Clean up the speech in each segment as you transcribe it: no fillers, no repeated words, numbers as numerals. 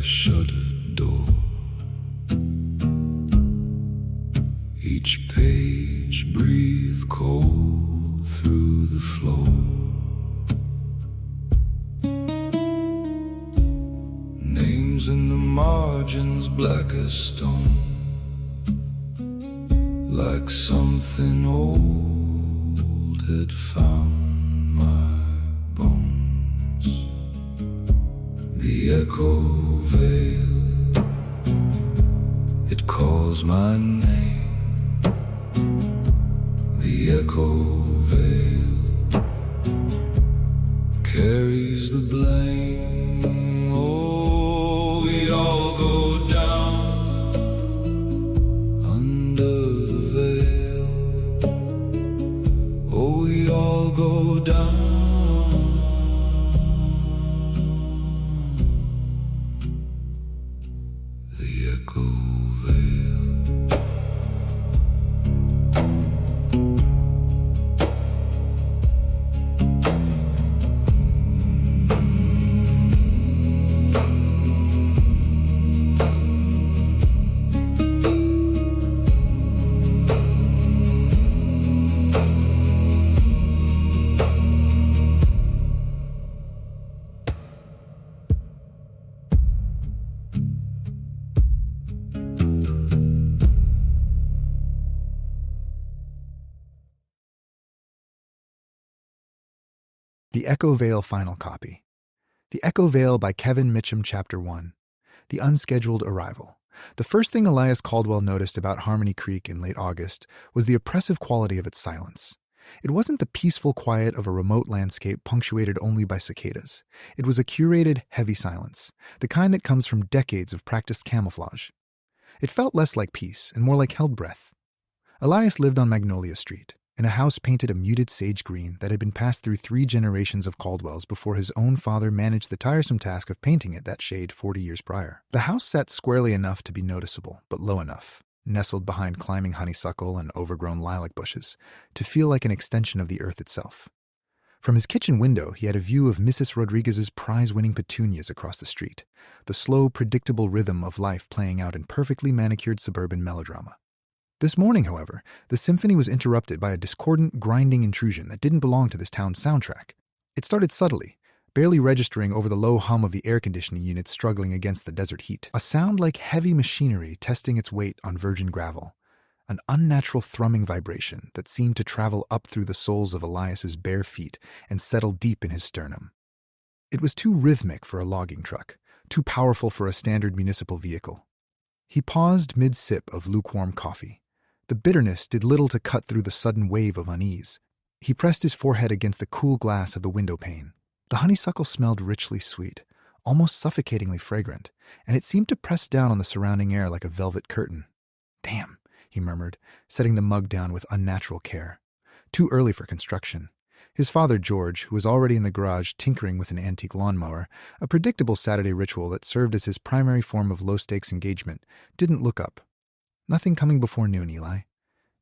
shuttered door. Each page breathed cold through the floor. Names in the margins black as stone, like something old had found my bones. The echo veil, it calls my name. The echo veil carries the blame. Oh, we all go down under the veil. Oh, we all go down. The echo veil. The Echo Veil Final Copy. The Echo Veil by Kevin Mitchem, Chapter 1. The Unscheduled Arrival. The first thing Elias Caldwell noticed about Harmony Creek in late August was the oppressive quality of its silence. It wasn't the peaceful quiet of a remote landscape punctuated only by cicadas. It was a curated, heavy silence, the kind that comes from decades of practiced camouflage. It felt less like peace and more like held breath. Elias lived on Magnolia Street, in a house painted a muted sage green that had been passed through 3 generations of Caldwells before his own father managed the tiresome task of painting it that shade 40 years prior. The house sat squarely enough to be noticeable, but low enough, nestled behind climbing honeysuckle and overgrown lilac bushes, to feel like an extension of the earth itself. From his kitchen window, he had a view of Mrs. Rodriguez's prize-winning petunias across the street, the slow, predictable rhythm of life playing out in perfectly manicured suburban melodrama. This morning, however, the symphony was interrupted by a discordant, grinding intrusion that didn't belong to this town's soundtrack. It started subtly, barely registering over the low hum of the air conditioning unit struggling against the desert heat. A sound like heavy machinery testing its weight on virgin gravel, an unnatural thrumming vibration that seemed to travel up through the soles of Elias's bare feet and settle deep in his sternum. It was too rhythmic for a logging truck, too powerful for a standard municipal vehicle. He paused mid-sip of lukewarm coffee. The bitterness did little to cut through the sudden wave of unease. He pressed his forehead against the cool glass of the window pane. The honeysuckle smelled richly sweet, almost suffocatingly fragrant, and it seemed to press down on the surrounding air like a velvet curtain. "Damn," he murmured, setting the mug down with unnatural care. Too early for construction. His father, George, who was already in the garage tinkering with an antique lawnmower, a predictable Saturday ritual that served as his primary form of low-stakes engagement, didn't look up. "Nothing coming before noon, Eli.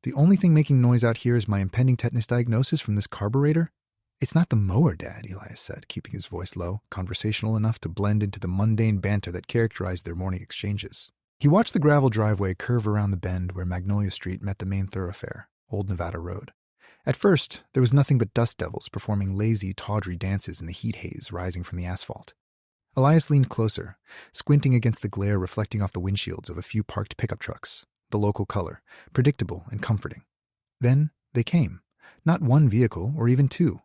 The only thing making noise out here is my impending tetanus diagnosis from this carburetor." "It's not the mower, Dad," Elias said, keeping his voice low, conversational enough to blend into the mundane banter that characterized their morning exchanges. He watched the gravel driveway curve around the bend where Magnolia Street met the main thoroughfare, Old Nevada Road. At first, there was nothing but dust devils performing lazy, tawdry dances in the heat haze rising from the asphalt. Elias leaned closer, squinting against the glare reflecting off the windshields of a few parked pickup trucks, the local color, predictable and comforting. Then they came, not one vehicle or even 2.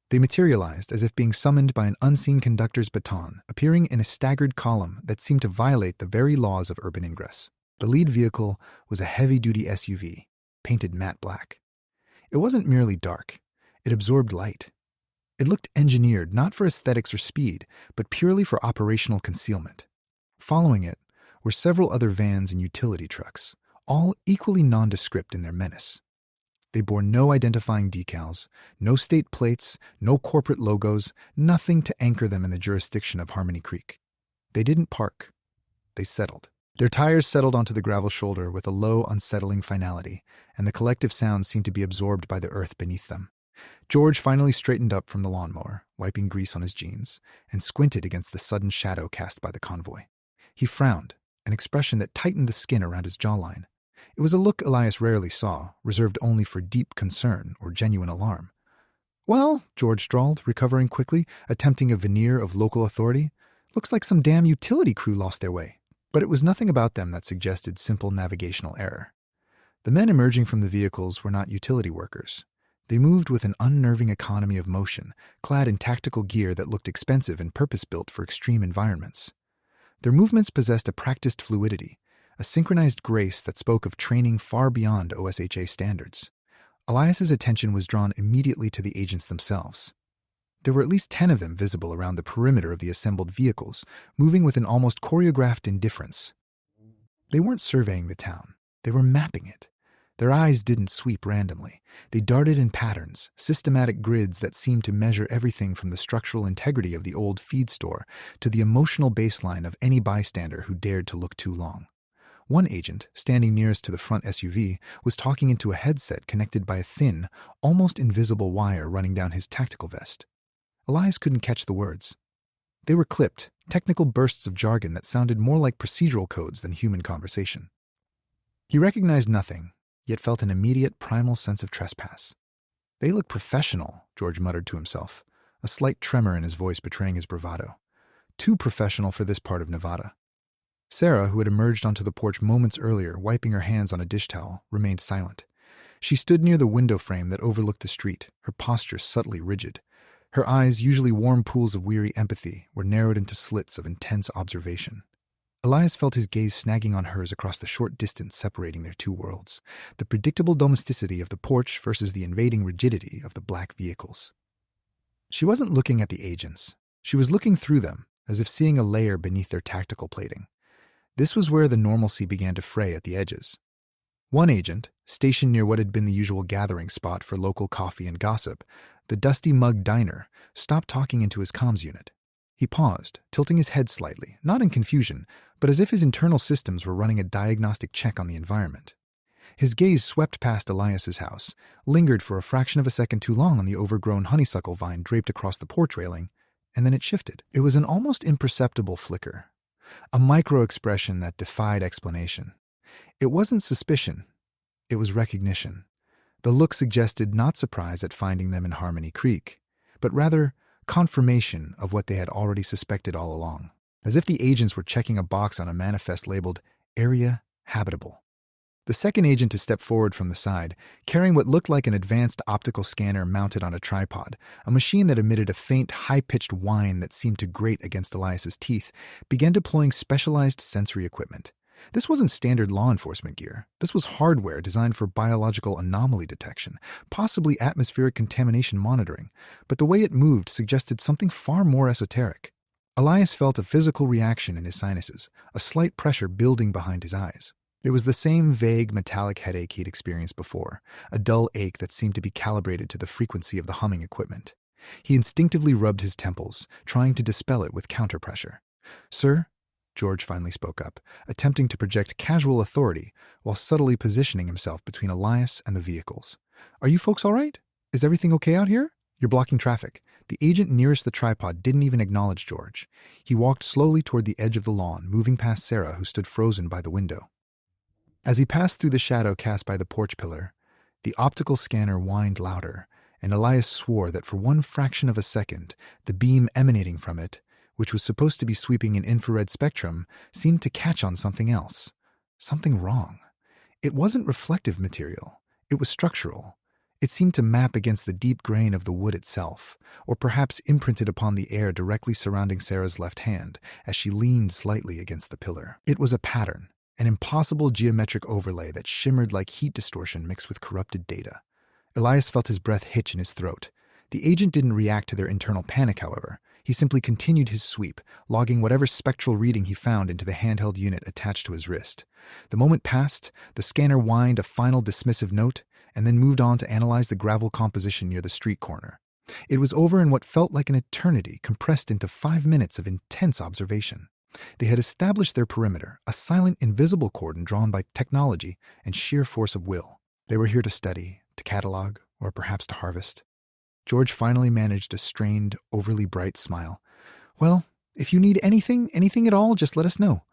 They materialized as if being summoned by an unseen conductor's baton, appearing in a staggered column that seemed to violate the very laws of urban ingress. The lead vehicle was a heavy-duty SUV, painted matte black. It wasn't merely dark. It absorbed light. It looked engineered not for aesthetics or speed, but purely for operational concealment. Following it were several other vans and utility trucks, all equally nondescript in their menace. They bore no identifying decals, no state plates, no corporate logos, nothing to anchor them in the jurisdiction of Harmony Creek. They didn't park. They settled. Their tires settled onto the gravel shoulder with a low, unsettling finality, and the collective sounds seemed to be absorbed by the earth beneath them. George finally straightened up from the lawnmower, wiping grease on his jeans, and squinted against the sudden shadow cast by the convoy. He frowned, an expression that tightened the skin around his jawline. It was a look Elias rarely saw, reserved only for deep concern or genuine alarm. "Well," George drawled, recovering quickly, attempting a veneer of local authority, "looks like some damn utility crew lost their way." But it was nothing about them that suggested simple navigational error. The men emerging from the vehicles were not utility workers. They moved with an unnerving economy of motion, clad in tactical gear that looked expensive and purpose-built for extreme environments. Their movements possessed a practiced fluidity, a synchronized grace that spoke of training far beyond OSHA standards. Elias's attention was drawn immediately to the agents themselves. There were at least 10 of them visible around the perimeter of the assembled vehicles, moving with an almost choreographed indifference. They weren't surveying the town. They were mapping it. Their eyes didn't sweep randomly. They darted in patterns, systematic grids that seemed to measure everything from the structural integrity of the old feed store to the emotional baseline of any bystander who dared to look too long. One agent, standing nearest to the front SUV, was talking into a headset connected by a thin, almost invisible wire running down his tactical vest. Elias couldn't catch the words. They were clipped, technical bursts of jargon that sounded more like procedural codes than human conversation. He recognized nothing, yet felt an immediate primal sense of trespass. "They look professional," George muttered to himself, a slight tremor in his voice betraying his bravado. Too professional for this part of Nevada. Sarah, who had emerged onto the porch moments earlier, wiping her hands on a dish towel, remained silent. She stood near the window frame that overlooked the street, her posture subtly rigid. Her eyes, usually warm pools of weary empathy, were narrowed into slits of intense observation. Elias felt his gaze snagging on hers across the short distance separating their two worlds, the predictable domesticity of the porch versus the invading rigidity of the black vehicles. She wasn't looking at the agents. She was looking through them, as if seeing a layer beneath their tactical plating. This was where the normalcy began to fray at the edges. One agent, stationed near what had been the usual gathering spot for local coffee and gossip, the Dusty Mug Diner, stopped talking into his comms unit. He paused, tilting his head slightly, not in confusion, but as if his internal systems were running a diagnostic check on the environment. His gaze swept past Elias's house, lingered for a fraction of a second too long on the overgrown honeysuckle vine draped across the porch railing, and then it shifted. It was an almost imperceptible flicker, a micro-expression that defied explanation. It wasn't suspicion. It was recognition. The look suggested not surprise at finding them in Harmony Creek, but rather confirmation of what they had already suspected all along, as if the agents were checking a box on a manifest labeled Area Habitable. The second agent to step forward from the side, carrying what looked like an advanced optical scanner mounted on a tripod, a machine that emitted a faint, high-pitched whine that seemed to grate against Elias's teeth, began deploying specialized sensory equipment. This wasn't standard law enforcement gear. This was hardware designed for biological anomaly detection, possibly atmospheric contamination monitoring, but the way it moved suggested something far more esoteric. Elias felt a physical reaction in his sinuses, a slight pressure building behind his eyes. It was the same vague metallic headache he'd experienced before, a dull ache that seemed to be calibrated to the frequency of the humming equipment. He instinctively rubbed his temples, trying to dispel it with counter-pressure. "Sir?" George finally spoke up, attempting to project casual authority while subtly positioning himself between Elias and the vehicles. "Are you folks all right? Is everything okay out here? You're blocking traffic." The agent nearest the tripod didn't even acknowledge George. He walked slowly toward the edge of the lawn, moving past Sarah, who stood frozen by the window. As he passed through the shadow cast by the porch pillar, the optical scanner whined louder, and Elias swore that for one fraction of a second, the beam emanating from it, which was supposed to be sweeping an infrared spectrum, seemed to catch on something else. Something wrong. It wasn't reflective material. It was structural. It seemed to map against the deep grain of the wood itself, or perhaps imprinted upon the air directly surrounding Sarah's left hand as she leaned slightly against the pillar. It was a pattern, an impossible geometric overlay that shimmered like heat distortion mixed with corrupted data. Elias felt his breath hitch in his throat. The agent didn't react to their internal panic, however. He simply continued his sweep, logging whatever spectral reading he found into the handheld unit attached to his wrist. The moment passed, the scanner whined a final dismissive note, and then moved on to analyze the gravel composition near the street corner. It was over in what felt like an eternity, compressed into 5 minutes of intense observation. They had established their perimeter, a silent, invisible cordon drawn by technology and sheer force of will. They were here to study, to catalog, or perhaps to harvest. George finally managed a strained, overly bright smile. "Well, if you need anything at all, just let us know.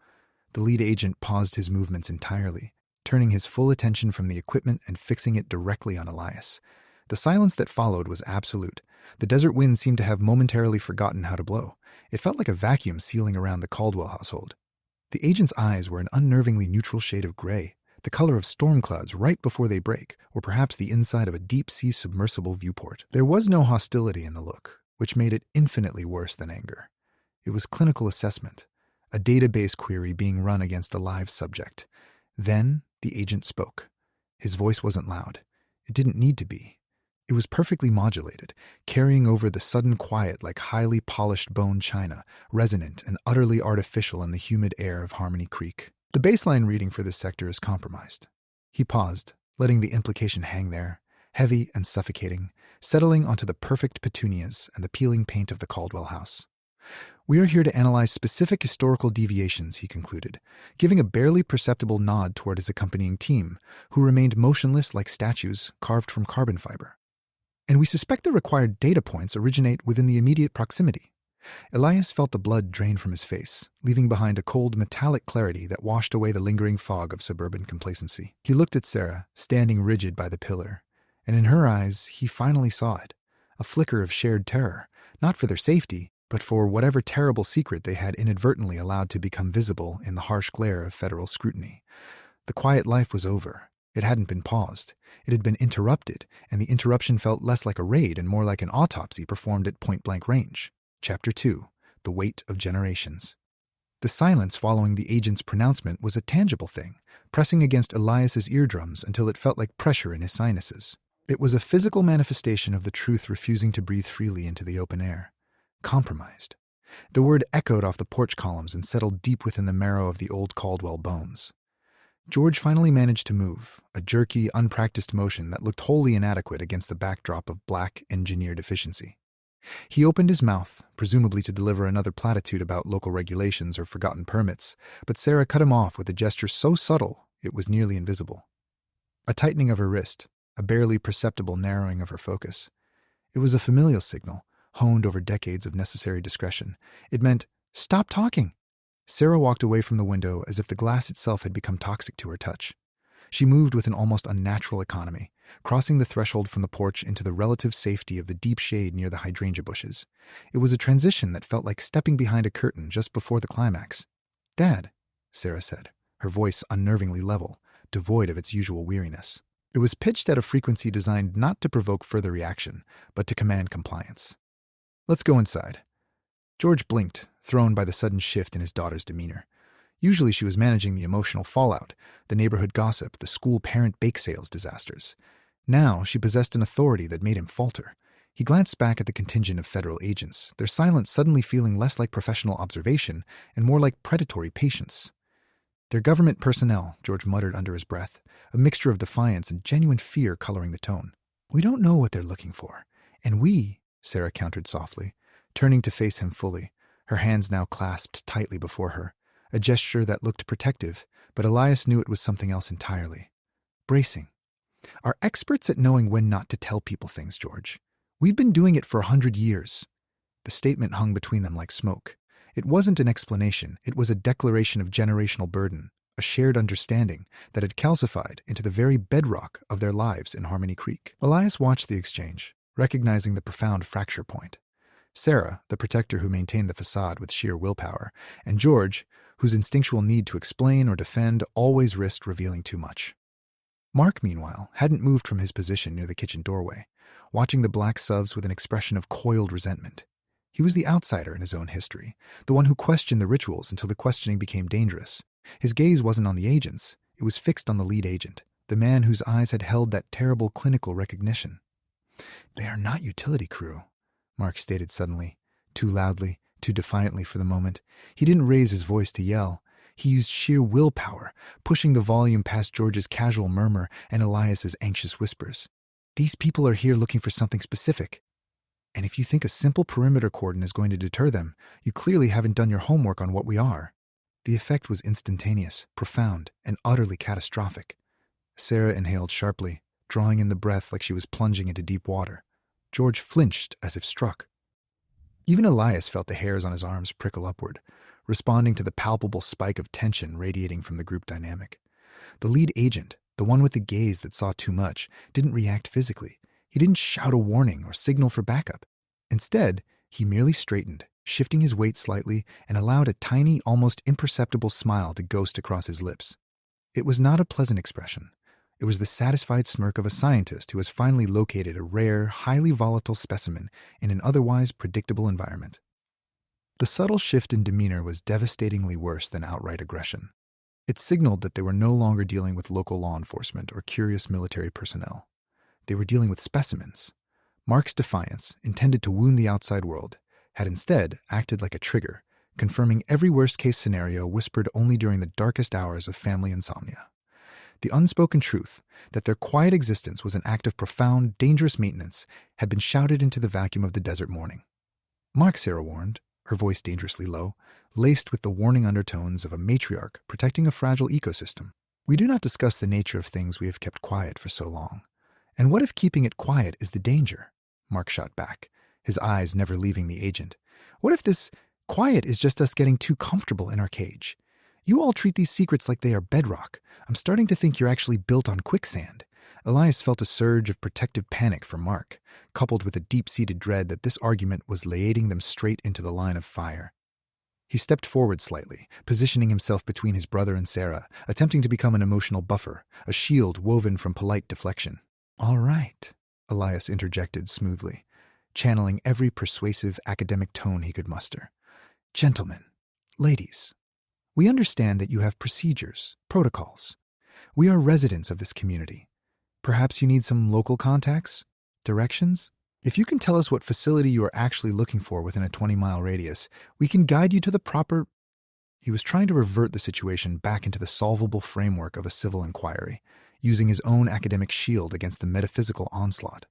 The lead agent paused his movements entirely, turning his full attention from the equipment and fixing it directly on Elias. The silence that followed was absolute. The desert wind seemed to have momentarily forgotten how to blow. It felt like a vacuum sealing around the Caldwell household. The agent's eyes were an unnervingly neutral shade of gray, the color of storm clouds right before they break, or perhaps the inside of a deep-sea submersible viewport. There was no hostility in the look, which made it infinitely worse than anger. It was clinical assessment, a database query being run against a live subject. Then the agent spoke. His voice wasn't loud. It didn't need to be. It was perfectly modulated, carrying over the sudden quiet like highly polished bone china, resonant and utterly artificial in the humid air of Harmony Creek. The baseline reading for this sector is compromised. He paused, letting the implication hang there, heavy and suffocating, settling onto the perfect petunias and the peeling paint of the Caldwell house. We are here to analyze specific historical deviations, he concluded, giving a barely perceptible nod toward his accompanying team, who remained motionless like statues carved from carbon fiber. And we suspect the required data points originate within the immediate proximity. Elias felt the blood drain from his face, leaving behind a cold, metallic clarity that washed away the lingering fog of suburban complacency. He looked at Sarah, standing rigid by the pillar, and in her eyes he finally saw it, a flicker of shared terror, not for their safety, but for whatever terrible secret they had inadvertently allowed to become visible in the harsh glare of federal scrutiny. The quiet life was over. It hadn't been paused. It had been interrupted, and the interruption felt less like a raid and more like an autopsy performed at point-blank range. Chapter 2. The Weight of Generations. The silence following the agent's pronouncement was a tangible thing, pressing against Elias's eardrums until it felt like pressure in his sinuses. It was a physical manifestation of the truth refusing to breathe freely into the open air. Compromised. The word echoed off the porch columns and settled deep within the marrow of the old Caldwell bones. George finally managed to move, a jerky, unpracticed motion that looked wholly inadequate against the backdrop of black, engineered efficiency. He opened his mouth, presumably to deliver another platitude about local regulations or forgotten permits, but Sarah cut him off with a gesture so subtle it was nearly invisible. A tightening of her wrist, a barely perceptible narrowing of her focus. It was a familial signal, honed over decades of necessary discretion. It meant, "Stop talking!" Sarah walked away from the window as if the glass itself had become toxic to her touch. She moved with an almost unnatural economy, crossing the threshold from the porch into the relative safety of the deep shade near the hydrangea bushes. It was a transition that felt like stepping behind a curtain just before the climax. "Dad," Sarah said, her voice unnervingly level, devoid of its usual weariness. It was pitched at a frequency designed not to provoke further reaction, but to command compliance. "Let's go inside." George blinked, thrown by the sudden shift in his daughter's demeanor. Usually she was managing the emotional fallout, the neighborhood gossip, the school parent bake sales disasters. Now she possessed an authority that made him falter. He glanced back at the contingent of federal agents, their silence suddenly feeling less like professional observation and more like predatory patience. "They're government personnel," George muttered under his breath, a mixture of defiance and genuine fear coloring the tone. "We don't know what they're looking for. And we," Sarah countered softly, turning to face him fully, her hands now clasped tightly before her, a gesture that looked protective, but Elias knew it was something else entirely. "Bracing. Are experts at knowing when not to tell people things, George. We've been doing it for 100 years. The statement hung between them like smoke. It wasn't an explanation, it was a declaration of generational burden, a shared understanding that had calcified into the very bedrock of their lives in Harmony Creek. Elias watched the exchange, recognizing the profound fracture point. Sarah, the protector who maintained the facade with sheer willpower, and George, whose instinctual need to explain or defend always risked revealing too much. Mark, meanwhile, hadn't moved from his position near the kitchen doorway, watching the black subs with an expression of coiled resentment. He was the outsider in his own history, the one who questioned the rituals until the questioning became dangerous. His gaze wasn't on the agents, it was fixed on the lead agent, the man whose eyes had held that terrible clinical recognition. "They are not utility crew," Mark stated suddenly, too loudly, too defiantly for the moment. He didn't raise his voice to yell. He used sheer willpower, pushing the volume past George's casual murmur and Elias's anxious whispers. "These people are here looking for something specific. And if you think a simple perimeter cordon is going to deter them, you clearly haven't done your homework on what we are." The effect was instantaneous, profound, and utterly catastrophic. Sarah inhaled sharply, drawing in the breath like she was plunging into deep water. George flinched as if struck. Even Elias felt the hairs on his arms prickle upward. responding to the palpable spike of tension radiating from the group dynamic. The lead agent, the one with the gaze that saw too much, didn't react physically. He didn't shout a warning or signal for backup. Instead, he merely straightened, shifting his weight slightly, and allowed a tiny, almost imperceptible smile to ghost across his lips. It was not a pleasant expression. It was the satisfied smirk of a scientist who has finally located a rare, highly volatile specimen in an otherwise predictable environment. The subtle shift in demeanor was devastatingly worse than outright aggression. It signaled that they were no longer dealing with local law enforcement or curious military personnel. They were dealing with specimens. Mark's defiance, intended to wound the outside world, had instead acted like a trigger, confirming every worst-case scenario whispered only during the darkest hours of family insomnia. The unspoken truth that their quiet existence was an act of profound, dangerous maintenance had been shouted into the vacuum of the desert morning. Mark, Sarah warned, her voice dangerously low, laced with the warning undertones of a matriarch protecting a fragile ecosystem. We do not discuss the nature of things we have kept quiet for so long. And what if keeping it quiet is the danger? Mark shot back, his eyes never leaving the agent. What if this quiet is just us getting too comfortable in our cage? You all treat these secrets like they are bedrock. I'm starting to think you're actually built on quicksand. Elias felt a surge of protective panic for Mark, coupled with a deep-seated dread that this argument was laying them straight into the line of fire. He stepped forward slightly, positioning himself between his brother and Sarah, attempting to become an emotional buffer, a shield woven from polite deflection. "All right," Elias interjected smoothly, channeling every persuasive academic tone he could muster. "Gentlemen, ladies, we understand that you have procedures, protocols. We are residents of this community. Perhaps you need some local contacts? Directions? If you can tell us what facility you are actually looking for within a 20-mile radius, we can guide you to the proper—" He was trying to revert the situation back into the solvable framework of a civil inquiry, using his own academic shield against the metaphysical onslaught.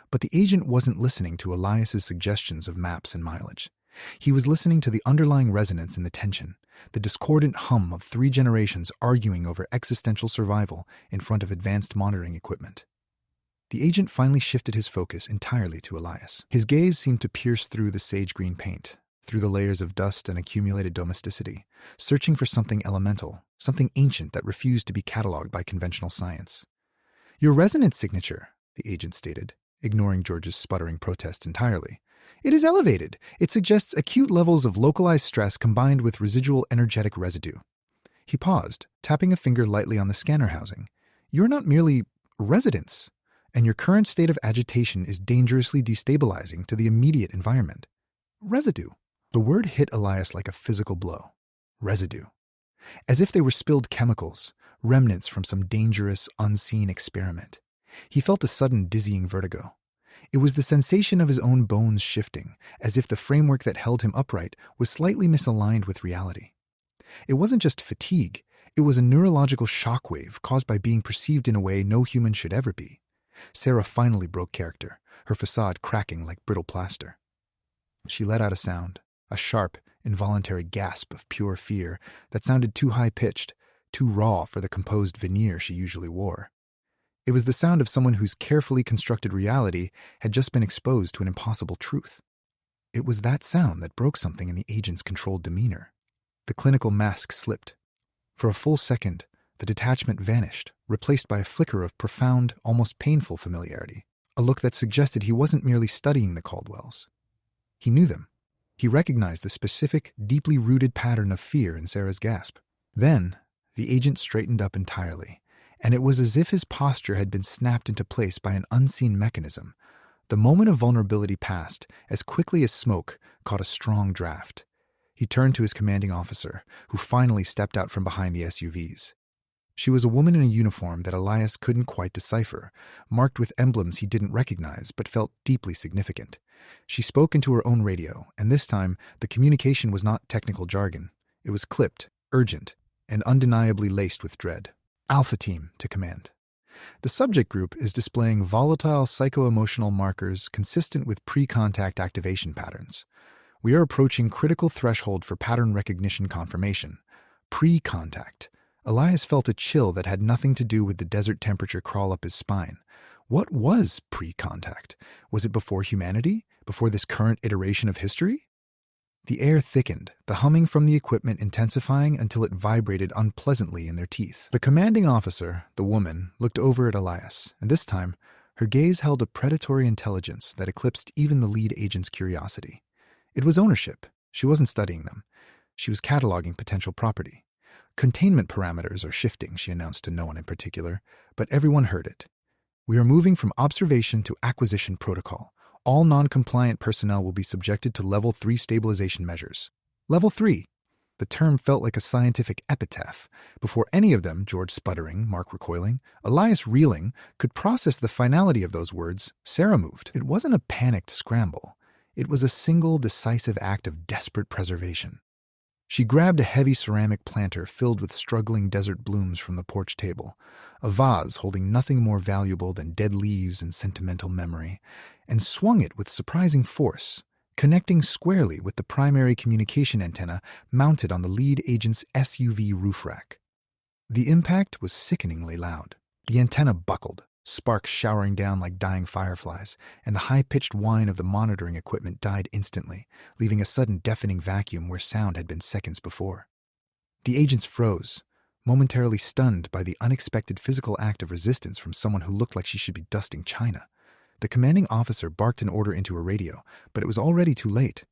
But the agent wasn't listening to Elias's suggestions of maps and mileage. He was listening to the underlying resonance in the tension, the discordant hum of 3 generations arguing over existential survival in front of advanced monitoring equipment. The agent finally shifted his focus entirely to Elias. His gaze seemed to pierce through the sage-green paint, through the layers of dust and accumulated domesticity, searching for something elemental, something ancient that refused to be cataloged by conventional science. "Your resonance signature," the agent stated, ignoring George's sputtering protests entirely. "It is elevated. It suggests acute levels of localized stress combined with residual energetic residue." He paused, tapping a finger lightly on the scanner housing. "You're not merely residents, and your current state of agitation is dangerously destabilizing to the immediate environment. Residue." The word hit Elias like a physical blow. Residue. As if they were spilled chemicals, remnants from some dangerous, unseen experiment. He felt a sudden dizzying vertigo. It was the sensation of his own bones shifting, as if the framework that held him upright was slightly misaligned with reality. It wasn't just fatigue, it was a neurological shockwave caused by being perceived in a way no human should ever be. Sarah finally broke character, her facade cracking like brittle plaster. She let out a sound, a sharp, involuntary gasp of pure fear that sounded too high-pitched, too raw for the composed veneer she usually wore. It was the sound of someone whose carefully constructed reality had just been exposed to an impossible truth. It was that sound that broke something in the agent's controlled demeanor. The clinical mask slipped. For a full second, the detachment vanished, replaced by a flicker of profound, almost painful familiarity, a look that suggested he wasn't merely studying the Caldwells. He knew them. He recognized the specific, deeply rooted pattern of fear in Sarah's gasp. Then, the agent straightened up entirely, and it was as if his posture had been snapped into place by an unseen mechanism. The moment of vulnerability passed as quickly as smoke caught a strong draft. He turned to his commanding officer, who finally stepped out from behind the SUVs. She was a woman in a uniform that Elias couldn't quite decipher, marked with emblems he didn't recognize but felt deeply significant. She spoke into her own radio, and this time the communication was not technical jargon. It was clipped, urgent, and undeniably laced with dread. "Alpha Team to command. The subject group is displaying volatile psycho-emotional markers consistent with pre-contact activation patterns. We are approaching critical threshold for pattern recognition confirmation. Pre-contact. Elias felt a chill that had nothing to do with the desert temperature crawl up his spine. What was pre-contact? Was it before humanity? Before this current iteration of history? The air thickened, the humming from the equipment intensifying until it vibrated unpleasantly in their teeth. The commanding officer, the woman, looked over at Elias, and this time, her gaze held a predatory intelligence that eclipsed even the lead agent's curiosity. It was ownership. She wasn't studying them. She was cataloging potential property. Containment parameters are shifting, she announced to no one in particular, but everyone heard it. We are moving from observation to acquisition protocol. All non-compliant personnel will be subjected to Level 3 stabilization measures. Level 3. The term felt like a scientific epitaph. Before any of them, George sputtering, Mark recoiling, Elias reeling, could process the finality of those words, Sarah moved. It wasn't a panicked scramble. It was a single, decisive act of desperate preservation. She grabbed a heavy ceramic planter filled with struggling desert blooms from the porch table, a vase holding nothing more valuable than dead leaves and sentimental memory, and swung it with surprising force, connecting squarely with the primary communication antenna mounted on the lead agent's SUV roof rack. The impact was sickeningly loud. The antenna buckled, sparks showering down like dying fireflies, and the high-pitched whine of the monitoring equipment died instantly, leaving a sudden deafening vacuum where sound had been seconds before. The agents froze, momentarily stunned by the unexpected physical act of resistance from someone who looked like she should be dusting china. The commanding officer barked an order into a radio, but it was already too late.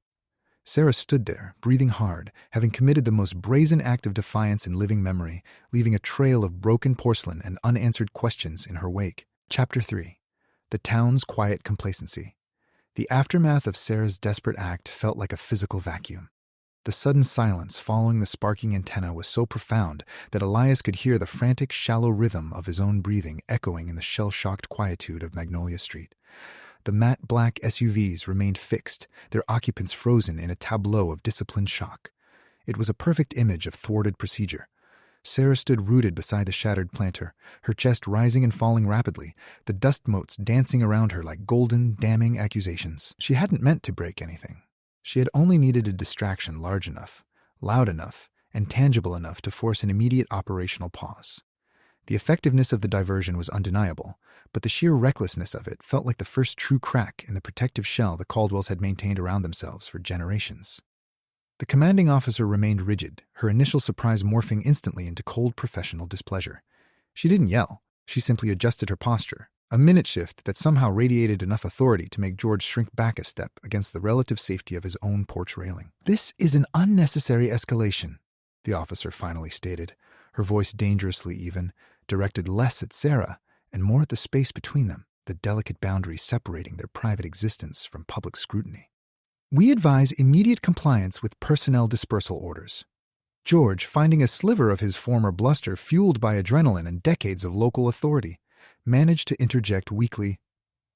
Sarah stood there, breathing hard, having committed the most brazen act of defiance in living memory, leaving a trail of broken porcelain and unanswered questions in her wake. Chapter 3. The town's quiet complacency. The aftermath of Sarah's desperate act felt like a physical vacuum. The sudden silence following the sparking antenna was so profound that Elias could hear the frantic, shallow rhythm of his own breathing echoing in the shell-shocked quietude of Magnolia Street. The matte black SUVs remained fixed, their occupants frozen in a tableau of disciplined shock. It was a perfect image of thwarted procedure. Sarah stood rooted beside the shattered planter, her chest rising and falling rapidly, the dust motes dancing around her like golden, damning accusations. She hadn't meant to break anything. She had only needed a distraction large enough, loud enough, and tangible enough to force an immediate operational pause. The effectiveness of the diversion was undeniable, but the sheer recklessness of it felt like the first true crack in the protective shell the Caldwells had maintained around themselves for generations. The commanding officer remained rigid, her initial surprise morphing instantly into cold professional displeasure. She didn't yell. She simply adjusted her posture, a minute shift that somehow radiated enough authority to make George shrink back a step against the relative safety of his own porch railing. "This is an unnecessary escalation," the officer finally stated, her voice dangerously even, directed less at Sarah and more at the space between them, the delicate boundary separating their private existence from public scrutiny. "We advise immediate compliance with personnel dispersal orders." George, finding a sliver of his former bluster fueled by adrenaline and decades of local authority, managed to interject weakly,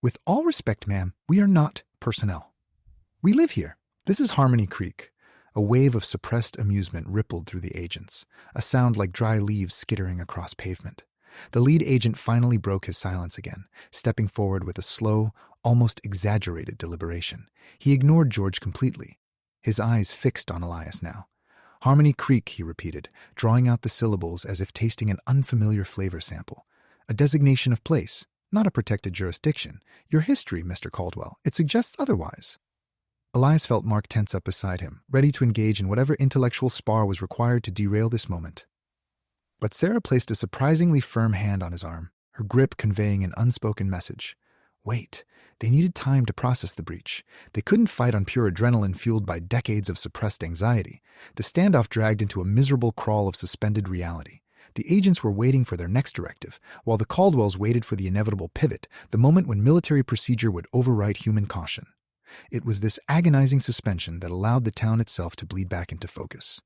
"With all respect, ma'am, we are not personnel. We live here. This is Harmony Creek." A wave of suppressed amusement rippled through the agents, a sound like dry leaves skittering across pavement. The lead agent finally broke his silence again, stepping forward with a slow, almost exaggerated deliberation. He ignored George completely, his eyes fixed on Elias now. "Harmony Creek," he repeated, drawing out the syllables as if tasting an unfamiliar flavor sample. "A designation of place, not a protected jurisdiction. Your history, Mr. Caldwell, it suggests otherwise." Elias felt Mark tense up beside him, ready to engage in whatever intellectual spar was required to derail this moment. But Sarah placed a surprisingly firm hand on his arm, her grip conveying an unspoken message. Wait, they needed time to process the breach. They couldn't fight on pure adrenaline fueled by decades of suppressed anxiety. The standoff dragged into a miserable crawl of suspended reality. The agents were waiting for their next directive, while the Caldwells waited for the inevitable pivot, the moment when military procedure would override human caution. It was this agonizing suspension that allowed the town itself to bleed back into focus.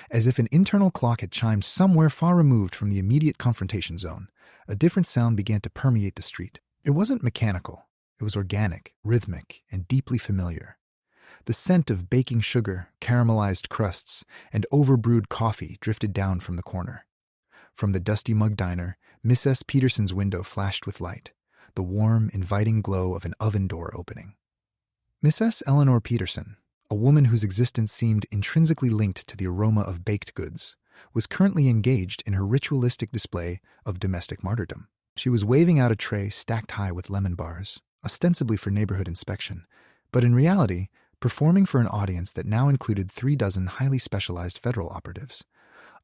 As if an internal clock had chimed somewhere far removed from the immediate confrontation zone, a different sound began to permeate the street. It wasn't mechanical. It was organic, rhythmic, and deeply familiar. The scent of baking sugar, caramelized crusts, and overbrewed coffee drifted down from the corner. From the dusty mug diner, Miss S. Peterson's window flashed with light, the warm, inviting glow of an oven door opening. Miss S. Eleanor Peterson, a woman whose existence seemed intrinsically linked to the aroma of baked goods, was currently engaged in her ritualistic display of domestic martyrdom. She was waving out a tray stacked high with lemon bars, ostensibly for neighborhood inspection, but in reality performing for an audience that now included 36 highly specialized federal operatives.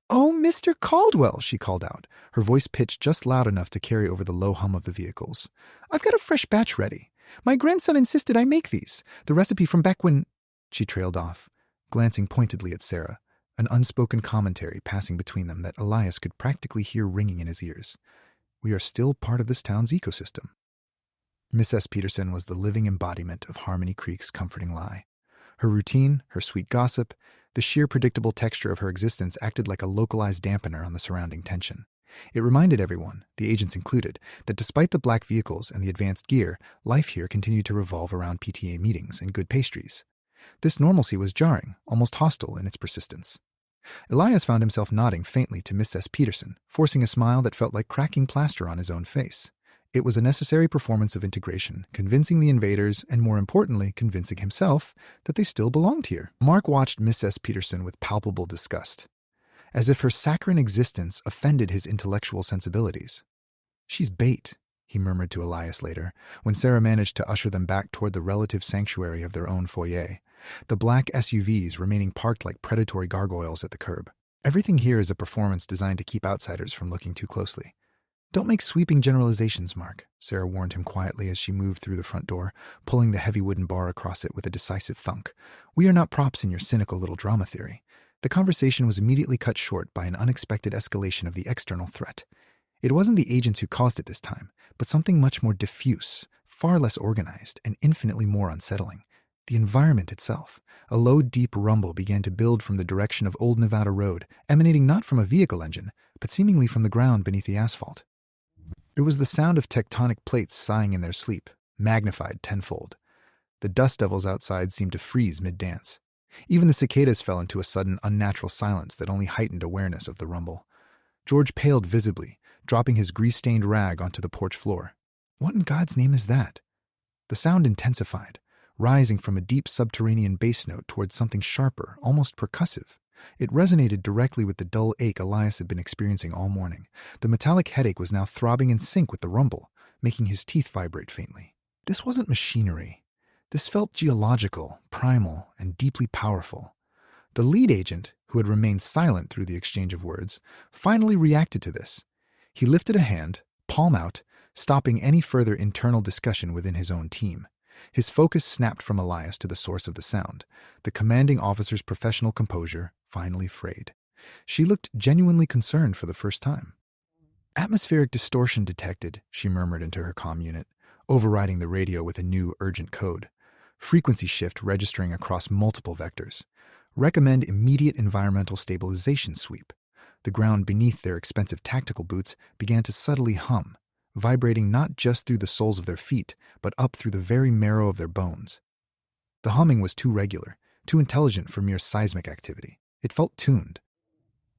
"Oh, Mr. Caldwell," she called out, her voice pitched just loud enough to carry over the low hum of the vehicles. "I've got a fresh batch ready. My grandson insisted I make these. The recipe from back when—" She trailed off, glancing pointedly at Sarah, an unspoken commentary passing between them that Elias could practically hear ringing in his ears. "We are still part of this town's ecosystem." Miss S. Peterson was the living embodiment of Harmony Creek's comforting lie. Her routine, her sweet gossip, the sheer predictable texture of her existence acted like a localized dampener on the surrounding tension. It reminded everyone, the agents included, that despite the black vehicles and the advanced gear, life here continued to revolve around PTA meetings and good pastries. This normalcy was jarring, almost hostile in its persistence. Elias found himself nodding faintly to Miss S. Peterson, forcing a smile that felt like cracking plaster on his own face. It was a necessary performance of integration, convincing the invaders and, more importantly, convincing himself that they still belonged here. Mark watched Miss S. Peterson with palpable disgust, as if her saccharine existence offended his intellectual sensibilities. "She's bait," he murmured to Elias later, when Sarah managed to usher them back toward the relative sanctuary of their own foyer, the black SUVs remaining parked like predatory gargoyles at the curb. "Everything here is a performance designed to keep outsiders from looking too closely." "Don't make sweeping generalizations, Mark," Sarah warned him quietly as she moved through the front door, pulling the heavy wooden bar across it with a decisive thunk. "We are not props in your cynical little drama theory." The conversation was immediately cut short by an unexpected escalation of the external threat. It wasn't the agents who caused it this time, but something much more diffuse, far less organized, and infinitely more unsettling. The environment itself. A low, deep rumble began to build from the direction of Old Nevada Road, emanating not from a vehicle engine, but seemingly from the ground beneath the asphalt. It was the sound of tectonic plates sighing in their sleep, magnified tenfold. The dust devils outside seemed to freeze mid-dance. Even the cicadas fell into a sudden, unnatural silence that only heightened awareness of the rumble. George paled visibly, dropping his grease-stained rag onto the porch floor. "What in God's name is that?" The sound intensified, rising from a deep subterranean bass note towards something sharper, almost percussive. It resonated directly with the dull ache Elias had been experiencing all morning. The metallic headache was now throbbing in sync with the rumble, making his teeth vibrate faintly. This wasn't machinery. This felt geological, primal, and deeply powerful. The lead agent, who had remained silent through the exchange of words, finally reacted to this. He lifted a hand, palm out, stopping any further internal discussion within his own team. His focus snapped from Elias to the source of the sound, the commanding officer's professional composure finally frayed. She looked genuinely concerned for the first time. "Atmospheric distortion detected," she murmured into her comm unit, overriding the radio with a new, urgent code. Frequency shift registering across multiple vectors. Recommend immediate environmental stabilization sweep. The ground beneath their expensive tactical boots began to subtly hum, vibrating not just through the soles of their feet, but up through the very marrow of their bones. The humming was too regular, too intelligent for mere seismic activity. It felt tuned.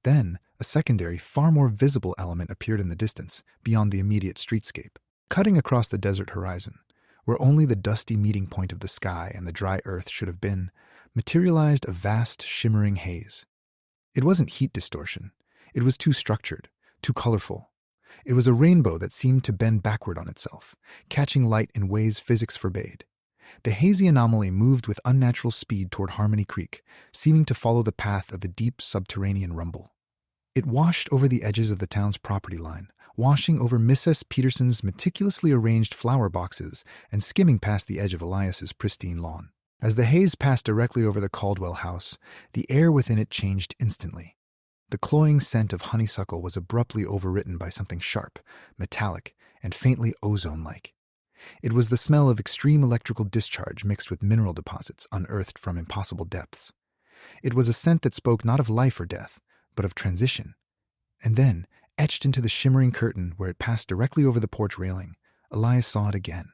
Then, a secondary, far more visible element appeared in the distance, beyond the immediate streetscape. Cutting across the desert horizon, where only the dusty meeting point of the sky and the dry earth should have been, materialized a vast, shimmering haze. It wasn't heat distortion. It was too structured, too colorful. It was a rainbow that seemed to bend backward on itself, catching light in ways physics forbade. The hazy anomaly moved with unnatural speed toward Harmony Creek, seeming to follow the path of the deep subterranean rumble. It washed over the edges of the town's property line, washing over Mrs. Peterson's meticulously arranged flower boxes and skimming past the edge of Elias's pristine lawn. As the haze passed directly over the Caldwell house, the air within it changed instantly. The cloying scent of honeysuckle was abruptly overwritten by something sharp, metallic, and faintly ozone-like. It was the smell of extreme electrical discharge mixed with mineral deposits unearthed from impossible depths. It was a scent that spoke not of life or death, but of transition. And then, etched into the shimmering curtain where it passed directly over the porch railing, Elias saw it again.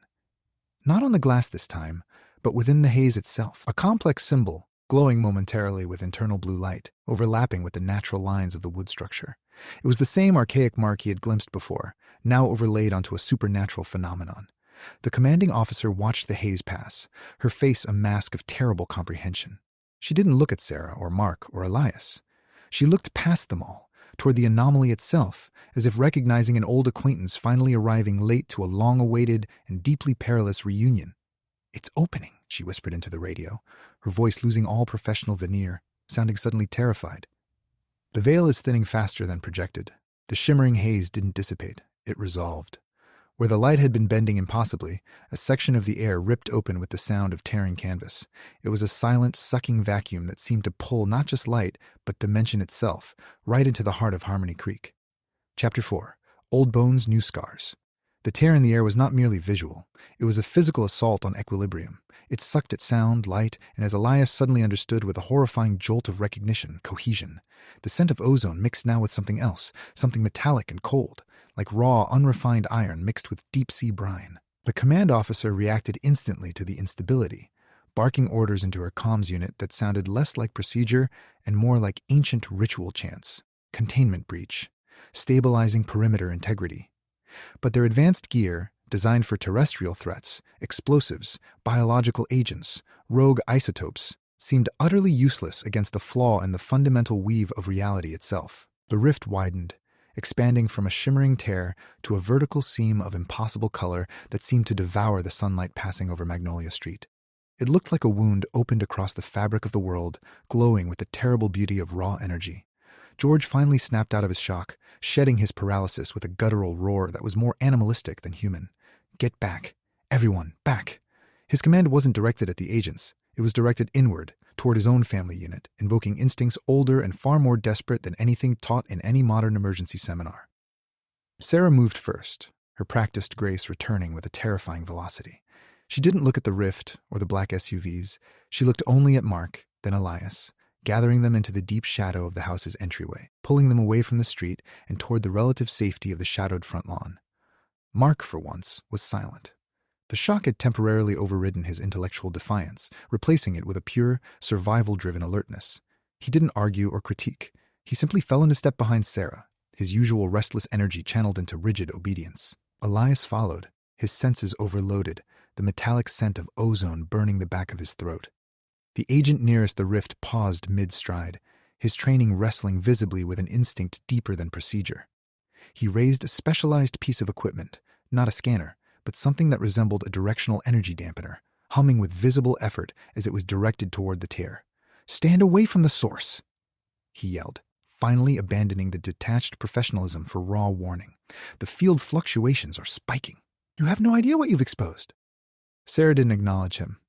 Not on the glass this time, but within the haze itself, a complex symbol, glowing momentarily with internal blue light, overlapping with the natural lines of the wood structure. It was the same archaic mark he had glimpsed before, now overlaid onto a supernatural phenomenon. The commanding officer watched the haze pass, her face a mask of terrible comprehension. She didn't look at Sarah or Mark or Elias. She looked past them all, toward the anomaly itself, as if recognizing an old acquaintance finally arriving late to a long-awaited and deeply perilous reunion. "It's opening," she whispered into the radio, her voice losing all professional veneer, sounding suddenly terrified. The veil is thinning faster than projected. The shimmering haze didn't dissipate, it resolved. Where the light had been bending impossibly, a section of the air ripped open with the sound of tearing canvas. It was a silent, sucking vacuum that seemed to pull not just light, but dimension itself, right into the heart of Harmony Creek. Chapter 4. Old Bones, New Scars. The tear in the air was not merely visual. It was a physical assault on equilibrium. It sucked at sound, light, and as Elias suddenly understood with a horrifying jolt of recognition, cohesion. The scent of ozone mixed now with something else, something metallic and cold, like raw, unrefined iron mixed with deep-sea brine. The command officer reacted instantly to the instability, barking orders into her comms unit that sounded less like procedure and more like ancient ritual chants. Containment breach. Stabilizing perimeter integrity. But their advanced gear, designed for terrestrial threats, explosives, biological agents, rogue isotopes, seemed utterly useless against the flaw in the fundamental weave of reality itself. The rift widened, expanding from a shimmering tear to a vertical seam of impossible color that seemed to devour the sunlight passing over Magnolia Street. It looked like a wound opened across the fabric of the world, glowing with the terrible beauty of raw energy. George finally snapped out of his shock, shedding his paralysis with a guttural roar that was more animalistic than human. Get back. Everyone, back. His command wasn't directed at the agents. It was directed inward, toward his own family unit, invoking instincts older and far more desperate than anything taught in any modern emergency seminar. Sarah moved first, her practiced grace returning with a terrifying velocity. She didn't look at the rift or the black SUVs. She looked only at Mark, then Elias, gathering them into the deep shadow of the house's entryway, pulling them away from the street and toward the relative safety of the shadowed front lawn. Mark, for once, was silent. The shock had temporarily overridden his intellectual defiance, replacing it with a pure, survival-driven alertness. He didn't argue or critique. He simply fell into step behind Sarah, his usual restless energy channeled into rigid obedience. Elias followed, his senses overloaded, the metallic scent of ozone burning the back of his throat. The agent nearest the rift paused mid-stride, his training wrestling visibly with an instinct deeper than procedure. He raised a specialized piece of equipment, not a scanner, but something that resembled a directional energy dampener, humming with visible effort as it was directed toward the tear. "Stand away from the source," he yelled, finally abandoning the detached professionalism for raw warning. "The field fluctuations are spiking. You have no idea what you've exposed." Sarah didn't acknowledge him.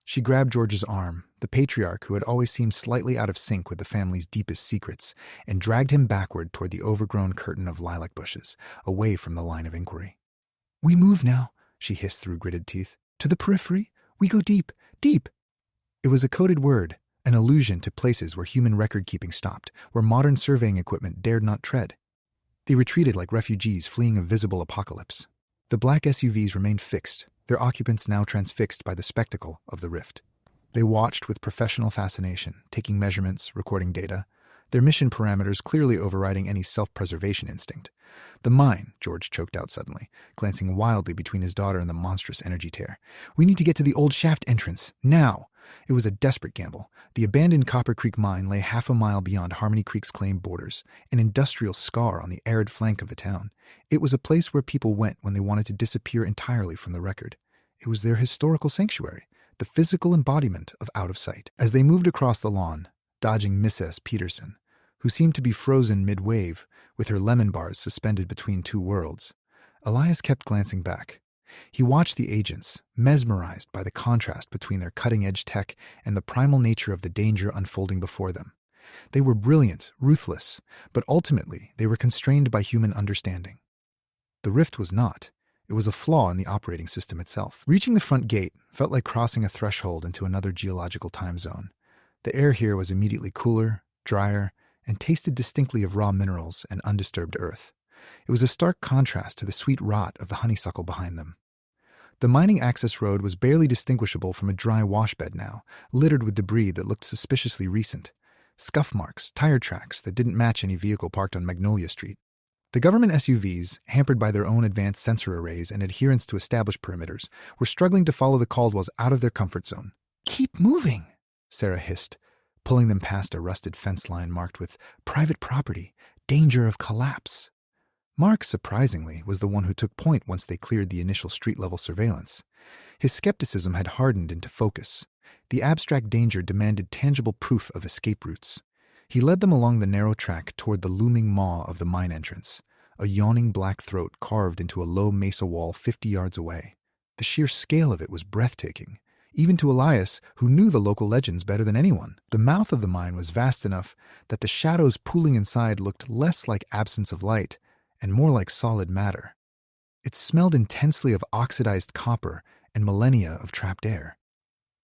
She grabbed George's arm, the patriarch who had always seemed slightly out of sync with the family's deepest secrets, and dragged him backward toward the overgrown curtain of lilac bushes, away from the line of inquiry. "We move now," she hissed through gritted teeth. "To the periphery. We go deep, deep." It was a coded word, an allusion to places where human record-keeping stopped, where modern surveying equipment dared not tread. They retreated like refugees fleeing a visible apocalypse. The black SUVs remained fixed, their occupants now transfixed by the spectacle of the rift. They watched with professional fascination, taking measurements, recording data, their mission parameters clearly overriding any self-preservation instinct. "The mine," George choked out suddenly, glancing wildly between his daughter and the monstrous energy tear. "We need to get to the old shaft entrance, now!" It was a desperate gamble. The abandoned Copper Creek mine lay half a mile beyond Harmony Creek's claimed borders, an industrial scar on the arid flank of the town. It was a place where people went when they wanted to disappear entirely from the record. It was their historical sanctuary, the physical embodiment of out of sight. As they moved across the lawn, dodging Mrs. Peterson, who seemed to be frozen mid-wave, with her lemon bars suspended between two worlds, Elias kept glancing back. He watched the agents, mesmerized by the contrast between their cutting-edge tech and the primal nature of the danger unfolding before them. They were brilliant, ruthless, but ultimately they were constrained by human understanding. The rift was not. It was a flaw in the operating system itself. Reaching the front gate felt like crossing a threshold into another geological time zone. The air here was immediately cooler, drier, and tasted distinctly of raw minerals and undisturbed earth. It was a stark contrast to the sweet rot of the honeysuckle behind them. The mining access road was barely distinguishable from a dry washbed now, littered with debris that looked suspiciously recent. Scuff marks, tire tracks that didn't match any vehicle parked on Magnolia Street. The government SUVs, hampered by their own advanced sensor arrays and adherence to established perimeters, were struggling to follow the Caldwells out of their comfort zone. "Keep moving," Sarah hissed, pulling them past a rusted fence line marked with "private property, danger of collapse." Mark, surprisingly, was the one who took point once they cleared the initial street-level surveillance. His skepticism had hardened into focus. The abstract danger demanded tangible proof of escape routes. He led them along the narrow track toward the looming maw of the mine entrance, a yawning black throat carved into a low mesa wall 50 yards away. The sheer scale of it was breathtaking, even to Elias, who knew the local legends better than anyone. The mouth of the mine was vast enough that the shadows pooling inside looked less like absence of light and more like solid matter. It smelled intensely of oxidized copper and millennia of trapped air.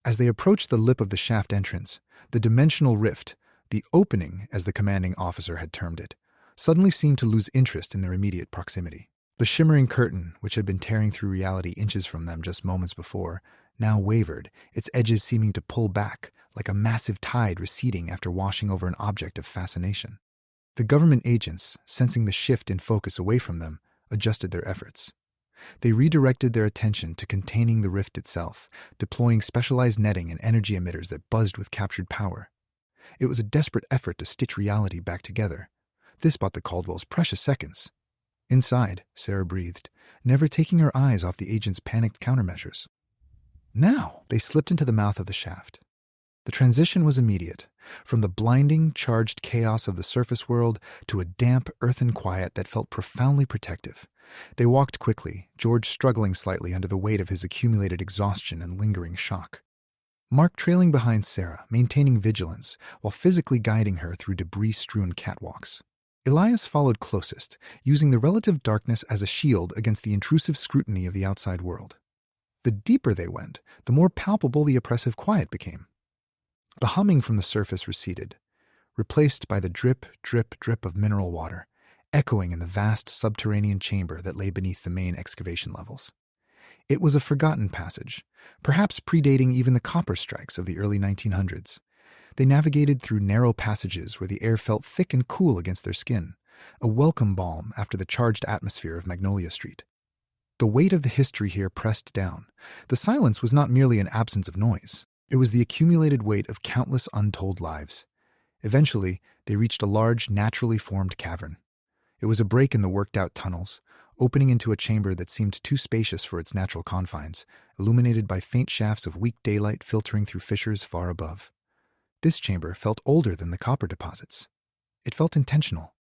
As they approached the lip of the shaft entrance, the dimensional rift, the opening as the commanding officer had termed it, suddenly seemed to lose interest in their immediate proximity. The shimmering curtain, which had been tearing through reality inches from them just moments before, now wavered, its edges seeming to pull back, like a massive tide receding after washing over an object of fascination. The government agents, sensing the shift in focus away from them, adjusted their efforts. They redirected their attention to containing the rift itself, deploying specialized netting and energy emitters that buzzed with captured power. It was a desperate effort to stitch reality back together. This bought the Caldwells precious seconds. Inside, Sarah breathed, never taking her eyes off the agents' panicked countermeasures. Now, they slipped into the mouth of the shaft. The transition was immediate, from the blinding, charged chaos of the surface world to a damp, earthen quiet that felt profoundly protective. They walked quickly, George struggling slightly under the weight of his accumulated exhaustion and lingering shock. Mark trailing behind Sarah, maintaining vigilance, while physically guiding her through debris-strewn catwalks. Elias followed closest, using the relative darkness as a shield against the intrusive scrutiny of the outside world. The deeper they went, the more palpable the oppressive quiet became. The humming from the surface receded, replaced by the drip, drip, drip of mineral water, echoing in the vast subterranean chamber that lay beneath the main excavation levels. It was a forgotten passage, perhaps predating even the copper strikes of the early 1900s. They navigated through narrow passages where the air felt thick and cool against their skin, a welcome balm after the charged atmosphere of Magnolia Street. The weight of the history here pressed down. The silence was not merely an absence of noise. It was the accumulated weight of countless untold lives. Eventually, they reached a large, naturally formed cavern. It was a break in the worked-out tunnels, opening into a chamber that seemed too spacious for its natural confines, illuminated by faint shafts of weak daylight filtering through fissures far above. This chamber felt older than the copper deposits. It felt intentional.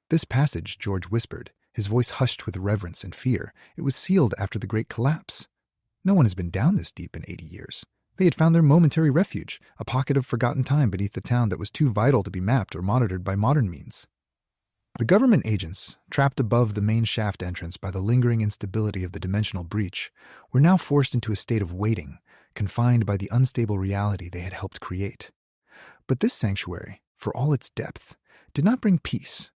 This passage, George whispered, his voice hushed with reverence and fear. It was sealed after the Great Collapse. No one has been down this deep in 80 years. They had found their momentary refuge, a pocket of forgotten time beneath the town that was too vital to be mapped or monitored by modern means. The government agents, trapped above the main shaft entrance by the lingering instability of the dimensional breach, were now forced into a state of waiting, confined by the unstable reality they had helped create. But this sanctuary, for all its depth, did not bring peace.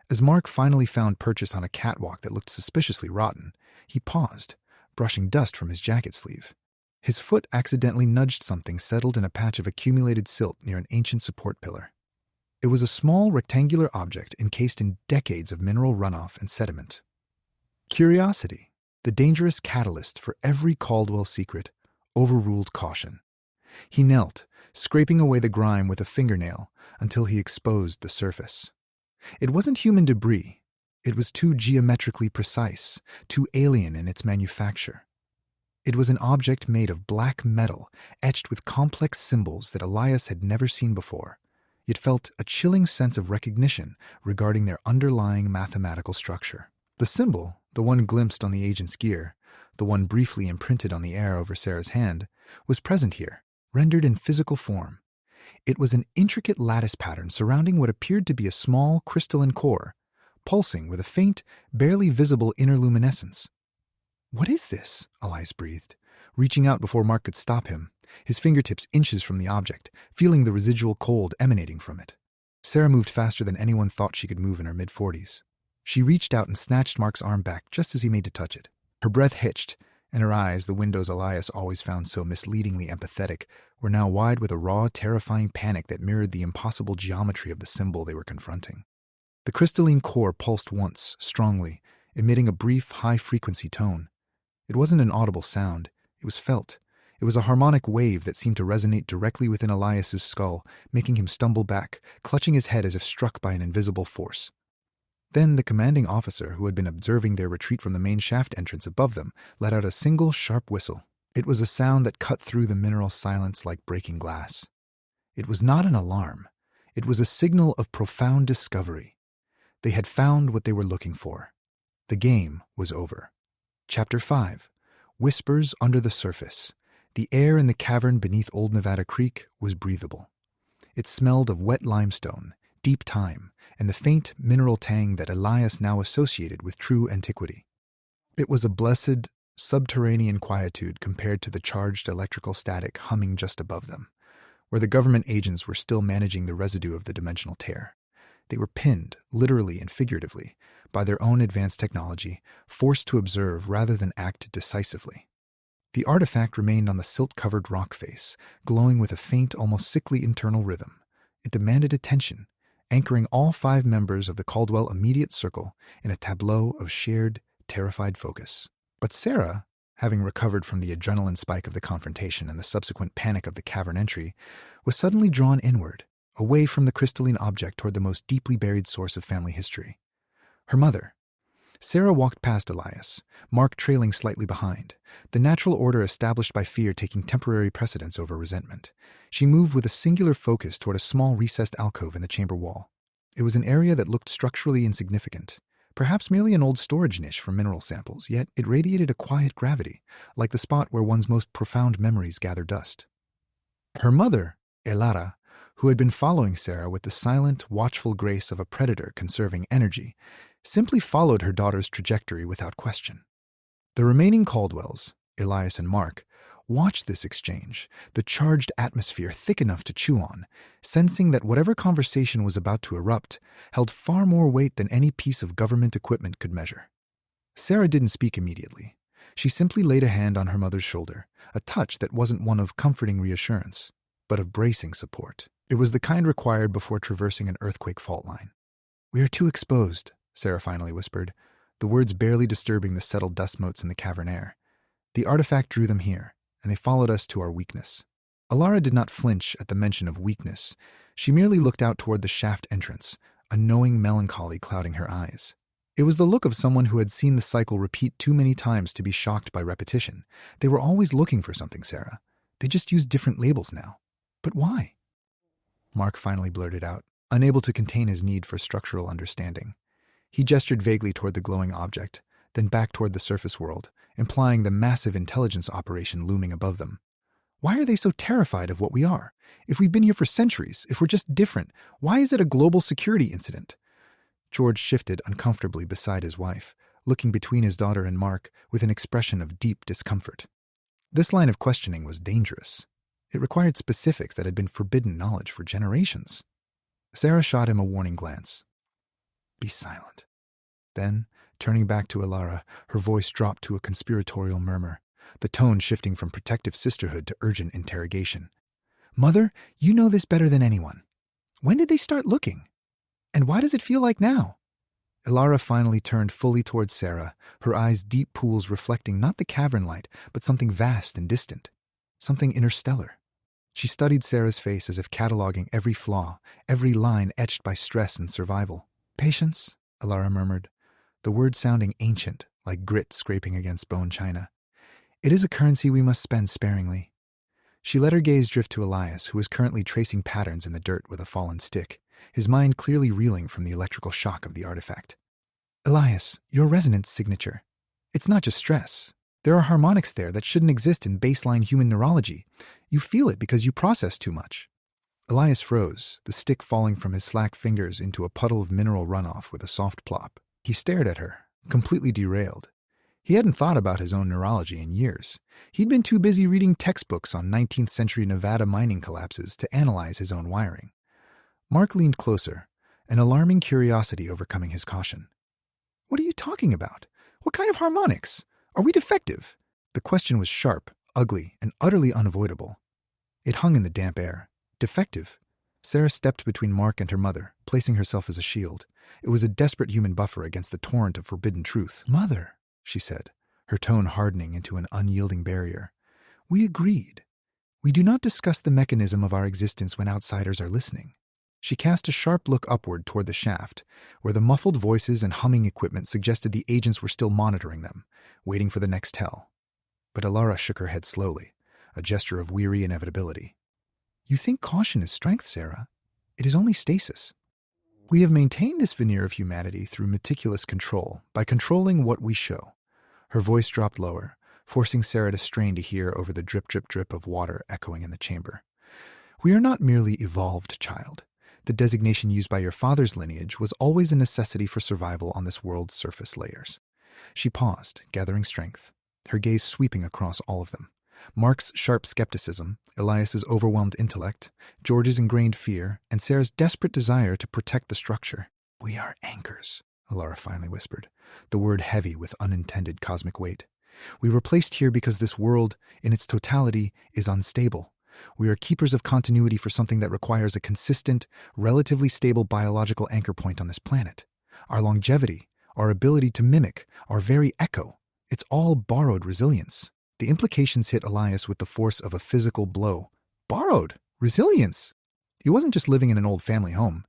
As Mark finally found purchase on a catwalk that looked suspiciously rotten, he paused, brushing dust from his jacket sleeve. His foot accidentally nudged something settled in a patch of accumulated silt near an ancient support pillar. It was a small, rectangular object encased in decades of mineral runoff and sediment. Curiosity, the dangerous catalyst for every Caldwell secret, overruled caution. He knelt, scraping away the grime with a fingernail until he exposed the surface. It wasn't human debris. It was too geometrically precise, too alien in its manufacture. It was an object made of black metal, etched with complex symbols that Elias had never seen before, yet felt a chilling sense of recognition regarding their underlying mathematical structure. The symbol, the one glimpsed on the agent's gear, the one briefly imprinted on the air over Sarah's hand, was present here, rendered in physical form. It was an intricate lattice pattern surrounding what appeared to be a small crystalline core, pulsing with a faint, barely visible inner luminescence. "What is this?" Elias breathed, reaching out before Mark could stop him, his fingertips inches from the object, feeling the residual cold emanating from it. Sarah moved faster than anyone thought she could move in her mid-40s. She reached out and snatched Mark's arm back just as he made to touch it. Her breath hitched, and her eyes, the windows Elias always found so misleadingly empathetic, were now wide with a raw, terrifying panic that mirrored the impossible geometry of the symbol they were confronting. The crystalline core pulsed once, strongly, emitting a brief, high-frequency tone. It wasn't an audible sound. It was felt. It was a harmonic wave that seemed to resonate directly within Elias's skull, making him stumble back, clutching his head as if struck by an invisible force. Then the commanding officer, who had been observing their retreat from the main shaft entrance above them, let out a single sharp whistle. It was a sound that cut through the mineral silence like breaking glass. It was not an alarm. It was a signal of profound discovery. They had found what they were looking for. The game was over. Chapter 5. Whispers Under the Surface. The air in the cavern beneath Old Nevada Creek was breathable. It smelled of wet limestone, deep thyme, and the faint mineral tang that Elias now associated with true antiquity. It was a blessed, subterranean quietude compared to the charged electrical static humming just above them, where the government agents were still managing the residue of the dimensional tear. They were pinned, literally and figuratively, by their own advanced technology, forced to observe rather than act decisively. The artifact remained on the silt-covered rock face, glowing with a faint, almost sickly internal rhythm. It demanded attention, anchoring all 5 members of the Caldwell immediate circle in a tableau of shared, terrified focus. But Sarah, having recovered from the adrenaline spike of the confrontation and the subsequent panic of the cavern entry, was suddenly drawn inward, away from the crystalline object toward the most deeply buried source of family history. Her mother. Sarah walked past Elias, Mark trailing slightly behind, the natural order established by fear taking temporary precedence over resentment. She moved with a singular focus toward a small recessed alcove in the chamber wall. It was an area that looked structurally insignificant, perhaps merely an old storage niche for mineral samples, yet it radiated a quiet gravity, like the spot where one's most profound memories gather dust. Her mother, Elara, who had been following Sarah with the silent, watchful grace of a predator conserving energy, simply followed her daughter's trajectory without question. The remaining Caldwells, Elias and Mark, watched this exchange, the charged atmosphere thick enough to chew on, sensing that whatever conversation was about to erupt held far more weight than any piece of government equipment could measure. Sarah didn't speak immediately. She simply laid a hand on her mother's shoulder, a touch that wasn't one of comforting reassurance, but of bracing support. It was the kind required before traversing an earthquake fault line. "We are too exposed," Sarah finally whispered, the words barely disturbing the settled dust motes in the cavern air. "The artifact drew them here, and they followed us to our weakness." Elara did not flinch at the mention of weakness. She merely looked out toward the shaft entrance, a knowing melancholy clouding her eyes. It was the look of someone who had seen the cycle repeat too many times to be shocked by repetition. They were always looking for something, Sarah. They just used different labels now. But why? Mark finally blurted out, unable to contain his need for structural understanding. He gestured vaguely toward the glowing object, then back toward the surface world, implying the massive intelligence operation looming above them. Why are they so terrified of what we are? If we've been here for centuries, if we're just different, why is it a global security incident? George shifted uncomfortably beside his wife, looking between his daughter and Mark with an expression of deep discomfort. This line of questioning was dangerous. It required specifics that had been forbidden knowledge for generations. Sarah shot him a warning glance. "Be silent." Then, turning back to Elara, her voice dropped to a conspiratorial murmur, the tone shifting from protective sisterhood to urgent interrogation. "Mother, you know this better than anyone. When did they start looking? And why does it feel like now?" Elara finally turned fully towards Sarah, her eyes deep pools reflecting not the cavern light, but something vast and distant, something interstellar. She studied Sarah's face as if cataloging every flaw, every line etched by stress and survival. "Patience," Elara murmured, the words sounding ancient, like grit scraping against bone china. "It is a currency we must spend sparingly." She let her gaze drift to Elias, who was currently tracing patterns in the dirt with a fallen stick, his mind clearly reeling from the electrical shock of the artifact. "Elias, your resonance signature. It's not just stress. There are harmonics there that shouldn't exist in baseline human neurology. You feel it because you process too much." Elias froze, the stick falling from his slack fingers into a puddle of mineral runoff with a soft plop. He stared at her, completely derailed. He hadn't thought about his own neurology in years. He'd been too busy reading textbooks on 19th century Nevada mining collapses to analyze his own wiring. Mark leaned closer, an alarming curiosity overcoming his caution. "What are you talking about? What kind of harmonics? Are we defective?" The question was sharp, ugly, and utterly unavoidable. It hung in the damp air. Defective? Sarah stepped between Mark and her mother, placing herself as a shield. It was a desperate human buffer against the torrent of forbidden truth. "Mother," she said, her tone hardening into an unyielding barrier. "We agreed. We do not discuss the mechanism of our existence when outsiders are listening." She cast a sharp look upward toward the shaft, where the muffled voices and humming equipment suggested the agents were still monitoring them, waiting for the next tell. But Alara shook her head slowly, a gesture of weary inevitability. You think caution is strength, Sarah? It is only stasis. We have maintained this veneer of humanity through meticulous control, by controlling what we show. Her voice dropped lower, forcing Sarah to strain to hear over the drip, drip, drip of water echoing in the chamber. We are not merely evolved, child. The designation used by your father's lineage was always a necessity for survival on this world's surface layers. She paused, gathering strength, her gaze sweeping across all of them. Mark's sharp skepticism, Elias's overwhelmed intellect, George's ingrained fear, and Sarah's desperate desire to protect the structure. We are anchors, Alara finally whispered, the word heavy with unintended cosmic weight. We were placed here because this world, in its totality, is unstable. We are keepers of continuity for something that requires a consistent, relatively stable biological anchor point on this planet. Our longevity, our ability to mimic, our very echo, it's all borrowed resilience. The implications hit Elias with the force of a physical blow. Borrowed? Resilience? He wasn't just living in an old family home.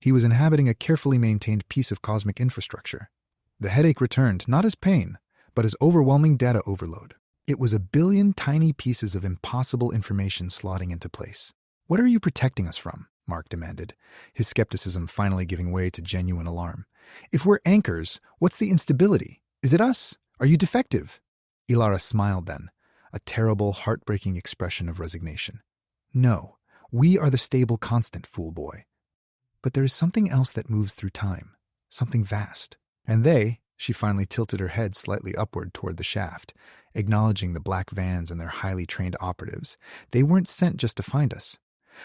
He was inhabiting a carefully maintained piece of cosmic infrastructure. The headache returned, not as pain, but as overwhelming data overload. It was a billion tiny pieces of impossible information slotting into place. What are you protecting us from? Mark demanded, his skepticism finally giving way to genuine alarm. If we're anchors, what's the instability? Is it us? Are you defective? Ilara smiled then, a terrible, heartbreaking expression of resignation. No, we are the stable constant, fool boy. But there is something else that moves through time, something vast. And she finally tilted her head slightly upward toward the shaft, acknowledging the black vans and their highly trained operatives. They weren't sent just to find us.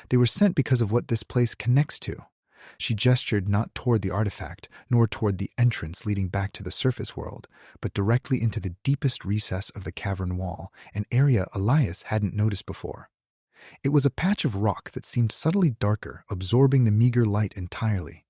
They were sent because of what this place connects to. She gestured not toward the artifact, nor toward the entrance leading back to the surface world, but directly into the deepest recess of the cavern wall, an area Elias hadn't noticed before. It was a patch of rock that seemed subtly darker, absorbing the meager light entirely.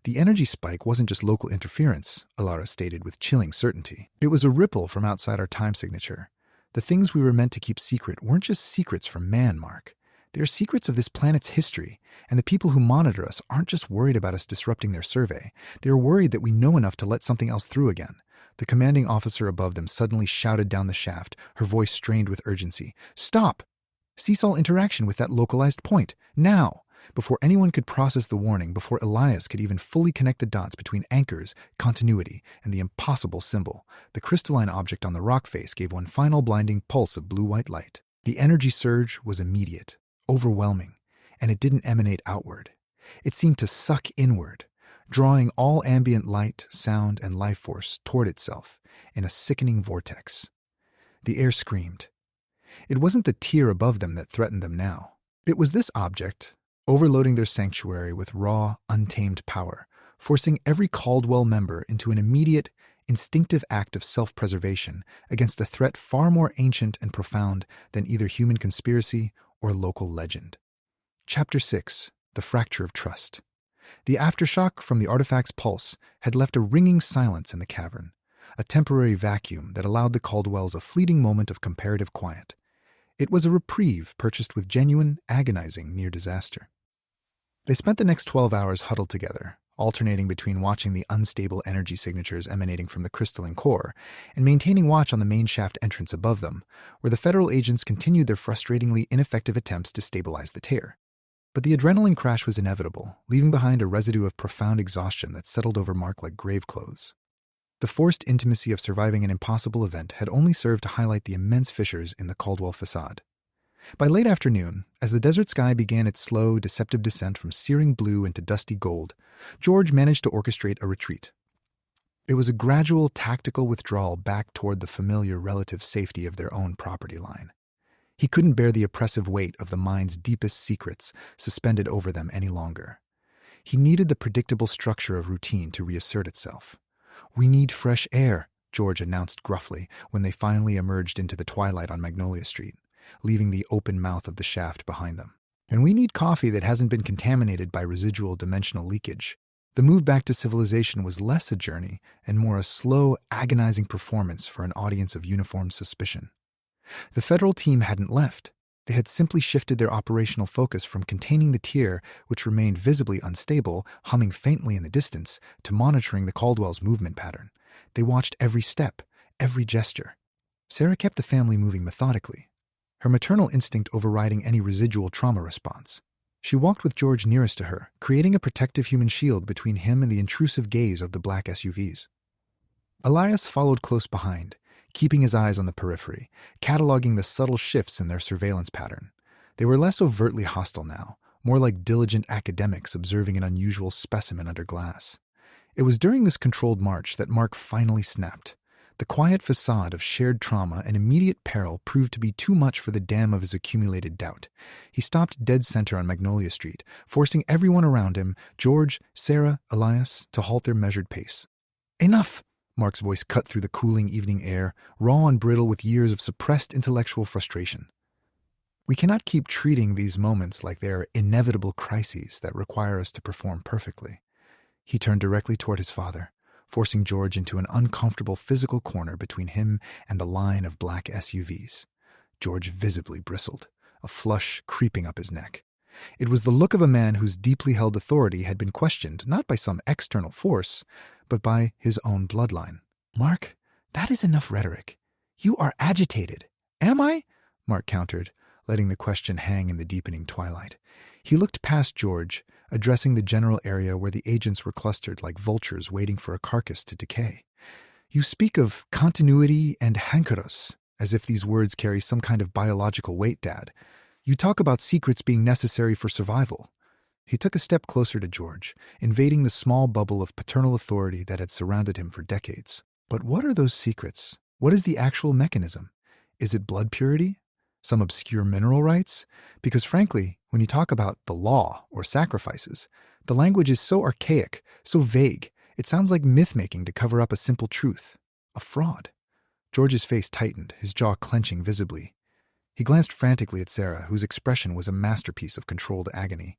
The energy spike wasn't just local interference, Alara stated with chilling certainty. It was a ripple from outside our time signature. The things we were meant to keep secret weren't just secrets from man, Mark. They are secrets of this planet's history, and the people who monitor us aren't just worried about us disrupting their survey. They are worried that we know enough to let something else through again. The commanding officer above them suddenly shouted down the shaft, her voice strained with urgency. Stop! Cease all interaction with that localized point, now! Before anyone could process the warning, before Elias could even fully connect the dots between anchors, continuity, and the impossible symbol, the crystalline object on the rock face gave one final blinding pulse of blue-white light. The energy surge was immediate, overwhelming, and it didn't emanate outward. It seemed to suck inward, drawing all ambient light, sound, and life force toward itself in a sickening vortex. The air screamed. It wasn't the tier above them that threatened them now. It was this object, overloading their sanctuary with raw, untamed power, forcing every Caldwell member into an immediate, instinctive act of self-preservation against a threat far more ancient and profound than either human conspiracy or local legend. Chapter 6. The Fracture of Trust. The aftershock from the artifact's pulse had left a ringing silence in the cavern, a temporary vacuum that allowed the Caldwells a fleeting moment of comparative quiet. It was a reprieve purchased with genuine, agonizing near disaster. They spent the next 12 hours huddled together, alternating between watching the unstable energy signatures emanating from the crystalline core and maintaining watch on the main shaft entrance above them, where the federal agents continued their frustratingly ineffective attempts to stabilize the tear. But the adrenaline crash was inevitable, leaving behind a residue of profound exhaustion that settled over Mark like grave clothes. The forced intimacy of surviving an impossible event had only served to highlight the immense fissures in the Caldwell facade. By late afternoon, as the desert sky began its slow, deceptive descent from searing blue into dusty gold, George managed to orchestrate a retreat. It was a gradual, tactical withdrawal back toward the familiar relative safety of their own property line. He couldn't bear the oppressive weight of the mine's deepest secrets suspended over them any longer. He needed the predictable structure of routine to reassert itself. "We need fresh air," George announced gruffly when they finally emerged into the twilight on Magnolia Street, leaving the open mouth of the shaft behind them. "And we need coffee that hasn't been contaminated by residual dimensional leakage." The move back to civilization was less a journey and more a slow, agonizing performance for an audience of uniformed suspicion. The federal team hadn't left. They had simply shifted their operational focus from containing the tier, which remained visibly unstable, humming faintly in the distance, to monitoring the Caldwell's movement pattern. They watched every step, every gesture. Sarah kept the family moving methodically, her maternal instinct overriding any residual trauma response. She walked with George nearest to her, creating a protective human shield between him and the intrusive gaze of the black SUVs. Elias followed close behind, keeping his eyes on the periphery, cataloging the subtle shifts in their surveillance pattern. They were less overtly hostile now, more like diligent academics observing an unusual specimen under glass. It was during this controlled march that Mark finally snapped. The quiet facade of shared trauma and immediate peril proved to be too much for the dam of his accumulated doubt. He stopped dead center on Magnolia Street, forcing everyone around him, George, Sarah, Elias, to halt their measured pace. "Enough!" Mark's voice cut through the cooling evening air, raw and brittle with years of suppressed intellectual frustration. "We cannot keep treating these moments like they are inevitable crises that require us to perform perfectly." He turned directly toward his father, forcing George into an uncomfortable physical corner between him and the line of black SUVs. George visibly bristled, a flush creeping up his neck. It was the look of a man whose deeply held authority had been questioned not by some external force, but by his own bloodline. "Mark, that is enough rhetoric. You are agitated." "Am I?" Mark countered, letting the question hang in the deepening twilight. He looked past George, addressing the general area where the agents were clustered like vultures waiting for a carcass to decay. "You speak of continuity and hankeros, as if these words carry some kind of biological weight, Dad. You talk about secrets being necessary for survival." He took a step closer to George, invading the small bubble of paternal authority that had surrounded him for decades. "But what are those secrets? What is the actual mechanism? Is it blood purity? Some obscure mineral rights? Because frankly, when you talk about the law or sacrifices, the language is so archaic, so vague, it sounds like myth-making to cover up a simple truth. A fraud." George's face tightened, his jaw clenching visibly. He glanced frantically at Sarah, whose expression was a masterpiece of controlled agony.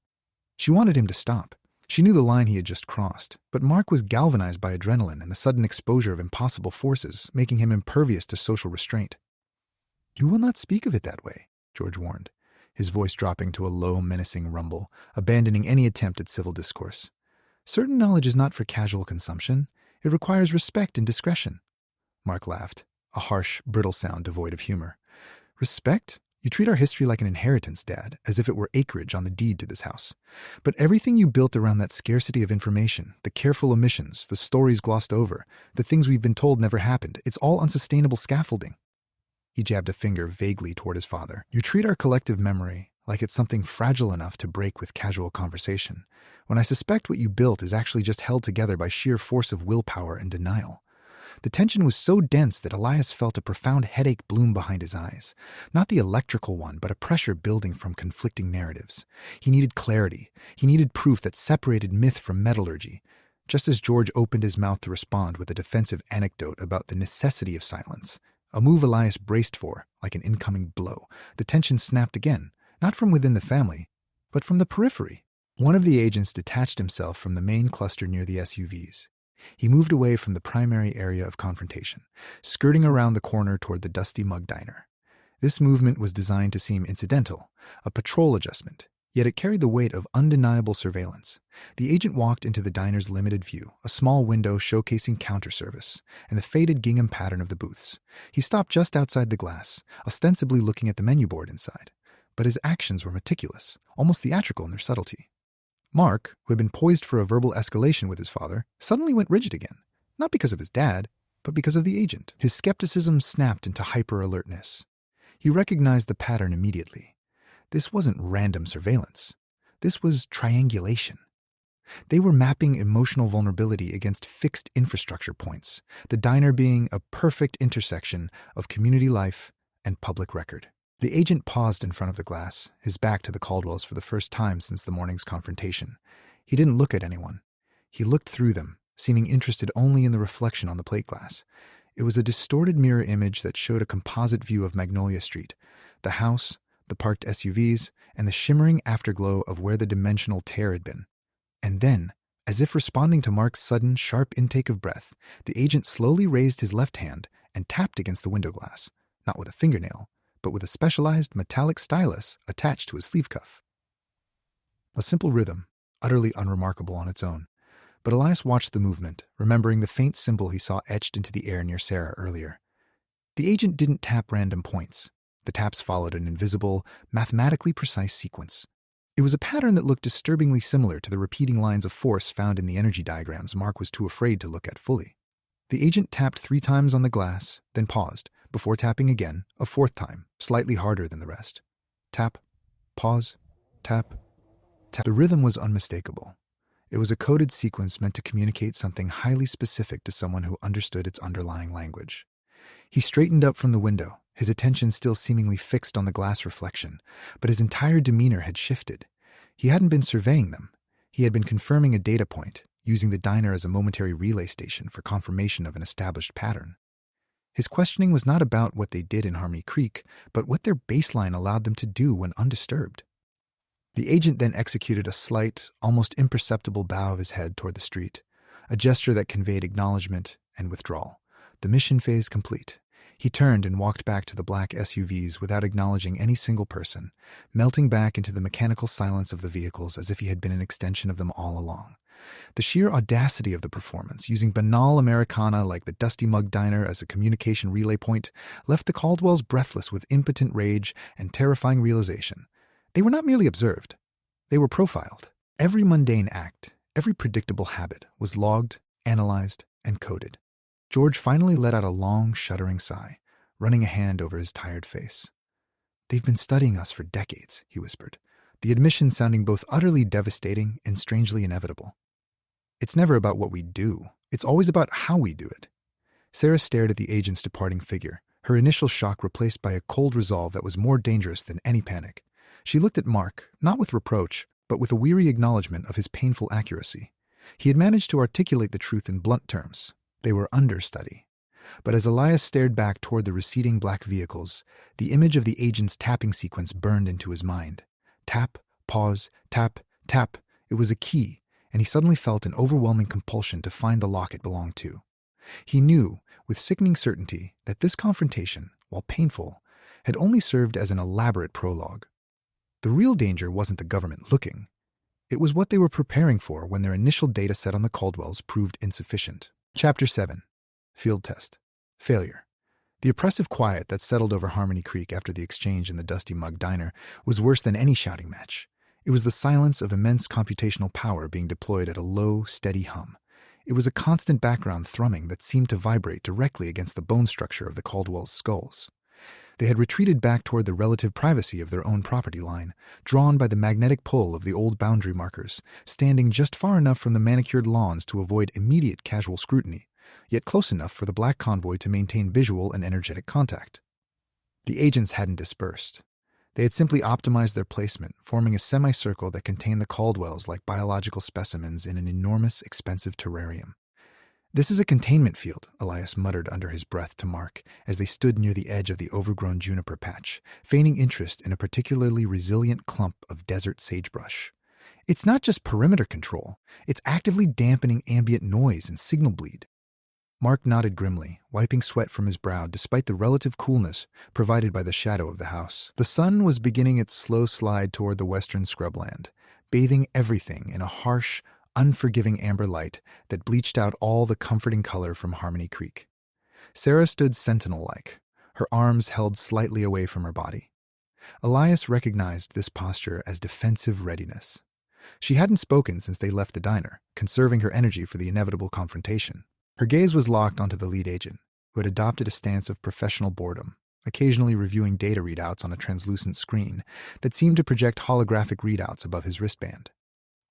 She wanted him to stop. She knew the line he had just crossed, but Mark was galvanized by adrenaline and the sudden exposure of impossible forces, making him impervious to social restraint. "You will not speak of it that way," George warned, his voice dropping to a low, menacing rumble, abandoning any attempt at civil discourse. "Certain knowledge is not for casual consumption. It requires respect and discretion." Mark laughed, a harsh, brittle sound devoid of humor. "Respect? You treat our history like an inheritance, Dad, as if it were acreage on the deed to this house. But everything you built around that scarcity of information, the careful omissions, the stories glossed over, the things we've been told never happened, it's all unsustainable scaffolding." He jabbed a finger vaguely toward his father. "You treat our collective memory like it's something fragile enough to break with casual conversation, when I suspect what you built is actually just held together by sheer force of willpower and denial." The tension was so dense that Elias felt a profound headache bloom behind his eyes. Not the electrical one, but a pressure building from conflicting narratives. He needed clarity. He needed proof that separated myth from metallurgy. Just as George opened his mouth to respond with a defensive anecdote about the necessity of silence, a move Elias braced for, like an incoming blow, the tension snapped again, not from within the family, but from the periphery. One of the agents detached himself from the main cluster near the SUVs. He moved away from the primary area of confrontation, skirting around the corner toward the Dusty Mug Diner. This movement was designed to seem incidental, a patrol adjustment, yet it carried the weight of undeniable surveillance. The agent walked into the diner's limited view, a small window showcasing counter service, and the faded gingham pattern of the booths. He stopped just outside the glass, ostensibly looking at the menu board inside. But his actions were meticulous, almost theatrical in their subtlety. Mark, who had been poised for a verbal escalation with his father, suddenly went rigid again, not because of his dad, but because of the agent. His skepticism snapped into hyper-alertness. He recognized the pattern immediately. This wasn't random surveillance. This was triangulation. They were mapping emotional vulnerability against fixed infrastructure points, the diner being a perfect intersection of community life and public record. The agent paused in front of the glass, his back to the Caldwells for the first time since the morning's confrontation. He didn't look at anyone. He looked through them, seeming interested only in the reflection on the plate glass. It was a distorted mirror image that showed a composite view of Magnolia Street, the house, the parked SUVs, and the shimmering afterglow of where the dimensional tear had been. And then, as if responding to Mark's sudden, sharp intake of breath, the agent slowly raised his left hand and tapped against the window glass, not with a fingernail, but with a specialized metallic stylus attached to his sleeve cuff. A simple rhythm, utterly unremarkable on its own. But Elias watched the movement, remembering the faint symbol he saw etched into the air near Sarah earlier. The agent didn't tap random points. The taps followed an invisible, mathematically precise sequence. It was a pattern that looked disturbingly similar to the repeating lines of force found in the energy diagrams Mark was too afraid to look at fully. The agent tapped 3 times on the glass, then paused, before tapping again, a 4th time, slightly harder than the rest. Tap, pause, tap, tap. The rhythm was unmistakable. It was a coded sequence meant to communicate something highly specific to someone who understood its underlying language. He straightened up from the window, his attention still seemingly fixed on the glass reflection, but his entire demeanor had shifted. He hadn't been surveying them. He had been confirming a data point, using the diner as a momentary relay station for confirmation of an established pattern. His questioning was not about what they did in Harmony Creek, but what their baseline allowed them to do when undisturbed. The agent then executed a slight, almost imperceptible bow of his head toward the street, a gesture that conveyed acknowledgement and withdrawal. The mission phase complete. He turned and walked back to the black SUVs without acknowledging any single person, melting back into the mechanical silence of the vehicles as if he had been an extension of them all along. The sheer audacity of the performance, using banal Americana like the Dusty Mug Diner as a communication relay point, left the Caldwells breathless with impotent rage and terrifying realization. They were not merely observed. They were profiled. Every mundane act, every predictable habit was logged, analyzed, and coded. George finally let out a long, shuddering sigh, running a hand over his tired face. "They've been studying us for decades," he whispered, the admission sounding both utterly devastating and strangely inevitable. "It's never about what we do. It's always about how we do it." Sarah stared at the agent's departing figure, her initial shock replaced by a cold resolve that was more dangerous than any panic. She looked at Mark, not with reproach, but with a weary acknowledgement of his painful accuracy. He had managed to articulate the truth in blunt terms. They were understudy. But as Elias stared back toward the receding black vehicles, the image of the agent's tapping sequence burned into his mind. Tap, pause, tap, tap. It was a key, and he suddenly felt an overwhelming compulsion to find the lock it belonged to. He knew, with sickening certainty, that this confrontation, while painful, had only served as an elaborate prologue. The real danger wasn't the government looking. It was what they were preparing for when their initial data set on the Caldwells proved insufficient. Chapter 7. Field Test. Failure. The oppressive quiet that settled over Harmony Creek after the exchange in the Dusty Mug Diner was worse than any shouting match. It was the silence of immense computational power being deployed at a low, steady hum. It was a constant background thrumming that seemed to vibrate directly against the bone structure of the Caldwells' skulls. They had retreated back toward the relative privacy of their own property line, drawn by the magnetic pull of the old boundary markers, standing just far enough from the manicured lawns to avoid immediate casual scrutiny, yet close enough for the black convoy to maintain visual and energetic contact. The agents hadn't dispersed. They had simply optimized their placement, forming a semicircle that contained the Caldwells like biological specimens in an enormous, expensive terrarium. "This is a containment field," Elias muttered under his breath to Mark as they stood near the edge of the overgrown juniper patch, feigning interest in a particularly resilient clump of desert sagebrush. "It's not just perimeter control. It's actively dampening ambient noise and signal bleed." Mark nodded grimly, wiping sweat from his brow despite the relative coolness provided by the shadow of the house. The sun was beginning its slow slide toward the western scrubland, bathing everything in a harsh, unforgiving amber light that bleached out all the comforting color from Harmony Creek. Sarah stood sentinel-like, her arms held slightly away from her body. Elias recognized this posture as defensive readiness. She hadn't spoken since they left the diner, conserving her energy for the inevitable confrontation. Her gaze was locked onto the lead agent, who had adopted a stance of professional boredom, occasionally reviewing data readouts on a translucent screen that seemed to project holographic readouts above his wristband.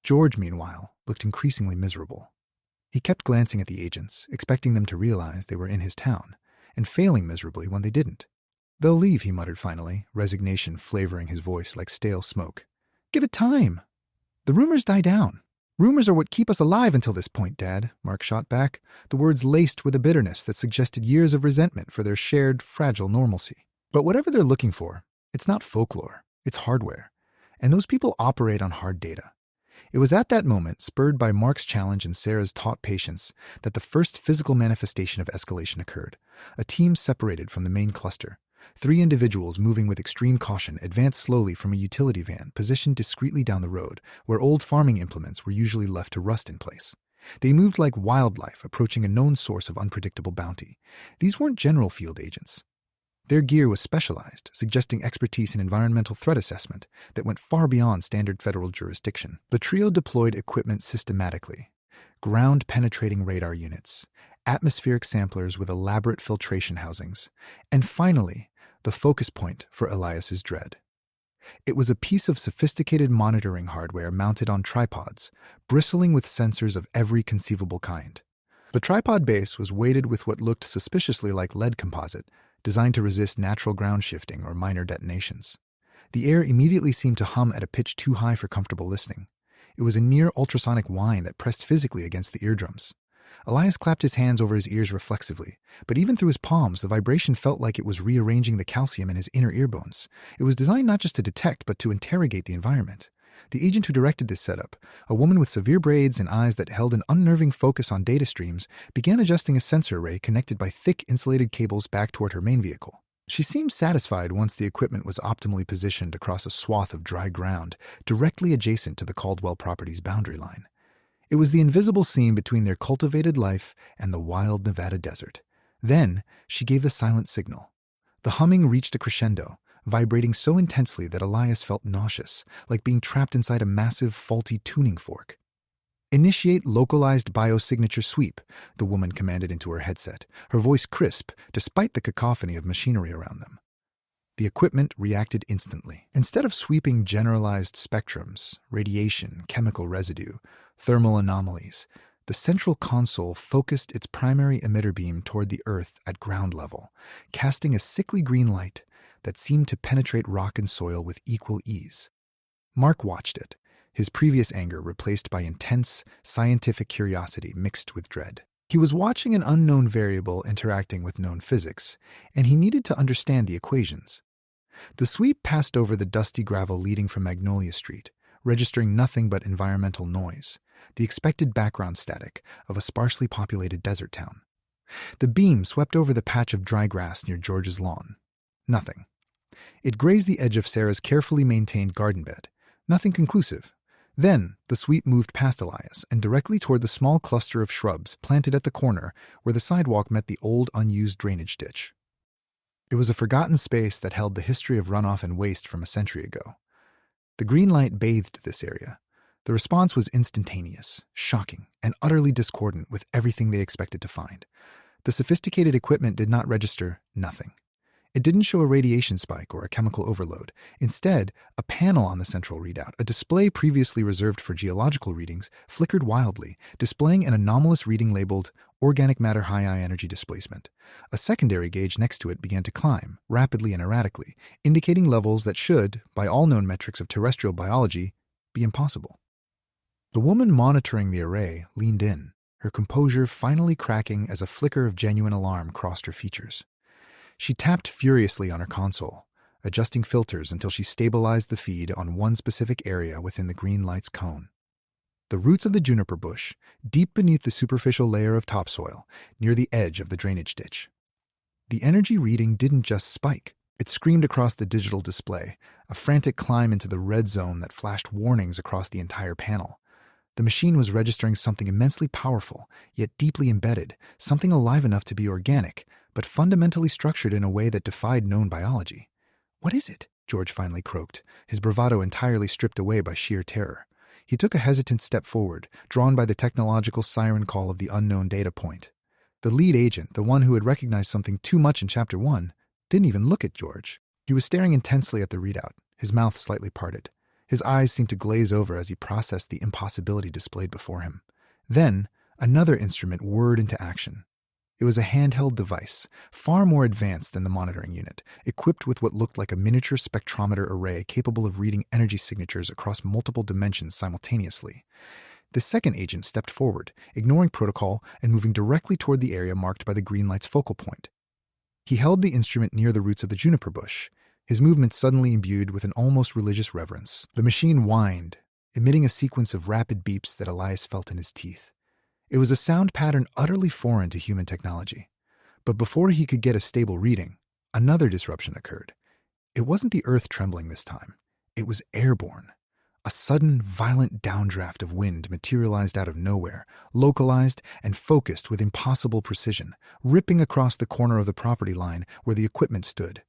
George, meanwhile, looked increasingly miserable. He kept glancing at the agents, expecting them to realize they were in his town, and failing miserably when they didn't. "They'll leave," he muttered finally, resignation flavoring his voice like stale smoke. "Give it time. The rumors die down." "Rumors are what keep us alive until this point, Dad," Mark shot back, the words laced with a bitterness that suggested years of resentment for their shared, fragile normalcy. "But whatever they're looking for, it's not folklore, it's hardware. And those people operate on hard data." It was at that moment, spurred by Mark's challenge and Sarah's taut patience, that the first physical manifestation of escalation occurred. A team separated from the main cluster, Three individuals moving with extreme caution advanced slowly from a utility van positioned discreetly down the road, where old farming implements were usually left to rust in place. They moved like wildlife approaching a known source of unpredictable bounty. These weren't general field agents. Their gear was specialized, suggesting expertise in environmental threat assessment that went far beyond standard federal jurisdiction. The trio deployed equipment systematically: ground-penetrating radar units, atmospheric samplers with elaborate filtration housings, and finally, the focus point for Elias's dread. It was a piece of sophisticated monitoring hardware mounted on tripods, bristling with sensors of every conceivable kind. The tripod base was weighted with what looked suspiciously like lead composite, designed to resist natural ground shifting or minor detonations. The air immediately seemed to hum at a pitch too high for comfortable listening. It was a near-ultrasonic whine that pressed physically against the eardrums. Elias clapped his hands over his ears reflexively, but even through his palms, the vibration felt like it was rearranging the calcium in his inner earbones. It was designed not just to detect, but to interrogate the environment. The agent who directed this setup, a woman with severe braids and eyes that held an unnerving focus on data streams, began adjusting a sensor array connected by thick insulated cables back toward her main vehicle. She seemed satisfied once the equipment was optimally positioned across a swath of dry ground directly adjacent to the Caldwell property's boundary line. It was the invisible seam between their cultivated life and the wild Nevada desert. Then she gave the silent signal. The humming reached a crescendo, vibrating so intensely that Elias felt nauseous, like being trapped inside a massive, faulty tuning fork. "Initiate localized biosignature sweep," the woman commanded into her headset, her voice crisp despite the cacophony of machinery around them. The equipment reacted instantly. Instead of sweeping generalized spectrums, radiation, chemical residue, thermal anomalies, the central console focused its primary emitter beam toward the Earth at ground level, casting a sickly green light that seemed to penetrate rock and soil with equal ease. Mark watched it, his previous anger replaced by intense, scientific curiosity mixed with dread. He was watching an unknown variable interacting with known physics, and he needed to understand the equations. The sweep passed over the dusty gravel leading from Magnolia Street, registering nothing but environmental noise, the expected background static of a sparsely populated desert town. The beam swept over the patch of dry grass near George's lawn. Nothing. It grazed the edge of Sarah's carefully maintained garden bed. Nothing conclusive. Then, the sweep moved past Elias and directly toward the small cluster of shrubs planted at the corner where the sidewalk met the old, unused drainage ditch. It was a forgotten space that held the history of runoff and waste from a century ago. The green light bathed this area. The response was instantaneous, shocking, and utterly discordant with everything they expected to find. The sophisticated equipment did not register nothing. It didn't show a radiation spike or a chemical overload. Instead, a panel on the central readout, a display previously reserved for geological readings, flickered wildly, displaying an anomalous reading labeled organic matter high energy displacement. A secondary gauge next to it began to climb, rapidly and erratically, indicating levels that should, by all known metrics of terrestrial biology, be impossible. The woman monitoring the array leaned in, her composure finally cracking as a flicker of genuine alarm crossed her features. She tapped furiously on her console, adjusting filters until she stabilized the feed on one specific area within the green light's cone. The roots of the juniper bush, deep beneath the superficial layer of topsoil, near the edge of the drainage ditch. The energy reading didn't just spike. It screamed across the digital display, a frantic climb into the red zone that flashed warnings across the entire panel. The machine was registering something immensely powerful, yet deeply embedded, something alive enough to be organic, but fundamentally structured in a way that defied known biology. "What is it?" George finally croaked, his bravado entirely stripped away by sheer terror. He took a hesitant step forward, drawn by the technological siren call of the unknown data point. The lead agent, the one who had recognized something too much in Chapter 1, didn't even look at George. He was staring intensely at the readout, his mouth slightly parted. His eyes seemed to glaze over as he processed the impossibility displayed before him. Then, another instrument whirred into action. It was a handheld device, far more advanced than the monitoring unit, equipped with what looked like a miniature spectrometer array capable of reading energy signatures across multiple dimensions simultaneously. The second agent stepped forward, ignoring protocol and moving directly toward the area marked by the green light's focal point. He held the instrument near the roots of the juniper bush, his movements suddenly imbued with an almost religious reverence. The machine whined, emitting a sequence of rapid beeps that Elias felt in his teeth. It was a sound pattern utterly foreign to human technology. But before he could get a stable reading, Another disruption occurred. It wasn't the earth trembling this time. It was airborne. A sudden, violent downdraft of wind materialized out of nowhere, localized and focused with impossible precision, ripping across the corner of the property line where the equipment stood.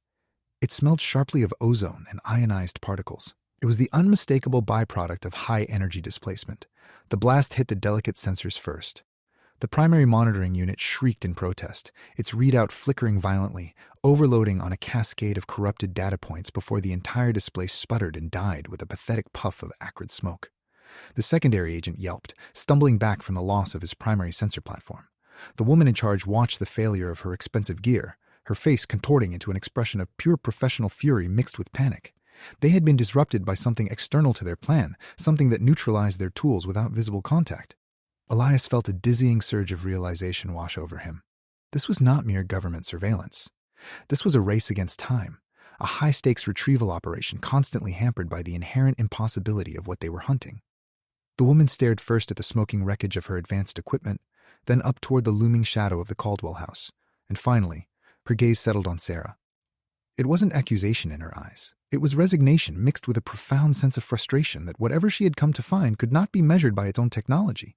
It smelled sharply of ozone and ionized particles. It was the unmistakable byproduct of high-energy displacement. The blast hit the delicate sensors first. The primary monitoring unit shrieked in protest, its readout flickering violently, overloading on a cascade of corrupted data points before the entire display sputtered and died with a pathetic puff of acrid smoke. The secondary agent yelped, stumbling back from the loss of his primary sensor platform. The woman in charge watched the failure of her expensive gear, her face contorting into an expression of pure professional fury mixed with panic. They had been disrupted by something external to their plan, something that neutralized their tools without visible contact. Elias felt a dizzying surge of realization wash over him. This was not mere government surveillance. This was a race against time, a high-stakes retrieval operation constantly hampered by the inherent impossibility of what they were hunting. The woman stared first at the smoking wreckage of her advanced equipment, then up toward the looming shadow of the Caldwell house, and finally, her gaze settled on Sarah. It wasn't accusation in her eyes. It was resignation mixed with a profound sense of frustration that whatever she had come to find could not be measured by its own technology.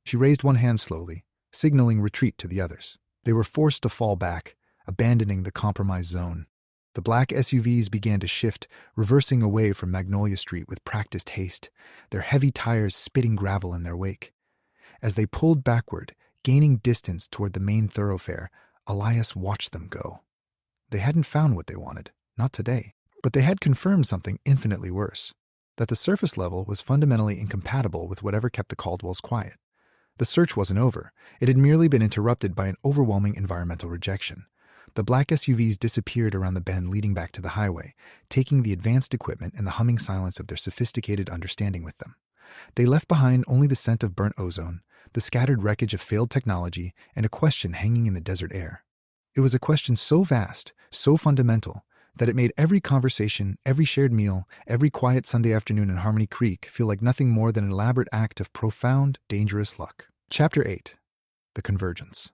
She raised one hand slowly, signaling retreat to the others. They were forced to fall back, abandoning the compromised zone. The black SUVs began to shift, reversing away from Magnolia Street with practiced haste, their heavy tires spitting gravel in their wake. As they pulled backward, gaining distance toward the main thoroughfare, Elias watched them go. They hadn't found what they wanted, not today, but they had confirmed something infinitely worse, that the surface level was fundamentally incompatible with whatever kept the Caldwells quiet. The search wasn't over. It had merely been interrupted by an overwhelming environmental rejection. The black SUVs disappeared around the bend leading back to the highway, taking the advanced equipment and the humming silence of their sophisticated understanding with them. They left behind only the scent of burnt ozone, the scattered wreckage of failed technology, and a question hanging in the desert air. It was a question so vast, so fundamental, that it made every conversation, every shared meal, every quiet Sunday afternoon in Harmony Creek feel like nothing more than an elaborate act of profound, dangerous luck. Chapter 8. The Convergence.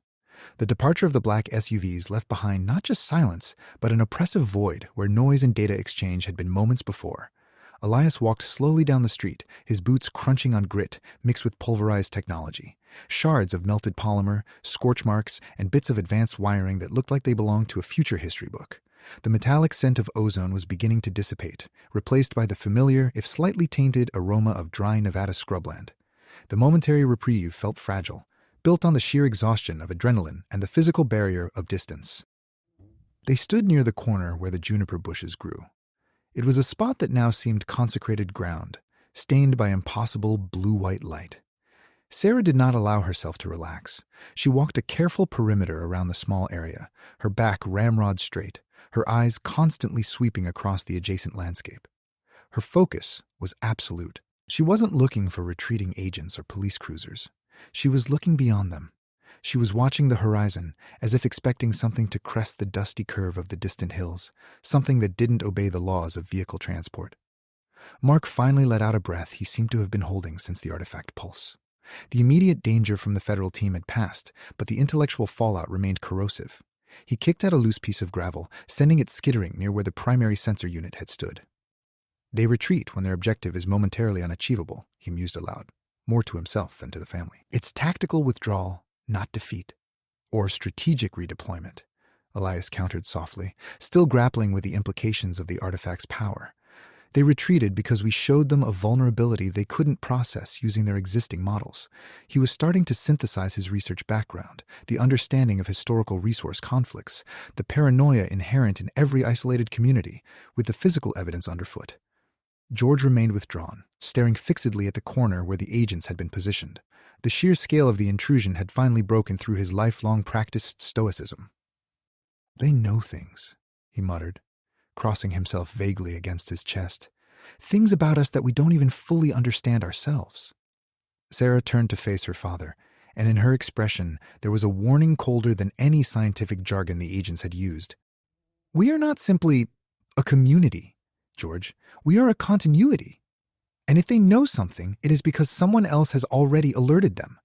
The departure of the black SUVs left behind not just silence, but an oppressive void where noise and data exchange had been moments before. Elias walked slowly down the street, his boots crunching on grit mixed with pulverized technology. Shards of melted polymer, scorch marks, and bits of advanced wiring that looked like they belonged to a future history book. The metallic scent of ozone was beginning to dissipate, replaced by the familiar, if slightly tainted, aroma of dry Nevada scrubland. The momentary reprieve felt fragile, built on the sheer exhaustion of adrenaline and the physical barrier of distance. They stood near the corner where the juniper bushes grew. It was a spot that now seemed consecrated ground, stained by impossible blue-white light. Sarah did not allow herself to relax. She walked a careful perimeter around the small area, her back ramrod straight, her eyes constantly sweeping across the adjacent landscape. Her focus was absolute. She wasn't looking for retreating agents or police cruisers. She was looking beyond them. She was watching the horizon, as if expecting something to crest the dusty curve of the distant hills, something that didn't obey the laws of vehicle transport. Mark finally let out a breath he seemed to have been holding since the artifact pulse. The immediate danger from the federal team had passed, but the intellectual fallout remained corrosive. He kicked at a loose piece of gravel, sending it skittering near where the primary sensor unit had stood. They retreat when their objective is momentarily unachievable, he mused aloud, more to himself than to the family. It's tactical withdrawal, not defeat. Or strategic redeployment, Elias countered softly, still grappling with the implications of the artifact's power. They retreated because we showed them a vulnerability they couldn't process using their existing models. He was starting to synthesize his research background, the understanding of historical resource conflicts, the paranoia inherent in every isolated community, with the physical evidence underfoot. George remained withdrawn, staring fixedly at the corner where the agents had been positioned. The sheer scale of the intrusion had finally broken through his lifelong practiced stoicism. "They know things," he muttered, crossing himself vaguely against his chest. "Things about us that we don't even fully understand ourselves." Sarah turned to face her father, and in her expression there was a warning colder than any scientific jargon the agents had used. "We are not simply a community, George. We are a continuity. And if they know something, it is because someone else has already alerted them."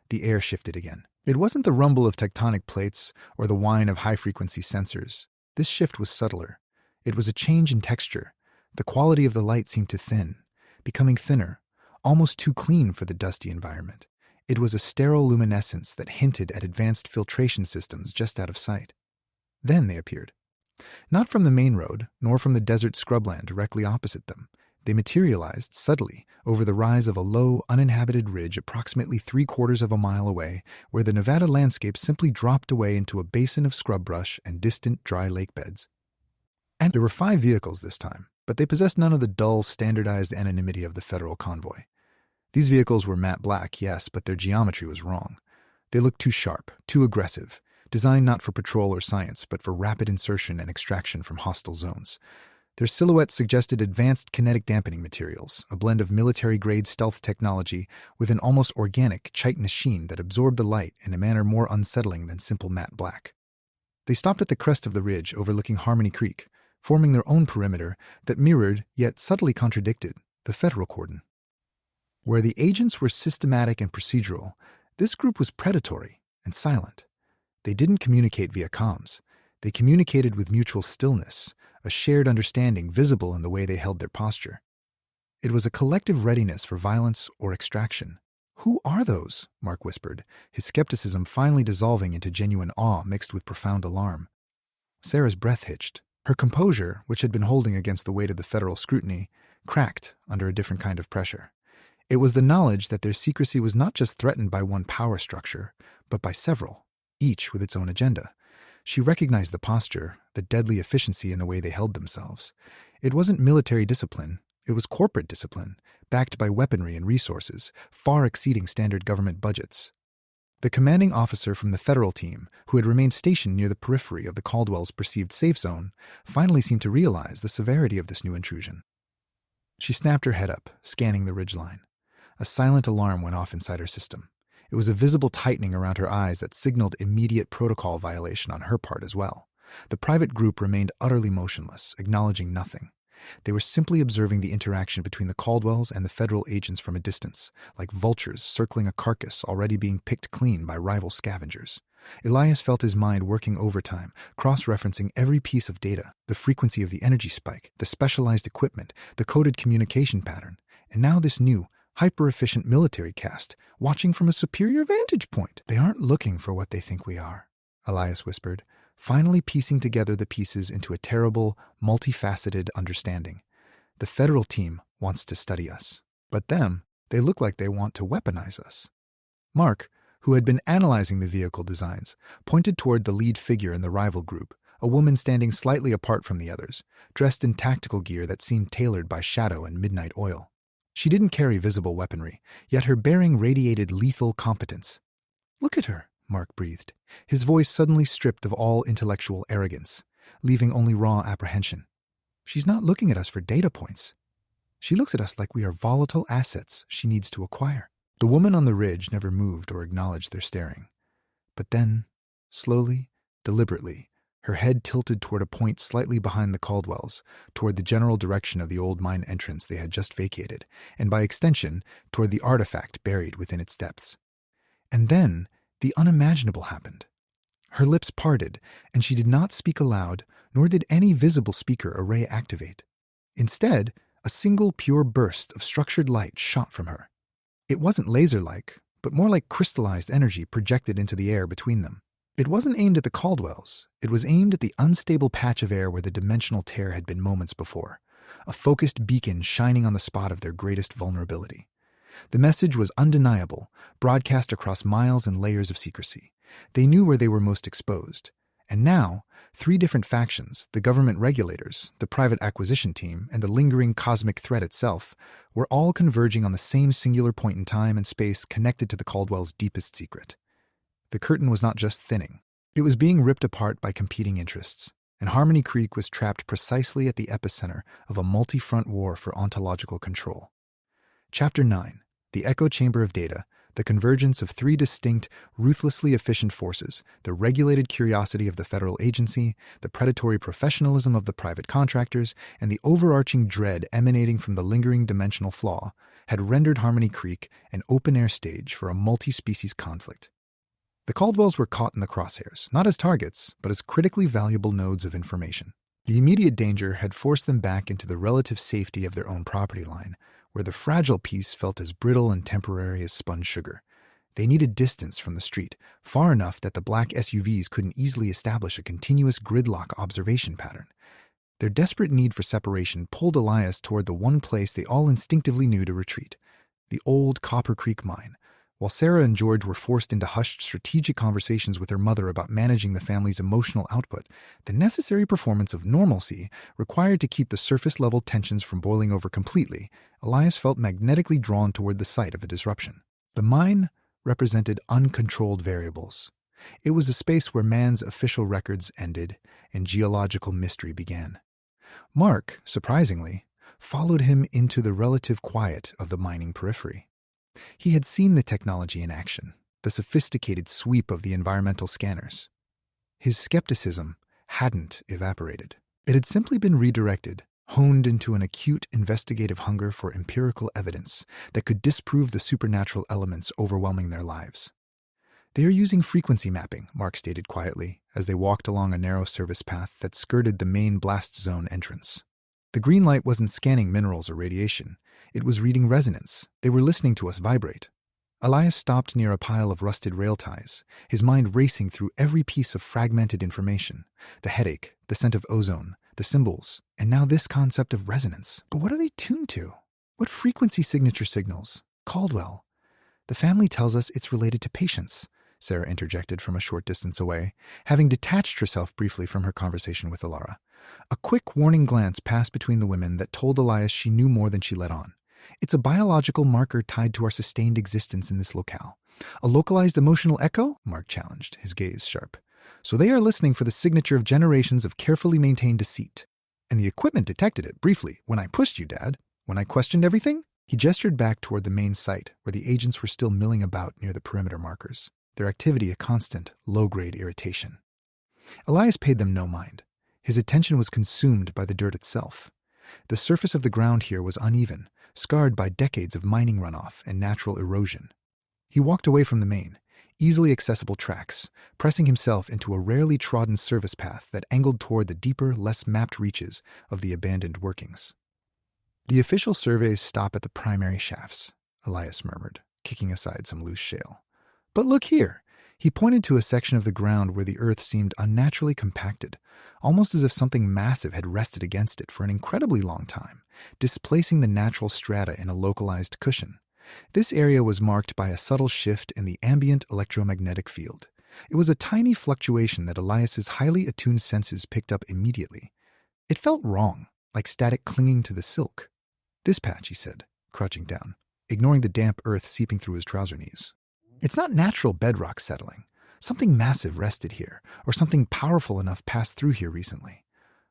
The air shifted again. It wasn't the rumble of tectonic plates or the whine of high-frequency sensors. This shift was subtler. It was a change in texture. The quality of the light seemed to thin, becoming thinner, almost too clean for the dusty environment. It was a sterile luminescence that hinted at advanced filtration systems just out of sight. Then they appeared. Not from the main road, nor from the desert scrubland directly opposite them. They materialized subtly over the rise of a low, uninhabited ridge approximately 3/4 of a mile away, where the Nevada landscape simply dropped away into a basin of scrub brush and distant, dry lake beds. And there were 5 vehicles this time, but they possessed none of the dull, standardized anonymity of the federal convoy. These vehicles were matte black, yes, but their geometry was wrong. They looked too sharp, too aggressive, designed not for patrol or science, but for rapid insertion and extraction from hostile zones. Their silhouettes suggested advanced kinetic dampening materials, a blend of military-grade stealth technology with an almost organic, chitin sheen that absorbed the light in a manner more unsettling than simple matte black. They stopped at the crest of the ridge overlooking Harmony Creek, forming their own perimeter that mirrored, yet subtly contradicted, the federal cordon. Where the agents were systematic and procedural, this group was predatory and silent. They didn't communicate via comms. They communicated with mutual stillness, a shared understanding visible in the way they held their posture. It was a collective readiness for violence or extraction. "Who are those?" Mark whispered, his skepticism finally dissolving into genuine awe mixed with profound alarm. Sarah's breath hitched. Her composure, which had been holding against the weight of the federal scrutiny, cracked under a different kind of pressure. It was the knowledge that their secrecy was not just threatened by one power structure, but by several, each with its own agenda. She recognized the posture, the deadly efficiency in the way they held themselves. It wasn't military discipline, it was corporate discipline, backed by weaponry and resources, far exceeding standard government budgets. The commanding officer from the federal team, who had remained stationed near the periphery of the Caldwell's perceived safe zone, finally seemed to realize the severity of this new intrusion. She snapped her head up, scanning the ridgeline. A silent alarm went off inside her system. It was a visible tightening around her eyes that signaled immediate protocol violation on her part as well. The private group remained utterly motionless, acknowledging nothing. They were simply observing the interaction between the Caldwells and the federal agents from a distance, like vultures circling a carcass already being picked clean by rival scavengers. Elias felt his mind working overtime, cross-referencing every piece of data, the frequency of the energy spike, the specialized equipment, the coded communication pattern, and now this new, hyper-efficient military caste, watching from a superior vantage point. "They aren't looking for what they think we are," Elias whispered, finally piecing together the pieces into a terrible, multifaceted understanding. "The federal team wants to study us, but they look like they want to weaponize us." Mark, who had been analyzing the vehicle designs, pointed toward the lead figure in the rival group, a woman standing slightly apart from the others, dressed in tactical gear that seemed tailored by shadow and midnight oil. She didn't carry visible weaponry, yet her bearing radiated lethal competence. "Look at her," Mark breathed, his voice suddenly stripped of all intellectual arrogance, leaving only raw apprehension. "She's not looking at us for data points. She looks at us like we are volatile assets she needs to acquire." The woman on the ridge never moved or acknowledged their staring. But then, slowly, deliberately, her head tilted toward a point slightly behind the Caldwells, toward the general direction of the old mine entrance they had just vacated, and by extension, toward the artifact buried within its depths. And then, the unimaginable happened. Her lips parted, and she did not speak aloud, nor did any visible speaker array activate. Instead, a single pure burst of structured light shot from her. It wasn't laser-like, but more like crystallized energy projected into the air between them. It wasn't aimed at the Caldwells. It was aimed at the unstable patch of air where the dimensional tear had been moments before, a focused beacon shining on the spot of their greatest vulnerability. The message was undeniable, broadcast across miles and layers of secrecy. They knew where they were most exposed. And now, 3 different factions, the government regulators, the private acquisition team, and the lingering cosmic threat itself, were all converging on the same singular point in time and space connected to the Caldwell's deepest secret. The curtain was not just thinning. It was being ripped apart by competing interests, and Harmony Creek was trapped precisely at the epicenter of a multi-front war for ontological control. Chapter 9. The Echo Chamber of Data, the convergence of 3 distinct, ruthlessly efficient forces, the regulated curiosity of the federal agency, the predatory professionalism of the private contractors, and the overarching dread emanating from the lingering dimensional flaw, had rendered Harmony Creek an open-air stage for a multi-species conflict. The Caldwells were caught in the crosshairs, not as targets, but as critically valuable nodes of information. The immediate danger had forced them back into the relative safety of their own property line, where the fragile piece felt as brittle and temporary as spun sugar. They needed distance from the street, far enough that the black SUVs couldn't easily establish a continuous gridlock observation pattern. Their desperate need for separation pulled Elias toward the one place they all instinctively knew to retreat, the old Copper Creek mine. While Sarah and George were forced into hushed, strategic conversations with their mother about managing the family's emotional output, the necessary performance of normalcy required to keep the surface-level tensions from boiling over completely, Elias felt magnetically drawn toward the site of the disruption. The mine represented uncontrolled variables. It was a space where man's official records ended and geological mystery began. Mark, surprisingly, followed him into the relative quiet of the mining periphery. He had seen the technology in action, the sophisticated sweep of the environmental scanners. His skepticism hadn't evaporated. It had simply been redirected, honed into an acute investigative hunger for empirical evidence that could disprove the supernatural elements overwhelming their lives. "They are using frequency mapping," Mark stated quietly, as they walked along a narrow service path that skirted the main blast zone entrance. The green light wasn't scanning minerals or radiation. It was reading resonance. They were listening to us vibrate. Elias stopped near a pile of rusted rail ties, his mind racing through every piece of fragmented information. The headache, the scent of ozone, the symbols, and now this concept of resonance. But what are they tuned to? What frequency signature signals? Caldwell. "The family tells us it's related to patience," Sarah interjected from a short distance away, having detached herself briefly from her conversation with Alara. A quick warning glance passed between the women that told Elias she knew more than she let on. "It's a biological marker tied to our sustained existence in this locale." "A localized emotional echo?" Mark challenged, his gaze sharp. "So they are listening for the signature of generations of carefully maintained deceit. And the equipment detected it, briefly, when I pushed you, Dad. When I questioned everything?" He gestured back toward the main site, where the agents were still milling about near the perimeter markers, their activity a constant, low-grade irritation. Elias paid them no mind. His attention was consumed by the dirt itself. The surface of the ground here was uneven, scarred by decades of mining runoff and natural erosion. He walked away from the main, easily accessible tracks, pressing himself into a rarely trodden service path that angled toward the deeper, less mapped reaches of the abandoned workings. "The official surveys stop at the primary shafts," Elias murmured, kicking aside some loose shale. "But look here." He pointed to a section of the ground where the earth seemed unnaturally compacted, almost as if something massive had rested against it for an incredibly long time, displacing the natural strata in a localized cushion. This area was marked by a subtle shift in the ambient electromagnetic field. It was a tiny fluctuation that Elias's highly attuned senses picked up immediately. It felt wrong, like static clinging to the silk. "This patch," he said, crouching down, ignoring the damp earth seeping through his trouser knees. "It's not natural bedrock settling. Something massive rested here, or something powerful enough passed through here recently."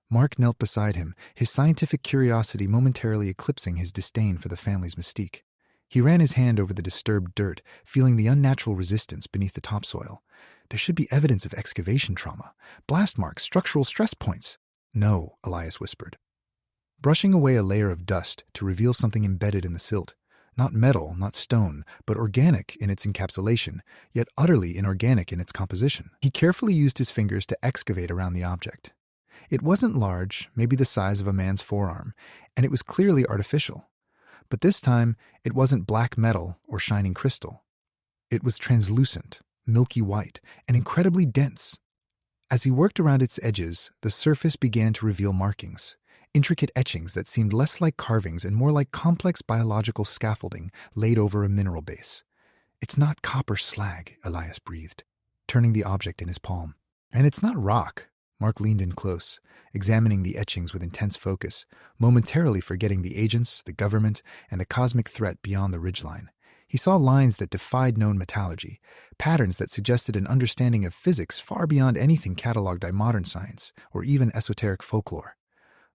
Mark knelt beside him, his scientific curiosity momentarily eclipsing his disdain for the family's mystique. He ran his hand over the disturbed dirt, feeling the unnatural resistance beneath the topsoil. "There should be evidence of excavation trauma. Blast marks, structural stress points." "No," Elias whispered, brushing away a layer of dust to reveal something embedded in the silt. Not metal, not stone, but organic in its encapsulation, yet utterly inorganic in its composition. He carefully used his fingers to excavate around the object. It wasn't large, maybe the size of a man's forearm, and it was clearly artificial. But this time, it wasn't black metal or shining crystal. It was translucent, milky white, and incredibly dense. As he worked around its edges, the surface began to reveal markings. Intricate etchings that seemed less like carvings and more like complex biological scaffolding laid over a mineral base. "It's not copper slag," Elias breathed, turning the object in his palm. "And it's not rock." Mark leaned in close, examining the etchings with intense focus, momentarily forgetting the agents, the government, and the cosmic threat beyond the ridgeline. He saw lines that defied known metallurgy, patterns that suggested an understanding of physics far beyond anything catalogued by modern science or even esoteric folklore.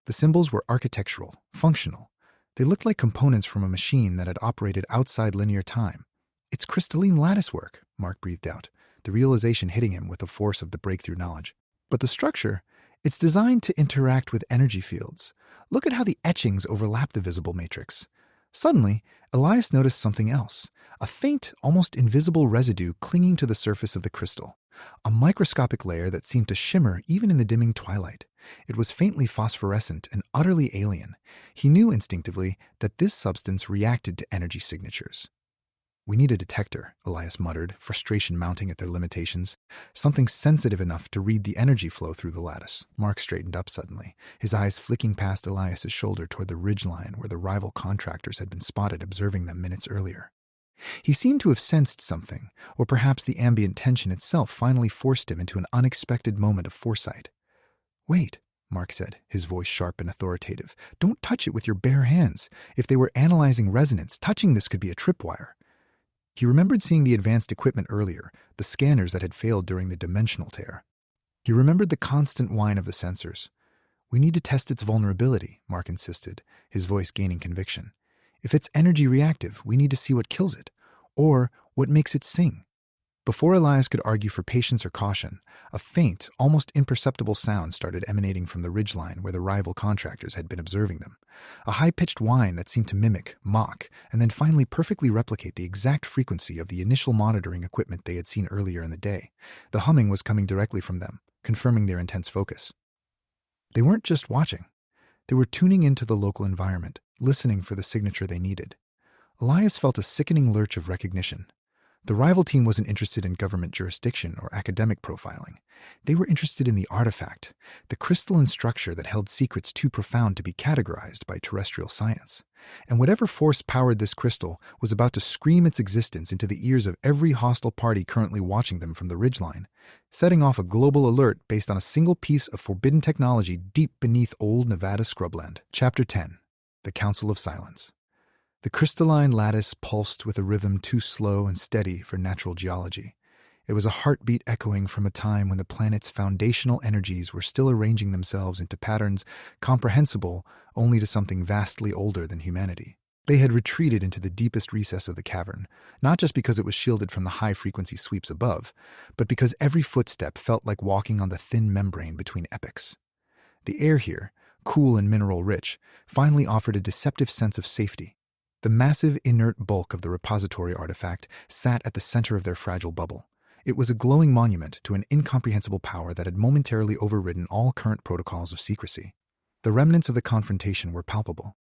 The symbols were architectural, functional. They looked like components from a machine that had operated outside linear time. "It's crystalline latticework," Mark breathed out, the realization hitting him with the force of the breakthrough knowledge. "But the structure, it's designed to interact with energy fields. Look at how the etchings overlap the visible matrix. Suddenly, Elias noticed something else, a faint, almost invisible residue clinging to the surface of the crystal, a microscopic layer that seemed to shimmer even in the dimming twilight. It was faintly phosphorescent and utterly alien. He knew instinctively that this substance reacted to energy signatures. "We need a detector," Elias muttered, frustration mounting at their limitations. "Something sensitive enough to read the energy flow through the lattice." Mark straightened up suddenly, his eyes flicking past Elias's shoulder toward the ridgeline where the rival contractors had been spotted observing them minutes earlier. He seemed to have sensed something, or perhaps the ambient tension itself finally forced him into an unexpected moment of foresight. "Wait," Mark said, his voice sharp and authoritative. "Don't touch it with your bare hands. If they were analyzing resonance, touching this could be a tripwire." He remembered seeing the advanced equipment earlier, the scanners that had failed during the dimensional tear. He remembered the constant whine of the sensors. "We need to test its vulnerability," Mark insisted, his voice gaining conviction. "If it's energy reactive, we need to see what kills it, or what makes it sing." Before Elias could argue for patience or caution, a faint, almost imperceptible sound started emanating from the ridgeline where the rival contractors had been observing them. A high-pitched whine that seemed to mimic, mock, and then finally perfectly replicate the exact frequency of the initial monitoring equipment they had seen earlier in the day. The humming was coming directly from them, confirming their intense focus. They weren't just watching. They were tuning into the local environment, listening for the signature they needed. Elias felt a sickening lurch of recognition. The rival team wasn't interested in government jurisdiction or academic profiling. They were interested in the artifact, the crystalline structure that held secrets too profound to be categorized by terrestrial science. And whatever force powered this crystal was about to scream its existence into the ears of every hostile party currently watching them from the ridgeline, setting off a global alert based on a single piece of forbidden technology deep beneath old Nevada scrubland. Chapter 10. The Council of Silence. The crystalline lattice pulsed with a rhythm too slow and steady for natural geology. It was a heartbeat echoing from a time when the planet's foundational energies were still arranging themselves into patterns comprehensible only to something vastly older than humanity. They had retreated into the deepest recess of the cavern, not just because it was shielded from the high-frequency sweeps above, but because every footstep felt like walking on the thin membrane between epochs. The air here, cool and mineral-rich, finally offered a deceptive sense of safety. The massive, inert bulk of the repository artifact sat at the center of their fragile bubble. It was a glowing monument to an incomprehensible power that had momentarily overridden all current protocols of secrecy. The remnants of the confrontation were palpable.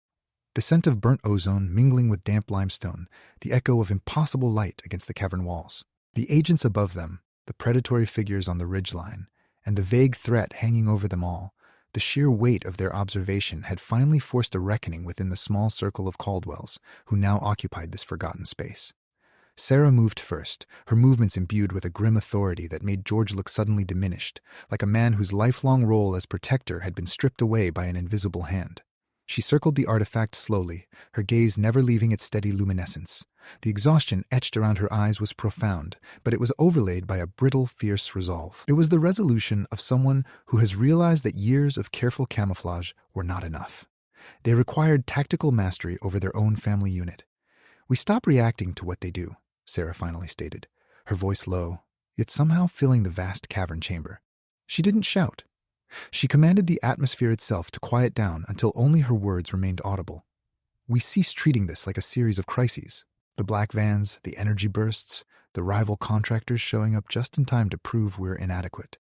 The scent of burnt ozone mingling with damp limestone, the echo of impossible light against the cavern walls. The agents above them, the predatory figures on the ridgeline, and the vague threat hanging over them all. The sheer weight of their observation had finally forced a reckoning within the small circle of Caldwells, who now occupied this forgotten space. Sarah moved first, her movements imbued with a grim authority that made George look suddenly diminished, like a man whose lifelong role as protector had been stripped away by an invisible hand. She circled the artifact slowly, her gaze never leaving its steady luminescence. The exhaustion etched around her eyes was profound, but it was overlaid by a brittle, fierce resolve. It was the resolution of someone who has realized that years of careful camouflage were not enough. They required tactical mastery over their own family unit. "We stop reacting to what they do," Sarah finally stated, her voice low, yet somehow filling the vast cavern chamber. She didn't shout. She commanded the atmosphere itself to quiet down until only her words remained audible. "We cease treating this like a series of crises. The black vans, the energy bursts, the rival contractors showing up just in time to prove we're inadequate."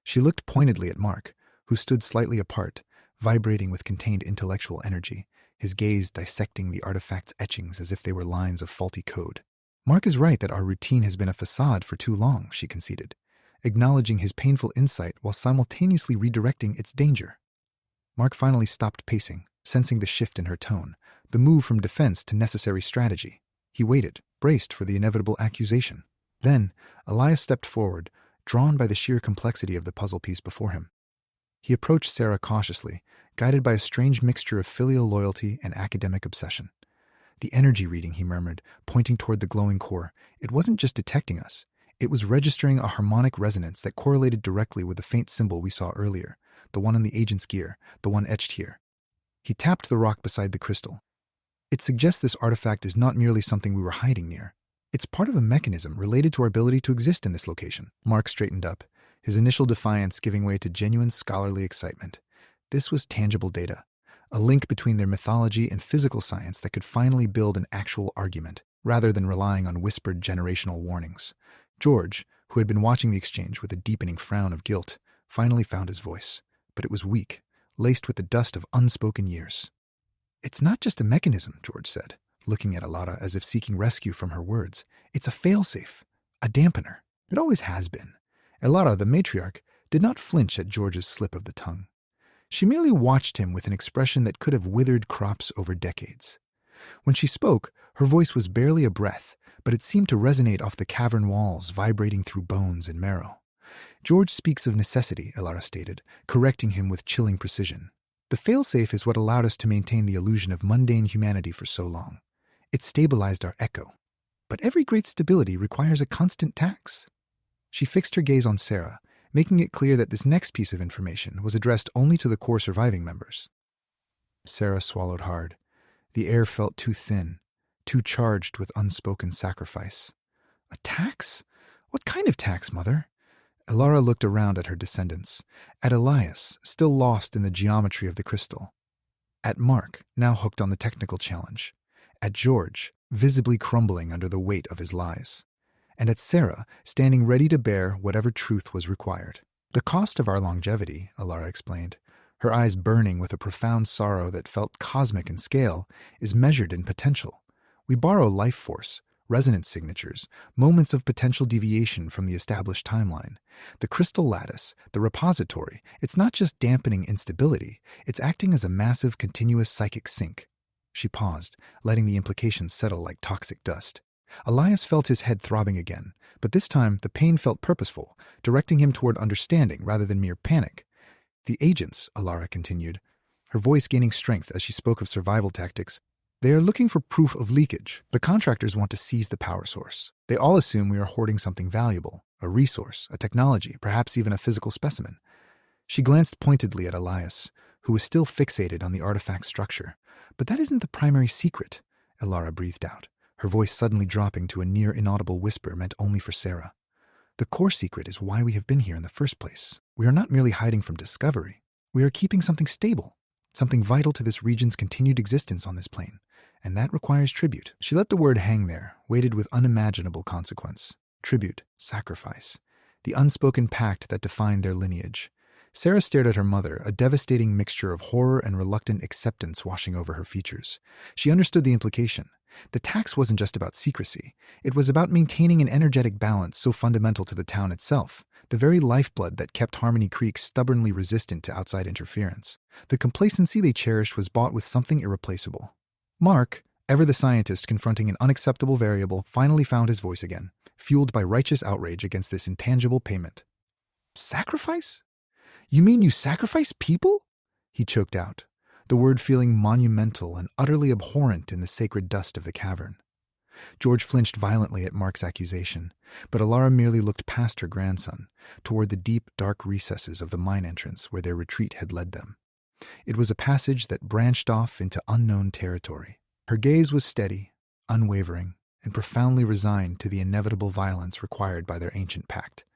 She looked pointedly at Mark, who stood slightly apart, vibrating with contained intellectual energy, his gaze dissecting the artifact's etchings as if they were lines of faulty code. "Mark is right that our routine has been a facade for too long," she conceded, acknowledging his painful insight while simultaneously redirecting its danger. Mark finally stopped pacing, sensing the shift in her tone, the move from defense to necessary strategy. He waited, braced for the inevitable accusation. Then, Elias stepped forward, drawn by the sheer complexity of the puzzle piece before him. He approached Sarah cautiously, guided by a strange mixture of filial loyalty and academic obsession. "The energy reading," he murmured, pointing toward the glowing core. "It wasn't just detecting us. It was registering a harmonic resonance that correlated directly with the faint symbol we saw earlier, the one on the agent's gear, the one etched here." He tapped the rock beside the crystal. "It suggests this artifact is not merely something we were hiding near. It's part of a mechanism related to our ability to exist in this location." Mark straightened up, his initial defiance giving way to genuine scholarly excitement. This was tangible data, a link between their mythology and physical science that could finally build an actual argument, rather than relying on whispered generational warnings. George, who had been watching the exchange with a deepening frown of guilt, finally found his voice, but it was weak, laced with the dust of unspoken years. "It's not just a mechanism," George said, looking at Alara as if seeking rescue from her words. "It's a failsafe, a dampener. It always has been." Alara, the matriarch, did not flinch at George's slip of the tongue. She merely watched him with an expression that could have withered crops over decades. When she spoke, her voice was barely a breath, but it seemed to resonate off the cavern walls, vibrating through bones and marrow. "George speaks of necessity," Alara stated, correcting him with chilling precision. "The failsafe is what allowed us to maintain the illusion of mundane humanity for so long. It stabilized our echo. But every great stability requires a constant tax." She fixed her gaze on Sarah, making it clear that this next piece of information was addressed only to the core surviving members. Sarah swallowed hard. The air felt too thin, too charged with unspoken sacrifice. "A tax? What kind of tax, Mother?" Alara looked around at her descendants, at Elias, still lost in the geometry of the crystal, at Mark, now hooked on the technical challenge, at George, visibly crumbling under the weight of his lies, and at Sarah, standing ready to bear whatever truth was required. "The cost of our longevity," Alara explained, her eyes burning with a profound sorrow that felt cosmic in scale, "is measured in potential. We borrow life force, resonance signatures, moments of potential deviation from the established timeline. The crystal lattice, the repository, it's not just dampening instability, it's acting as a massive continuous psychic sink." She paused, letting the implications settle like toxic dust. Elias felt his head throbbing again, but this time the pain felt purposeful, directing him toward understanding rather than mere panic. "The agents," Alara continued, her voice gaining strength as she spoke of survival tactics, "they are looking for proof of leakage. The contractors want to seize the power source. They all assume we are hoarding something valuable, a resource, a technology, perhaps even a physical specimen." She glanced pointedly at Elias, who was still fixated on the artifact's structure. "But that isn't the primary secret," Alara breathed out, her voice suddenly dropping to a near-inaudible whisper meant only for Sarah. "The core secret is why we have been here in the first place. We are not merely hiding from discovery. We are keeping something stable, something vital to this region's continued existence on this plane, and that requires tribute." She let the word hang there, weighted with unimaginable consequence. Tribute, sacrifice, the unspoken pact that defined their lineage. Sarah stared at her mother, a devastating mixture of horror and reluctant acceptance washing over her features. She understood the implication. The tax wasn't just about secrecy. It was about maintaining an energetic balance so fundamental to the town itself, the very lifeblood that kept Harmony Creek stubbornly resistant to outside interference. The complacency they cherished was bought with something irreplaceable. Mark, ever the scientist confronting an unacceptable variable, finally found his voice again, fueled by righteous outrage against this intangible payment. "Sacrifice? You mean you sacrifice people?" he choked out, the word feeling monumental and utterly abhorrent in the sacred dust of the cavern. George flinched violently at Mark's accusation, but Alara merely looked past her grandson, toward the deep, dark recesses of the mine entrance where their retreat had led them. It was a passage that branched off into unknown territory. Her gaze was steady, unwavering, and profoundly resigned to the inevitable violence required by their ancient pact.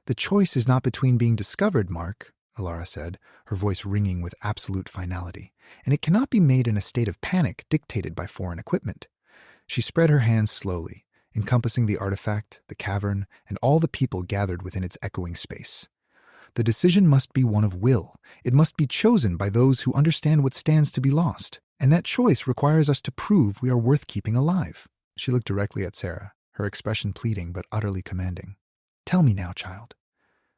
"The choice is not between being discovered, Mark," Alara said, her voice ringing with absolute finality, "and it cannot be made in a state of panic dictated by foreign equipment." She spread her hands slowly, encompassing the artifact, the cavern, and all the people gathered within its echoing space. "The decision must be one of will. It must be chosen by those who understand what stands to be lost, and that choice requires us to prove we are worth keeping alive." She looked directly at Sarah, her expression pleading but utterly commanding. "Tell me now, child.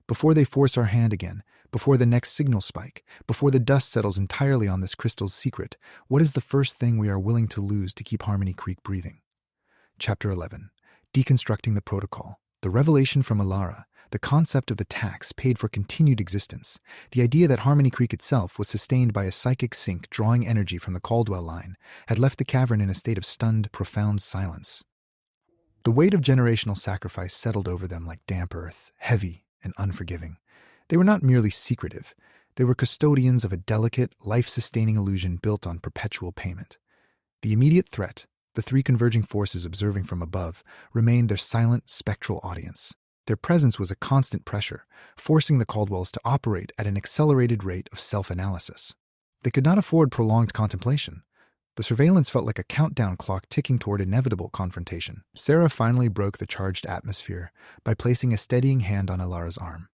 Before they force our hand again, before the next signal spike, before the dust settles entirely on this crystal's secret, what is the first thing we are willing to lose to keep Harmony Creek breathing?" Chapter 11. Deconstructing the Protocol. The revelation from Alara, the concept of the tax paid for continued existence, the idea that Harmony Creek itself was sustained by a psychic sink drawing energy from the Caldwell line, had left the cavern in a state of stunned, profound silence. The weight of generational sacrifice settled over them like damp earth, heavy and unforgiving. They were not merely secretive. They were custodians of a delicate, life-sustaining illusion built on perpetual payment. The immediate threat, the three converging forces observing from above, remained their silent, spectral audience. Their presence was a constant pressure, forcing the Caldwells to operate at an accelerated rate of self-analysis. They could not afford prolonged contemplation. The surveillance felt like a countdown clock ticking toward inevitable confrontation. Sarah finally broke the charged atmosphere by placing a steadying hand on Ilara's arm.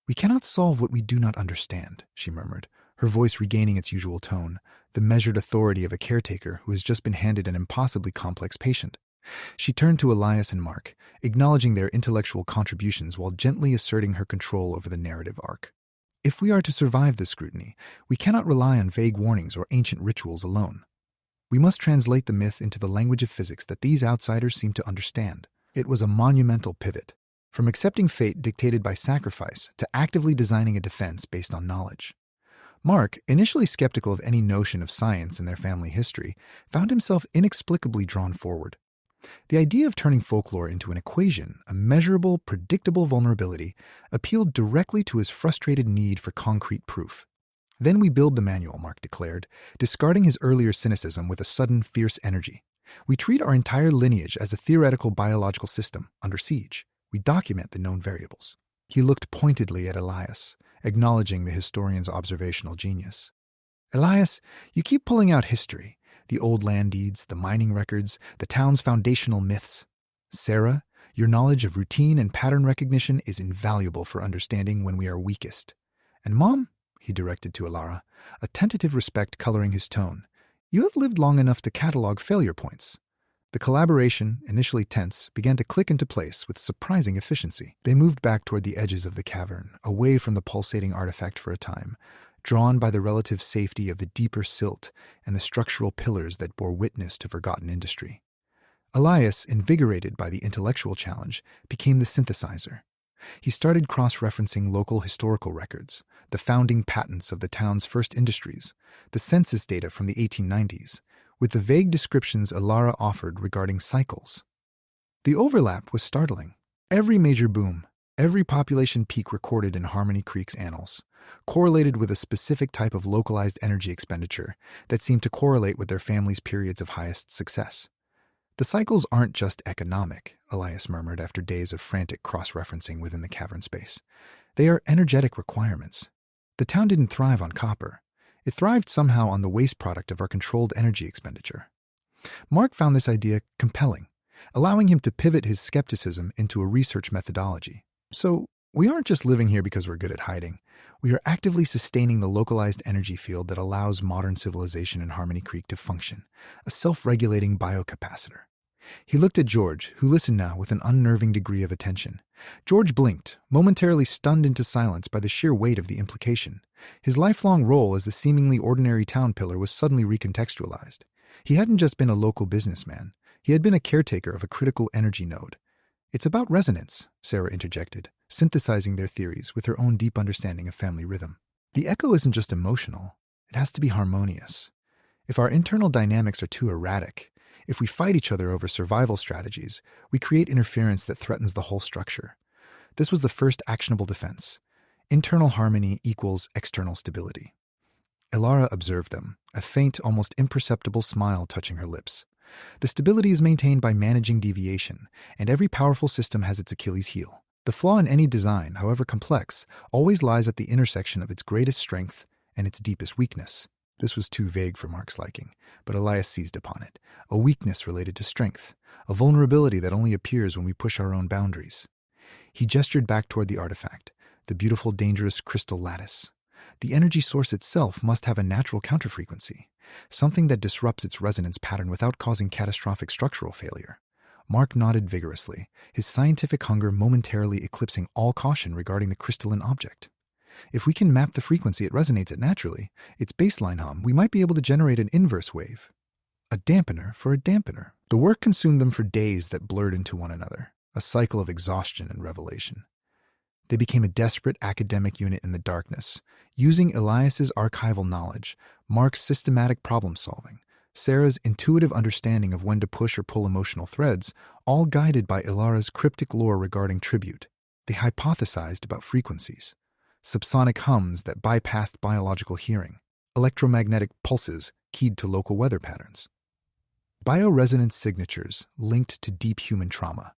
"We cannot solve what we do not understand," she murmured, her voice regaining its usual tone, the measured authority of a caretaker who has just been handed an impossibly complex patient. She turned to Elias and Mark, acknowledging their intellectual contributions while gently asserting her control over the narrative arc. "If we are to survive this scrutiny, we cannot rely on vague warnings or ancient rituals alone. We must translate the myth into the language of physics that these outsiders seem to understand." It was a monumental pivot, from accepting fate dictated by sacrifice to actively designing a defense based on knowledge. Mark, initially skeptical of any notion of science in their family history, found himself inexplicably drawn forward. The idea of turning folklore into an equation, a measurable, predictable vulnerability, appealed directly to his frustrated need for concrete proof. "Then we build the manual," Mark declared, discarding his earlier cynicism with a sudden, fierce energy. "We treat our entire lineage as a theoretical biological system under siege. We document the known variables." He looked pointedly at Elias, acknowledging the historian's observational genius. "Elias, you keep pulling out history, the old land deeds, the mining records, the town's foundational myths. Sarah, your knowledge of routine and pattern recognition is invaluable for understanding when we are weakest. And Mom," he directed to Ilara, a tentative respect coloring his tone, "you have lived long enough to catalog failure points." The collaboration, initially tense, began to click into place with surprising efficiency. They moved back toward the edges of the cavern, away from the pulsating artifact for a time, drawn by the relative safety of the deeper silt and the structural pillars that bore witness to forgotten industry. Elias, invigorated by the intellectual challenge, became the synthesizer. He started cross-referencing local historical records, the founding patents of the town's first industries, the census data from the 1890s, with the vague descriptions Ilara offered regarding cycles. The overlap was startling. Every major boom, every population peak recorded in Harmony Creek's annals, correlated with a specific type of localized energy expenditure that seemed to correlate with their family's periods of highest success. "The cycles aren't just economic," Elias murmured after days of frantic cross-referencing within the cavern space. "They are energetic requirements. The town didn't thrive on copper. It thrived somehow on the waste product of our controlled energy expenditure." Mark found this idea compelling, allowing him to pivot his skepticism into a research methodology. "So, we aren't just living here because we're good at hiding. We are actively sustaining the localized energy field that allows modern civilization in Harmony Creek to function, a self-regulating biocapacitor." He looked at George, who listened now with an unnerving degree of attention. George blinked, momentarily stunned into silence by the sheer weight of the implication. His lifelong role as the seemingly ordinary town pillar was suddenly recontextualized. He hadn't just been a local businessman. He had been a caretaker of a critical energy node. "It's about resonance," Sarah interjected, synthesizing their theories with her own deep understanding of family rhythm. "The echo isn't just emotional. It has to be harmonious. If our internal dynamics are too erratic, if we fight each other over survival strategies, we create interference that threatens the whole structure. This was the first actionable defense. Internal harmony equals external stability." Ilara observed them, a faint, almost imperceptible smile touching her lips. "The stability is maintained by managing deviation, and every powerful system has its Achilles heel. The flaw in any design, however complex, always lies at the intersection of its greatest strength and its deepest weakness." This was too vague for Mark's liking, but Elias seized upon it. A weakness related to strength, a vulnerability that only appears when we push our own boundaries. He gestured back toward the artifact, the beautiful, dangerous crystal lattice. The energy source itself must have a natural counterfrequency, something that disrupts its resonance pattern without causing catastrophic structural failure. Mark nodded vigorously, his scientific hunger momentarily eclipsing all caution regarding the crystalline object. "If we can map the frequency it resonates at naturally, its baseline hum, we might be able to generate an inverse wave. A dampener for a dampener." The work consumed them for days that blurred into one another, a cycle of exhaustion and revelation. They became a desperate academic unit in the darkness, using Elias's archival knowledge, Mark's systematic problem-solving, Sarah's intuitive understanding of when to push or pull emotional threads, all guided by Ilara's cryptic lore regarding tribute. They hypothesized about frequencies, subsonic hums that bypassed biological hearing, electromagnetic pulses keyed to local weather patterns, bioresonance signatures linked to deep human trauma.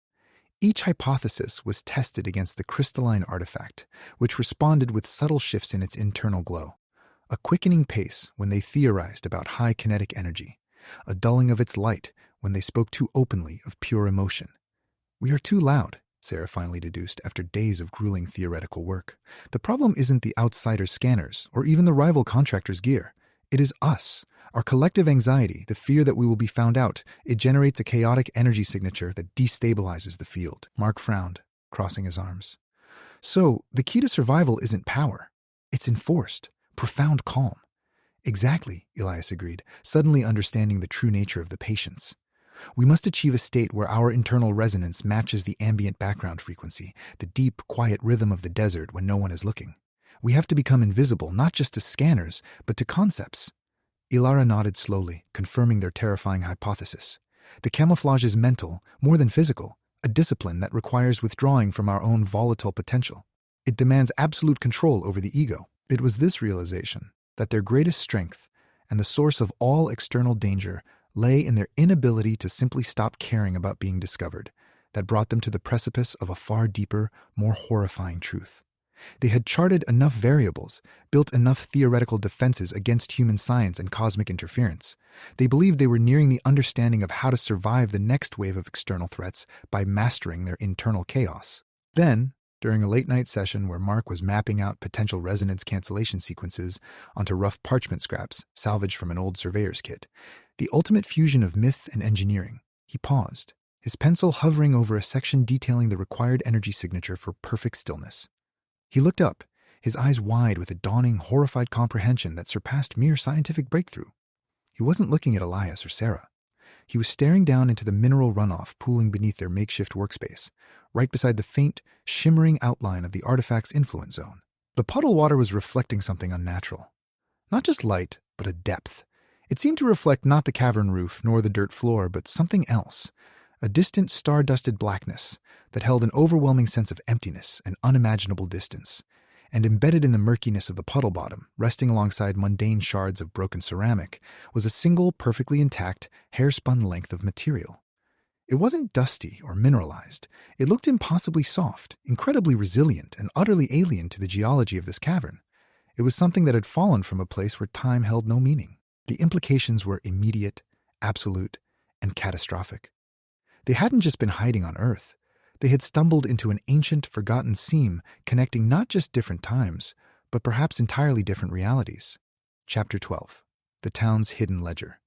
Each hypothesis was tested against the crystalline artifact, which responded with subtle shifts in its internal glow. a quickening pace when they theorized about high kinetic energy, a dulling of its light when they spoke too openly of pure emotion. "We are too loud," Sarah finally deduced after days of grueling theoretical work. "The problem isn't the outsider scanners or even the rival contractor's gear. It is us. Our collective anxiety, the fear that we will be found out, it generates a chaotic energy signature that destabilizes the field." Mark frowned, crossing his arms. "So, the key to survival isn't power. It's enforced, profound calm." "Exactly," Elias agreed, suddenly understanding the true nature of the patience. "We must achieve a state where our internal resonance matches the ambient background frequency, the deep, quiet rhythm of the desert when no one is looking. We have to become invisible not just to scanners, but to concepts." Ilara nodded slowly, confirming their terrifying hypothesis. "The camouflage is mental, more than physical, a discipline that requires withdrawing from our own volatile potential. It demands absolute control over the ego." It was this realization, that their greatest strength and the source of all external danger lay in their inability to simply stop caring about being discovered, that brought them to the precipice of a far deeper, more horrifying truth. They had charted enough variables, built enough theoretical defenses against human science and cosmic interference. They believed they were nearing the understanding of how to survive the next wave of external threats by mastering their internal chaos. Then, during a late-night session where Mark was mapping out potential resonance cancellation sequences onto rough parchment scraps salvaged from an old surveyor's kit, the ultimate fusion of myth and engineering, he paused, his pencil hovering over a section detailing the required energy signature for perfect stillness. He looked up, his eyes wide with a dawning, horrified comprehension that surpassed mere scientific breakthrough. He wasn't looking at Elias or Sarah. He was staring down into the mineral runoff pooling beneath their makeshift workspace, right beside the faint, shimmering outline of the artifact's influence zone. The puddle water was reflecting something unnatural. Not just light, but a depth. It seemed to reflect not the cavern roof nor the dirt floor, but something else, a distant star-dusted blackness that held an overwhelming sense of emptiness and unimaginable distance. And embedded in the murkiness of the puddle bottom, resting alongside mundane shards of broken ceramic, was a single, perfectly intact, hair-spun length of material. It wasn't dusty or mineralized. It looked impossibly soft, incredibly resilient, and utterly alien to the geology of this cavern. It was something that had fallen from a place where time held no meaning. The implications were immediate, absolute, and catastrophic. They hadn't just been hiding on Earth. They had stumbled into an ancient, forgotten seam connecting not just different times, but perhaps entirely different realities. Chapter 12. The Town's Hidden Ledger.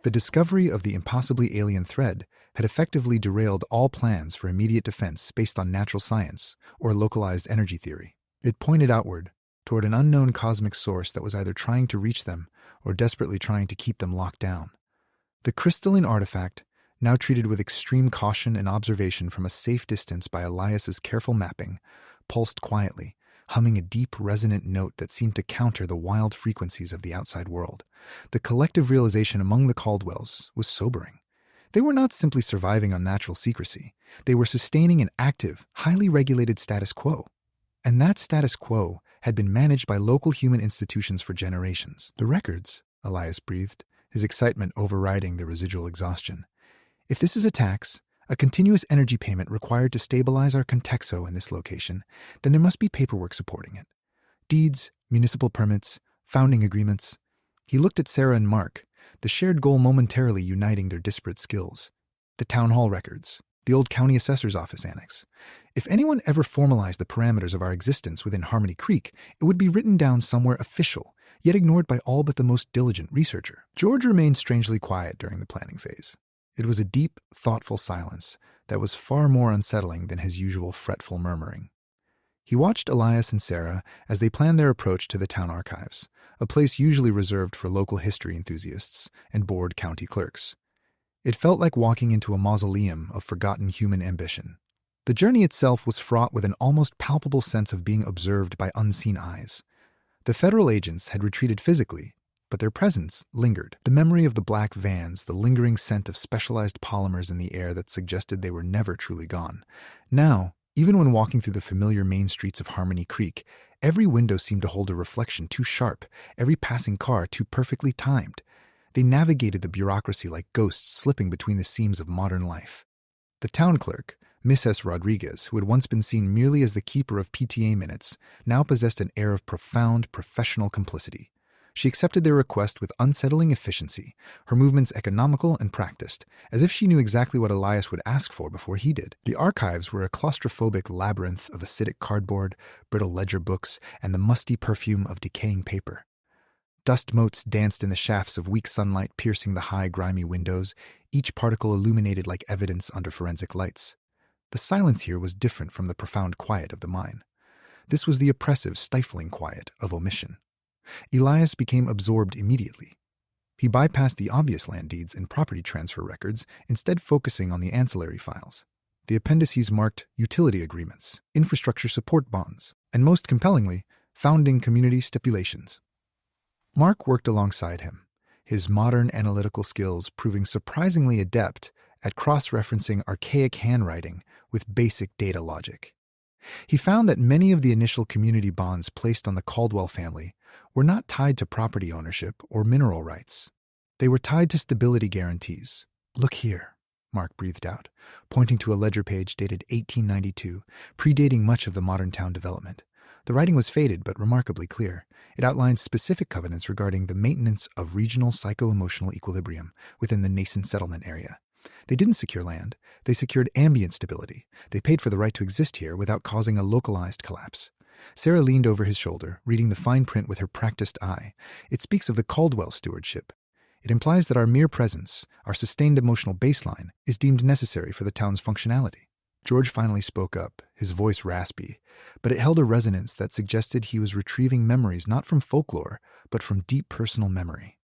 The discovery of the impossibly alien thread had effectively derailed all plans for immediate defense based on natural science or localized energy theory. It pointed outward, toward an unknown cosmic source that was either trying to reach them or desperately trying to keep them locked down. The crystalline artifact, now treated with extreme caution and observation from a safe distance by Elias's careful mapping, pulsed quietly, humming a deep, resonant note that seemed to counter the wild frequencies of the outside world. The collective realization among the Caldwells was sobering. They were not simply surviving on natural secrecy. They were sustaining an active, highly regulated status quo. And that status quo had been managed by local human institutions for generations. "The records," Elias breathed, his excitement overriding the residual exhaustion. "If this is a tax, a continuous energy payment required to stabilize our contexo in this location, then there must be paperwork supporting it. Deeds, municipal permits, founding agreements." He looked at Sarah and Mark, the shared goal momentarily uniting their disparate skills. "The town hall records, the old county assessor's office annex. If anyone ever formalized the parameters of our existence within Harmony Creek, it would be written down somewhere official, yet ignored by all but the most diligent researcher." George remained strangely quiet during the planning phase. It was a deep, thoughtful silence that was far more unsettling than his usual fretful murmuring. He watched Elias and Sarah as they planned their approach to the town archives, a place usually reserved for local history enthusiasts and bored county clerks. It felt like walking into a mausoleum of forgotten human ambition. The journey itself was fraught with an almost palpable sense of being observed by unseen eyes. The federal agents had retreated physically, but their presence lingered. The memory of the black vans, the lingering scent of specialized polymers in the air that suggested they were never truly gone. Now, even when walking through the familiar main streets of Harmony Creek, every window seemed to hold a reflection too sharp, every passing car too perfectly timed. They navigated the bureaucracy like ghosts slipping between the seams of modern life. The town clerk, Miss S. Rodriguez, who had once been seen merely as the keeper of PTA minutes, now possessed an air of profound, professional complicity. She accepted their request with unsettling efficiency, her movements economical and practiced, as if she knew exactly what Elias would ask for before he did. The archives were a claustrophobic labyrinth of acidic cardboard, brittle ledger books, and the musty perfume of decaying paper. Dust motes danced in the shafts of weak sunlight piercing the high, grimy windows, each particle illuminated like evidence under forensic lights. The silence here was different from the profound quiet of the mine. This was the oppressive, stifling quiet of omission. Elias became absorbed immediately. He bypassed the obvious land deeds and property transfer records, instead focusing on the ancillary files. The appendices marked utility agreements, infrastructure support bonds, and most compellingly, founding community stipulations. Mark worked alongside him, his modern analytical skills proving surprisingly adept at cross-referencing archaic handwriting with basic data logic. He found that many of the initial community bonds placed on the Caldwell family were not tied to property ownership or mineral rights. They were tied to stability guarantees. "Look here," Mark breathed out, pointing to a ledger page dated 1892, predating much of the modern town development. The writing was faded but remarkably clear. It outlined specific covenants regarding the maintenance of regional psycho-emotional equilibrium within the nascent settlement area. They didn't secure land. They secured ambient stability. They paid for the right to exist here without causing a localized collapse. Sarah leaned over his shoulder, reading the fine print with her practiced eye. It speaks of the Caldwell stewardship. It implies that our mere presence, our sustained emotional baseline, is deemed necessary for the town's functionality. George finally spoke up, his voice raspy, but it held a resonance that suggested he was retrieving memories not from folklore, but from deep personal memory.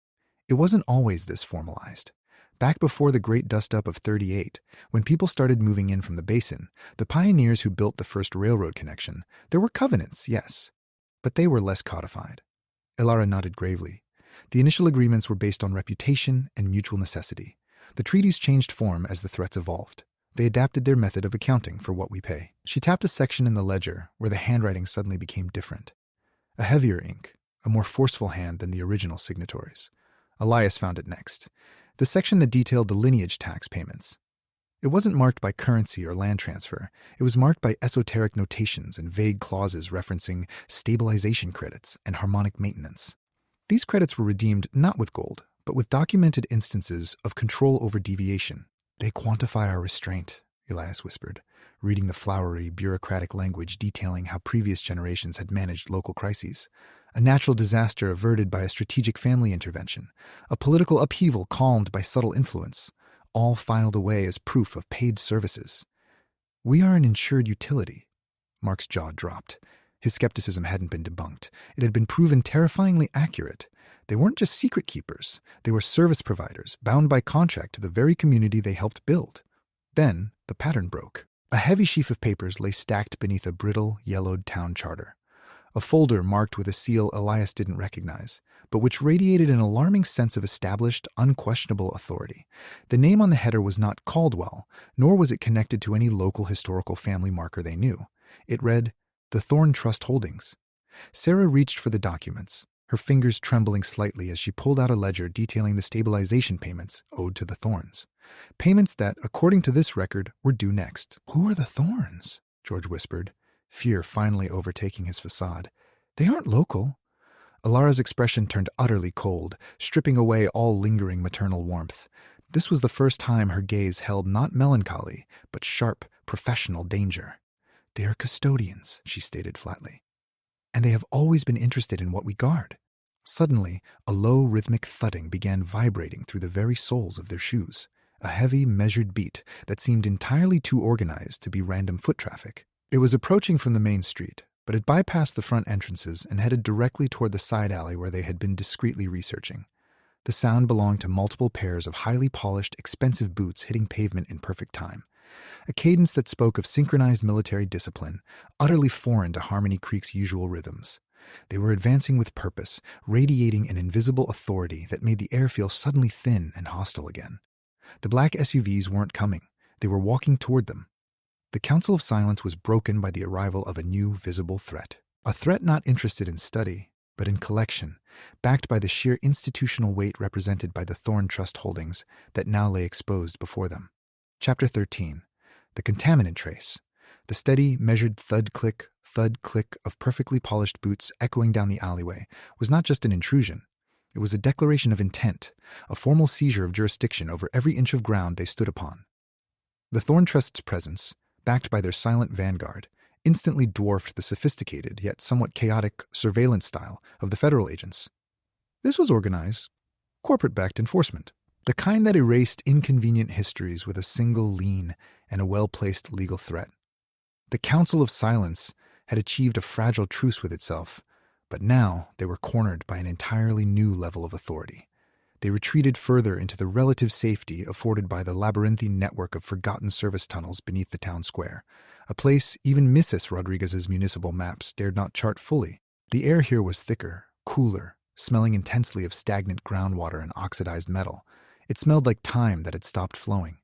It wasn't always this formalized. Back before the Great Dust-Up of '38, when people started moving in from the basin, the pioneers who built the first railroad connection, there were covenants, yes, but they were less codified. Elara nodded gravely. The initial agreements were based on reputation and mutual necessity. The treaties changed form as the threats evolved. They adapted their method of accounting for what we pay. She tapped a section in the ledger where the handwriting suddenly became different. A heavier ink, a more forceful hand than the original signatories. Elias found it next. The section that detailed the lineage tax payments. It wasn't marked by currency or land transfer. It was marked by esoteric notations and vague clauses referencing stabilization credits and harmonic maintenance. These credits were redeemed not with gold, but with documented instances of control over deviation. "They quantify our restraint," Elias whispered, reading the flowery, bureaucratic language detailing how previous generations had managed local crises. A natural disaster averted by a strategic family intervention, a political upheaval calmed by subtle influence, all filed away as proof of paid services. "We are an insured utility." Mark's jaw dropped. His skepticism hadn't been debunked. It had been proven terrifyingly accurate. They weren't just secret keepers. They were service providers, bound by contract to the very community they helped build. Then, the pattern broke. A heavy sheaf of papers lay stacked beneath a brittle, yellowed town charter. A folder marked with a seal Elias didn't recognize, but which radiated an alarming sense of established, unquestionable authority. The name on the header was not Caldwell, nor was it connected to any local historical family marker they knew. It read, "The Thorn Trust Holdings." Sarah reached for the documents, her fingers trembling slightly as she pulled out a ledger detailing the stabilization payments owed to the Thorns. Payments that, according to this record, were due next. "Who are the Thorns?" George whispered, fear finally overtaking his facade. "They aren't local." Alara's expression turned utterly cold, stripping away all lingering maternal warmth. This was the first time her gaze held not melancholy, but sharp, professional danger. "They are custodians," she stated flatly. "And they have always been interested in what we guard." Suddenly, a low, rhythmic thudding began vibrating through the very soles of their shoes, a heavy, measured beat that seemed entirely too organized to be random foot traffic. It was approaching from the main street, but it bypassed the front entrances and headed directly toward the side alley where they had been discreetly researching. The sound belonged to multiple pairs of highly polished, expensive boots hitting pavement in perfect time. A cadence that spoke of synchronized military discipline, utterly foreign to Harmony Creek's usual rhythms. They were advancing with purpose, radiating an invisible authority that made the air feel suddenly thin and hostile again. The black SUVs weren't coming. They were walking toward them. The Council of Silence was broken by the arrival of a new visible threat. A threat not interested in study, but in collection, backed by the sheer institutional weight represented by the Thorn Trust holdings that now lay exposed before them. Chapter 13. The Contaminant Trace. The steady, measured thud click of perfectly polished boots echoing down the alleyway was not just an intrusion. It was a declaration of intent, a formal seizure of jurisdiction over every inch of ground they stood upon. The Thorn Trust's presence, backed by their silent vanguard, instantly dwarfed the sophisticated yet somewhat chaotic surveillance style of the federal agents. This was organized, corporate-backed enforcement, the kind that erased inconvenient histories with a single lean and a well-placed legal threat. The Council of Silence had achieved a fragile truce with itself, but now they were cornered by an entirely new level of authority. They retreated further into the relative safety afforded by the labyrinthine network of forgotten service tunnels beneath the town square, a place even Mrs. Rodriguez's municipal maps dared not chart fully. The air here was thicker, cooler, smelling intensely of stagnant groundwater and oxidized metal. It smelled like time that had stopped flowing.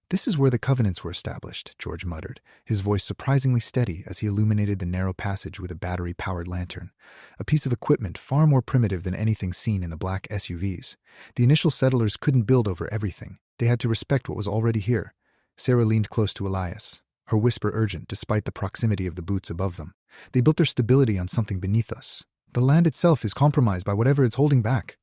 "This is where the covenants were established," George muttered, his voice surprisingly steady as he illuminated the narrow passage with a battery-powered lantern, a piece of equipment far more primitive than anything seen in the black SUVs. The initial settlers couldn't build over everything. They had to respect what was already here. Sarah leaned close to Elias, her whisper urgent despite the proximity of the boots above them. "They built their stability on something beneath us. The land itself is compromised by whatever it's holding back."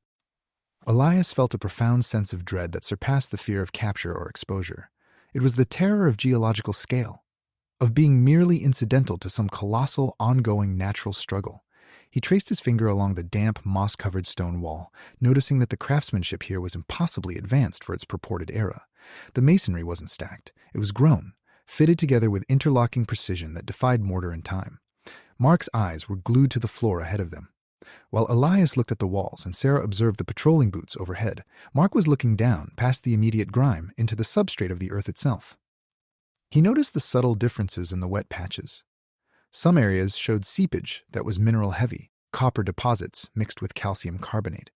Elias felt a profound sense of dread that surpassed the fear of capture or exposure. It was the terror of geological scale, of being merely incidental to some colossal, ongoing natural struggle. He traced his finger along the damp, moss-covered stone wall, noticing that the craftsmanship here was impossibly advanced for its purported era. The masonry wasn't stacked. It was grown, fitted together with interlocking precision that defied mortar and time. Mark's eyes were glued to the floor ahead of them. While Elias looked at the walls and Sarah observed the patrolling boots overhead, Mark was looking down, past the immediate grime, into the substrate of the earth itself. He noticed the subtle differences in the wet patches. Some areas showed seepage that was mineral-heavy, copper deposits mixed with calcium carbonate.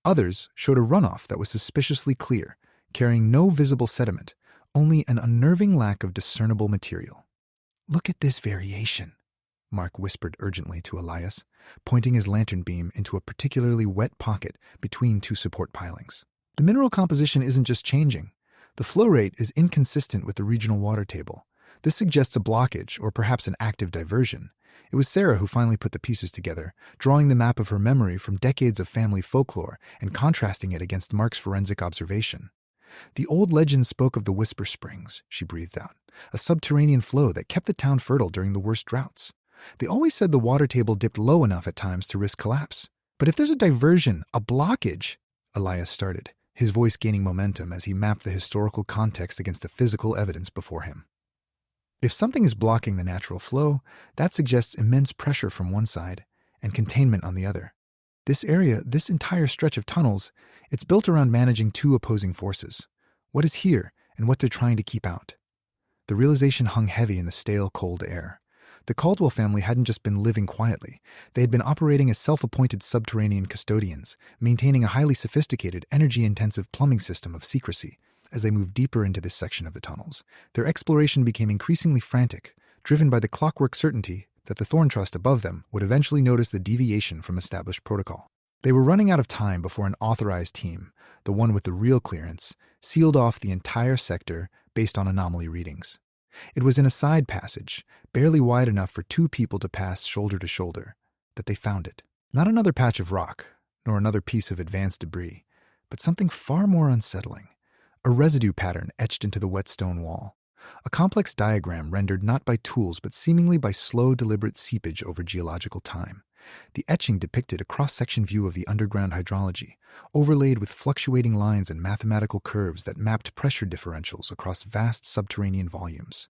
Others showed a runoff that was suspiciously clear, carrying no visible sediment, only an unnerving lack of discernible material. "Look at this variation," Mark whispered urgently to Elias, pointing his lantern beam into a particularly wet pocket between two support pilings. "The mineral composition isn't just changing. The flow rate is inconsistent with the regional water table. This suggests a blockage or perhaps an active diversion." It was Sarah who finally put the pieces together, drawing the map of her memory from decades of family folklore and contrasting it against Mark's forensic observation. "The old legend spoke of the Whisper Springs," she breathed out, "a subterranean flow that kept the town fertile during the worst droughts. They always said the water table dipped low enough at times to risk collapse. But if there's a diversion, a blockage," Elias started, his voice gaining momentum as he mapped the historical context against the physical evidence before him. "If something is blocking the natural flow, that suggests immense pressure from one side and containment on the other. This area, this entire stretch of tunnels, it's built around managing two opposing forces. What is here and what they're trying to keep out." The realization hung heavy in the stale, cold air. The Caldwell family hadn't just been living quietly. They had been operating as self-appointed subterranean custodians, maintaining a highly sophisticated, energy-intensive plumbing system of secrecy. As they moved deeper into this section of the tunnels, their exploration became increasingly frantic, driven by the clockwork certainty that the Thorn Trust above them would eventually notice the deviation from established protocol. They were running out of time before an authorized team, the one with the real clearance, sealed off the entire sector based on anomaly readings. It was in a side passage, barely wide enough for two people to pass shoulder to shoulder, that they found it. Not another patch of rock, nor another piece of advanced debris, but something far more unsettling. A residue pattern etched into the wet stone wall. A complex diagram rendered not by tools but seemingly by slow, deliberate seepage over geological time. The etching depicted a cross-section view of the underground hydrology, overlaid with fluctuating lines and mathematical curves that mapped pressure differentials across vast subterranean volumes.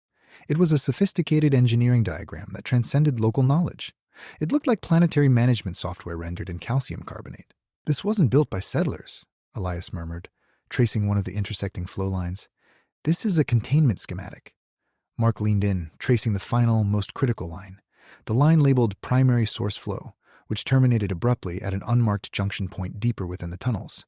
It was a sophisticated engineering diagram that transcended local knowledge. It looked like planetary management software rendered in calcium carbonate. "This wasn't built by settlers," Elias murmured, tracing one of the intersecting flow lines. "This is a containment schematic." Mark leaned in, tracing the final, most critical line. The line labeled primary source flow, which terminated abruptly at an unmarked junction point deeper within the tunnels.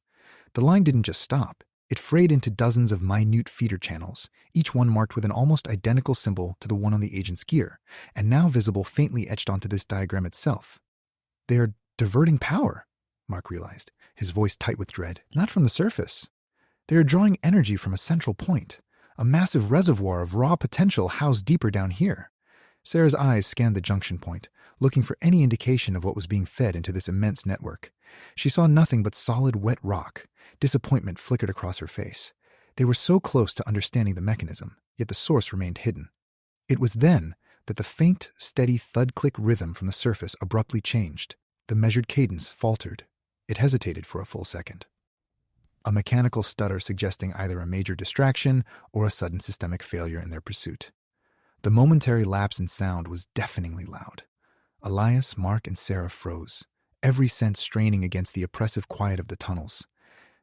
The line didn't just stop. It frayed into dozens of minute feeder channels, each one marked with an almost identical symbol to the one on the agent's gear, and now visible faintly etched onto this diagram itself. "They are diverting power," Mark realized, his voice tight with dread. "Not from the surface. They are drawing energy from a central point, a massive reservoir of raw potential housed deeper down here." Sarah's eyes scanned the junction point, looking for any indication of what was being fed into this immense network. She saw nothing but solid, wet rock. Disappointment flickered across her face. They were so close to understanding the mechanism, yet the source remained hidden. It was then that the faint, steady thud-click rhythm from the surface abruptly changed. The measured cadence faltered. It hesitated for a full second. A mechanical stutter suggesting either a major distraction or a sudden systemic failure in their pursuit. The momentary lapse in sound was deafeningly loud. Elias, Mark, and Sarah froze, every sense straining against the oppressive quiet of the tunnels.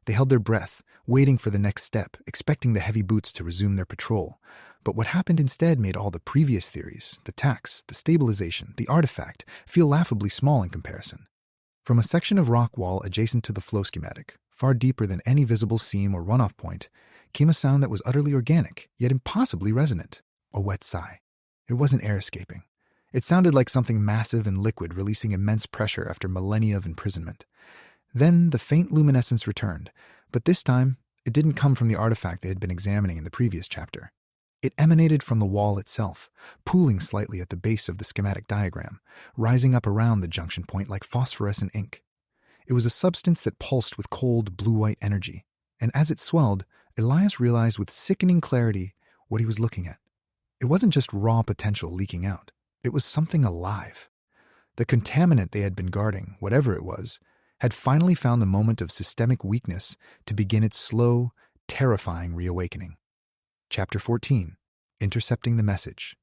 They held their breath, waiting for the next step, expecting the heavy boots to resume their patrol. But what happened instead made all the previous theories, the tax, the stabilization, the artifact, feel laughably small in comparison. From a section of rock wall adjacent to the flow schematic, far deeper than any visible seam or runoff point, came a sound that was utterly organic, yet impossibly resonant. A wet sigh. It wasn't air escaping. It sounded like something massive and liquid releasing immense pressure after millennia of imprisonment. Then the faint luminescence returned, but this time it didn't come from the artifact they had been examining in the previous chapter. It emanated from the wall itself, pooling slightly at the base of the schematic diagram, rising up around the junction point like phosphorescent ink. It was a substance that pulsed with cold, blue-white energy, and as it swelled, Elias realized with sickening clarity what he was looking at. It wasn't just raw potential leaking out. It was something alive. The contaminant they had been guarding, whatever it was, had finally found the moment of systemic weakness to begin its slow, terrifying reawakening. Chapter 14. Intercepting the Message.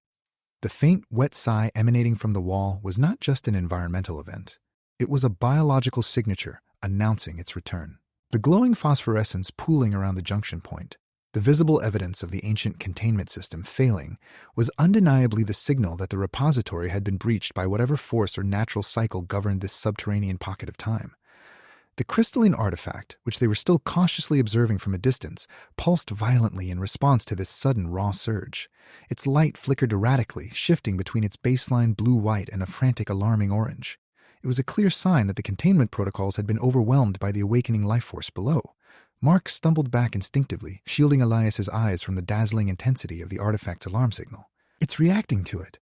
The faint, wet sigh emanating from the wall was not just an environmental event. It was a biological signature announcing its return. The glowing phosphorescence pooling around the junction point, the visible evidence of the ancient containment system failing, was undeniably the signal that the repository had been breached by whatever force or natural cycle governed this subterranean pocket of time. The crystalline artifact, which they were still cautiously observing from a distance, pulsed violently in response to this sudden raw surge. Its light flickered erratically, shifting between its baseline blue-white and a frantic, alarming orange. It was a clear sign that the containment protocols had been overwhelmed by the awakening life force below. Mark stumbled back instinctively, shielding Elias's eyes from the dazzling intensity of the artifact's alarm signal. It's reacting to it.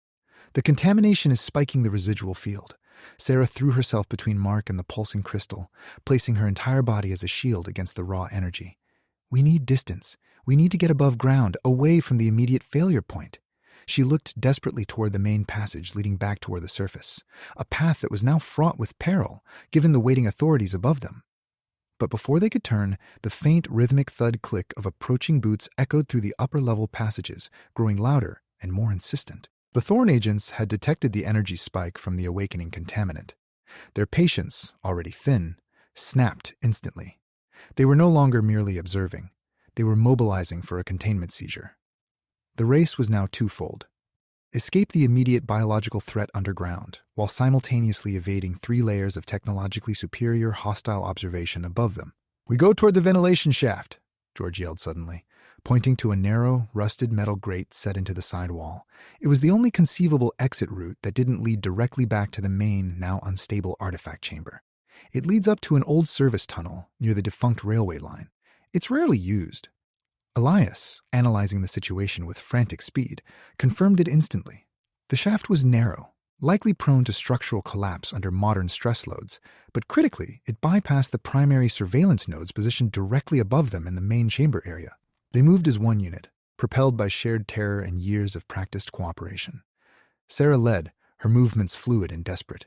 The contamination is spiking the residual field. Sarah threw herself between Mark and the pulsing crystal, placing her entire body as a shield against the raw energy. We need distance. We need to get above ground, away from the immediate failure point. She looked desperately toward the main passage leading back toward the surface, a path that was now fraught with peril, given the waiting authorities above them. But before they could turn, the faint, rhythmic thud-click of approaching boots echoed through the upper-level passages, growing louder and more insistent. The Thorn agents had detected the energy spike from the awakening contaminant. Their patience, already thin, snapped instantly. They were no longer merely observing. They were mobilizing for a containment seizure. The race was now twofold. Escape the immediate biological threat underground, while simultaneously evading 3 layers of technologically superior hostile observation above them. "We go toward the ventilation shaft," George yelled suddenly, pointing to a narrow, rusted metal grate set into the side wall. It was the only conceivable exit route that didn't lead directly back to the main, now unstable artifact chamber. It leads up to an old service tunnel near the defunct railway line. It's rarely used. Elias, analyzing the situation with frantic speed, confirmed it instantly. The shaft was narrow, likely prone to structural collapse under modern stress loads, but critically, it bypassed the primary surveillance nodes positioned directly above them in the main chamber area. They moved as one unit, propelled by shared terror and years of practiced cooperation. Sarah led, her movements fluid and desperate.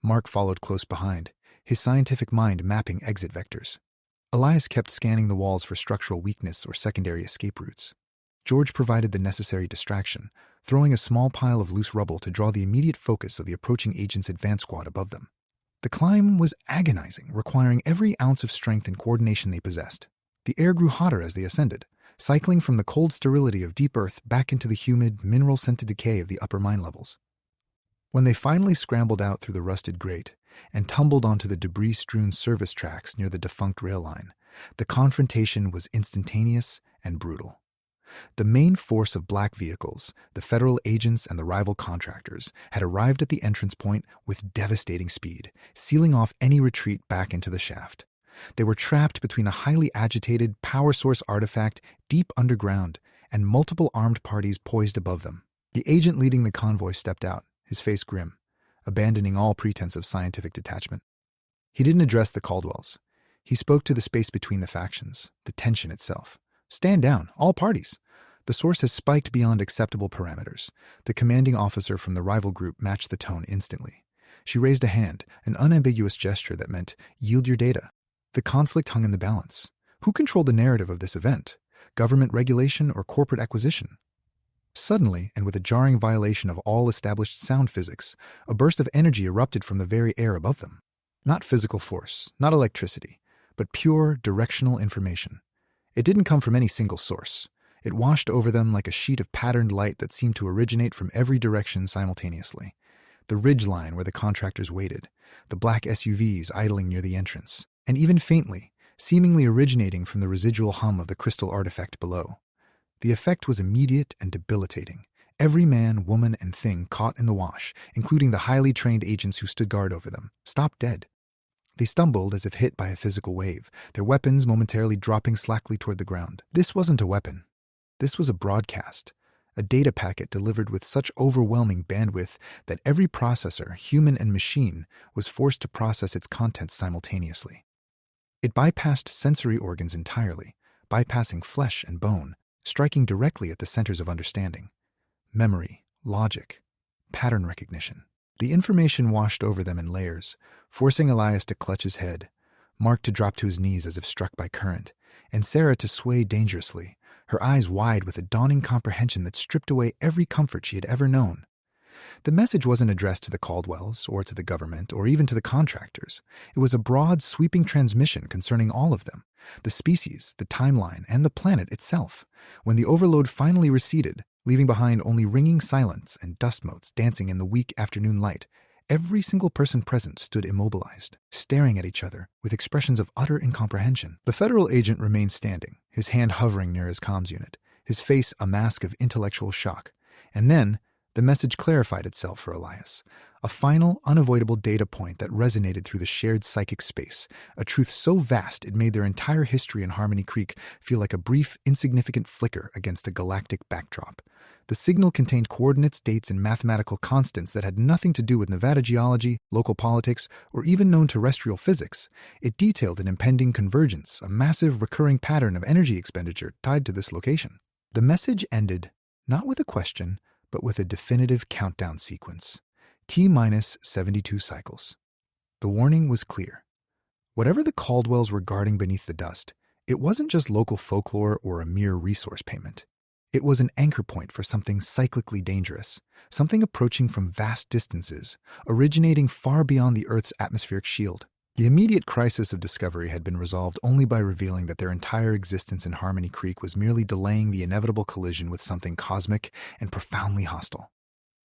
Mark followed close behind, his scientific mind mapping exit vectors. Elias kept scanning the walls for structural weakness or secondary escape routes. George provided the necessary distraction, throwing a small pile of loose rubble to draw the immediate focus of the approaching agent's advance squad above them. The climb was agonizing, requiring every ounce of strength and coordination they possessed. The air grew hotter as they ascended, cycling from the cold sterility of deep earth back into the humid, mineral-scented decay of the upper mine levels. When they finally scrambled out through the rusted grate and tumbled onto the debris-strewn service tracks near the defunct rail line, the confrontation was instantaneous and brutal. The main force of black vehicles, the federal agents and the rival contractors, had arrived at the entrance point with devastating speed, sealing off any retreat back into the shaft. They were trapped between a highly agitated power source artifact deep underground and multiple armed parties poised above them. The agent leading the convoy stepped out, his face grim, abandoning all pretense of scientific detachment. He didn't address the Caldwells. He spoke to the space between the factions, the tension itself. Stand down, all parties. The source has spiked beyond acceptable parameters. The commanding officer from the rival group matched the tone instantly. She raised a hand, an unambiguous gesture that meant, yield your data. The conflict hung in the balance. Who controlled the narrative of this event? Government regulation or corporate acquisition? Suddenly, and with a jarring violation of all established sound physics, a burst of energy erupted from the very air above them. Not physical force, not electricity, but pure, directional information. It didn't come from any single source. It washed over them like a sheet of patterned light that seemed to originate from every direction simultaneously. The ridge line where the contractors waited, the black SUVs idling near the entrance, and even faintly, seemingly originating from the residual hum of the crystal artifact below. The effect was immediate and debilitating. Every man, woman, and thing caught in the wash, including the highly trained agents who stood guard over them, stopped dead. They stumbled as if hit by a physical wave, their weapons momentarily dropping slackly toward the ground. This wasn't a weapon. This was a broadcast, a data packet delivered with such overwhelming bandwidth that every processor, human and machine, was forced to process its contents simultaneously. It bypassed sensory organs entirely, bypassing flesh and bone, striking directly at the centers of understanding. Memory, logic, pattern recognition. The information washed over them in layers, forcing Elias to clutch his head, Mark to drop to his knees as if struck by current, and Sarah to sway dangerously, her eyes wide with a dawning comprehension that stripped away every comfort she had ever known. The message wasn't addressed to the Caldwells, or to the government, or even to the contractors. It was a broad, sweeping transmission concerning all of them, the species, the timeline, and the planet itself. When the overload finally receded, leaving behind only ringing silence and dust motes dancing in the weak afternoon light, every single person present stood immobilized, staring at each other with expressions of utter incomprehension. The federal agent remained standing, his hand hovering near his comms unit, his face a mask of intellectual shock. And then, the message clarified itself for Elias, a final, unavoidable data point that resonated through the shared psychic space, a truth so vast it made their entire history in Harmony Creek feel like a brief, insignificant flicker against a galactic backdrop. The signal contained coordinates, dates, and mathematical constants that had nothing to do with Nevada geology, local politics, or even known terrestrial physics. It detailed an impending convergence, a massive recurring pattern of energy expenditure tied to this location. The message ended, not with a question, but with a definitive countdown sequence. T-minus 72 cycles. The warning was clear. Whatever the Caldwells were guarding beneath the dust, it wasn't just local folklore or a mere resource payment. It was an anchor point for something cyclically dangerous, something approaching from vast distances, originating far beyond the Earth's atmospheric shield. The immediate crisis of discovery had been resolved only by revealing that their entire existence in Harmony Creek was merely delaying the inevitable collision with something cosmic and profoundly hostile.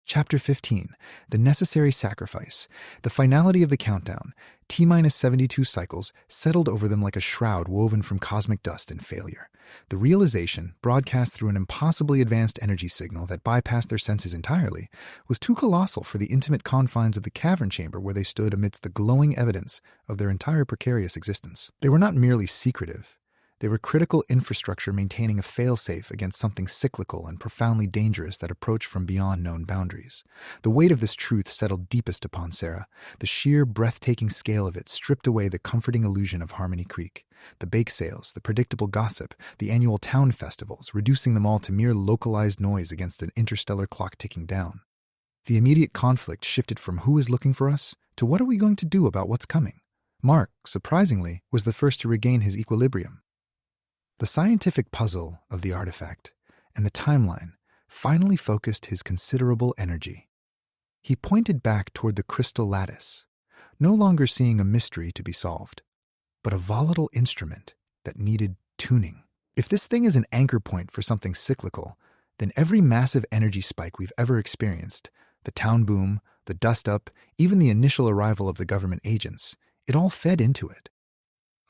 Chapter 15, The Necessary Sacrifice. The finality of the countdown, T-minus 72 cycles, settled over them like a shroud woven from cosmic dust and failure. The realization, broadcast through an impossibly advanced energy signal that bypassed their senses entirely, was too colossal for the intimate confines of the cavern chamber where they stood amidst the glowing evidence of their entire precarious existence. They were not merely secretive. They were critical infrastructure maintaining a failsafe against something cyclical and profoundly dangerous that approached from beyond known boundaries. The weight of this truth settled deepest upon Sarah. The sheer, breathtaking scale of it stripped away the comforting illusion of Harmony Creek. The bake sales, the predictable gossip, the annual town festivals, reducing them all to mere localized noise against an interstellar clock ticking down. The immediate conflict shifted from who is looking for us to what are we going to do about what's coming. Mark, surprisingly, was the first to regain his equilibrium. The scientific puzzle of the artifact and the timeline finally focused his considerable energy. He pointed back toward the crystal lattice, no longer seeing a mystery to be solved, but a volatile instrument that needed tuning. If this thing is an anchor point for something cyclical, then every massive energy spike we've ever experienced, the town boom, the dust-up, even the initial arrival of the government agents, it all fed into it.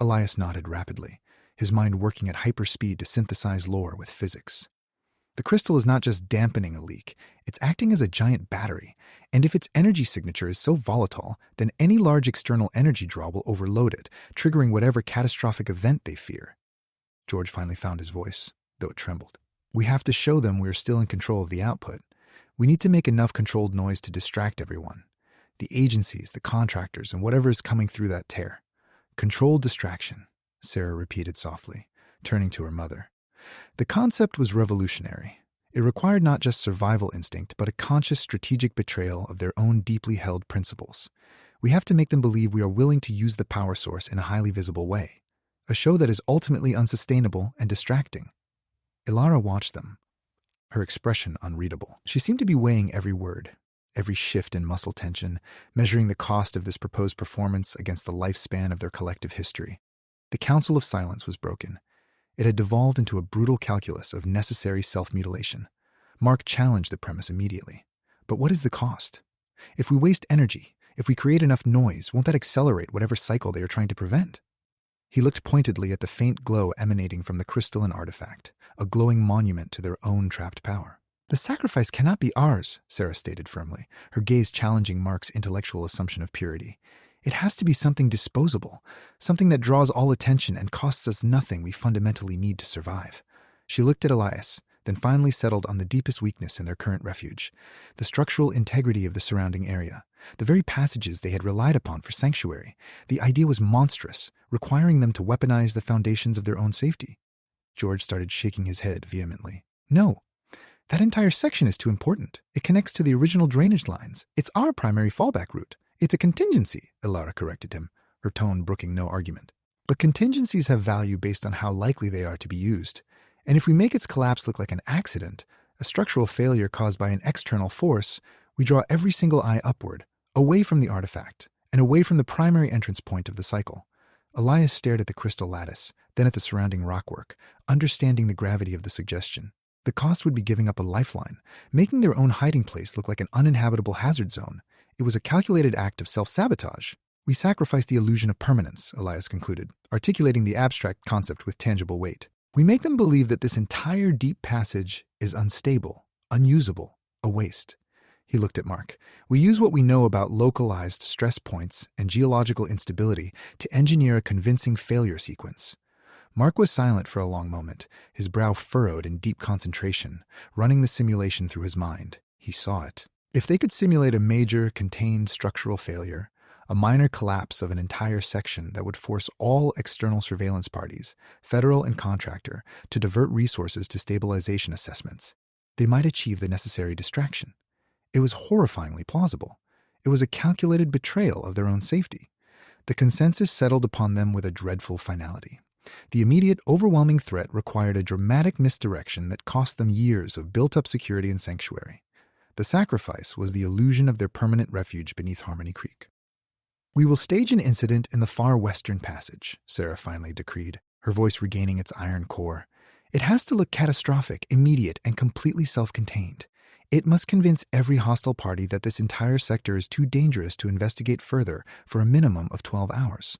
Elias nodded rapidly, his mind working at hyperspeed to synthesize lore with physics. The crystal is not just dampening a leak, it's acting as a giant battery, and if its energy signature is so volatile, then any large external energy draw will overload it, triggering whatever catastrophic event they fear. George finally found his voice, though it trembled. We have to show them we're still in control of the output. We need to make enough controlled noise to distract everyone. The agencies, the contractors, and whatever is coming through that tear. Controlled distraction, Sarah repeated softly, turning to her mother. The concept was revolutionary. It required not just survival instinct, but a conscious strategic betrayal of their own deeply held principles. We have to make them believe we are willing to use the power source in a highly visible way. A show that is ultimately unsustainable and distracting. Ilara watched them, her expression unreadable. She seemed to be weighing every word, every shift in muscle tension, measuring the cost of this proposed performance against the lifespan of their collective history. The Council of Silence was broken. It had devolved into a brutal calculus of necessary self-mutilation. Mark challenged the premise immediately. But what is the cost? If we waste energy, if we create enough noise, won't that accelerate whatever cycle they are trying to prevent? He looked pointedly at the faint glow emanating from the crystalline artifact, a glowing monument to their own trapped power. The sacrifice cannot be ours, Sarah stated firmly, her gaze challenging Mark's intellectual assumption of purity. It has to be something disposable, something that draws all attention and costs us nothing we fundamentally need to survive. She looked at Elias, then finally settled on the deepest weakness in their current refuge, the structural integrity of the surrounding area, the very passages they had relied upon for sanctuary. The idea was monstrous, requiring them to weaponize the foundations of their own safety. George started shaking his head vehemently. No, that entire section is too important. It connects to the original drainage lines. It's our primary fallback route. It's a contingency, Ilara corrected him, her tone brooking no argument. But contingencies have value based on how likely they are to be used. And if we make its collapse look like an accident, a structural failure caused by an external force, we draw every single eye upward, away from the artifact, and away from the primary entrance point of the cycle. Elias stared at the crystal lattice, then at the surrounding rockwork, understanding the gravity of the suggestion. The cost would be giving up a lifeline, making their own hiding place look like an uninhabitable hazard zone. It was a calculated act of self-sabotage. We sacrifice the illusion of permanence, Elias concluded, articulating the abstract concept with tangible weight. We make them believe that this entire deep passage is unstable, unusable, a waste. He looked at Mark. We use what we know about localized stress points and geological instability to engineer a convincing failure sequence. Mark was silent for a long moment, his brow furrowed in deep concentration, running the simulation through his mind. He saw it. If they could simulate a major, contained structural failure, a minor collapse of an entire section that would force all external surveillance parties, federal and contractor, to divert resources to stabilization assessments, they might achieve the necessary distraction. It was horrifyingly plausible. It was a calculated betrayal of their own safety. The consensus settled upon them with a dreadful finality. The immediate, overwhelming threat required a dramatic misdirection that cost them years of built-up security and sanctuary. The sacrifice was the illusion of their permanent refuge beneath Harmony Creek. We will stage an incident in the far western passage, Sarah finally decreed, her voice regaining its iron core. It has to look catastrophic, immediate, and completely self-contained. It must convince every hostile party that this entire sector is too dangerous to investigate further for a minimum of 12 hours.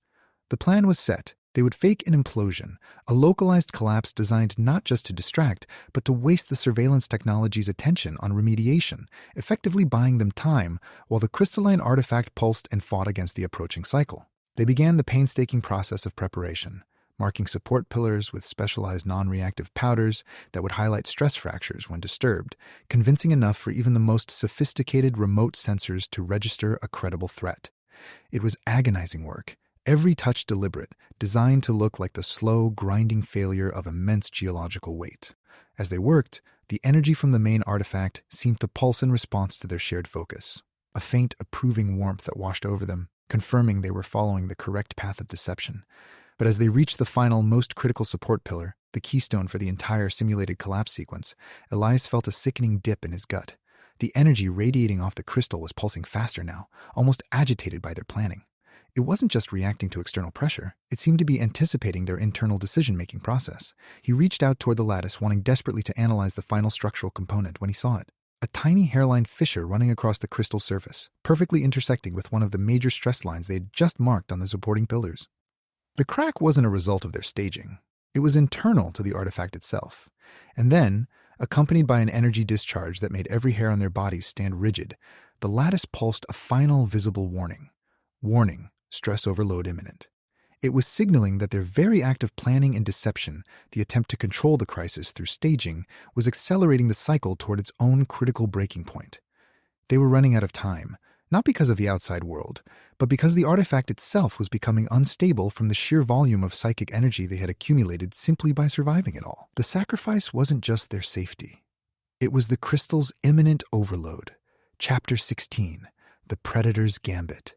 The plan was set. They would fake an implosion, a localized collapse designed not just to distract, but to waste the surveillance technology's attention on remediation, effectively buying them time while the crystalline artifact pulsed and fought against the approaching cycle. They began the painstaking process of preparation, marking support pillars with specialized non-reactive powders that would highlight stress fractures when disturbed, convincing enough for even the most sophisticated remote sensors to register a credible threat. It was agonizing work. Every touch deliberate, designed to look like the slow, grinding failure of immense geological weight. As they worked, the energy from the main artifact seemed to pulse in response to their shared focus. A faint, approving warmth that washed over them, confirming they were following the correct path of deception. But as they reached the final, most critical support pillar, the keystone for the entire simulated collapse sequence, Elias felt a sickening dip in his gut. The energy radiating off the crystal was pulsing faster now, almost agitated by their planning. It wasn't just reacting to external pressure. It seemed to be anticipating their internal decision-making process. He reached out toward the lattice, wanting desperately to analyze the final structural component when he saw it. A tiny hairline fissure running across the crystal surface, perfectly intersecting with one of the major stress lines they had just marked on the supporting pillars. The crack wasn't a result of their staging. It was internal to the artifact itself. And then, accompanied by an energy discharge that made every hair on their bodies stand rigid, the lattice pulsed a final visible warning. Warning. Stress overload imminent. It was signaling that their very act of planning and deception, the attempt to control the crisis through staging, was accelerating the cycle toward its own critical breaking point. They were running out of time, not because of the outside world, but because the artifact itself was becoming unstable from the sheer volume of psychic energy they had accumulated simply by surviving it all. The sacrifice wasn't just their safety. It was the crystal's imminent overload. Chapter 16, The Predator's Gambit.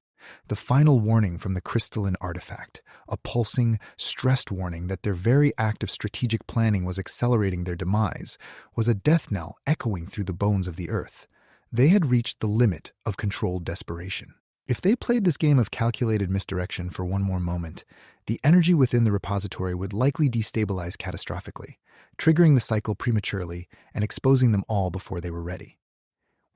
The final warning from the crystalline artifact, a pulsing, stressed warning that their very act of strategic planning was accelerating their demise, was a death knell echoing through the bones of the earth. They had reached the limit of controlled desperation. If they played this game of calculated misdirection for one more moment, the energy within the repository would likely destabilize catastrophically, triggering the cycle prematurely and exposing them all before they were ready.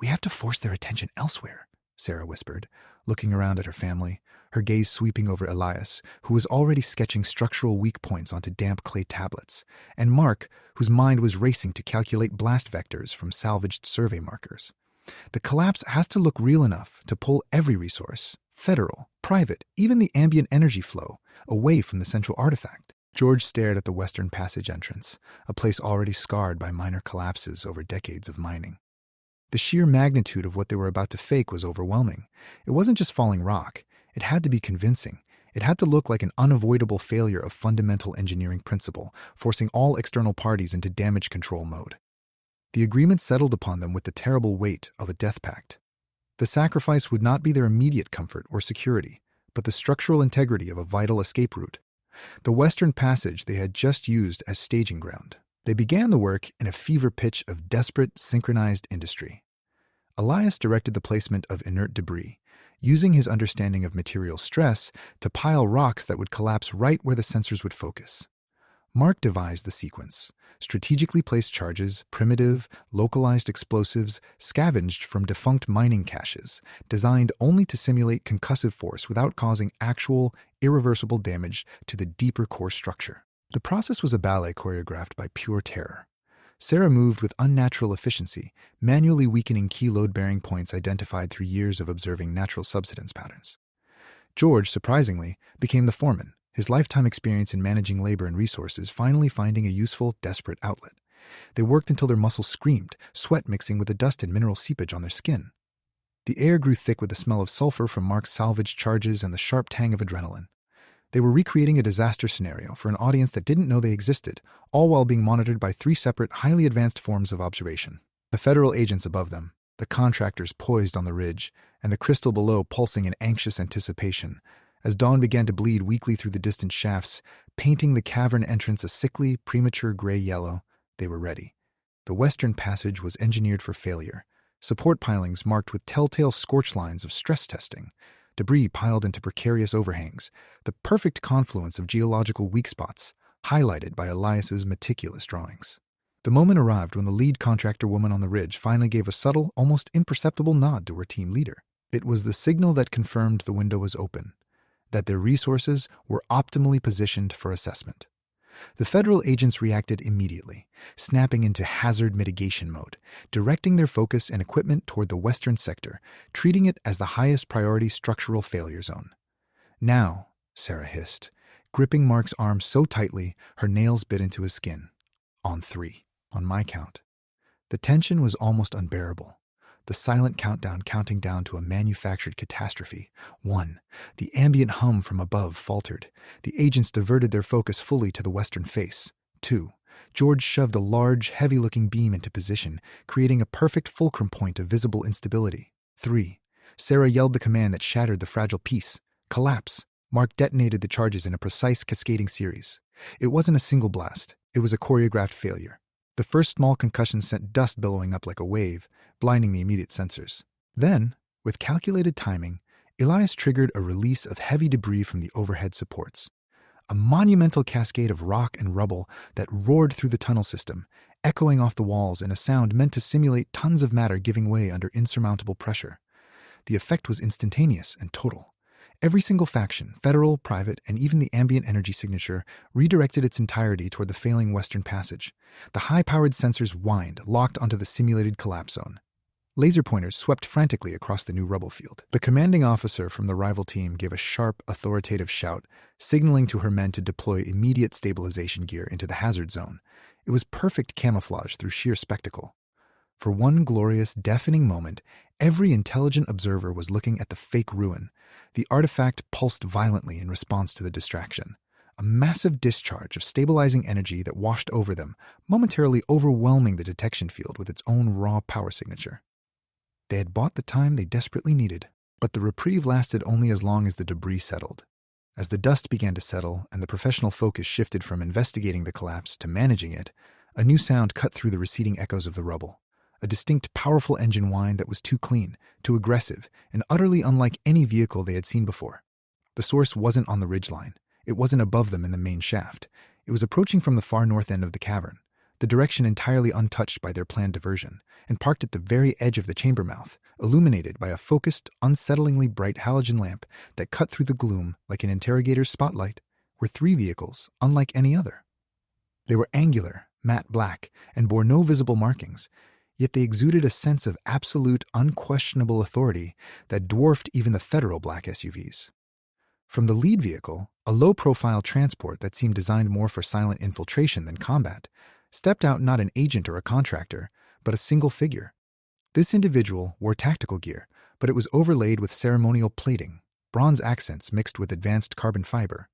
"We have to force their attention elsewhere," Sarah whispered, looking around at her family, her gaze sweeping over Elias, who was already sketching structural weak points onto damp clay tablets, and Mark, whose mind was racing to calculate blast vectors from salvaged survey markers. "The collapse has to look real enough to pull every resource, federal, private, even the ambient energy flow, away from the central artifact." George stared at the Western Passage entrance, a place already scarred by minor collapses over decades of mining. The sheer magnitude of what they were about to fake was overwhelming. It wasn't just falling rock. It had to be convincing. It had to look like an unavoidable failure of fundamental engineering principle, forcing all external parties into damage control mode. The agreement settled upon them with the terrible weight of a death pact. The sacrifice would not be their immediate comfort or security, but the structural integrity of a vital escape route. The Western Passage they had just used as staging ground. They began the work in a fever pitch of desperate, synchronized industry. Elias directed the placement of inert debris, using his understanding of material stress to pile rocks that would collapse right where the sensors would focus. Mark devised the sequence: strategically placed charges, primitive, localized explosives, scavenged from defunct mining caches, designed only to simulate concussive force without causing actual, irreversible damage to the deeper core structure. The process was a ballet choreographed by pure terror. Sarah moved with unnatural efficiency, manually weakening key load-bearing points identified through years of observing natural subsidence patterns. George, surprisingly, became the foreman, his lifetime experience in managing labor and resources finally finding a useful, desperate outlet. They worked until their muscles screamed, sweat mixing with the dust and mineral seepage on their skin. The air grew thick with the smell of sulfur from Mark's salvaged charges and the sharp tang of adrenaline. They were recreating a disaster scenario for an audience that didn't know they existed, all while being monitored by 3 separate, highly advanced forms of observation. The federal agents above them, the contractors poised on the ridge, and the crystal below pulsing in anxious anticipation. As dawn began to bleed weakly through the distant shafts, painting the cavern entrance a sickly, premature gray-yellow, they were ready. The Western Passage was engineered for failure. Support pilings marked with telltale scorch lines of stress testing. Debris piled into precarious overhangs, the perfect confluence of geological weak spots, highlighted by Elias's meticulous drawings. The moment arrived when the lead contractor woman on the ridge finally gave a subtle, almost imperceptible nod to her team leader. It was the signal that confirmed the window was open, that their resources were optimally positioned for assessment. The federal agents reacted immediately, snapping into hazard mitigation mode, directing their focus and equipment toward the western sector, treating it as the highest priority structural failure zone. "Now," Sarah hissed, gripping Mark's arm so tightly her nails bit into his skin. "On 3, on my count." The tension was almost unbearable. The silent countdown counting down to a manufactured catastrophe. 1. The ambient hum from above faltered. The agents diverted their focus fully to the western face. 2. George shoved a large, heavy-looking beam into position, creating a perfect fulcrum point of visible instability. 3. Sarah yelled the command that shattered the fragile piece. "Collapse." Mark detonated the charges in a precise cascading series. It wasn't a single blast. It was a choreographed failure. The first small concussion sent dust billowing up like a wave, blinding the immediate sensors. Then, with calculated timing, Elias triggered a release of heavy debris from the overhead supports. A monumental cascade of rock and rubble that roared through the tunnel system, echoing off the walls in a sound meant to simulate tons of matter giving way under insurmountable pressure. The effect was instantaneous and total. Every single faction, federal, private, and even the ambient energy signature, redirected its entirety toward the failing Western Passage. The high-powered sensors whined, locked onto the simulated collapse zone. Laser pointers swept frantically across the new rubble field. The commanding officer from the rival team gave a sharp, authoritative shout, signaling to her men to deploy immediate stabilization gear into the hazard zone. It was perfect camouflage through sheer spectacle. For one glorious, deafening moment, every intelligent observer was looking at the fake ruin. The artifact pulsed violently in response to the distraction. A massive discharge of stabilizing energy that washed over them, momentarily overwhelming the detection field with its own raw power signature. They had bought the time they desperately needed, but the reprieve lasted only as long as the debris settled. As the dust began to settle and the professional focus shifted from investigating the collapse to managing it, a new sound cut through the receding echoes of the rubble. A distinct, powerful engine whine that was too clean, too aggressive, and utterly unlike any vehicle they had seen before. The source wasn't on the ridgeline. It wasn't above them in the main shaft. It was approaching from the far north end of the cavern, the direction entirely untouched by their planned diversion, and parked at the very edge of the chamber mouth, illuminated by a focused, unsettlingly bright halogen lamp that cut through the gloom like an interrogator's spotlight, were three vehicles unlike any other. They were angular, matte black, and bore no visible markings, yet they exuded a sense of absolute, unquestionable authority that dwarfed even the federal black SUVs. From the lead vehicle, a low-profile transport that seemed designed more for silent infiltration than combat, stepped out not an agent or a contractor, but a single figure. This individual wore tactical gear, but it was overlaid with ceremonial plating, bronze accents mixed with advanced carbon fiber.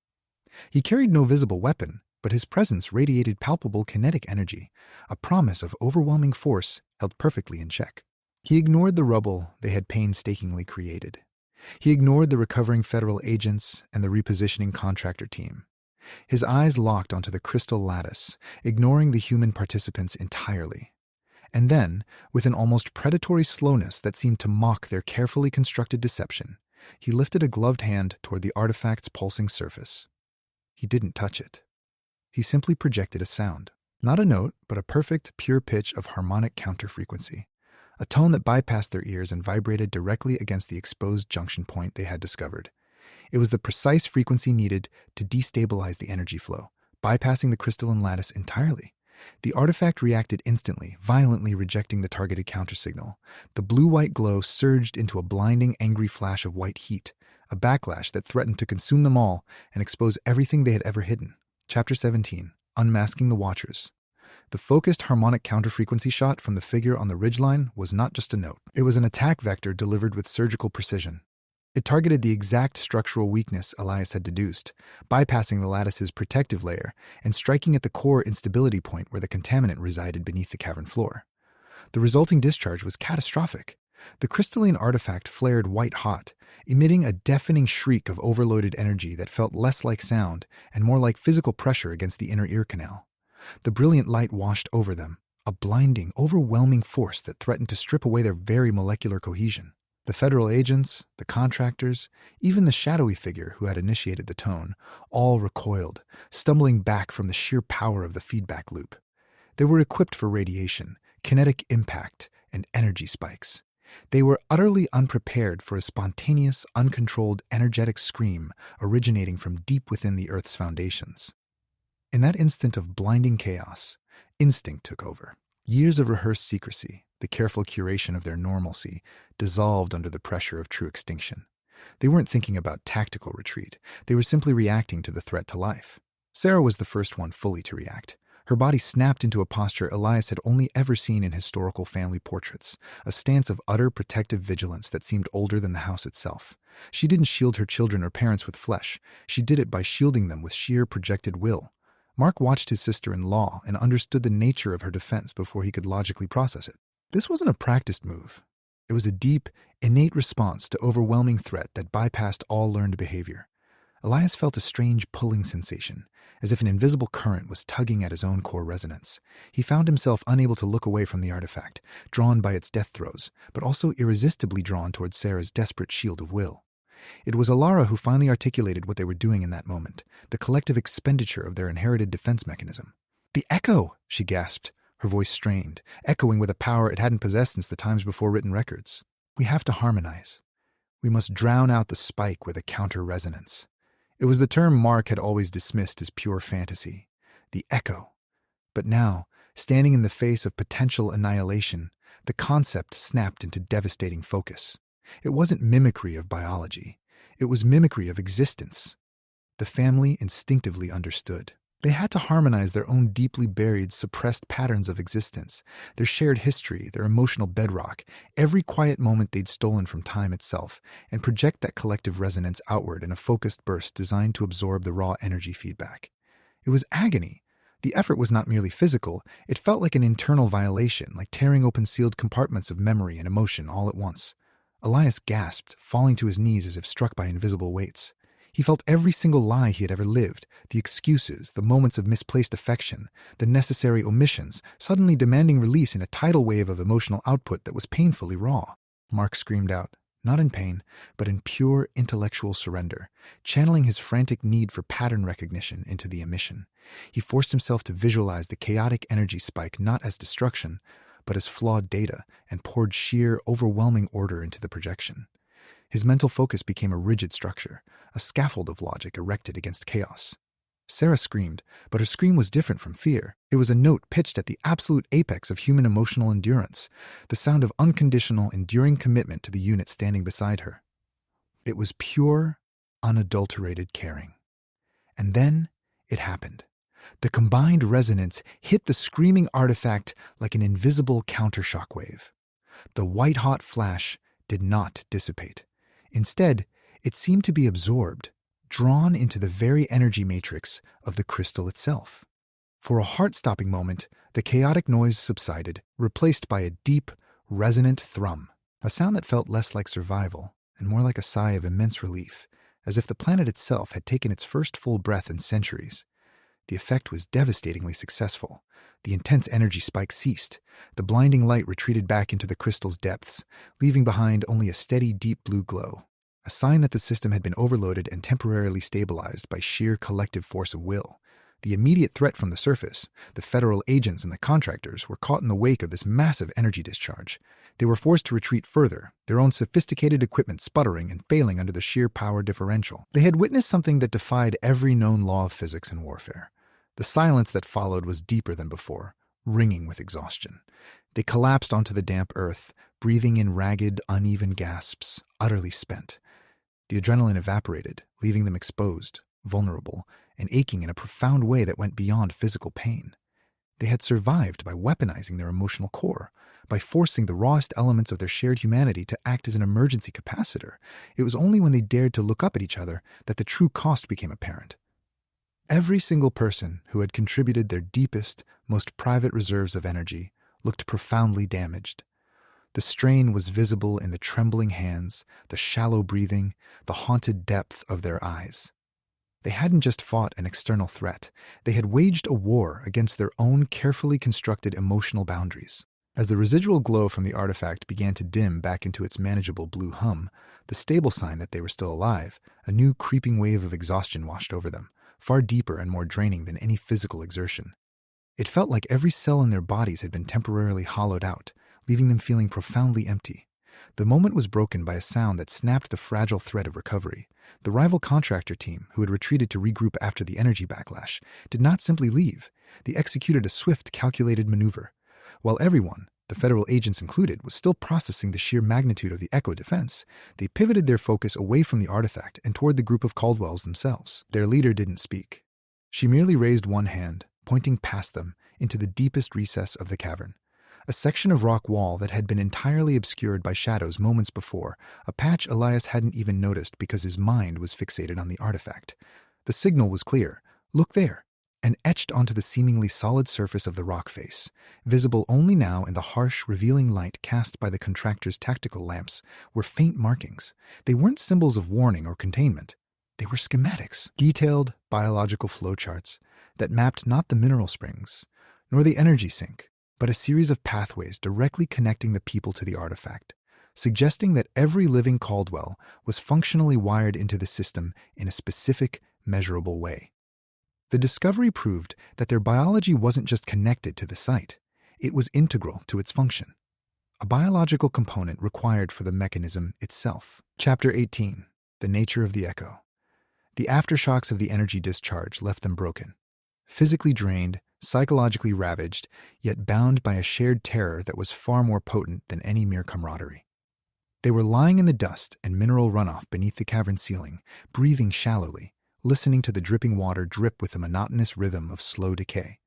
He carried no visible weapon, but his presence radiated palpable kinetic energy, a promise of overwhelming force held perfectly in check. He ignored the rubble they had painstakingly created. He ignored the recovering federal agents and the repositioning contractor team. His eyes locked onto the crystal lattice, ignoring the human participants entirely. And then, with an almost predatory slowness that seemed to mock their carefully constructed deception, he lifted a gloved hand toward the artifact's pulsing surface. He didn't touch it. He simply projected a sound. Not a note, but a perfect, pure pitch of harmonic counterfrequency. A tone that bypassed their ears and vibrated directly against the exposed junction point they had discovered. It was the precise frequency needed to destabilize the energy flow, bypassing the crystalline lattice entirely. The artifact reacted instantly, violently rejecting the targeted countersignal. The blue-white glow surged into a blinding, angry flash of white heat, a backlash that threatened to consume them all and expose everything they had ever hidden. Chapter 17. Unmasking the Watchers. The focused harmonic counterfrequency shot from the figure on the ridgeline was not just a note. It was an attack vector delivered with surgical precision. It targeted the exact structural weakness Elias had deduced, bypassing the lattice's protective layer and striking at the core instability point where the contaminant resided beneath the cavern floor. The resulting discharge was catastrophic. The crystalline artifact flared white-hot, emitting a deafening shriek of overloaded energy that felt less like sound and more like physical pressure against the inner ear canal. The brilliant light washed over them, a blinding, overwhelming force that threatened to strip away their very molecular cohesion. The federal agents, the contractors, even the shadowy figure who had initiated the tone, all recoiled, stumbling back from the sheer power of the feedback loop. They were equipped for radiation, kinetic impact, and energy spikes. They were utterly unprepared for a spontaneous, uncontrolled, energetic scream originating from deep within the Earth's foundations. In that instant of blinding chaos, instinct took over. Years of rehearsed secrecy, the careful curation of their normalcy, dissolved under the pressure of true extinction. They weren't thinking about tactical retreat. They were simply reacting to the threat to life. Sarah was the first one fully to react. Her body snapped into a posture Elias had only ever seen in historical family portraits, a stance of utter protective vigilance that seemed older than the house itself. She didn't shield her children or parents with flesh. She did it by shielding them with sheer projected will. Mark watched his sister-in-law and understood the nature of her defense before he could logically process it. This wasn't a practiced move. It was a deep, innate response to overwhelming threat that bypassed all learned behavior. Elias felt a strange pulling sensation, as if an invisible current was tugging at his own core resonance. He found himself unable to look away from the artifact, drawn by its death throes, but also irresistibly drawn towards Sarah's desperate shield of will. It was Alara who finally articulated what they were doing in that moment, the collective expenditure of their inherited defense mechanism. "The echo!" she gasped, her voice strained, echoing with a power it hadn't possessed since the times before written records. "We have to harmonize. We must drown out the spike with a counter-resonance." It was the term Mark had always dismissed as pure fantasy. The echo. But now, standing in the face of potential annihilation, The concept snapped into devastating focus. It wasn't mimicry of biology. It was mimicry of existence. The family instinctively understood. They had to harmonize their own deeply buried, suppressed patterns of existence, their shared history, their emotional bedrock, every quiet moment they'd stolen from time itself, and project that collective resonance outward in a focused burst designed to absorb the raw energy feedback. It was agony. The effort was not merely physical, it felt like an internal violation, like tearing open sealed compartments of memory and emotion all at once. Elias gasped, falling to his knees as if struck by invisible weights. He felt every single lie he had ever lived, the excuses, the moments of misplaced affection, the necessary omissions, suddenly demanding release in a tidal wave of emotional output that was painfully raw. Mark screamed out, not in pain, but in pure intellectual surrender, channeling his frantic need for pattern recognition into the emission. He forced himself to visualize the chaotic energy spike not as destruction, but as flawed data, and poured sheer, overwhelming order into the projection. His mental focus became a rigid structure, a scaffold of logic erected against chaos. Sarah screamed, but her scream was different from fear. It was a note pitched at the absolute apex of human emotional endurance, the sound of unconditional, enduring commitment to the unit standing beside her. It was pure, unadulterated caring. And then it happened. The combined resonance hit the screaming artifact like an invisible countershock wave. The white-hot flash did not dissipate. Instead, it seemed to be absorbed, drawn into the very energy matrix of the crystal itself. For a heart-stopping moment, the chaotic noise subsided, replaced by a deep, resonant thrum, a sound that felt less like survival and more like a sigh of immense relief, as if the planet itself had taken its first full breath in centuries. The effect was devastatingly successful. The intense energy spike ceased. The blinding light retreated back into the crystal's depths, leaving behind only a steady, deep blue glow, a sign that the system had been overloaded and temporarily stabilized by sheer collective force of will. The immediate threat from the surface, the federal agents and the contractors, were caught in the wake of this massive energy discharge. They were forced to retreat further, their own sophisticated equipment sputtering and failing under the sheer power differential. They had witnessed something that defied every known law of physics and warfare. The silence that followed was deeper than before, ringing with exhaustion. They collapsed onto the damp earth, breathing in ragged, uneven gasps, utterly spent. The adrenaline evaporated, leaving them exposed, vulnerable, and aching in a profound way that went beyond physical pain. They had survived by weaponizing their emotional core, by forcing the rawest elements of their shared humanity to act as an emergency capacitor. It was only when they dared to look up at each other that the true cost became apparent. Every single person who had contributed their deepest, most private reserves of energy looked profoundly damaged. The strain was visible in the trembling hands, the shallow breathing, the haunted depth of their eyes. They hadn't just fought an external threat. They had waged a war against their own carefully constructed emotional boundaries. As the residual glow from the artifact began to dim back into its manageable blue hum, the stable sign that they were still alive, a new creeping wave of exhaustion washed over them, far deeper and more draining than any physical exertion. It felt like every cell in their bodies had been temporarily hollowed out, leaving them feeling profoundly empty. The moment was broken by a sound that snapped the fragile thread of recovery. The rival contractor team, who had retreated to regroup after the energy backlash, did not simply leave. They executed a swift, calculated maneuver. While everyone, the federal agents included, was still processing the sheer magnitude of the Echo defense, they pivoted their focus away from the artifact and toward the group of Caldwells themselves. Their leader didn't speak. She merely raised one hand, pointing past them into the deepest recess of the cavern. A section of rock wall that had been entirely obscured by shadows moments before, a patch Elias hadn't even noticed because his mind was fixated on the artifact. The signal was clear. Look there. And etched onto the seemingly solid surface of the rock face, visible only now in the harsh, revealing light cast by the contractor's tactical lamps, were faint markings. They weren't symbols of warning or containment. They were schematics, detailed biological flowcharts that mapped not the mineral springs, nor the energy sink, but a series of pathways directly connecting the people to the artifact, suggesting that every living Caldwell was functionally wired into the system in a specific, measurable way. The discovery proved that their biology wasn't just connected to the site, it was integral to its function, a biological component required for the mechanism itself. Chapter 18. The Nature of the Echo. The aftershocks of the energy discharge left them broken, physically drained, psychologically ravaged, yet bound by a shared terror that was far more potent than any mere camaraderie. They were lying in the dust and mineral runoff beneath the cavern ceiling, breathing shallowly, listening to the dripping water drip with a monotonous rhythm of slow decay,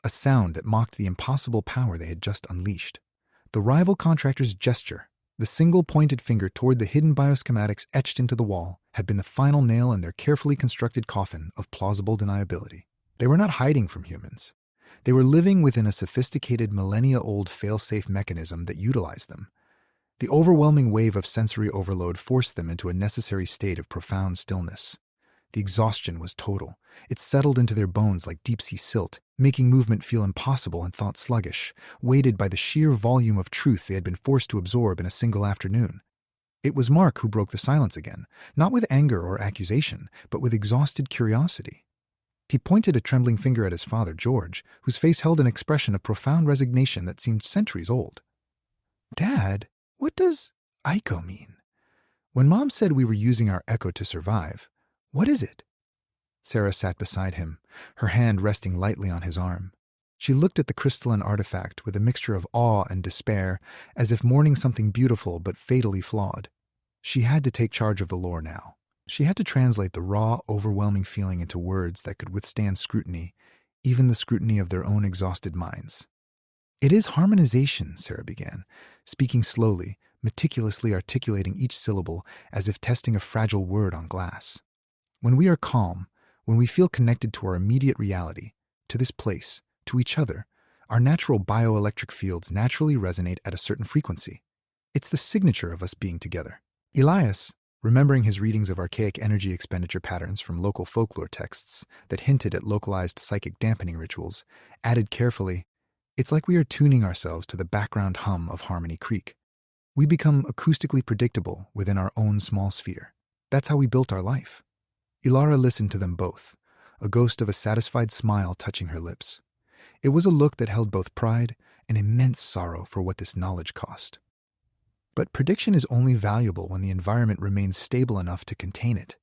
a sound that mocked the impossible power they had just unleashed. The rival contractor's gesture, the single pointed finger toward the hidden bioschematics etched into the wall, had been the final nail in their carefully constructed coffin of plausible deniability. They were not hiding from humans. They were living within a sophisticated millennia-old fail-safe mechanism that utilized them. The overwhelming wave of sensory overload forced them into a necessary state of profound stillness. The exhaustion was total. It settled into their bones like deep-sea silt, making movement feel impossible and thought sluggish, weighted by the sheer volume of truth they had been forced to absorb in a single afternoon. It was Mark who broke the silence again, not with anger or accusation, but with exhausted curiosity. He pointed a trembling finger at his father, George, whose face held an expression of profound resignation that seemed centuries old. "Dad, what does Echo mean? When Mom said we were using our echo to survive, what is it?" Sarah sat beside him, her hand resting lightly on his arm. She looked at the crystalline artifact with a mixture of awe and despair, as if mourning something beautiful but fatally flawed. She had to take charge of the lore now. She had to translate the raw, overwhelming feeling into words that could withstand scrutiny, even the scrutiny of their own exhausted minds. "It is harmonization," Sarah began, speaking slowly, meticulously articulating each syllable as if testing a fragile word on glass. "When we are calm, when we feel connected to our immediate reality, to this place, to each other, our natural bioelectric fields naturally resonate at a certain frequency. It's the signature of us being together." Elias, remembering his readings of archaic energy expenditure patterns from local folklore texts that hinted at localized psychic dampening rituals, added carefully, "It's like we are tuning ourselves to the background hum of Harmony Creek. We become acoustically predictable within our own small sphere. That's how we built our life." Ilara listened to them both, a ghost of a satisfied smile touching her lips. It was a look that held both pride and immense sorrow for what this knowledge cost. But prediction is only valuable when the environment remains stable enough to contain it.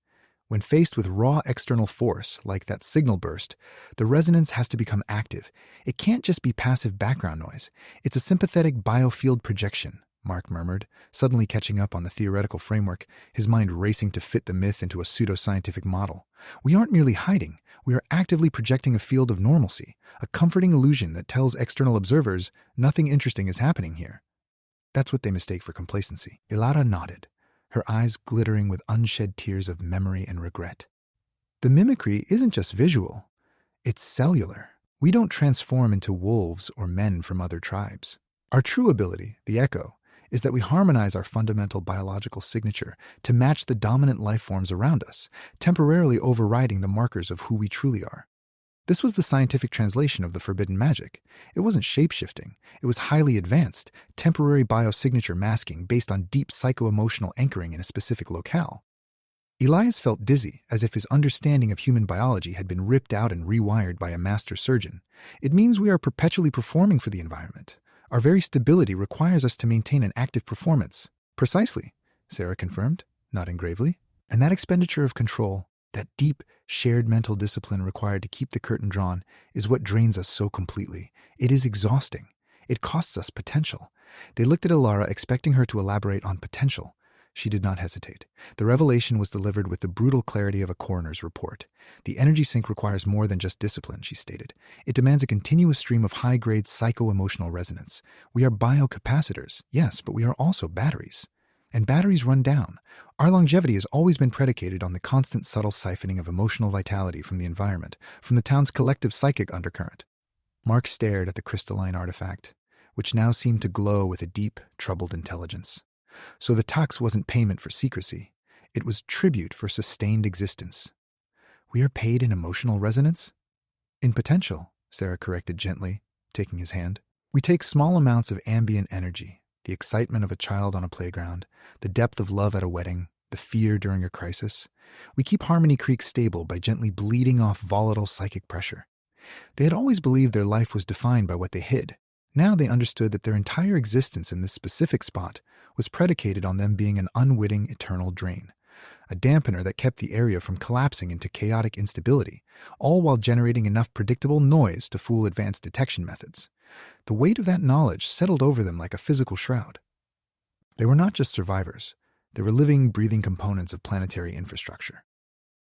When faced with raw external force, like that signal burst, the resonance has to become active. It can't just be passive background noise. It's a sympathetic biofield projection, Mark murmured, suddenly catching up on the theoretical framework, his mind racing to fit the myth into a pseudoscientific model. "We aren't merely hiding. We are actively projecting a field of normalcy, a comforting illusion that tells external observers nothing interesting is happening here." That's what they mistake for complacency. Ilara nodded, her eyes glittering with unshed tears of memory and regret. "The mimicry isn't just visual. It's cellular. We don't transform into wolves or men from other tribes. Our true ability, the echo, is that we harmonize our fundamental biological signature to match the dominant life forms around us, temporarily overriding the markers of who we truly are. This was the scientific translation of the forbidden magic. It wasn't shape-shifting. It was highly advanced, temporary biosignature masking based on deep psycho-emotional anchoring in a specific locale. Elias felt dizzy, as if his understanding of human biology had been ripped out and rewired by a master surgeon. "It means we are perpetually performing for the environment. Our very stability requires us to maintain an active performance." "Precisely," Sarah confirmed, nodding gravely. "And that expenditure of control, that deep, shared mental discipline required to keep the curtain drawn, is what drains us so completely. It is exhausting. It costs us potential." They looked at Ilara, expecting her to elaborate on potential. She did not hesitate. The revelation was delivered with the brutal clarity of a coroner's report. "The energy sink requires more than just discipline," she stated. "It demands a continuous stream of high-grade psycho-emotional resonance. We are biocapacitors, yes, but we are also batteries. And batteries run down. Our longevity has always been predicated on the constant subtle siphoning of emotional vitality from the environment, from the town's collective psychic undercurrent." Mark stared at the crystalline artifact, which now seemed to glow with a deep, troubled intelligence. So the tax wasn't payment for secrecy. It was tribute for sustained existence. "We are paid in emotional resonance?" "In potential," Sarah corrected gently, taking his hand. "We take small amounts of ambient energy, the excitement of a child on a playground, the depth of love at a wedding, the fear during a crisis. We keep Harmony Creek stable by gently bleeding off volatile psychic pressure." They had always believed their life was defined by what they hid. Now they understood that their entire existence in this specific spot was predicated on them being an unwitting eternal drain. a dampener that kept the area from collapsing into chaotic instability, all while generating enough predictable noise to fool advanced detection methods. The weight of that knowledge settled over them like a physical shroud. They were not just survivors. They were living, breathing components of planetary infrastructure.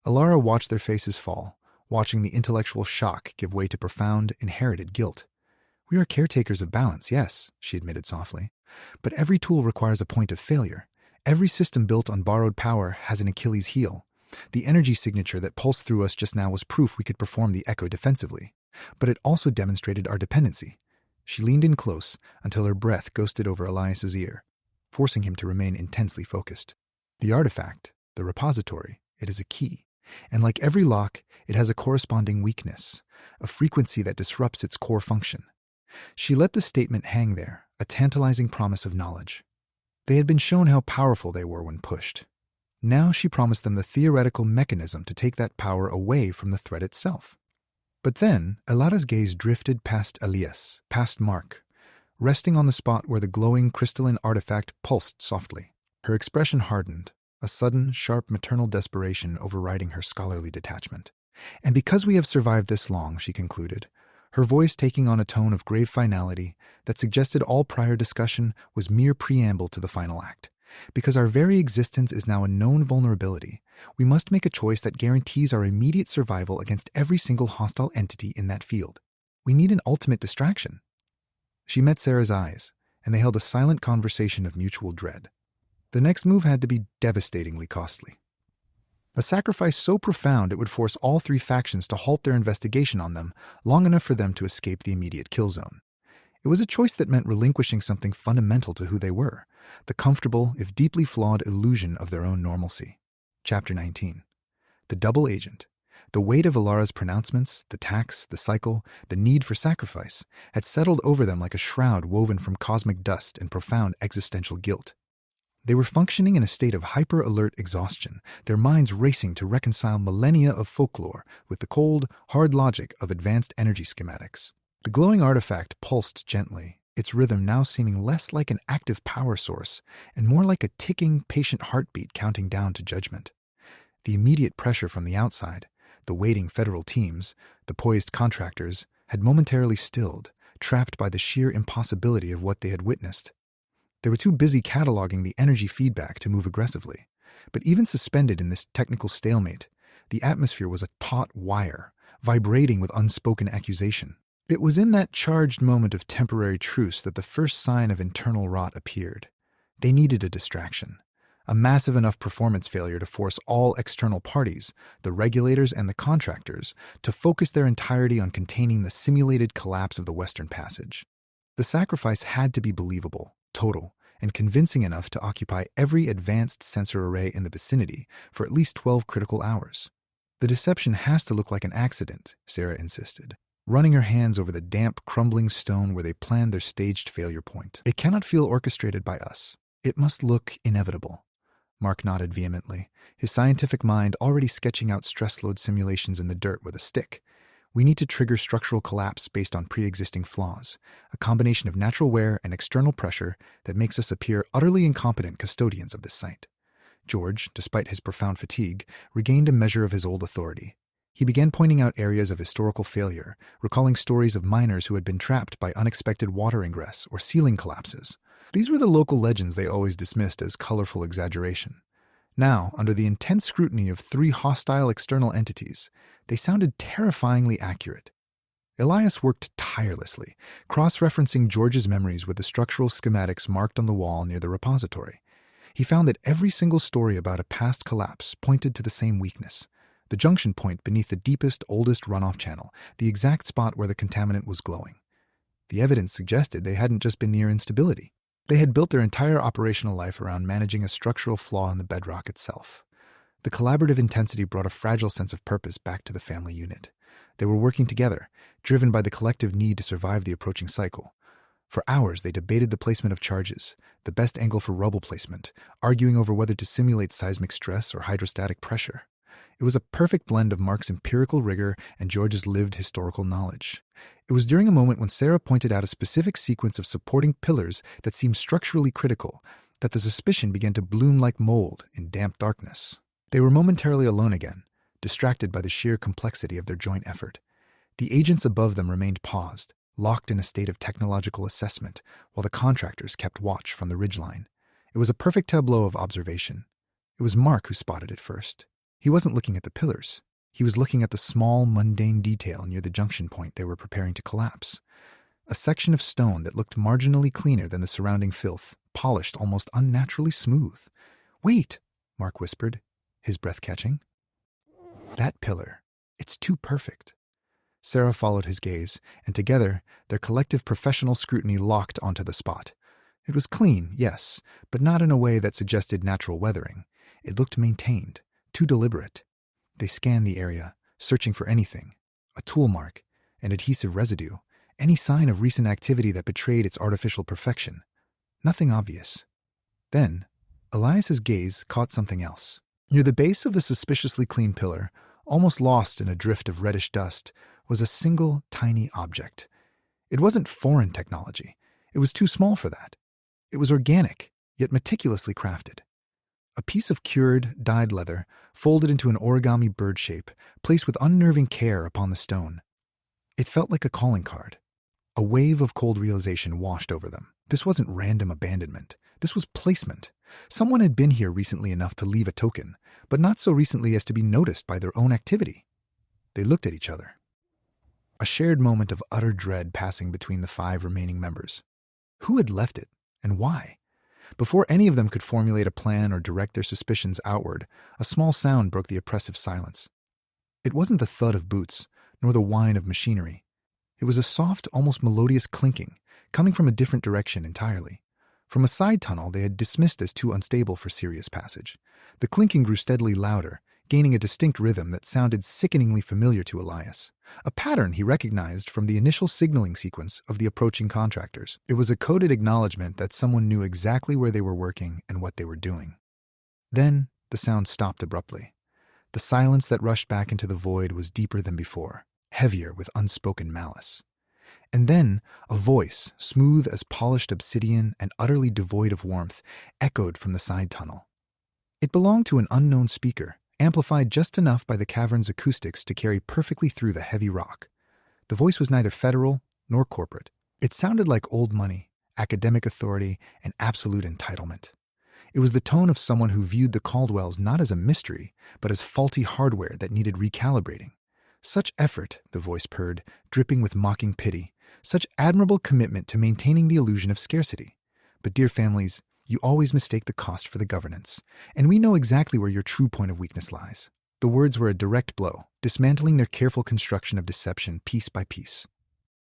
Alara watched their faces fall, watching the intellectual shock give way to profound, inherited guilt. "We are caretakers of balance, yes," she admitted softly. "But every tool requires a point of failure. Every system built on borrowed power has an Achilles heel. The energy signature that pulsed through us just now was proof we could perform the echo defensively. But it also demonstrated our dependency." She leaned in close until her breath ghosted over Elias's ear, forcing him to remain intensely focused. "The artifact, the repository, it is a key. And like every lock, it has a corresponding weakness, a frequency that disrupts its core function." She let the statement hang there, a tantalizing promise of knowledge. They had been shown how powerful they were when pushed. Now she promised them the theoretical mechanism to take that power away from the threat itself. But then, Elara's gaze drifted past Elias, past Mark, resting on the spot where the glowing crystalline artifact pulsed softly. Her expression hardened, a sudden, sharp maternal desperation overriding her scholarly detachment. "And because we have survived this long," she concluded, her voice taking on a tone of grave finality that suggested all prior discussion was mere preamble to the final act. "Because our very existence is now a known vulnerability, we must make a choice that guarantees our immediate survival against every single hostile entity in that field. We need an ultimate distraction." She met Sarah's eyes, and they held a silent conversation of mutual dread. The next move had to be devastatingly costly. A sacrifice so profound it would force all three factions to halt their investigation on them long enough for them to escape the immediate kill zone. It was a choice that meant relinquishing something fundamental to who they were, the comfortable, if deeply flawed, illusion of their own normalcy. Chapter 19. The Double Agent. The weight of Elara's pronouncements, the tax, the cycle, the need for sacrifice, had settled over them like a shroud woven from cosmic dust and profound existential guilt. They were functioning in a state of hyper-alert exhaustion, their minds racing to reconcile millennia of folklore with the cold, hard logic of advanced energy schematics. The glowing artifact pulsed gently, its rhythm now seeming less like an active power source and more like a ticking, patient heartbeat counting down to judgment. The immediate pressure from the outside, the waiting federal teams, the poised contractors, had momentarily stilled, trapped by the sheer impossibility of what they had witnessed. They were too busy cataloging the energy feedback to move aggressively. But even suspended in this technical stalemate, the atmosphere was a taut wire, vibrating with unspoken accusation. It was in that charged moment of temporary truce that the first sign of internal rot appeared. They needed a distraction, a massive enough performance failure to force all external parties, the regulators and the contractors, to focus their entirety on containing the simulated collapse of the Western Passage. The sacrifice had to be believable, total, and convincing enough to occupy every advanced sensor array in the vicinity for at least 12 critical hours. "The deception has to look like an accident," Sarah insisted, running her hands over the damp, crumbling stone where they planned their staged failure point. "It cannot feel orchestrated by us. It must look inevitable." Mark nodded vehemently, his scientific mind already sketching out stress load simulations in the dirt with a stick. "We need to trigger structural collapse based on pre-existing flaws, a combination of natural wear and external pressure that makes us appear utterly incompetent custodians of this site." George, despite his profound fatigue, regained a measure of his old authority. He began pointing out areas of historical failure, recalling stories of miners who had been trapped by unexpected water ingress or ceiling collapses. These were the local legends they always dismissed as colorful exaggeration. Now, under the intense scrutiny of three hostile external entities, they sounded terrifyingly accurate. Elias worked tirelessly, cross-referencing George's memories with the structural schematics marked on the wall near the repository. He found that every single story about a past collapse pointed to the same weakness, the junction point beneath the deepest, oldest runoff channel, the exact spot where the contaminant was glowing. The evidence suggested they hadn't just been near instability. They had built their entire operational life around managing a structural flaw in the bedrock itself. The collaborative intensity brought a fragile sense of purpose back to the family unit. They were working together, driven by the collective need to survive the approaching cycle. For hours, they debated the placement of charges, the best angle for rubble placement, arguing over whether to simulate seismic stress or hydrostatic pressure. It was a perfect blend of Mark's empirical rigor and George's lived historical knowledge. It was during a moment when Sarah pointed out a specific sequence of supporting pillars that seemed structurally critical that the suspicion began to bloom like mold in damp darkness. They were momentarily alone again, distracted by the sheer complexity of their joint effort. The agents above them remained paused, locked in a state of technological assessment, while the contractors kept watch from the ridgeline. It was a perfect tableau of observation. It was Mark who spotted it first. He wasn't looking at the pillars. He was looking at the small, mundane detail near the junction point they were preparing to collapse. A section of stone that looked marginally cleaner than the surrounding filth, polished almost unnaturally smooth. "Wait," Mark whispered, his breath catching. "That pillar. It's too perfect." Sarah followed his gaze, and together, their collective professional scrutiny locked onto the spot. It was clean, yes, but not in a way that suggested natural weathering. It looked maintained, too deliberate. They scanned the area, searching for anything, a tool mark, an adhesive residue, any sign of recent activity that betrayed its artificial perfection. Nothing obvious. Then, Elias's gaze caught something else. Near the base of the suspiciously clean pillar, almost lost in a drift of reddish dust, was a single, tiny object. It wasn't foreign technology. It was too small for that. It was organic, yet meticulously crafted. A piece of cured, dyed leather, folded into an origami bird shape, placed with unnerving care upon the stone. It felt like a calling card. A wave of cold realization washed over them. This wasn't random abandonment. This was placement. Someone had been here recently enough to leave a token, but not so recently as to be noticed by their own activity. They looked at each other. A shared moment of utter dread passing between the 5 remaining members. Who had left it, and why? Before any of them could formulate a plan or direct their suspicions outward, a small sound broke the oppressive silence. It wasn't the thud of boots, nor the whine of machinery. It was a soft, almost melodious clinking, coming from a different direction entirely. From a side tunnel they had dismissed as too unstable for serious passage. The clinking grew steadily louder, gaining a distinct rhythm that sounded sickeningly familiar to Elias. A pattern he recognized from the initial signaling sequence of the approaching contractors. It was a coded acknowledgement that someone knew exactly where they were working and what they were doing. Then the sound stopped abruptly. The silence that rushed back into the void was deeper than before, heavier with unspoken malice. And then a voice, smooth as polished obsidian and utterly devoid of warmth, echoed from the side tunnel. It belonged to an unknown speaker, amplified just enough by the cavern's acoustics to carry perfectly through the heavy rock. The voice was neither federal nor corporate. It sounded like old money, academic authority, and absolute entitlement. It was the tone of someone who viewed the Caldwells not as a mystery, but as faulty hardware that needed recalibrating. Such effort, the voice purred, dripping with mocking pity, such admirable commitment to maintaining the illusion of scarcity. But dear families, you always mistake the cost for the governance, and we know exactly where your true point of weakness lies. The words were a direct blow, dismantling their careful construction of deception piece by piece.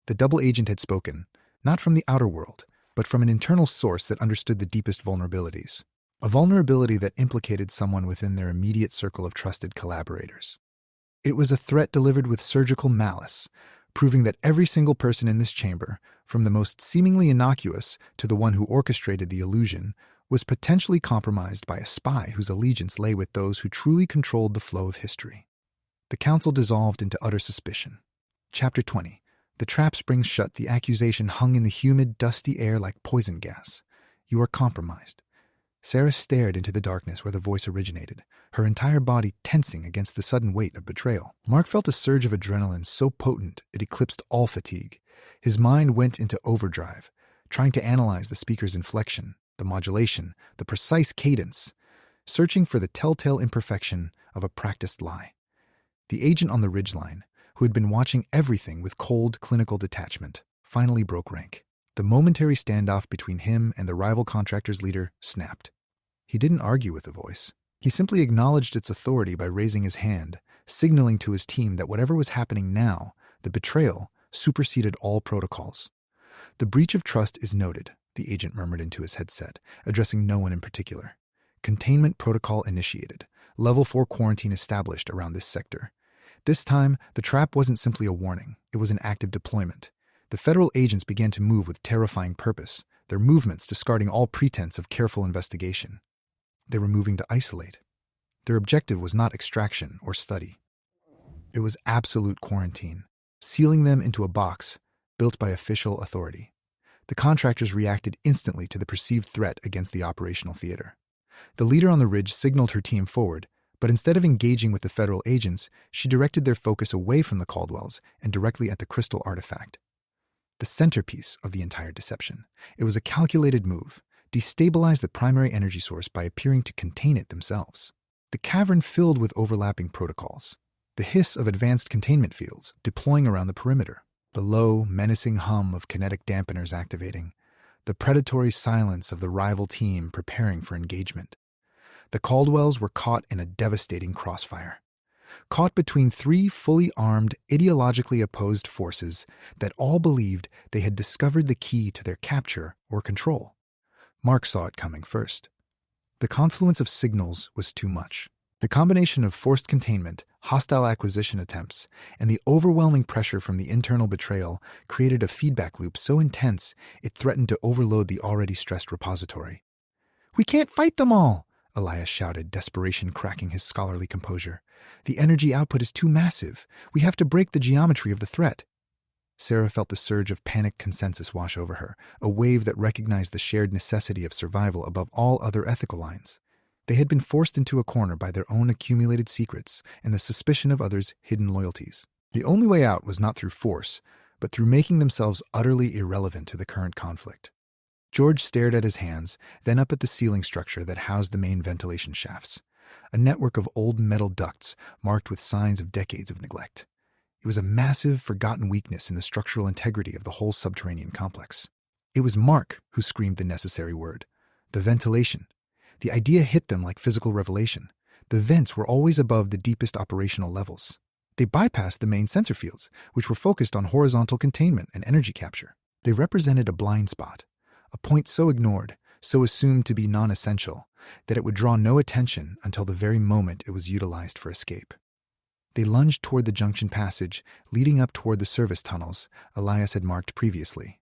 The double agent had spoken, not from the outer world, but from an internal source that understood the deepest vulnerabilities. A vulnerability that implicated someone within their immediate circle of trusted collaborators. It was a threat delivered with surgical malice, proving that every single person in this chamber, from the most seemingly innocuous to the one who orchestrated the illusion, was potentially compromised by a spy whose allegiance lay with those who truly controlled the flow of history. The council dissolved into utter suspicion. Chapter 20. The trap springs shut, the accusation hung in the humid, dusty air like poison gas. You are compromised. Sarah stared into the darkness where the voice originated, her entire body tensing against the sudden weight of betrayal. Mark felt a surge of adrenaline so potent it eclipsed all fatigue. His mind went into overdrive, trying to analyze the speaker's inflection, the modulation, the precise cadence, searching for the telltale imperfection of a practiced lie. The agent on the ridgeline, who had been watching everything with cold, clinical detachment, finally broke rank. The momentary standoff between him and the rival contractor's leader snapped. He didn't argue with the voice. He simply acknowledged its authority by raising his hand, signaling to his team that whatever was happening now, the betrayal, superseded all protocols. The breach of trust is noted, the agent murmured into his headset, addressing no one in particular. Containment protocol initiated. Level 4 quarantine established around this sector. This time, the trap wasn't simply a warning. It was an active deployment. The federal agents began to move with terrifying purpose, their movements discarding all pretense of careful investigation. They were moving to isolate. Their objective was not extraction or study. It was absolute quarantine, sealing them into a box built by official authority. The contractors reacted instantly to the perceived threat against the operational theater. The leader on the ridge signaled her team forward, But instead of engaging with the federal agents, she directed their focus away from the Caldwells and directly at the crystal artifact. The centerpiece of the entire deception. It was a calculated move, destabilize the primary energy source by appearing to contain it themselves. The cavern filled with overlapping protocols, the hiss of advanced containment fields deploying around the perimeter, the low, menacing hum of kinetic dampeners activating, the predatory silence of the rival team preparing for engagement. The Caldwells were caught in a devastating crossfire. Caught between three fully armed, ideologically opposed forces that all believed they had discovered the key to their capture or control. Mark saw it coming first. The confluence of signals was too much. The combination of forced containment, hostile acquisition attempts, and the overwhelming pressure from the internal betrayal created a feedback loop so intense it threatened to overload the already stressed repository. "We can't fight them all!" Elias shouted, desperation cracking his scholarly composure. "The energy output is too massive. We have to break the geometry of the threat." Sarah felt the surge of panic consensus wash over her, a wave that recognized the shared necessity of survival above all other ethical lines. They had been forced into a corner by their own accumulated secrets and the suspicion of others' hidden loyalties. The only way out was not through force, but through making themselves utterly irrelevant to the current conflict. George stared at his hands, then up at the ceiling structure that housed the main ventilation shafts, a network of old metal ducts marked with signs of decades of neglect. It was a massive, forgotten weakness in the structural integrity of the whole subterranean complex. It was Mark who screamed the necessary word: the ventilation. The idea hit them like physical revelation. The vents were always above the deepest operational levels. They bypassed the main sensor fields, which were focused on horizontal containment and energy capture. They represented a blind spot, a point so ignored, so assumed to be non-essential, that it would draw no attention until the very moment it was utilized for escape. They lunged toward the junction passage, leading up toward the service tunnels Elias had marked previously.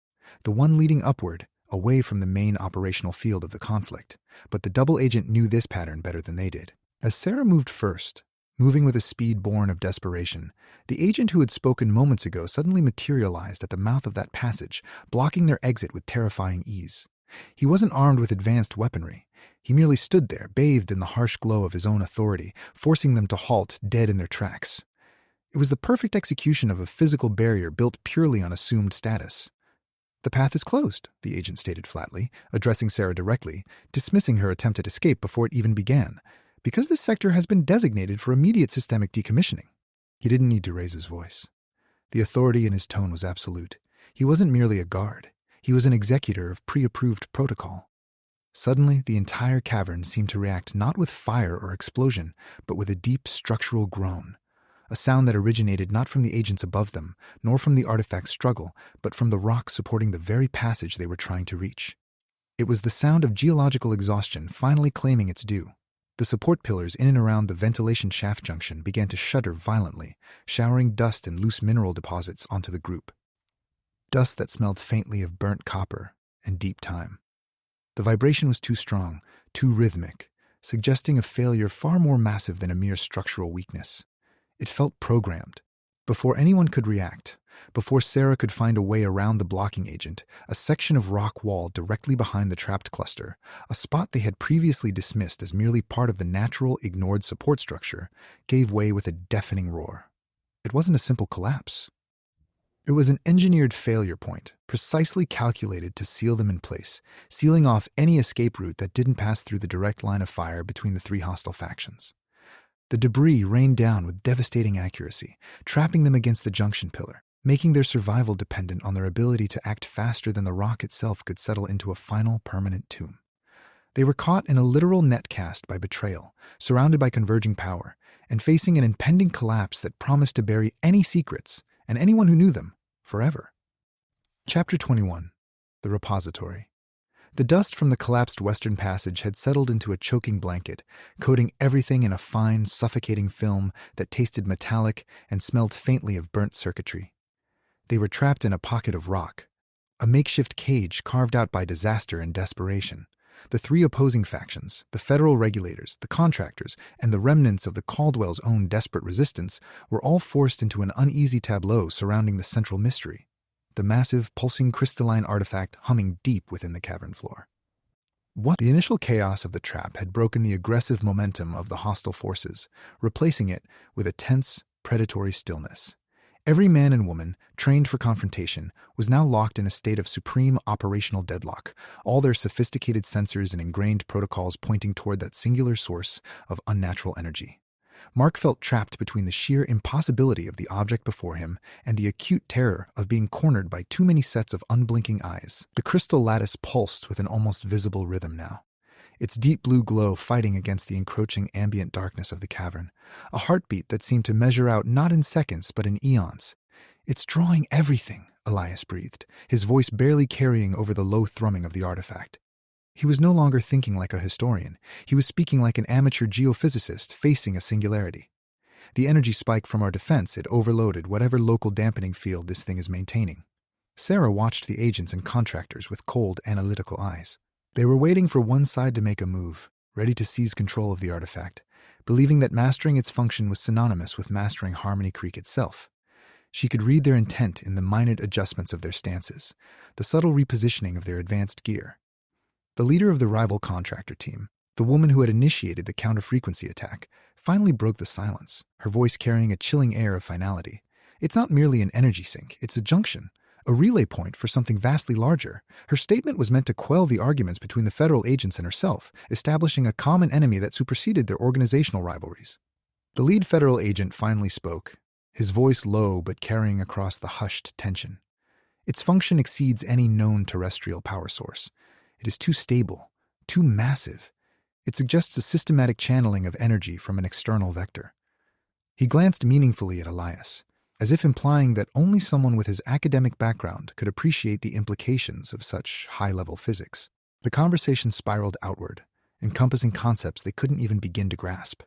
The one leading upward, away from the main operational field of the conflict, but the double agent knew this pattern better than they did. As Sarah moved first, moving with a speed born of desperation, the agent who had spoken moments ago suddenly materialized at the mouth of that passage, blocking their exit with terrifying ease. He wasn't armed with advanced weaponry. He merely stood there, bathed in the harsh glow of his own authority, forcing them to halt dead in their tracks. It was the perfect execution of a physical barrier built purely on assumed status. "The path is closed," the agent stated flatly, addressing Sarah directly, dismissing her attempt at escape before it even began, "because this sector has been designated for immediate systemic decommissioning." He didn't need to raise his voice. The authority in his tone was absolute. He wasn't merely a guard. He was an executor of pre-approved protocol. Suddenly, the entire cavern seemed to react not with fire or explosion, but with a deep structural groan, a sound that originated not from the agents above them, nor from the artifact's struggle, but from the rock supporting the very passage they were trying to reach. It was the sound of geological exhaustion finally claiming its due. The support pillars in and around the ventilation shaft junction began to shudder violently, showering dust and loose mineral deposits onto the group. Dust that smelled faintly of burnt copper and deep time. The vibration was too strong, too rhythmic, suggesting a failure far more massive than a mere structural weakness. It felt programmed. Before anyone could react, before Sarah could find a way around the blocking agent, a section of rock wall directly behind the trapped cluster, a spot they had previously dismissed as merely part of the natural, ignored support structure, gave way with a deafening roar. It wasn't a simple collapse. It was an engineered failure point, precisely calculated to seal them in place, sealing off any escape route that didn't pass through the direct line of fire between the three hostile factions. The debris rained down with devastating accuracy, trapping them against the junction pillar, making their survival dependent on their ability to act faster than the rock itself could settle into a final permanent tomb. They were caught in a literal net cast by betrayal, surrounded by converging power, and facing an impending collapse that promised to bury any secrets, and anyone who knew them, forever. Chapter 21. The Repository. The dust from the collapsed western passage had settled into a choking blanket, coating everything in a fine, suffocating film that tasted metallic and smelled faintly of burnt circuitry. They were trapped in a pocket of rock, a makeshift cage carved out by disaster and desperation. The three opposing factions, the federal regulators, the contractors, and the remnants of the Caldwell's own desperate resistance, were all forced into an uneasy tableau surrounding the central mystery, the massive, pulsing crystalline artifact humming deep within the cavern floor. The initial chaos of the trap had broken the aggressive momentum of the hostile forces, replacing it with a tense, predatory stillness. Every man and woman, trained for confrontation, was now locked in a state of supreme operational deadlock, all their sophisticated sensors and ingrained protocols pointing toward that singular source of unnatural energy. Mark felt trapped between the sheer impossibility of the object before him and the acute terror of being cornered by too many sets of unblinking eyes. The crystal lattice pulsed with an almost visible rhythm now, its deep blue glow fighting against the encroaching ambient darkness of the cavern, a heartbeat that seemed to measure out not in seconds but in eons. "It's drawing everything," Elias breathed, his voice barely carrying over the low thrumming of the artifact. He was no longer thinking like a historian. He was speaking like an amateur geophysicist facing a singularity. The energy spike from our defense had overloaded whatever local dampening field this thing is maintaining. Sarah watched the agents and contractors with cold, analytical eyes. They were waiting for one side to make a move, ready to seize control of the artifact, believing that mastering its function was synonymous with mastering Harmony Creek itself. She could read their intent in the minute adjustments of their stances, the subtle repositioning of their advanced gear. The leader of the rival contractor team, the woman who had initiated the counter-frequency attack, finally broke the silence, her voice carrying a chilling air of finality. "It's not merely an energy sink, it's a junction, a relay point for something vastly larger." Her statement was meant to quell the arguments between the federal agents and herself, establishing a common enemy that superseded their organizational rivalries. The lead federal agent finally spoke, his voice low but carrying across the hushed tension. "Its function exceeds any known terrestrial power source. It is too stable, too massive. It suggests a systematic channeling of energy from an external vector." He glanced meaningfully at Elias, as if implying that only someone with his academic background could appreciate the implications of such high-level physics. The conversation spiraled outward, encompassing concepts they couldn't even begin to grasp.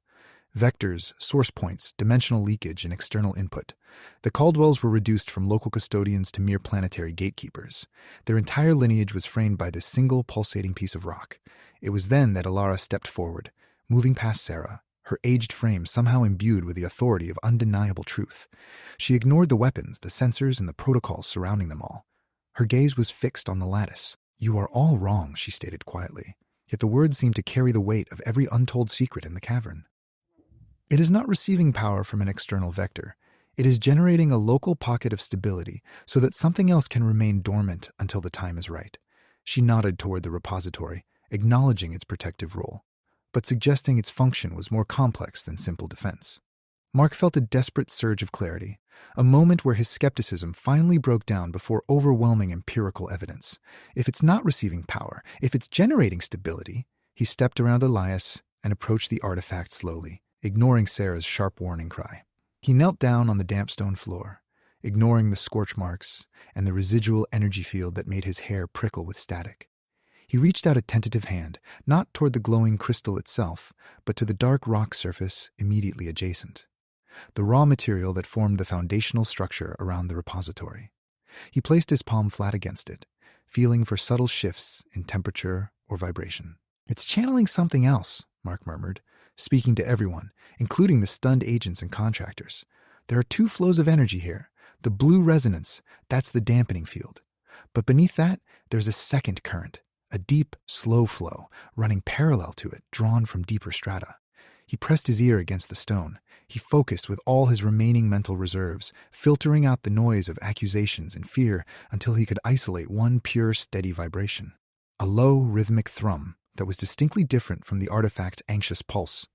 Vectors, source points, dimensional leakage, and external input. The Caldwells were reduced from local custodians to mere planetary gatekeepers. Their entire lineage was framed by this single pulsating piece of rock. It was then that Alara stepped forward, moving past Sarah, her aged frame somehow imbued with the authority of undeniable truth. She ignored the weapons, the sensors, and the protocols surrounding them all. Her gaze was fixed on the lattice. "You are all wrong," she stated quietly, yet the words seemed to carry the weight of every untold secret in the cavern. "It is not receiving power from an external vector. It is generating a local pocket of stability so that something else can remain dormant until the time is right." She nodded toward the repository, acknowledging its protective role, but suggesting its function was more complex than simple defense. Mark felt a desperate surge of clarity, a moment where his skepticism finally broke down before overwhelming empirical evidence. If it's not receiving power, if it's generating stability, he stepped around Elias and approached the artifact slowly, ignoring Sarah's sharp warning cry. He knelt down on the damp stone floor, ignoring the scorch marks and the residual energy field that made his hair prickle with static. He reached out a tentative hand, not toward the glowing crystal itself, but to the dark rock surface immediately adjacent, the raw material that formed the foundational structure around the repository. He placed his palm flat against it, feeling for subtle shifts in temperature or vibration. "It's channeling something else," Mark murmured, speaking to everyone, including the stunned agents and contractors. "There are two flows of energy here. The blue resonance, that's the dampening field. But beneath that, there's a second current, a deep, slow flow, running parallel to it, drawn from deeper strata." He pressed his ear against the stone. He focused with all his remaining mental reserves, filtering out the noise of accusations and fear until he could isolate one pure, steady vibration. A low, rhythmic thrum that was distinctly different from the artifact's anxious pulse.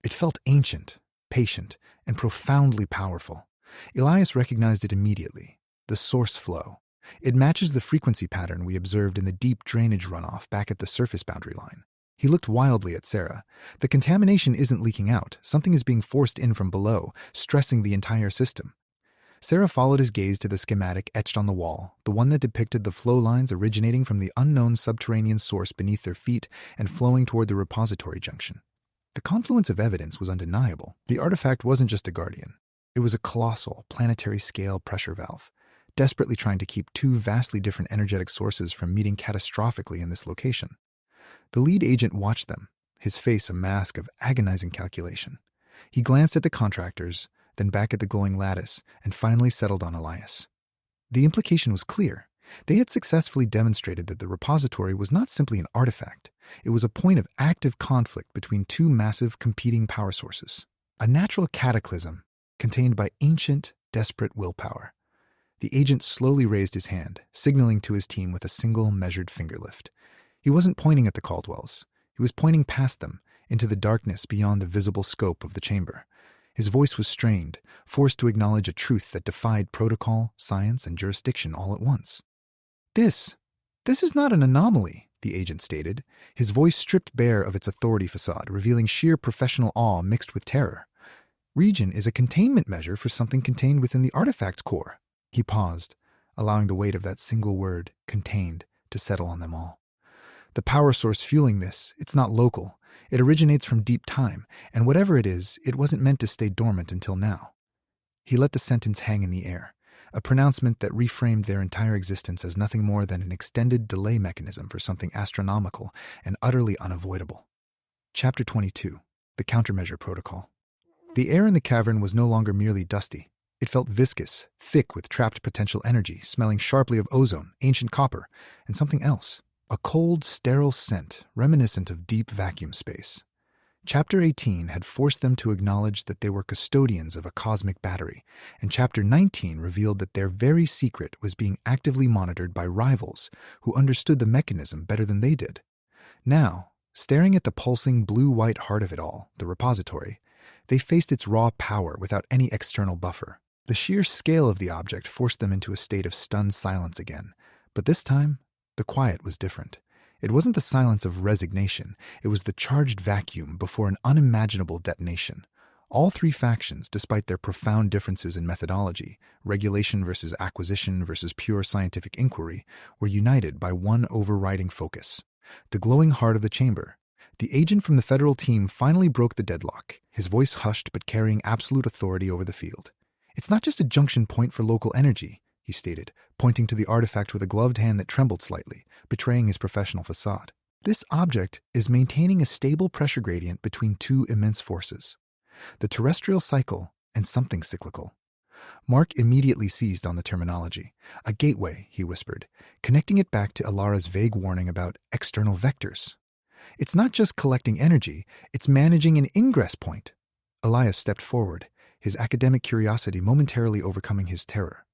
It felt ancient, patient, and profoundly powerful. Elias recognized it immediately, the source flow. It matches the frequency pattern we observed in the deep drainage runoff back at the surface boundary line. He looked wildly at Sarah. The contamination isn't leaking out. Something is being forced in from below, stressing the entire system. Sarah followed his gaze to the schematic etched on the wall, the one that depicted the flow lines originating from the unknown subterranean source beneath their feet and flowing toward the repository junction. The confluence of evidence was undeniable. The artifact wasn't just a guardian. It was a colossal, planetary-scale pressure valve, desperately trying to keep two vastly different energetic sources from meeting catastrophically in this location. The lead agent watched them, his face a mask of agonizing calculation. He glanced at the contractors, then back at the glowing lattice, and finally settled on Elias. The implication was clear. They had successfully demonstrated that the repository was not simply an artifact, it was a point of active conflict between two massive competing power sources, a natural cataclysm contained by ancient, desperate willpower. The agent slowly raised his hand, signaling to his team with a single measured finger lift. He wasn't pointing at the Caldwells. He was pointing past them, into the darkness beyond the visible scope of the chamber. His voice was strained, forced to acknowledge a truth that defied protocol, science, and jurisdiction all at once. This is not an anomaly, the agent stated, his voice stripped bare of its authority facade, revealing sheer professional awe mixed with terror. Region is a containment measure for something contained within the artifact's core. He paused, allowing the weight of that single word, contained, to settle on them all. The power source fueling this, it's not local. It originates from deep time, and whatever it is, it wasn't meant to stay dormant until now. He let the sentence hang in the air, a pronouncement that reframed their entire existence as nothing more than an extended delay mechanism for something astronomical and utterly unavoidable. Chapter 22. The Countermeasure Protocol. The air in the cavern was no longer merely dusty. It felt viscous, thick with trapped potential energy, smelling sharply of ozone, ancient copper, and something else. A cold, sterile scent, reminiscent of deep vacuum space. Chapter 18 had forced them to acknowledge that they were custodians of a cosmic battery, and Chapter 19 revealed that their very secret was being actively monitored by rivals who understood the mechanism better than they did. Now, staring at the pulsing blue-white heart of it all, the repository, they faced its raw power without any external buffer. The sheer scale of the object forced them into a state of stunned silence again, but this time, the quiet was different. It wasn't the silence of resignation, it was the charged vacuum before an unimaginable detonation. All three factions, despite their profound differences in methodology, regulation versus acquisition versus pure scientific inquiry, were united by one overriding focus: the glowing heart of the chamber. The agent from the federal team finally broke the deadlock, his voice hushed but carrying absolute authority over the field. It's not just a junction point for local energy, he stated, pointing to the artifact with a gloved hand that trembled slightly, betraying his professional facade. This object is maintaining a stable pressure gradient between two immense forces, the terrestrial cycle and something cyclical. Mark immediately seized on the terminology. A gateway, he whispered, connecting it back to Alara's vague warning about external vectors. It's not just collecting energy, it's managing an ingress point. Elias stepped forward, his academic curiosity momentarily overcoming his terror.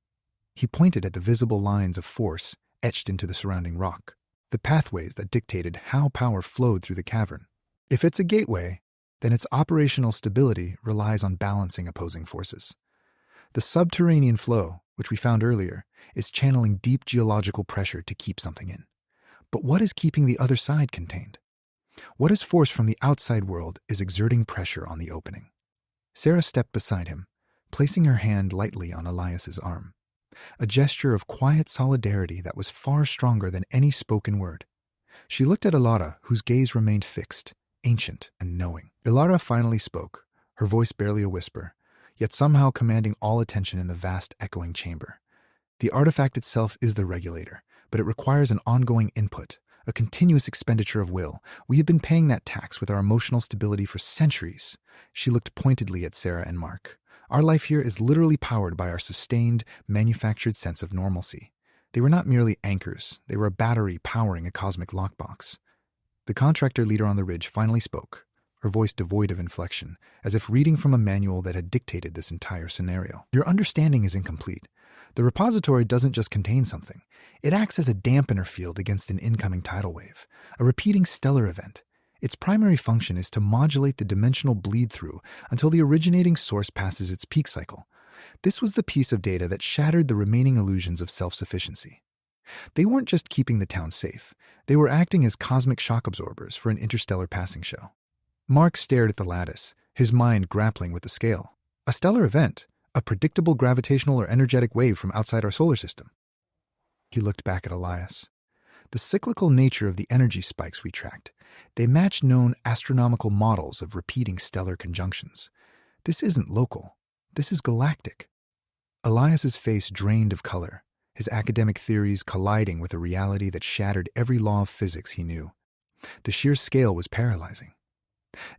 He pointed at the visible lines of force etched into the surrounding rock, the pathways that dictated how power flowed through the cavern. If it's a gateway, then its operational stability relies on balancing opposing forces. The subterranean flow, which we found earlier, is channeling deep geological pressure to keep something in. But what is keeping the other side contained? What is force from the outside world is exerting pressure on the opening? Sarah stepped beside him, placing her hand lightly on Elias's arm. A gesture of quiet solidarity that was far stronger than any spoken word. She looked at Alara, whose gaze remained fixed, ancient and knowing. Alara finally spoke, her voice barely a whisper, yet somehow commanding all attention in the vast echoing chamber. The artifact itself is the regulator, but it requires an ongoing input, a continuous expenditure of will. We have been paying that tax with our emotional stability for centuries. She looked pointedly at Sarah and Mark. Our life here is literally powered by our sustained, manufactured sense of normalcy. They were not merely anchors, they were a battery powering a cosmic lockbox. The contractor leader on the ridge finally spoke, her voice devoid of inflection, as if reading from a manual that had dictated this entire scenario. Your understanding is incomplete. The repository doesn't just contain something. It acts as a dampener field against an incoming tidal wave, a repeating stellar event. Its primary function is to modulate the dimensional bleed-through until the originating source passes its peak cycle. This was the piece of data that shattered the remaining illusions of self-sufficiency. They weren't just keeping the town safe. They were acting as cosmic shock absorbers for an interstellar passing show. Mark stared at the lattice, his mind grappling with the scale. A stellar event, a predictable gravitational or energetic wave from outside our solar system. He looked back at Elias. The cyclical nature of the energy spikes we tracked, they match known astronomical models of repeating stellar conjunctions. This isn't local. This is galactic. Elias's face drained of color, his academic theories colliding with a reality that shattered every law of physics he knew. The sheer scale was paralyzing.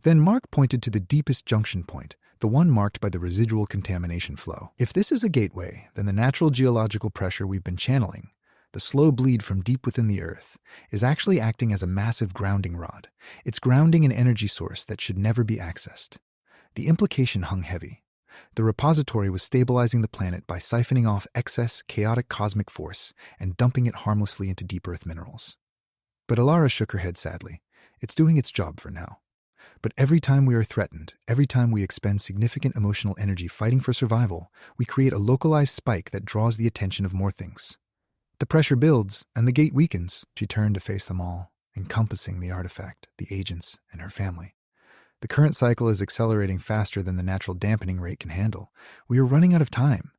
Then Mark pointed to the deepest junction point, the one marked by the residual contamination flow. If this is a gateway, then the natural geological pressure we've been channeling, the slow bleed from deep within the earth, is actually acting as a massive grounding rod. It's grounding an energy source that should never be accessed. The implication hung heavy. The repository was stabilizing the planet by siphoning off excess, chaotic cosmic force and dumping it harmlessly into deep earth minerals. But Alara shook her head sadly. It's doing its job for now. But every time we are threatened, every time we expend significant emotional energy fighting for survival, we create a localized spike that draws the attention of more things. The pressure builds, and the gate weakens. She turned to face them all, encompassing the artifact, the agents, and her family. The current cycle is accelerating faster than the natural dampening rate can handle. We are running out of time.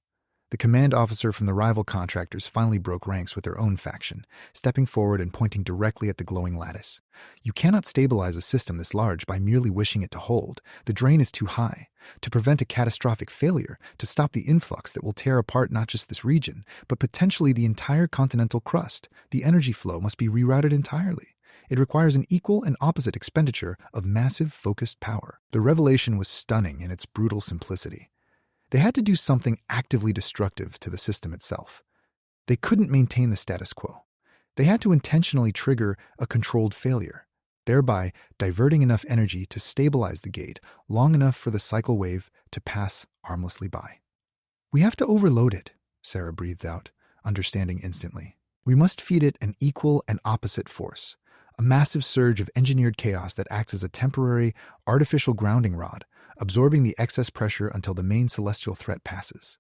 The command officer from the rival contractors finally broke ranks with their own faction, stepping forward and pointing directly at the glowing lattice. You cannot stabilize a system this large by merely wishing it to hold. The drain is too high. To prevent a catastrophic failure, to stop the influx that will tear apart not just this region, but potentially the entire continental crust, the energy flow must be rerouted entirely. It requires an equal and opposite expenditure of massive focused power. The revelation was stunning in its brutal simplicity. They had to do something actively destructive to the system itself. They couldn't maintain the status quo. They had to intentionally trigger a controlled failure, thereby diverting enough energy to stabilize the gate long enough for the cycle wave to pass harmlessly by. We have to overload it, Sarah breathed out, understanding instantly. We must feed it an equal and opposite force. A massive surge of engineered chaos that acts as a temporary, artificial grounding rod, absorbing the excess pressure until the main celestial threat passes.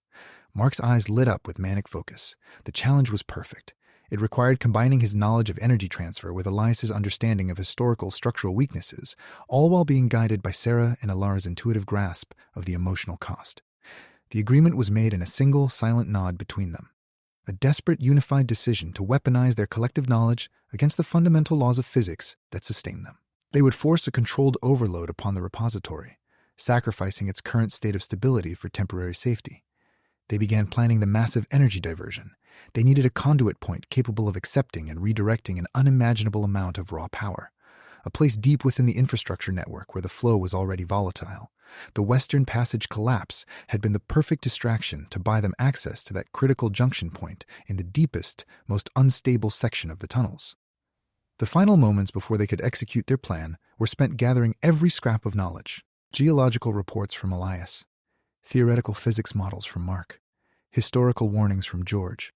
Mark's eyes lit up with manic focus. The challenge was perfect. It required combining his knowledge of energy transfer with Elias's understanding of historical structural weaknesses, all while being guided by Sarah and Alara's intuitive grasp of the emotional cost. The agreement was made in a single, silent nod between them. A desperate, unified decision to weaponize their collective knowledge against the fundamental laws of physics that sustain them. They would force a controlled overload upon the repository, sacrificing its current state of stability for temporary safety. They began planning the massive energy diversion. They needed a conduit point capable of accepting and redirecting an unimaginable amount of raw power, a place deep within the infrastructure network where the flow was already volatile. The Western Passage collapse had been the perfect distraction to buy them access to that critical junction point in the deepest, most unstable section of the tunnels. The final moments before they could execute their plan were spent gathering every scrap of knowledge: geological reports from Elias, theoretical physics models from Mark, historical warnings from George,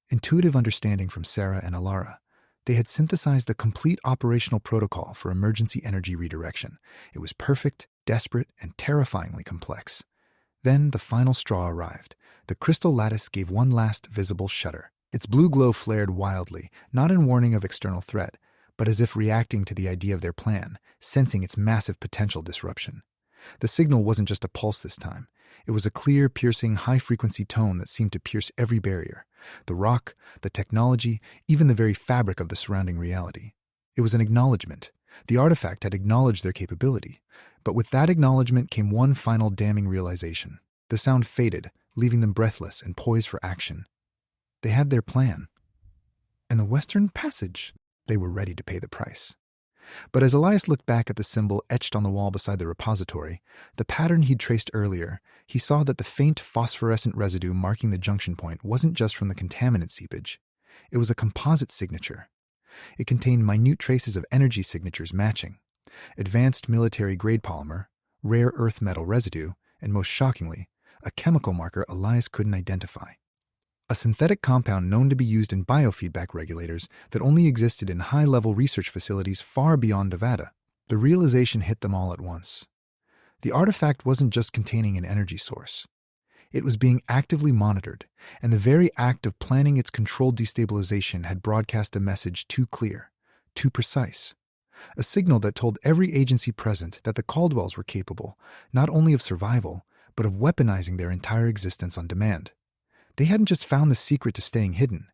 intuitive understanding from Sarah and Alara. They had synthesized a complete operational protocol for emergency energy redirection. It was perfect, desperate, and terrifyingly complex. Then the final straw arrived. The crystal lattice gave one last visible shudder. Its blue glow flared wildly, not in warning of external threat, but as if reacting to the idea of their plan, sensing its massive potential disruption. The signal wasn't just a pulse this time. It was a clear, piercing, high-frequency tone that seemed to pierce every barrier. The rock, the technology, even the very fabric of the surrounding reality. It was an acknowledgement. The artifact had acknowledged their capability. But with that acknowledgement came one final damning realization. The sound faded, leaving them breathless and poised for action. They had their plan. And the Western Passage. They were ready to pay the price. But as Elias looked back at the symbol etched on the wall beside the repository, the pattern he'd traced earlier, he saw that the faint phosphorescent residue marking the junction point wasn't just from the contaminant seepage. It was a composite signature. It contained minute traces of energy signatures matching: advanced military-grade polymer, rare earth metal residue, and most shockingly, a chemical marker Elias couldn't identify. A synthetic compound known to be used in biofeedback regulators that only existed in high-level research facilities far beyond Nevada. The realization hit them all at once. The artifact wasn't just containing an energy source. It was being actively monitored, and the very act of planning its controlled destabilization had broadcast a message too clear, too precise. A signal that told every agency present that the Caldwells were capable, not only of survival, but of weaponizing their entire existence on demand. They hadn't just found the secret to staying hidden.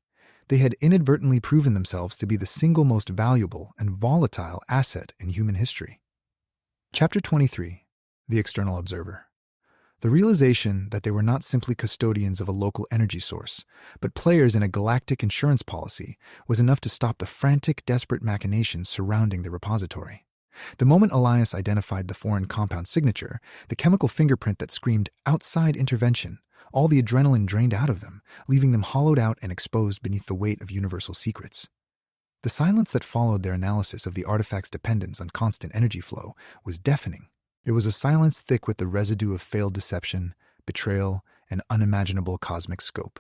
They had inadvertently proven themselves to be the single most valuable and volatile asset in human history. Chapter 23. The External Observer. The realization that they were not simply custodians of a local energy source, but players in a galactic insurance policy, was enough to stop the frantic, desperate machinations surrounding the repository. The moment Elias identified the foreign compound signature, the chemical fingerprint that screamed outside intervention, all the adrenaline drained out of them, leaving them hollowed out and exposed beneath the weight of universal secrets. The silence that followed their analysis of the artifact's dependence on constant energy flow was deafening. It was a silence thick with the residue of failed deception, betrayal, and unimaginable cosmic scope.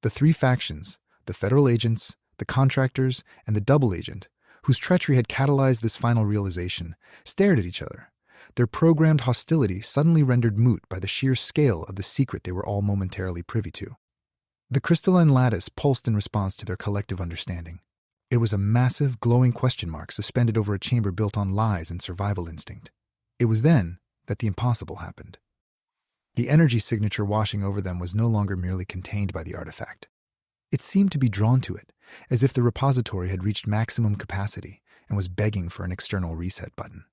The three factions, the federal agents, the contractors, and the double agent, whose treachery had catalyzed this final realization, stared at each other, their programmed hostility suddenly rendered moot by the sheer scale of the secret they were all momentarily privy to. The crystalline lattice pulsed in response to their collective understanding. It was a massive, glowing question mark suspended over a chamber built on lies and survival instinct. It was then that the impossible happened. The energy signature washing over them was no longer merely contained by the artifact. It seemed to be drawn to it, as if the repository had reached maximum capacity and was begging for an external reset button.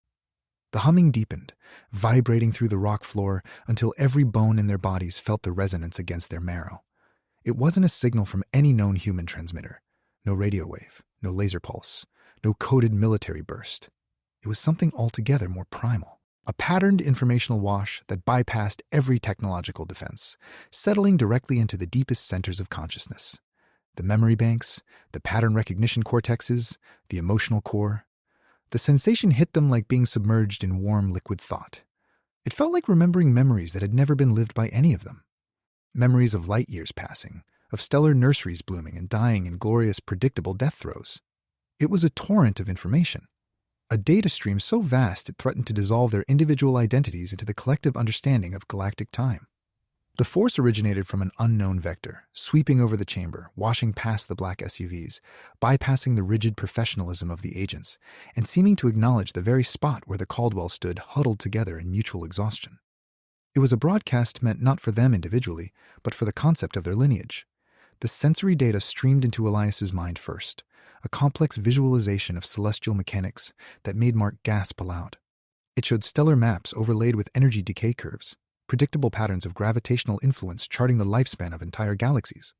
The humming deepened, vibrating through the rock floor until every bone in their bodies felt the resonance against their marrow. It wasn't a signal from any known human transmitter. No radio wave, no laser pulse, no coded military burst. It was something altogether more primal. A patterned informational wash that bypassed every technological defense, settling directly into the deepest centers of consciousness. The memory banks, the pattern recognition cortexes, the emotional core. The sensation hit them like being submerged in warm liquid thought. It felt like remembering memories that had never been lived by any of them. Memories of light years passing, of stellar nurseries blooming and dying in glorious, predictable death throes. It was a torrent of information. A data stream so vast it threatened to dissolve their individual identities into the collective understanding of galactic time. The force originated from an unknown vector, sweeping over the chamber, washing past the black SUVs, bypassing the rigid professionalism of the agents, and seeming to acknowledge the very spot where the Caldwell stood huddled together in mutual exhaustion. It was a broadcast meant not for them individually, but for the concept of their lineage. The sensory data streamed into Elias's mind first, a complex visualization of celestial mechanics that made Mark gasp aloud. It showed stellar maps overlaid with energy decay curves, predictable patterns of gravitational influence charting the lifespan of entire galaxies.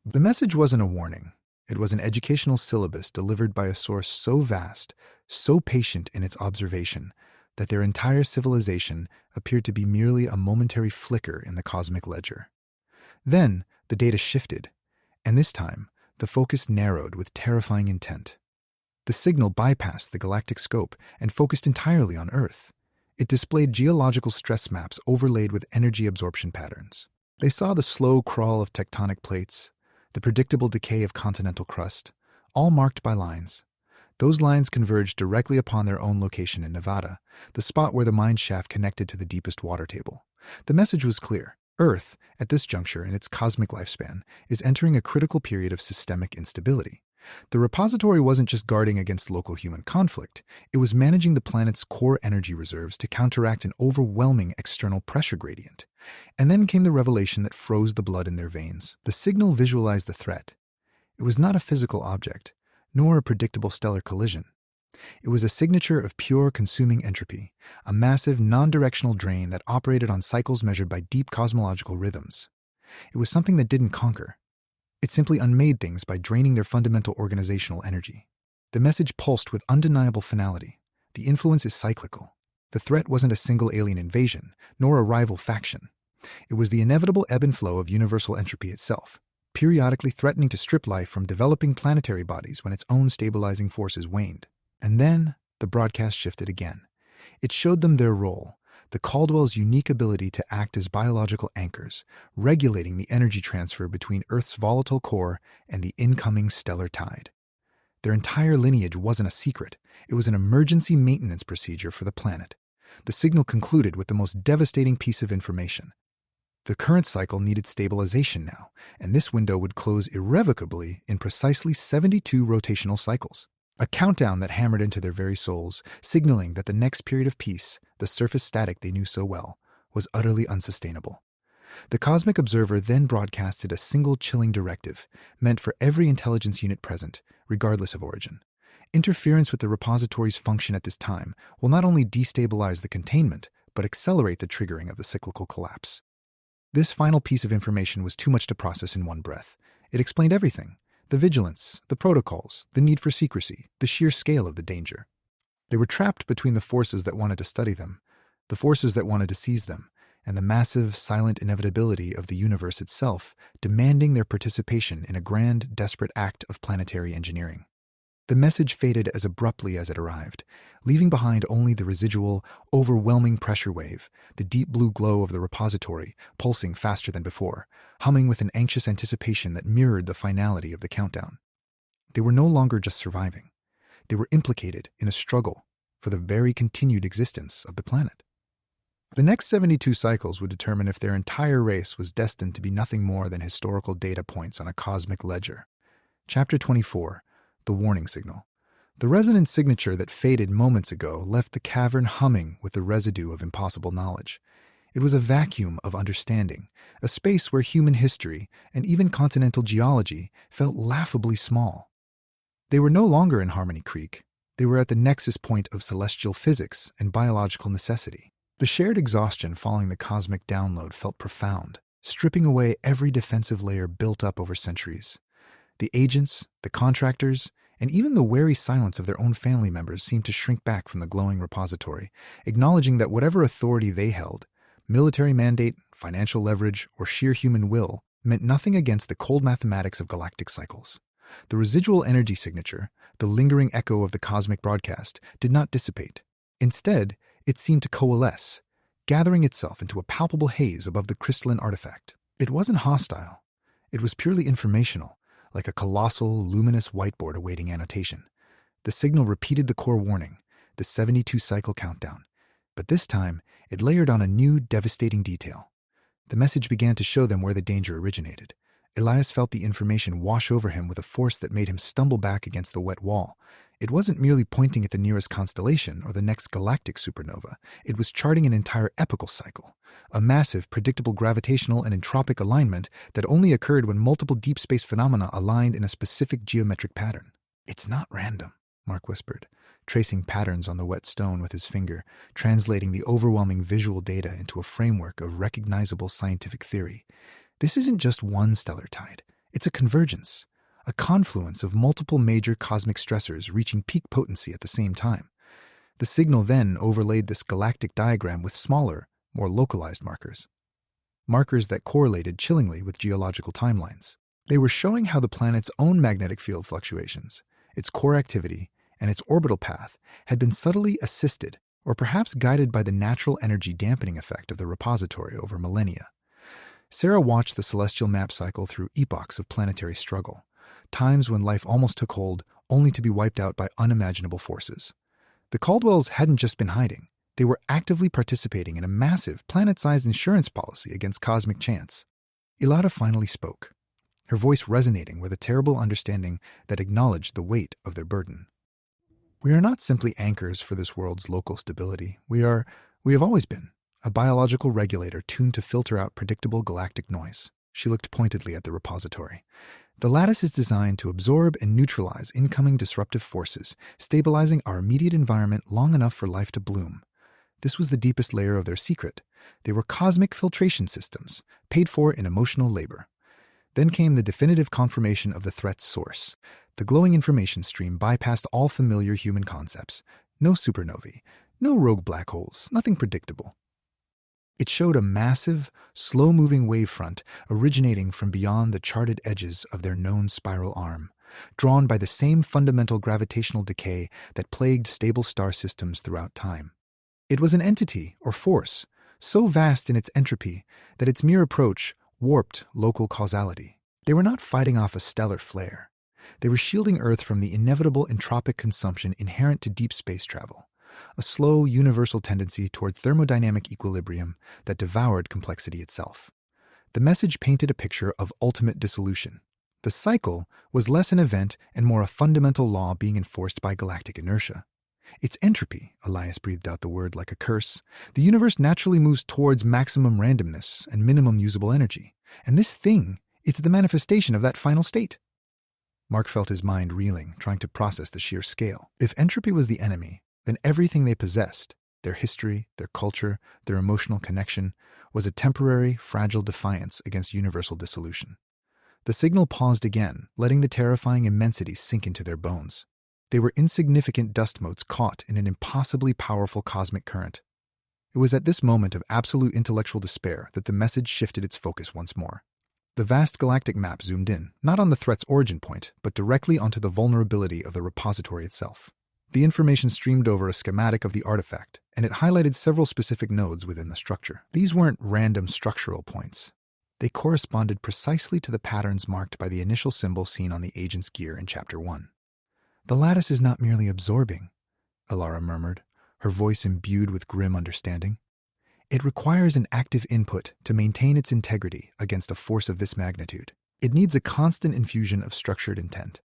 The message wasn't a warning. It was an educational syllabus delivered by a source so vast, so patient in its observation, that their entire civilization appeared to be merely a momentary flicker in the cosmic ledger. Then, the data shifted, and this time, the focus narrowed with terrifying intent. The signal bypassed the galactic scope and focused entirely on Earth. It displayed geological stress maps overlaid with energy absorption patterns. They saw the slow crawl of tectonic plates, the predictable decay of continental crust, all marked by lines. Those lines converged directly upon their own location in Nevada, the spot where the mine shaft connected to the deepest water table. The message was clear. Earth, at this juncture in its cosmic lifespan, is entering a critical period of systemic instability. The repository wasn't just guarding against local human conflict, it was managing the planet's core energy reserves to counteract an overwhelming external pressure gradient. And then came the revelation that froze the blood in their veins. The signal visualized the threat. It was not a physical object, nor a predictable stellar collision. It was a signature of pure consuming entropy, a massive non-directional drain that operated on cycles measured by deep cosmological rhythms. It was something that didn't conquer. It simply unmade things by draining their fundamental organizational energy. The message pulsed with undeniable finality. The influence is cyclical. The threat wasn't a single alien invasion, nor a rival faction. It was the inevitable ebb and flow of universal entropy itself, periodically threatening to strip life from developing planetary bodies when its own stabilizing forces waned. And then the broadcast shifted again. It showed them their role, the Caldwell's unique ability to act as biological anchors, regulating the energy transfer between Earth's volatile core and the incoming stellar tide. Their entire lineage wasn't a secret. It was an emergency maintenance procedure for the planet. The signal concluded with the most devastating piece of information. The current cycle needed stabilization now, and this window would close irrevocably in precisely 72 rotational cycles. A countdown that hammered into their very souls, signaling that the next period of peace, the surface static they knew so well, was utterly unsustainable. The Cosmic Observer then broadcasted a single chilling directive, meant for every intelligence unit present, regardless of origin. Interference with the repository's function at this time will not only destabilize the containment, but accelerate the triggering of the cyclical collapse. This final piece of information was too much to process in one breath. It explained everything. The vigilance, the protocols, the need for secrecy, the sheer scale of the danger. They were trapped between the forces that wanted to study them, the forces that wanted to seize them, and the massive, silent inevitability of the universe itself demanding their participation in a grand, desperate act of planetary engineering. The message faded as abruptly as it arrived, leaving behind only the residual, overwhelming pressure wave, the deep blue glow of the repository, pulsing faster than before, humming with an anxious anticipation that mirrored the finality of the countdown. They were no longer just surviving. They were implicated in a struggle for the very continued existence of the planet. The next 72 cycles would determine if their entire race was destined to be nothing more than historical data points on a cosmic ledger. Chapter 24. The warning signal. The resonant signature that faded moments ago left the cavern humming with the residue of impossible knowledge. It was a vacuum of understanding, a space where human history and even continental geology felt laughably small. They were no longer in Harmony Creek. They were at the nexus point of celestial physics and biological necessity. The shared exhaustion following the cosmic download felt profound, stripping away every defensive layer built up over centuries. The agents, the contractors, and even the wary silence of their own family members seemed to shrink back from the glowing repository, acknowledging that whatever authority they held, military mandate, financial leverage, or sheer human will, meant nothing against the cold mathematics of galactic cycles. The residual energy signature, the lingering echo of the cosmic broadcast, did not dissipate. Instead, it seemed to coalesce, gathering itself into a palpable haze above the crystalline artifact. It wasn't hostile. It was purely informational, like a colossal, luminous whiteboard awaiting annotation. The signal repeated the core warning, the 72-cycle countdown. But this time, it layered on a new, devastating detail. The message began to show them where the danger originated. Elias felt the information wash over him with a force that made him stumble back against the wet wall. It wasn't merely pointing at the nearest constellation or the next galactic supernova. It was charting an entire epochal cycle, a massive, predictable gravitational and entropic alignment that only occurred when multiple deep space phenomena aligned in a specific geometric pattern. "It's not random," Mark whispered, tracing patterns on the wet stone with his finger, translating the overwhelming visual data into a framework of recognizable scientific theory. "This isn't just one stellar tide. It's a convergence, a confluence of multiple major cosmic stressors reaching peak potency at the same time." The signal then overlaid this galactic diagram with smaller, more localized markers. Markers that correlated chillingly with geological timelines. They were showing how the planet's own magnetic field fluctuations, its core activity, and its orbital path had been subtly assisted or perhaps guided by the natural energy dampening effect of the repository over millennia. Sarah watched the celestial map cycle through epochs of planetary struggle, times when life almost took hold, only to be wiped out by unimaginable forces. The Caldwells hadn't just been hiding. They were actively participating in a massive, planet-sized insurance policy against cosmic chance. Ilada finally spoke, her voice resonating with a terrible understanding that acknowledged the weight of their burden. "We are not simply anchors for this world's local stability. We have always been a biological regulator tuned to filter out predictable galactic noise." She looked pointedly at the repository. "The lattice is designed to absorb and neutralize incoming disruptive forces, stabilizing our immediate environment long enough for life to bloom." This was the deepest layer of their secret. They were cosmic filtration systems, paid for in emotional labor. Then came the definitive confirmation of the threat's source. The glowing information stream bypassed all familiar human concepts. No supernovae, no rogue black holes, nothing predictable. It showed a massive, slow-moving wavefront originating from beyond the charted edges of their known spiral arm, drawn by the same fundamental gravitational decay that plagued stable star systems throughout time. It was an entity, or force, so vast in its entropy that its mere approach warped local causality. They were not fighting off a stellar flare. They were shielding Earth from the inevitable entropic consumption inherent to deep space travel, a slow, universal tendency toward thermodynamic equilibrium that devoured complexity itself. The message painted a picture of ultimate dissolution. The cycle was less an event and more a fundamental law being enforced by galactic inertia. "It's entropy," Elias breathed out the word like a curse. "The universe naturally moves towards maximum randomness and minimum usable energy. And this thing, it's the manifestation of that final state." Mark felt his mind reeling, trying to process the sheer scale. If entropy was the enemy, then everything they possessed, their history, their culture, their emotional connection, was a temporary, fragile defiance against universal dissolution. The signal paused again, letting the terrifying immensity sink into their bones. They were insignificant dust motes caught in an impossibly powerful cosmic current. It was at this moment of absolute intellectual despair that the message shifted its focus once more. The vast galactic map zoomed in, not on the threat's origin point, but directly onto the vulnerability of the repository itself. The information streamed over a schematic of the artifact, and it highlighted several specific nodes within the structure. These weren't random structural points. They corresponded precisely to the patterns marked by the initial symbol seen on the agent's gear in Chapter 1. "The lattice is not merely absorbing," Alara murmured, her voice imbued with grim understanding. "It requires an active input to maintain its integrity against a force of this magnitude. It needs a constant infusion of structured intent."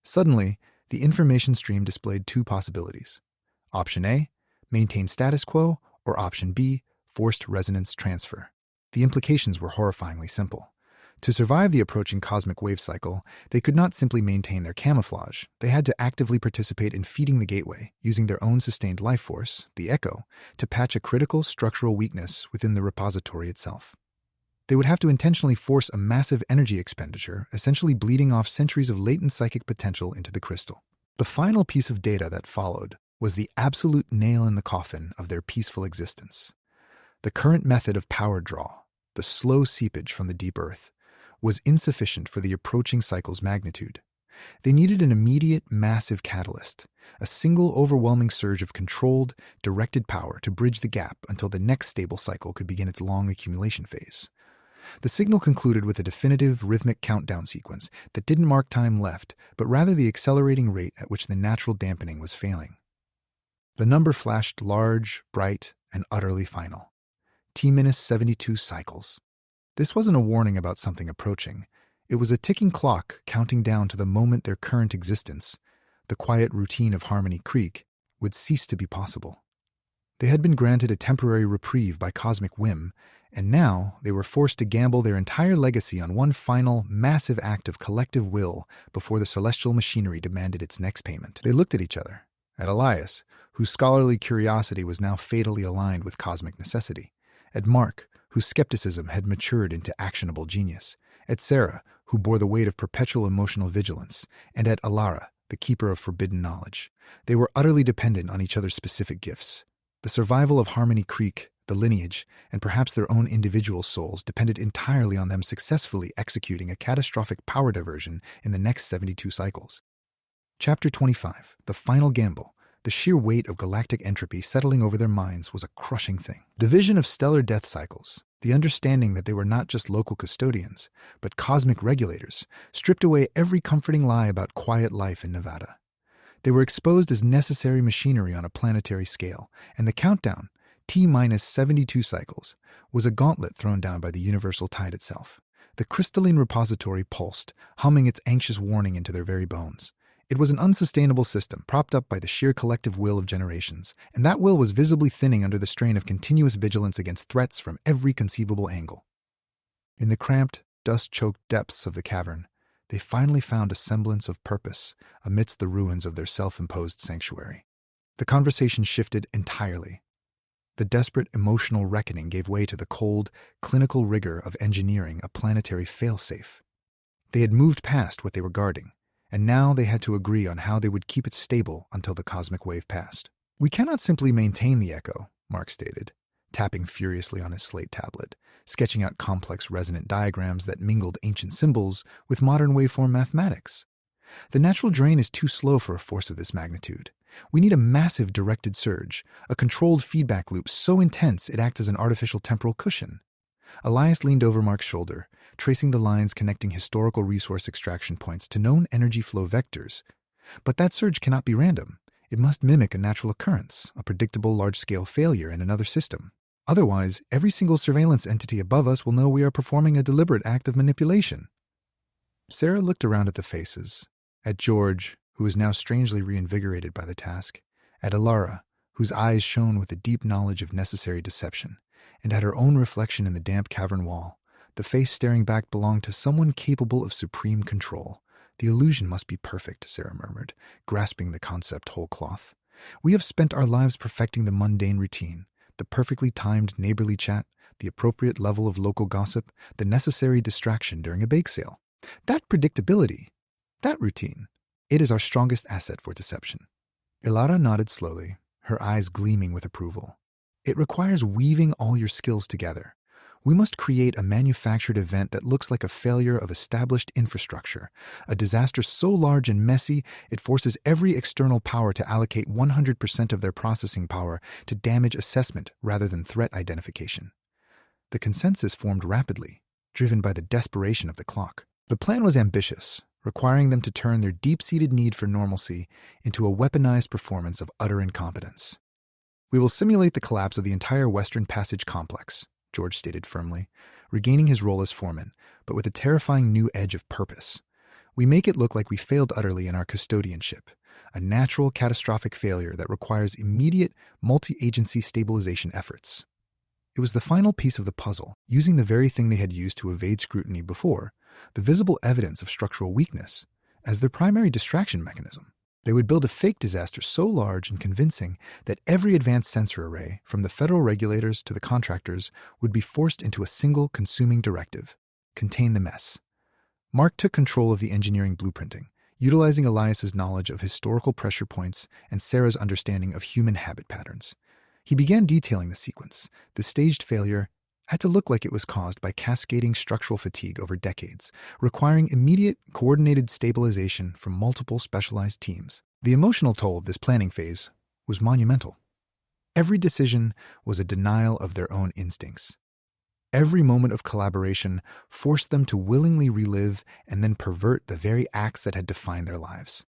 Suddenly, the information stream displayed two possibilities. Option A, maintain status quo, or Option B, forced resonance transfer. The implications were horrifyingly simple. To survive the approaching cosmic wave cycle, they could not simply maintain their camouflage. They had to actively participate in feeding the gateway, using their own sustained life force, the echo, to patch a critical structural weakness within the repository itself. They would have to intentionally force a massive energy expenditure, essentially bleeding off centuries of latent psychic potential into the crystal. The final piece of data that followed was the absolute nail in the coffin of their peaceful existence. The current method of power draw, the slow seepage from the deep earth, was insufficient for the approaching cycle's magnitude. They needed an immediate, massive catalyst, a single overwhelming surge of controlled, directed power to bridge the gap until the next stable cycle could begin its long accumulation phase. The signal concluded with a definitive, rhythmic countdown sequence that didn't mark time left, but rather the accelerating rate at which the natural dampening was failing. The number flashed large, bright, and utterly final. T-72 cycles. This wasn't a warning about something approaching. It was a ticking clock counting down to the moment their current existence, the quiet routine of Harmony Creek, would cease to be possible. They had been granted a temporary reprieve by cosmic whim, and now they were forced to gamble their entire legacy on one final, massive act of collective will before the celestial machinery demanded its next payment. They looked at each other, at Elias, whose scholarly curiosity was now fatally aligned with cosmic necessity, at Mark, whose skepticism had matured into actionable genius, at Sarah, who bore the weight of perpetual emotional vigilance, and at Alara, the keeper of forbidden knowledge. They were utterly dependent on each other's specific gifts. The survival of Harmony Creek, the lineage, and perhaps their own individual souls depended entirely on them successfully executing a catastrophic power diversion in the next 72 cycles. Chapter 25, The Final Gamble. The sheer weight of galactic entropy settling over their minds was a crushing thing. The vision of stellar death cycles, the understanding that they were not just local custodians, but cosmic regulators, stripped away every comforting lie about quiet life in Nevada. They were exposed as necessary machinery on a planetary scale, and the countdown, T-72 cycles, was a gauntlet thrown down by the universal tide itself. The crystalline repository pulsed, humming its anxious warning into their very bones. It was an unsustainable system, propped up by the sheer collective will of generations, and that will was visibly thinning under the strain of continuous vigilance against threats from every conceivable angle. In the cramped, dust-choked depths of the cavern, they finally found a semblance of purpose amidst the ruins of their self-imposed sanctuary. The conversation shifted entirely. The desperate emotional reckoning gave way to the cold, clinical rigor of engineering a planetary failsafe. They had moved past what they were guarding, and now they had to agree on how they would keep it stable until the cosmic wave passed. "We cannot simply maintain the echo," Mark stated, tapping furiously on his slate tablet, sketching out complex resonant diagrams that mingled ancient symbols with modern waveform mathematics. "The natural drain is too slow for a force of this magnitude. We need a massive directed surge, a controlled feedback loop so intense it acts as an artificial temporal cushion." Elias leaned over Mark's shoulder, tracing the lines connecting historical resource extraction points to known energy flow vectors. "But that surge cannot be random. It must mimic a natural occurrence, a predictable large-scale failure in another system. Otherwise, every single surveillance entity above us will know we are performing a deliberate act of manipulation." Sarah looked around at the faces, at George, who was now strangely reinvigorated by the task, at Alara, whose eyes shone with a deep knowledge of necessary deception, and at her own reflection in the damp cavern wall. The face staring back belonged to someone capable of supreme control. "The illusion must be perfect," Sarah murmured, grasping the concept whole cloth. "We have spent our lives perfecting the mundane routine, the perfectly timed neighborly chat, the appropriate level of local gossip, the necessary distraction during a bake sale. That predictability, that routine, it is our strongest asset for deception." Ilara nodded slowly, her eyes gleaming with approval. It requires weaving all your skills together. We must create a manufactured event that looks like a failure of established infrastructure, a disaster so large and messy it forces every external power to allocate 100% of their processing power to damage assessment rather than threat identification. The consensus formed rapidly, driven by the desperation of the clock. The plan was ambitious, requiring them to turn their deep-seated need for normalcy into a weaponized performance of utter incompetence. "We will simulate the collapse of the entire Western Passage complex," George stated firmly, regaining his role as foreman, but with a terrifying new edge of purpose. "We make it look like we failed utterly in our custodianship, a natural catastrophic failure that requires immediate multi-agency stabilization efforts." It was the final piece of the puzzle, using the very thing they had used to evade scrutiny before, the visible evidence of structural weakness, as their primary distraction mechanism. They would build a fake disaster so large and convincing that every advanced sensor array, from the federal regulators to the contractors, would be forced into a single consuming directive: contain the mess. Mark took control of the engineering blueprinting, utilizing Elias's knowledge of historical pressure points and Sarah's understanding of human habit patterns. He began detailing the sequence. The staged failure had to look like it was caused by cascading structural fatigue over decades, requiring immediate, coordinated stabilization from multiple specialized teams. The emotional toll of this planning phase was monumental. Every decision was a denial of their own instincts. Every moment of collaboration forced them to willingly relive and then pervert the very acts that had defined their lives.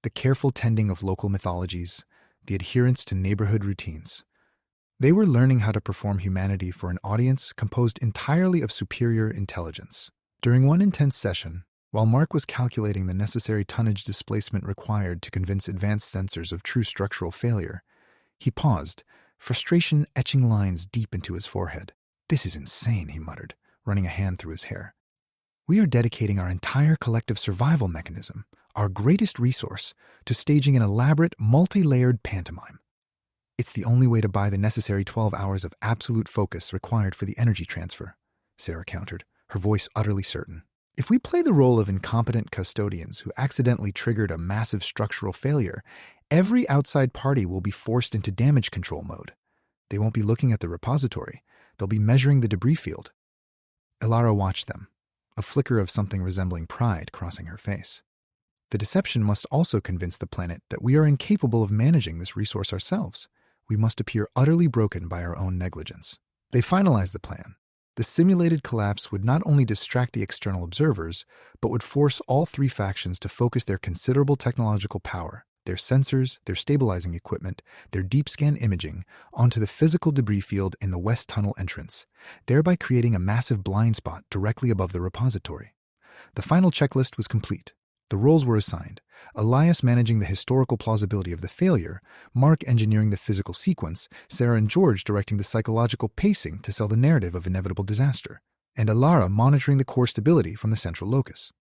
The careful tending of local mythologies, the adherence to neighborhood routines. They were learning how to perform humanity for an audience composed entirely of superior intelligence. During one intense session, while Mark was calculating the necessary tonnage displacement required to convince advanced sensors of true structural failure, he paused, frustration etching lines deep into his forehead. "This is insane," he muttered, running a hand through his hair. "We are dedicating our entire collective survival mechanism, our greatest resource, to staging an elaborate, multi-layered pantomime. It's the only way to buy the necessary 12 hours of absolute focus required for the energy transfer," Sarah countered, her voice utterly certain. "If we play the role of incompetent custodians who accidentally triggered a massive structural failure, every outside party will be forced into damage control mode. They won't be looking at the repository. They'll be measuring the debris field." Elara watched them, a flicker of something resembling pride crossing her face. "The deception must also convince the planet that we are incapable of managing this resource ourselves. We must appear utterly broken by our own negligence." They finalized the plan. The simulated collapse would not only distract the external observers, but would force all three factions to focus their considerable technological power, their sensors, their stabilizing equipment, their deep scan imaging, onto the physical debris field in the West Tunnel entrance, thereby creating a massive blind spot directly above the repository. The final checklist was complete. The roles were assigned: Elias managing the historical plausibility of the failure, Mark engineering the physical sequence, Sarah and George directing the psychological pacing to sell the narrative of inevitable disaster, and Elara monitoring the core stability from the central locus.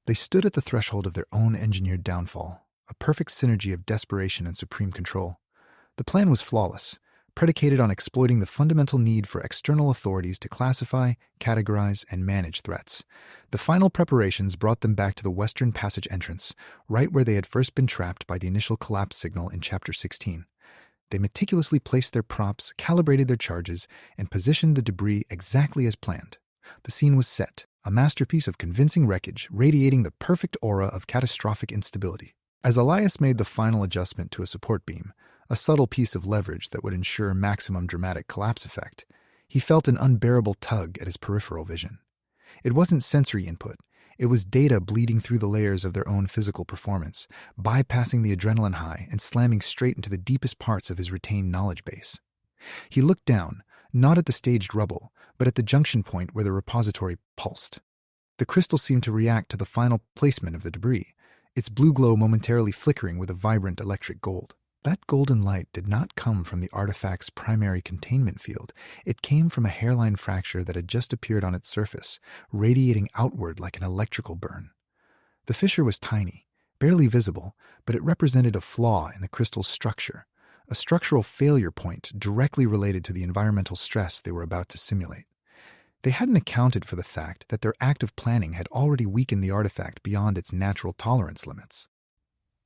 They stood at the threshold of their own engineered downfall, a perfect synergy of desperation and supreme control. The plan was flawless, predicated on exploiting the fundamental need for external authorities to classify, categorize, and manage threats. The final preparations brought them back to the Western Passage entrance, right where they had first been trapped by the initial collapse signal in Chapter 16. They meticulously placed their props, calibrated their charges, and positioned the debris exactly as planned. The scene was set, a masterpiece of convincing wreckage, radiating the perfect aura of catastrophic instability. As Elias made the final adjustment to a support beam, a subtle piece of leverage that would ensure maximum dramatic collapse effect, he felt an unbearable tug at his peripheral vision. It wasn't sensory input. It was data bleeding through the layers of their own physical performance, bypassing the adrenaline high and slamming straight into the deepest parts of his retained knowledge base. He looked down, not at the staged rubble, but at the junction point where the repository pulsed. The crystal seemed to react to the final placement of the debris, its blue glow momentarily flickering with a vibrant electric gold. That golden light did not come from the artifact's primary containment field. It came from a hairline fracture that had just appeared on its surface, radiating outward like an electrical burn. The fissure was tiny, barely visible, but it represented a flaw in the crystal's structure, a structural failure point directly related to the environmental stress they were about to simulate. They hadn't accounted for the fact that their active planning had already weakened the artifact beyond its natural tolerance limits.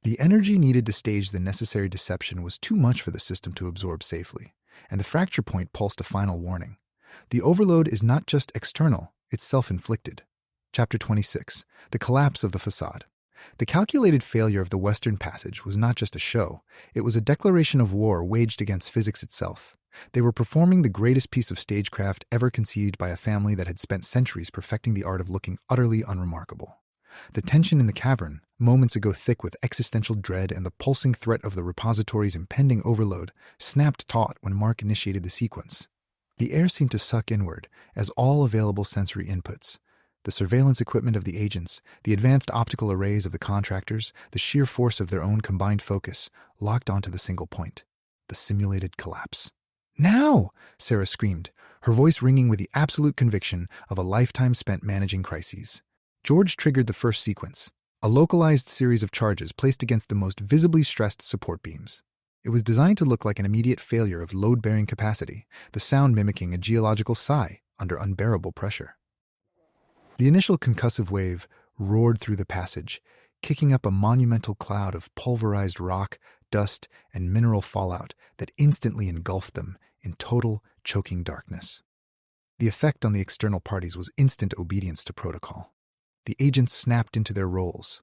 The energy needed to stage the necessary deception was too much for the system to absorb safely. and the fracture point pulsed a final warning. The overload is not just external, it's self-inflicted. Chapter 26. The Collapse of the Facade. The calculated failure of the Western Passage was not just a show, it was a declaration of war waged against physics itself. They were performing the greatest piece of stagecraft ever conceived by a family that had spent centuries perfecting the art of looking utterly unremarkable. The tension in the cavern, moments ago thick with existential dread and the pulsing threat of the repository's impending overload, snapped taut when Mark initiated the sequence. The air seemed to suck inward, as all available sensory inputs, the surveillance equipment of the agents, the advanced optical arrays of the contractors, the sheer force of their own combined focus, locked onto the single point, the simulated collapse. "Now!" Sarah screamed, her voice ringing with the absolute conviction of a lifetime spent managing crises. George triggered the first sequence, a localized series of charges placed against the most visibly stressed support beams. It was designed to look like an immediate failure of load-bearing capacity, the sound mimicking a geological sigh under unbearable pressure. The initial concussive wave roared through the passage, kicking up a monumental cloud of pulverized rock, dust, and mineral fallout that instantly engulfed them in total, choking darkness. The effect on the external parties was instant obedience to protocol. The agents snapped into their roles,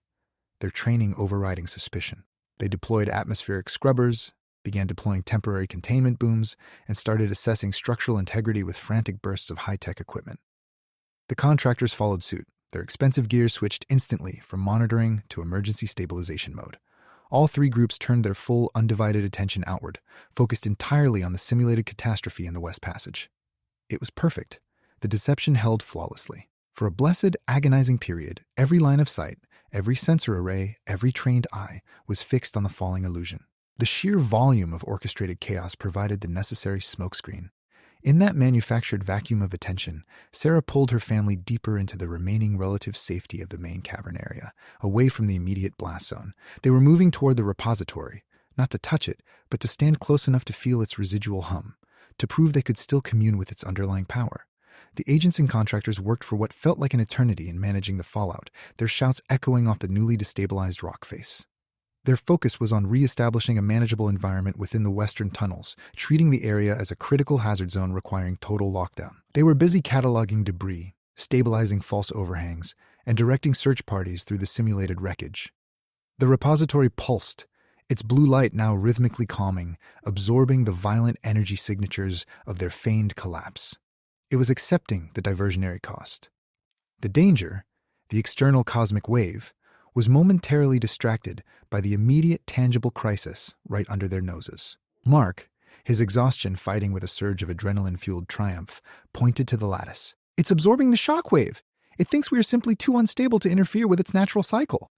their training overriding suspicion. They deployed atmospheric scrubbers, began deploying temporary containment booms, and started assessing structural integrity with frantic bursts of high-tech equipment. The contractors followed suit, their expensive gear switched instantly from monitoring to emergency stabilization mode. All three groups turned their full, undivided attention outward, focused entirely on the simulated catastrophe in the West Passage. It was perfect. The deception held flawlessly. For a blessed, agonizing period, every line of sight, every sensor array, every trained eye was fixed on the falling illusion. The sheer volume of orchestrated chaos provided the necessary smokescreen. In that manufactured vacuum of attention, Sarah pulled her family deeper into the remaining relative safety of the main cavern area, away from the immediate blast zone. They were moving toward the repository, not to touch it, but to stand close enough to feel its residual hum, to prove they could still commune with its underlying power. The agents and contractors worked for what felt like an eternity in managing the fallout, their shouts echoing off the newly destabilized rock face. Their focus was on re-establishing a manageable environment within the western tunnels, treating the area as a critical hazard zone requiring total lockdown. They were busy cataloging debris, stabilizing false overhangs, and directing search parties through the simulated wreckage. The repository pulsed, its blue light now rhythmically calming, absorbing the violent energy signatures of their feigned collapse. It was accepting the diversionary cost. The danger, the external cosmic wave, was momentarily distracted by the immediate tangible crisis right under their noses. Mark, his exhaustion fighting with a surge of adrenaline-fueled triumph, pointed to the lattice. "It's absorbing the shockwave. It thinks we are simply too unstable to interfere with its natural cycle."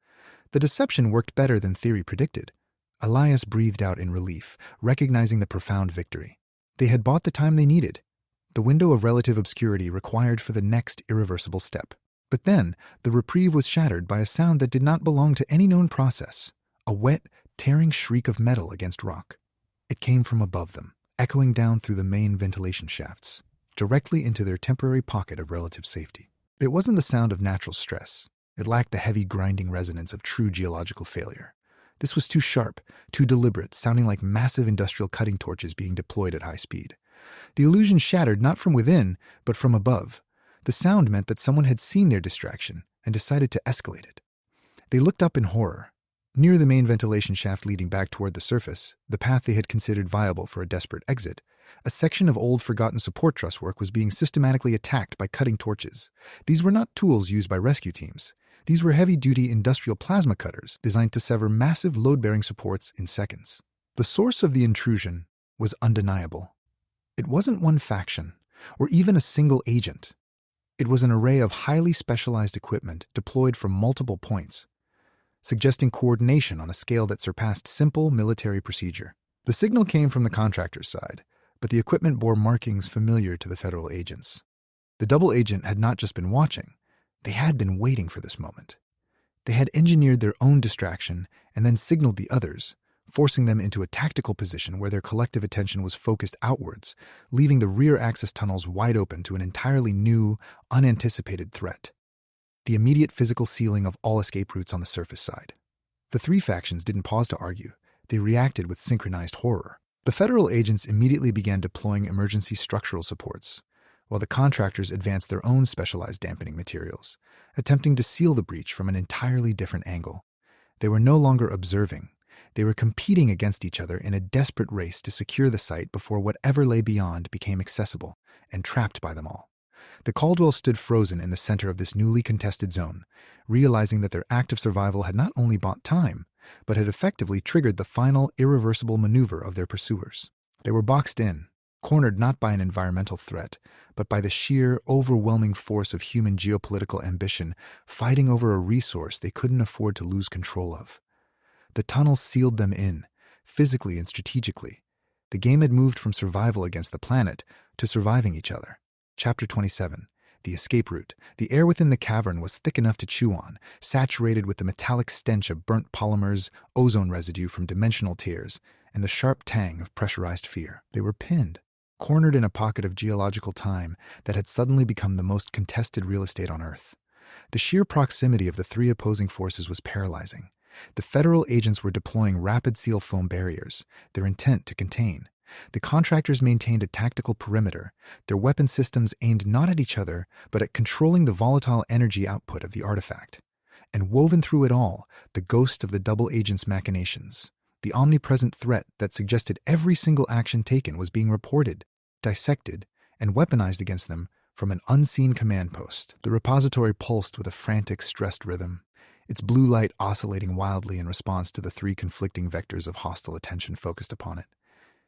The deception worked better than theory predicted. Elias breathed out in relief, recognizing the profound victory. They had bought the time they needed, the window of relative obscurity required for the next irreversible step. But then, the reprieve was shattered by a sound that did not belong to any known process, a wet, tearing shriek of metal against rock. It came from above them, echoing down through the main ventilation shafts, directly into their temporary pocket of relative safety. It wasn't the sound of natural stress. It lacked the heavy grinding resonance of true geological failure. This was too sharp, too deliberate, sounding like massive industrial cutting torches being deployed at high speed. The illusion shattered not from within, but from above. The sound meant that someone had seen their distraction and decided to escalate it. They looked up in horror. Near the main ventilation shaft leading back toward the surface, the path they had considered viable for a desperate exit, a section of old forgotten support truss work was being systematically attacked by cutting torches. These were not tools used by rescue teams. These were heavy-duty industrial plasma cutters designed to sever massive load-bearing supports in seconds. The source of the intrusion was undeniable. It wasn't one faction, or even a single agent. It was an array of highly specialized equipment deployed from multiple points, suggesting coordination on a scale that surpassed simple military procedure. The signal came from the contractor's side, but the equipment bore markings familiar to the federal agents. The double agent had not just been watching, they had been waiting for this moment. They had engineered their own distraction and then signaled the others, forcing them into a tactical position where their collective attention was focused outwards, leaving the rear access tunnels wide open to an entirely new, unanticipated threat: the immediate physical sealing of all escape routes on the surface side. The three factions didn't pause to argue. They reacted with synchronized horror. The federal agents immediately began deploying emergency structural supports, while the contractors advanced their own specialized dampening materials, attempting to seal the breach from an entirely different angle. They were no longer observing. They were competing against each other in a desperate race to secure the site before whatever lay beyond became accessible and trapped by them all. The Caldwell stood frozen in the center of this newly contested zone, realizing that their act of survival had not only bought time, but had effectively triggered the final, irreversible maneuver of their pursuers. They were boxed in, cornered not by an environmental threat, but by the sheer, overwhelming force of human geopolitical ambition fighting over a resource they couldn't afford to lose control of. The tunnel sealed them in, physically and strategically. The game had moved from survival against the planet to surviving each other. Chapter 27. The escape route. The air within the cavern was thick enough to chew on, saturated with the metallic stench of burnt polymers, ozone residue from dimensional tears, and the sharp tang of pressurized fear. They were pinned, cornered in a pocket of geological time that had suddenly become the most contested real estate on Earth. The sheer proximity of the three opposing forces was paralyzing. The federal agents were deploying rapid seal foam barriers, their intent to contain. The contractors maintained a tactical perimeter, their weapon systems aimed not at each other, but at controlling the volatile energy output of the artifact. And woven through it all, the ghost of the double agents' machinations, the omnipresent threat that suggested every single action taken was being reported, dissected, and weaponized against them from an unseen command post. The repository pulsed with a frantic, stressed rhythm, its blue light oscillating wildly in response to the three conflicting vectors of hostile attention focused upon it.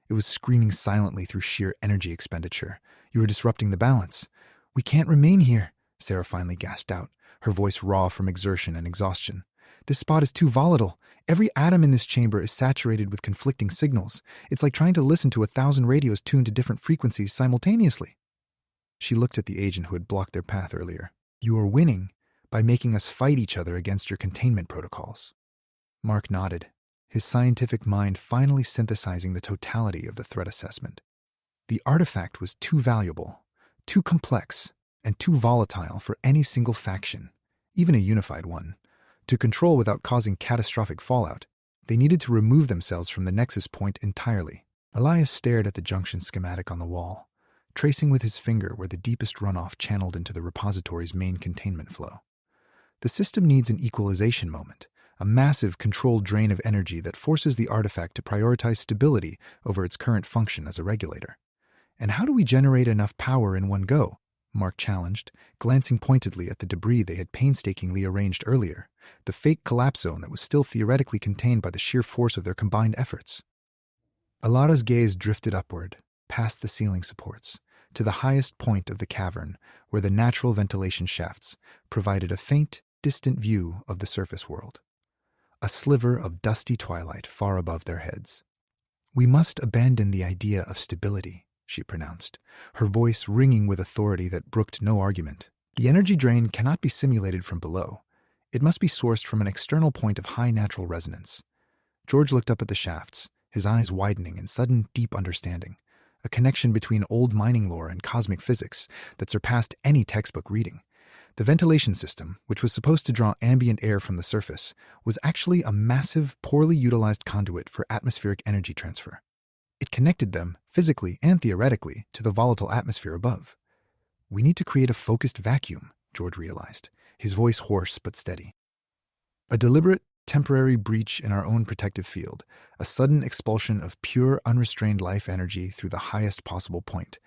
It was screaming silently through sheer energy expenditure. "You are disrupting the balance." "We can't remain here," Sarah finally gasped out, her voice raw from exertion and exhaustion. "This spot is too volatile. Every atom in this chamber is saturated with conflicting signals. It's like trying to listen to 1,000 radios tuned to different frequencies simultaneously." She looked at the agent who had blocked their path earlier. "You are winning by making us fight each other against your containment protocols." Mark nodded, his scientific mind finally synthesizing the totality of the threat assessment. The artifact was too valuable, too complex, and too volatile for any single faction, even a unified one, to control without causing catastrophic fallout. They needed to remove themselves from the nexus point entirely. Elias stared at the junction schematic on the wall, tracing with his finger where the deepest runoff channeled into the repository's main containment flow. The system needs an equalization moment, a massive controlled drain of energy that forces the artifact to prioritize stability over its current function as a regulator. "And how do we generate enough power in one go?" Mark challenged, glancing pointedly at the debris they had painstakingly arranged earlier, the fake collapse zone that was still theoretically contained by the sheer force of their combined efforts. Alara's gaze drifted upward, past the ceiling supports, to the highest point of the cavern, where the natural ventilation shafts provided a faint, distant view of the surface world. A sliver of dusty twilight far above their heads. "We must abandon the idea of stability," she pronounced, her voice ringing with authority that brooked no argument. "The energy drain cannot be simulated from below. It must be sourced from an external point of high natural resonance." George looked up at the shafts, his eyes widening in sudden, deep understanding, a connection between old mining lore and cosmic physics that surpassed any textbook reading. The ventilation system, which was supposed to draw ambient air from the surface, was actually a massive, poorly utilized conduit for atmospheric energy transfer. It connected them, physically and theoretically, to the volatile atmosphere above. "We need to create a focused vacuum," George realized, his voice hoarse but steady. "A deliberate, temporary breach in our own protective field, a sudden expulsion of pure, unrestrained life energy through the highest possible point.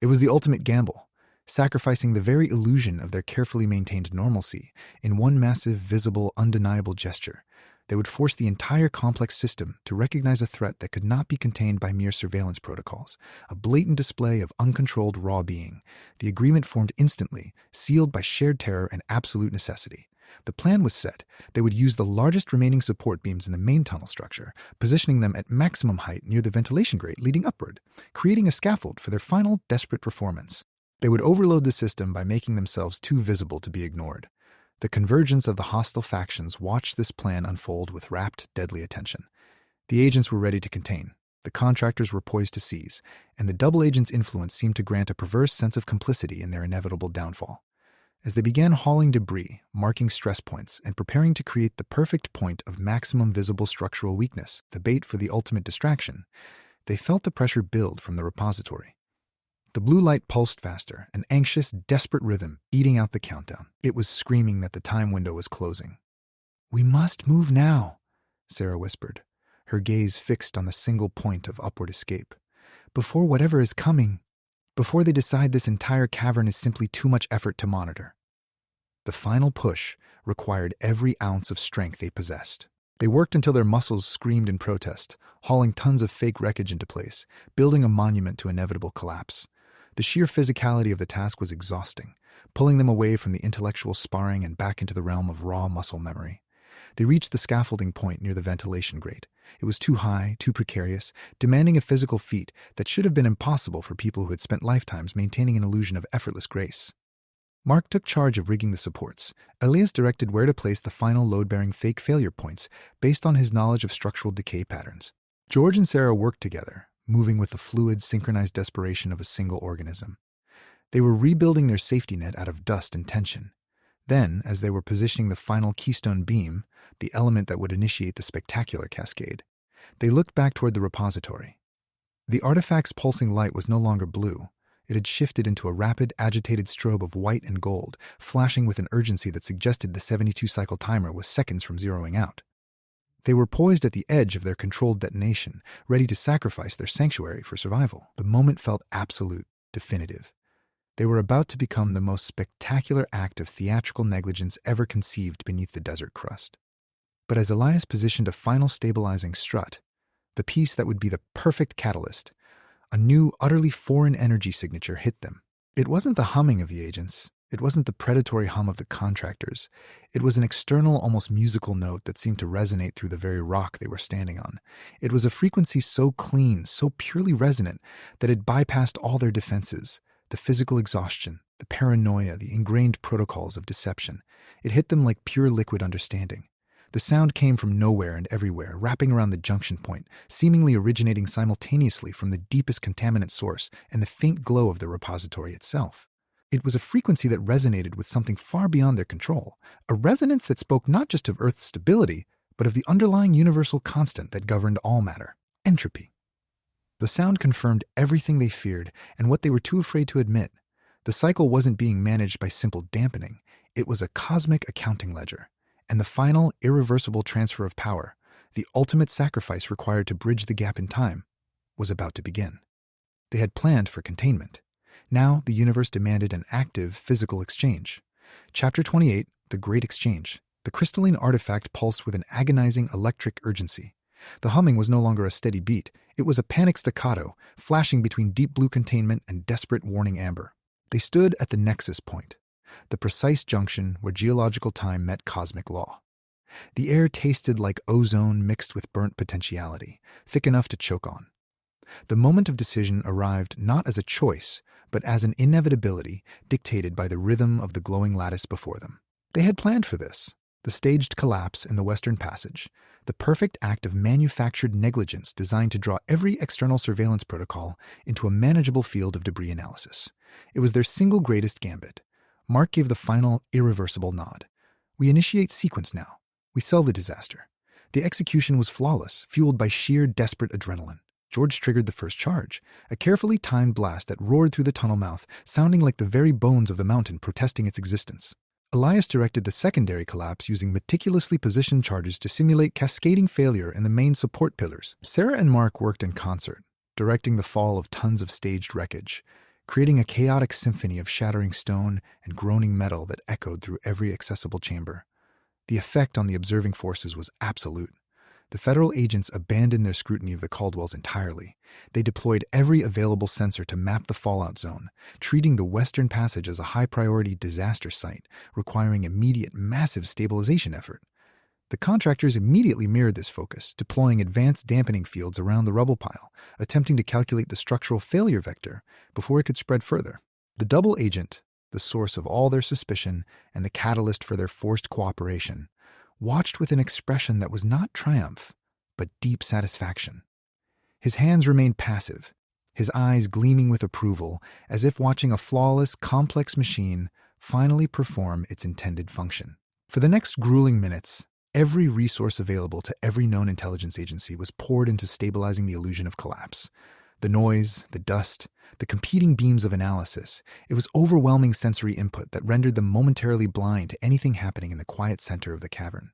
It was the ultimate gamble, sacrificing the very illusion of their carefully maintained normalcy in one massive, visible, undeniable gesture. They would force the entire complex system to recognize a threat that could not be contained by mere surveillance protocols, a blatant display of uncontrolled raw being. The agreement formed instantly, sealed by shared terror and absolute necessity. The plan was set. They would use the largest remaining support beams in the main tunnel structure, positioning them at maximum height near the ventilation grate leading upward, creating a scaffold for their final, desperate performance. They would overload the system by making themselves too visible to be ignored. The convergence of the hostile factions watched this plan unfold with rapt, deadly attention. The agents were ready to contain, the contractors were poised to seize, and the double agents' influence seemed to grant a perverse sense of complicity in their inevitable downfall. As they began hauling debris, marking stress points, and preparing to create the perfect point of maximum visible structural weakness, the bait for the ultimate distraction, they felt the pressure build from the repository. The blue light pulsed faster, an anxious, desperate rhythm eating out the countdown. It was screaming that the time window was closing. "We must move now," Sarah whispered, her gaze fixed on the single point of upward escape. "Before whatever is coming, before they decide this entire cavern is simply too much effort to monitor." The final push required every ounce of strength they possessed. They worked until their muscles screamed in protest, hauling tons of fake wreckage into place, building a monument to inevitable collapse. The sheer physicality of the task was exhausting, pulling them away from the intellectual sparring and back into the realm of raw muscle memory. They reached the scaffolding point near the ventilation grate. It was too high, too precarious, demanding a physical feat that should have been impossible for people who had spent lifetimes maintaining an illusion of effortless grace. Mark took charge of rigging the supports. Elias directed where to place the final load-bearing fake failure points based on his knowledge of structural decay patterns. George and Sarah worked together, moving with the fluid, synchronized desperation of a single organism. They were rebuilding their safety net out of dust and tension. Then, as they were positioning the final keystone beam, the element that would initiate the spectacular cascade, they looked back toward the repository. The artifact's pulsing light was no longer blue. It had shifted into a rapid, agitated strobe of white and gold, flashing with an urgency that suggested the 72-cycle timer was seconds from zeroing out. They were poised at the edge of their controlled detonation, ready to sacrifice their sanctuary for survival. The moment felt absolute, definitive. They were about to become the most spectacular act of theatrical negligence ever conceived beneath the desert crust. But as Elias positioned a final stabilizing strut, the piece that would be the perfect catalyst, a new, utterly foreign energy signature hit them. It wasn't the humming of the agents. It wasn't the predatory hum of the contractors. It was an external, almost musical note that seemed to resonate through the very rock they were standing on. It was a frequency so clean, so purely resonant, that it bypassed all their defenses, the physical exhaustion, the paranoia, the ingrained protocols of deception. It hit them like pure liquid understanding. The sound came from nowhere and everywhere, wrapping around the junction point, seemingly originating simultaneously from the deepest contaminant source and the faint glow of the repository itself. It was a frequency that resonated with something far beyond their control, a resonance that spoke not just of Earth's stability, but of the underlying universal constant that governed all matter: entropy. The sound confirmed everything they feared and what they were too afraid to admit. The cycle wasn't being managed by simple dampening. It was a cosmic accounting ledger. And the final, irreversible transfer of power, the ultimate sacrifice required to bridge the gap in time, was about to begin. They had planned for containment. Now the universe demanded an active physical exchange. Chapter 28, The Great Exchange. The crystalline artifact pulsed with an agonizing electric urgency. The humming was no longer a steady beat. It was a panic staccato, flashing between deep blue containment and desperate warning amber. They stood at the nexus point, the precise junction where geological time met cosmic law. The air tasted like ozone mixed with burnt potentiality, thick enough to choke on. The moment of decision arrived not as a choice, but as an inevitability dictated by the rhythm of the glowing lattice before them. They had planned for this, the staged collapse in the Western Passage, the perfect act of manufactured negligence designed to draw every external surveillance protocol into a manageable field of debris analysis. It was their single greatest gambit. Mark gave the final, irreversible nod. We initiate sequence now. We sell the disaster. The execution was flawless, fueled by sheer, desperate adrenaline. George triggered the first charge, a carefully timed blast that roared through the tunnel mouth, sounding like the very bones of the mountain protesting its existence. Elias directed the secondary collapse using meticulously positioned charges to simulate cascading failure in the main support pillars. Sarah and Mark worked in concert, directing the fall of tons of staged wreckage, creating a chaotic symphony of shattering stone and groaning metal that echoed through every accessible chamber. The effect on the observing forces was absolute. The federal agents abandoned their scrutiny of the Caldwells entirely. They deployed every available sensor to map the fallout zone, treating the Western Passage as a high-priority disaster site, requiring immediate, massive stabilization effort. The contractors immediately mirrored this focus, deploying advanced dampening fields around the rubble pile, attempting to calculate the structural failure vector before it could spread further. The double agent, the source of all their suspicion and the catalyst for their forced cooperation, watched with an expression that was not triumph, but deep satisfaction. His hands remained passive, his eyes gleaming with approval, as if watching a flawless, complex machine finally perform its intended function. For the next grueling minutes, Every resource available to every known intelligence agency was poured into stabilizing the illusion of collapse. The noise, the dust, the competing beams of analysis, it was overwhelming sensory input that rendered them momentarily blind to anything happening in the quiet center of the cavern.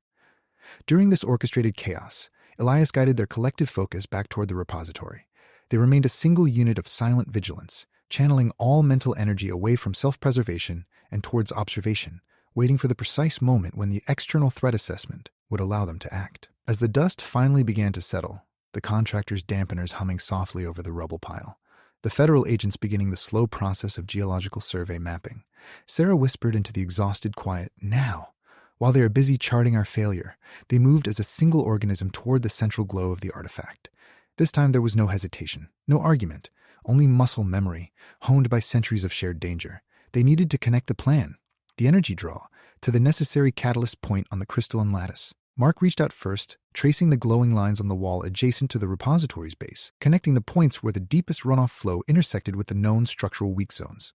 During this orchestrated chaos, Elias guided their collective focus back toward the repository. They remained a single unit of silent vigilance, channeling all mental energy away from self-preservation and towards observation, waiting for the precise moment when the external threat assessment would allow them to act. As the dust finally began to settle, the contractor's dampeners humming softly over the rubble pile, the federal agents beginning the slow process of geological survey mapping, Sarah whispered into the exhausted quiet, "Now." While they are busy charting our failure, they moved as a single organism toward the central glow of the artifact. This time there was no hesitation, no argument, only muscle memory, honed by centuries of shared danger. They needed to connect the plan, the energy draw, to the necessary catalyst point on the crystalline lattice. Mark reached out first, tracing the glowing lines on the wall adjacent to the repository's base, connecting the points where the deepest runoff flow intersected with the known structural weak zones.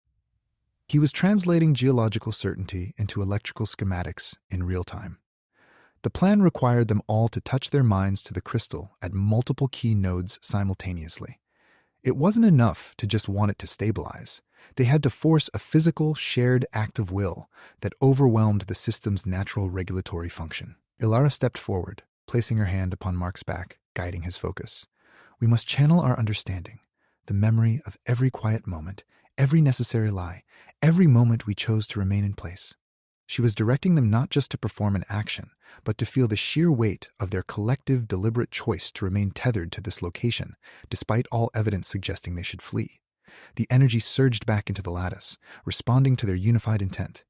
He was translating geological certainty into electrical schematics in real time. The plan required them all to touch their minds to the crystal at multiple key nodes simultaneously. It wasn't enough to just want it to stabilize. They had to force a physical, shared act of will that overwhelmed the system's natural regulatory function. Ilara stepped forward, placing her hand upon Mark's back, guiding his focus. "We must channel our understanding, the memory of every quiet moment, every necessary lie, every moment we chose to remain in place." She was directing them not just to perform an action, but to feel the sheer weight of their collective, deliberate choice to remain tethered to this location, despite all evidence suggesting they should flee. The energy surged back into the lattice, responding to their unified intent.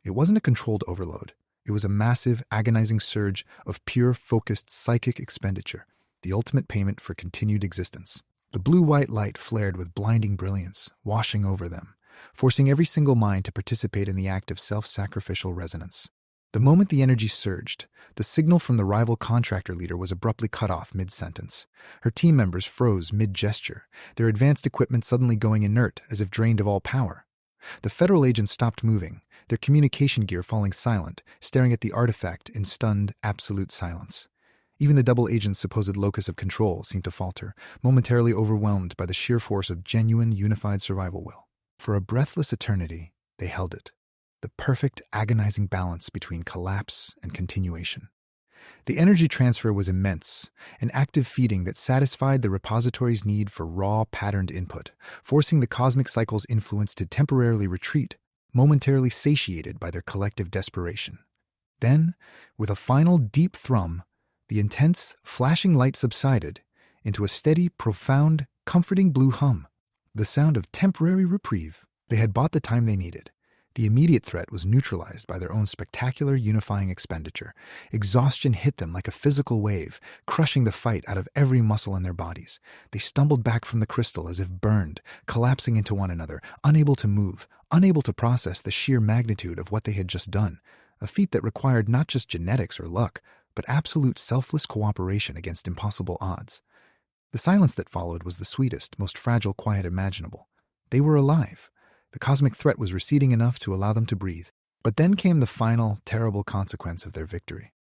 It wasn't a controlled overload. It was a massive, agonizing surge of pure, focused psychic expenditure, the ultimate payment for continued existence. The blue-white light flared with blinding brilliance, washing over them, forcing every single mind to participate in the act of self-sacrificial resonance. The moment the energy surged, the signal from the rival contractor leader was abruptly cut off mid-sentence. Her team members froze mid-gesture, their advanced equipment suddenly going inert as if drained of all power. The federal agents stopped moving, their communication gear falling silent, staring at the artifact in stunned, absolute silence. Even the double agent's supposed locus of control seemed to falter, momentarily overwhelmed by the sheer force of genuine, unified survival will. For a breathless eternity, they held it, the perfect, agonizing balance between collapse and continuation. The energy transfer was immense, an active feeding that satisfied the repository's need for raw, patterned input, forcing the cosmic cycle's influence to temporarily retreat, momentarily satiated by their collective desperation. Then, with a final deep thrum, the intense, flashing light subsided into a steady, profound, comforting blue hum, the sound of temporary reprieve. They had bought the time they needed. The immediate threat was neutralized by their own spectacular unifying expenditure. Exhaustion hit them like a physical wave, crushing the fight out of every muscle in their bodies. They stumbled back from the crystal as if burned, collapsing into one another, unable to move, unable to process the sheer magnitude of what they had just done, a feat that required not just genetics or luck, but absolute selfless cooperation against impossible odds. The silence that followed was the sweetest, most fragile quiet imaginable. They were alive. The cosmic threat was receding enough to allow them to breathe. But then came the final, terrible consequence of their victory.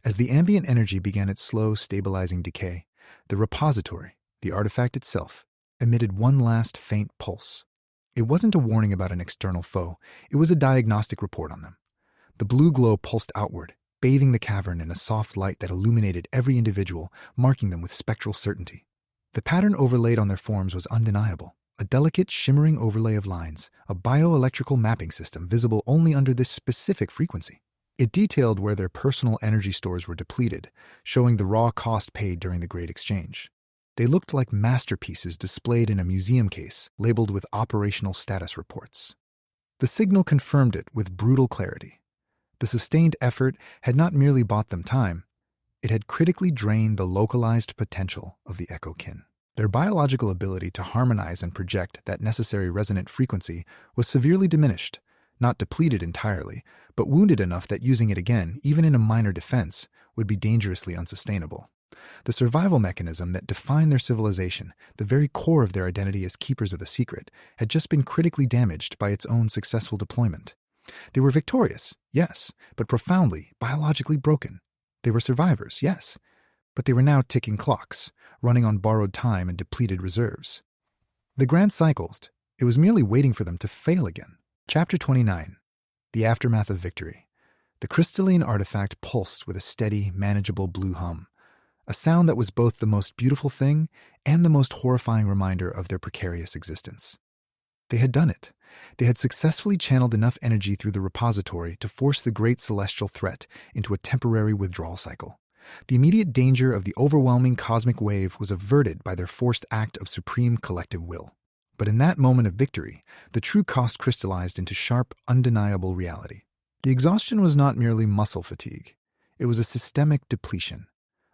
As the ambient energy began its slow, stabilizing decay, the repository, the artifact itself, emitted one last faint pulse. It wasn't a warning about an external foe. It was a diagnostic report on them. The blue glow pulsed outward, bathing the cavern in a soft light that illuminated every individual, marking them with spectral certainty. The pattern overlaid on their forms was undeniable. A delicate, shimmering overlay of lines, a bioelectrical mapping system visible only under this specific frequency. It detailed where their personal energy stores were depleted, showing the raw cost paid during the Great Exchange. They looked like masterpieces displayed in a museum case, labeled with operational status reports. The signal confirmed it with brutal clarity. The sustained effort had not merely bought them time, it had critically drained the localized potential of the Echo-kin. Their biological ability to harmonize and project that necessary resonant frequency was severely diminished, not depleted entirely, but wounded enough that using it again, even in a minor defense, would be dangerously unsustainable. The survival mechanism that defined their civilization, the very core of their identity as keepers of the secret, had just been critically damaged by its own successful deployment. They were victorious, yes, but profoundly, biologically broken. They were survivors, yes, but they were now ticking clocks, running on borrowed time and depleted reserves. The grand cycled. It was merely waiting for them to fail again. Chapter 29. The Aftermath of Victory. The crystalline artifact pulsed with a steady, manageable blue hum, a sound that was both the most beautiful thing and the most horrifying reminder of their precarious existence. They had done it. They had successfully channeled enough energy through the repository to force the great celestial threat into a temporary withdrawal cycle. The immediate danger of the overwhelming cosmic wave was averted by their forced act of supreme collective will. But in that moment of victory, the true cost crystallized into sharp, undeniable reality. The exhaustion was not merely muscle fatigue. It was a systemic depletion,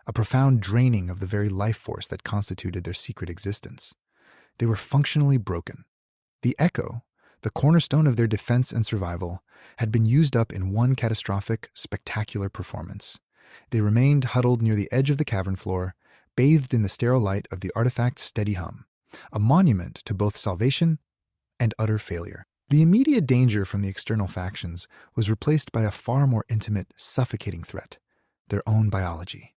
a profound draining of the very life force that constituted their secret existence. They were functionally broken. The Echo, the cornerstone of their defense and survival, had been used up in one catastrophic, spectacular performance. They remained huddled near the edge of the cavern floor, bathed in the sterile light of the artifact's steady hum, a monument to both salvation and utter failure. The immediate danger from the external factions was replaced by a far more intimate, suffocating threat, their own biology.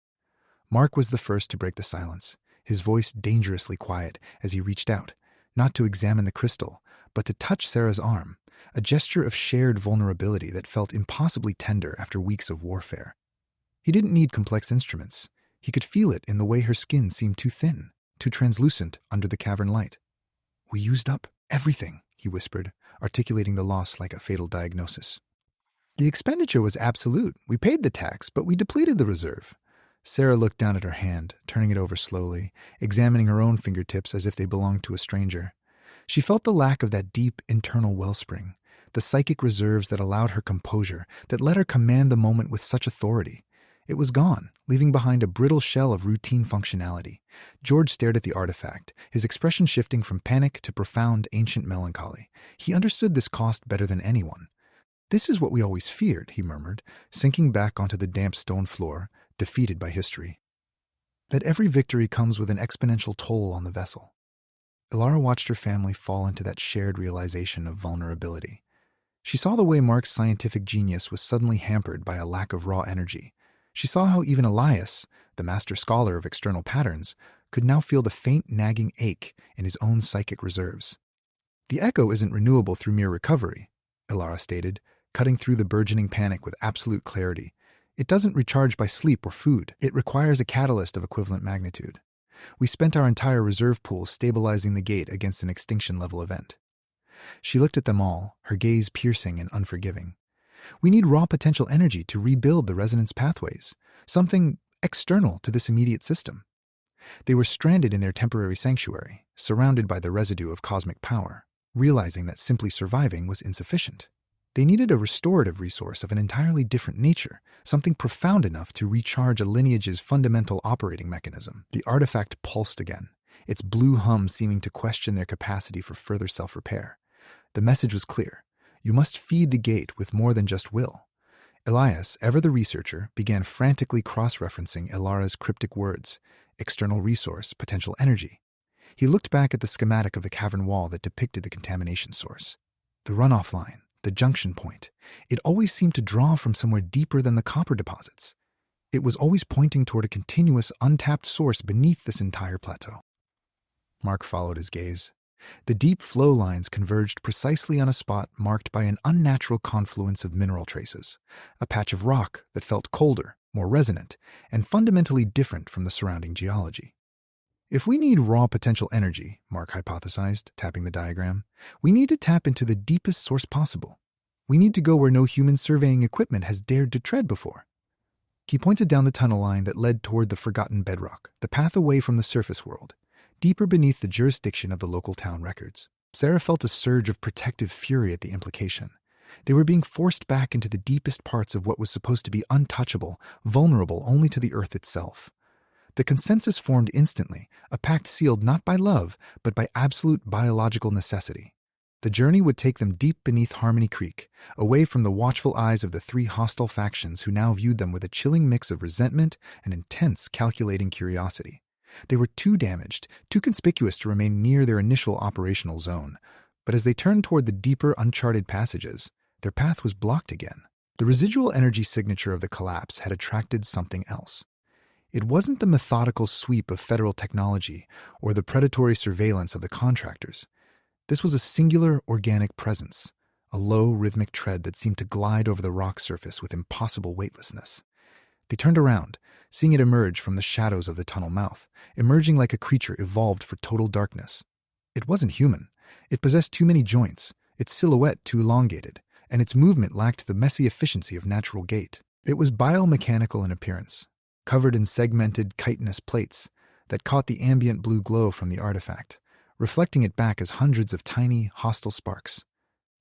Mark was the first to break the silence, his voice dangerously quiet as he reached out, not to examine the crystal, but to touch Sarah's arm, a gesture of shared vulnerability that felt impossibly tender after weeks of warfare. He didn't need complex instruments. He could feel it in the way her skin seemed too thin, too translucent under the cavern light. "We used up everything," he whispered, articulating the loss like a fatal diagnosis. "The expenditure was absolute. We paid the tax, but we depleted the reserve." Sarah looked down at her hand, turning it over slowly, examining her own fingertips as if they belonged to a stranger. She felt the lack of that deep internal wellspring, the psychic reserves that allowed her composure, that let her command the moment with such authority. It was gone, leaving behind a brittle shell of routine functionality. George stared at the artifact, his expression shifting from panic to profound, ancient melancholy. He understood this cost better than anyone. "This is what we always feared," he murmured, sinking back onto the damp stone floor, defeated by history. "That every victory comes with an exponential toll on the vessel." Ilara watched her family fall into that shared realization of vulnerability. She saw the way Mark's scientific genius was suddenly hampered by a lack of raw energy. She saw how even Elias, the master scholar of external patterns, could now feel the faint nagging ache in his own psychic reserves. "The Echo isn't renewable through mere recovery," Ilara stated, cutting through the burgeoning panic with absolute clarity. "It doesn't recharge by sleep or food. It requires a catalyst of equivalent magnitude. We spent our entire reserve pool stabilizing the gate against an extinction-level event." She looked at them all, her gaze piercing and unforgiving. "We need raw potential energy to rebuild the resonance pathways, something external to this immediate system." They were stranded in their temporary sanctuary, surrounded by the residue of cosmic power, realizing that simply surviving was insufficient. They needed a restorative resource of an entirely different nature, something profound enough to recharge a lineage's fundamental operating mechanism. The artifact pulsed again, its blue hum seeming to question their capacity for further self-repair. The message was clear. You must feed the gate with more than just will. Elias, ever the researcher, began frantically cross-referencing Ilara's cryptic words: external resource, potential energy. He looked back at the schematic of the cavern wall that depicted the contamination source. The runoff line, the junction point, it always seemed to draw from somewhere deeper than the copper deposits. It was always pointing toward a continuous, untapped source beneath this entire plateau. Mark followed his gaze. The deep flow lines converged precisely on a spot marked by an unnatural confluence of mineral traces, a patch of rock that felt colder, more resonant, and fundamentally different from the surrounding geology. "If we need raw potential energy," Mark hypothesized, tapping the diagram, "we need to tap into the deepest source possible. We need to go where no human surveying equipment has dared to tread before." He pointed down the tunnel line that led toward the forgotten bedrock, the path away from the surface world, deeper beneath the jurisdiction of the local town records. Sarah felt a surge of protective fury at the implication. They were being forced back into the deepest parts of what was supposed to be untouchable, vulnerable only to the earth itself. The consensus formed instantly, a pact sealed not by love, but by absolute biological necessity. The journey would take them deep beneath Harmony Creek, away from the watchful eyes of the three hostile factions who now viewed them with a chilling mix of resentment and intense calculating curiosity. They were too damaged, too conspicuous to remain near their initial operational zone, but as they turned toward the deeper, uncharted passages, their path was blocked again. The residual energy signature of the collapse had attracted something else. It wasn't the methodical sweep of federal technology or the predatory surveillance of the contractors. This was a singular organic presence, a low rhythmic tread that seemed to glide over the rock surface with impossible weightlessness. They turned around, seeing it emerge from the shadows of the tunnel mouth, emerging like a creature evolved for total darkness. It wasn't human. It possessed too many joints, its silhouette too elongated, and its movement lacked the messy efficiency of natural gait. It was biomechanical in appearance, covered in segmented chitinous plates that caught the ambient blue glow from the artifact, reflecting it back as hundreds of tiny, hostile sparks.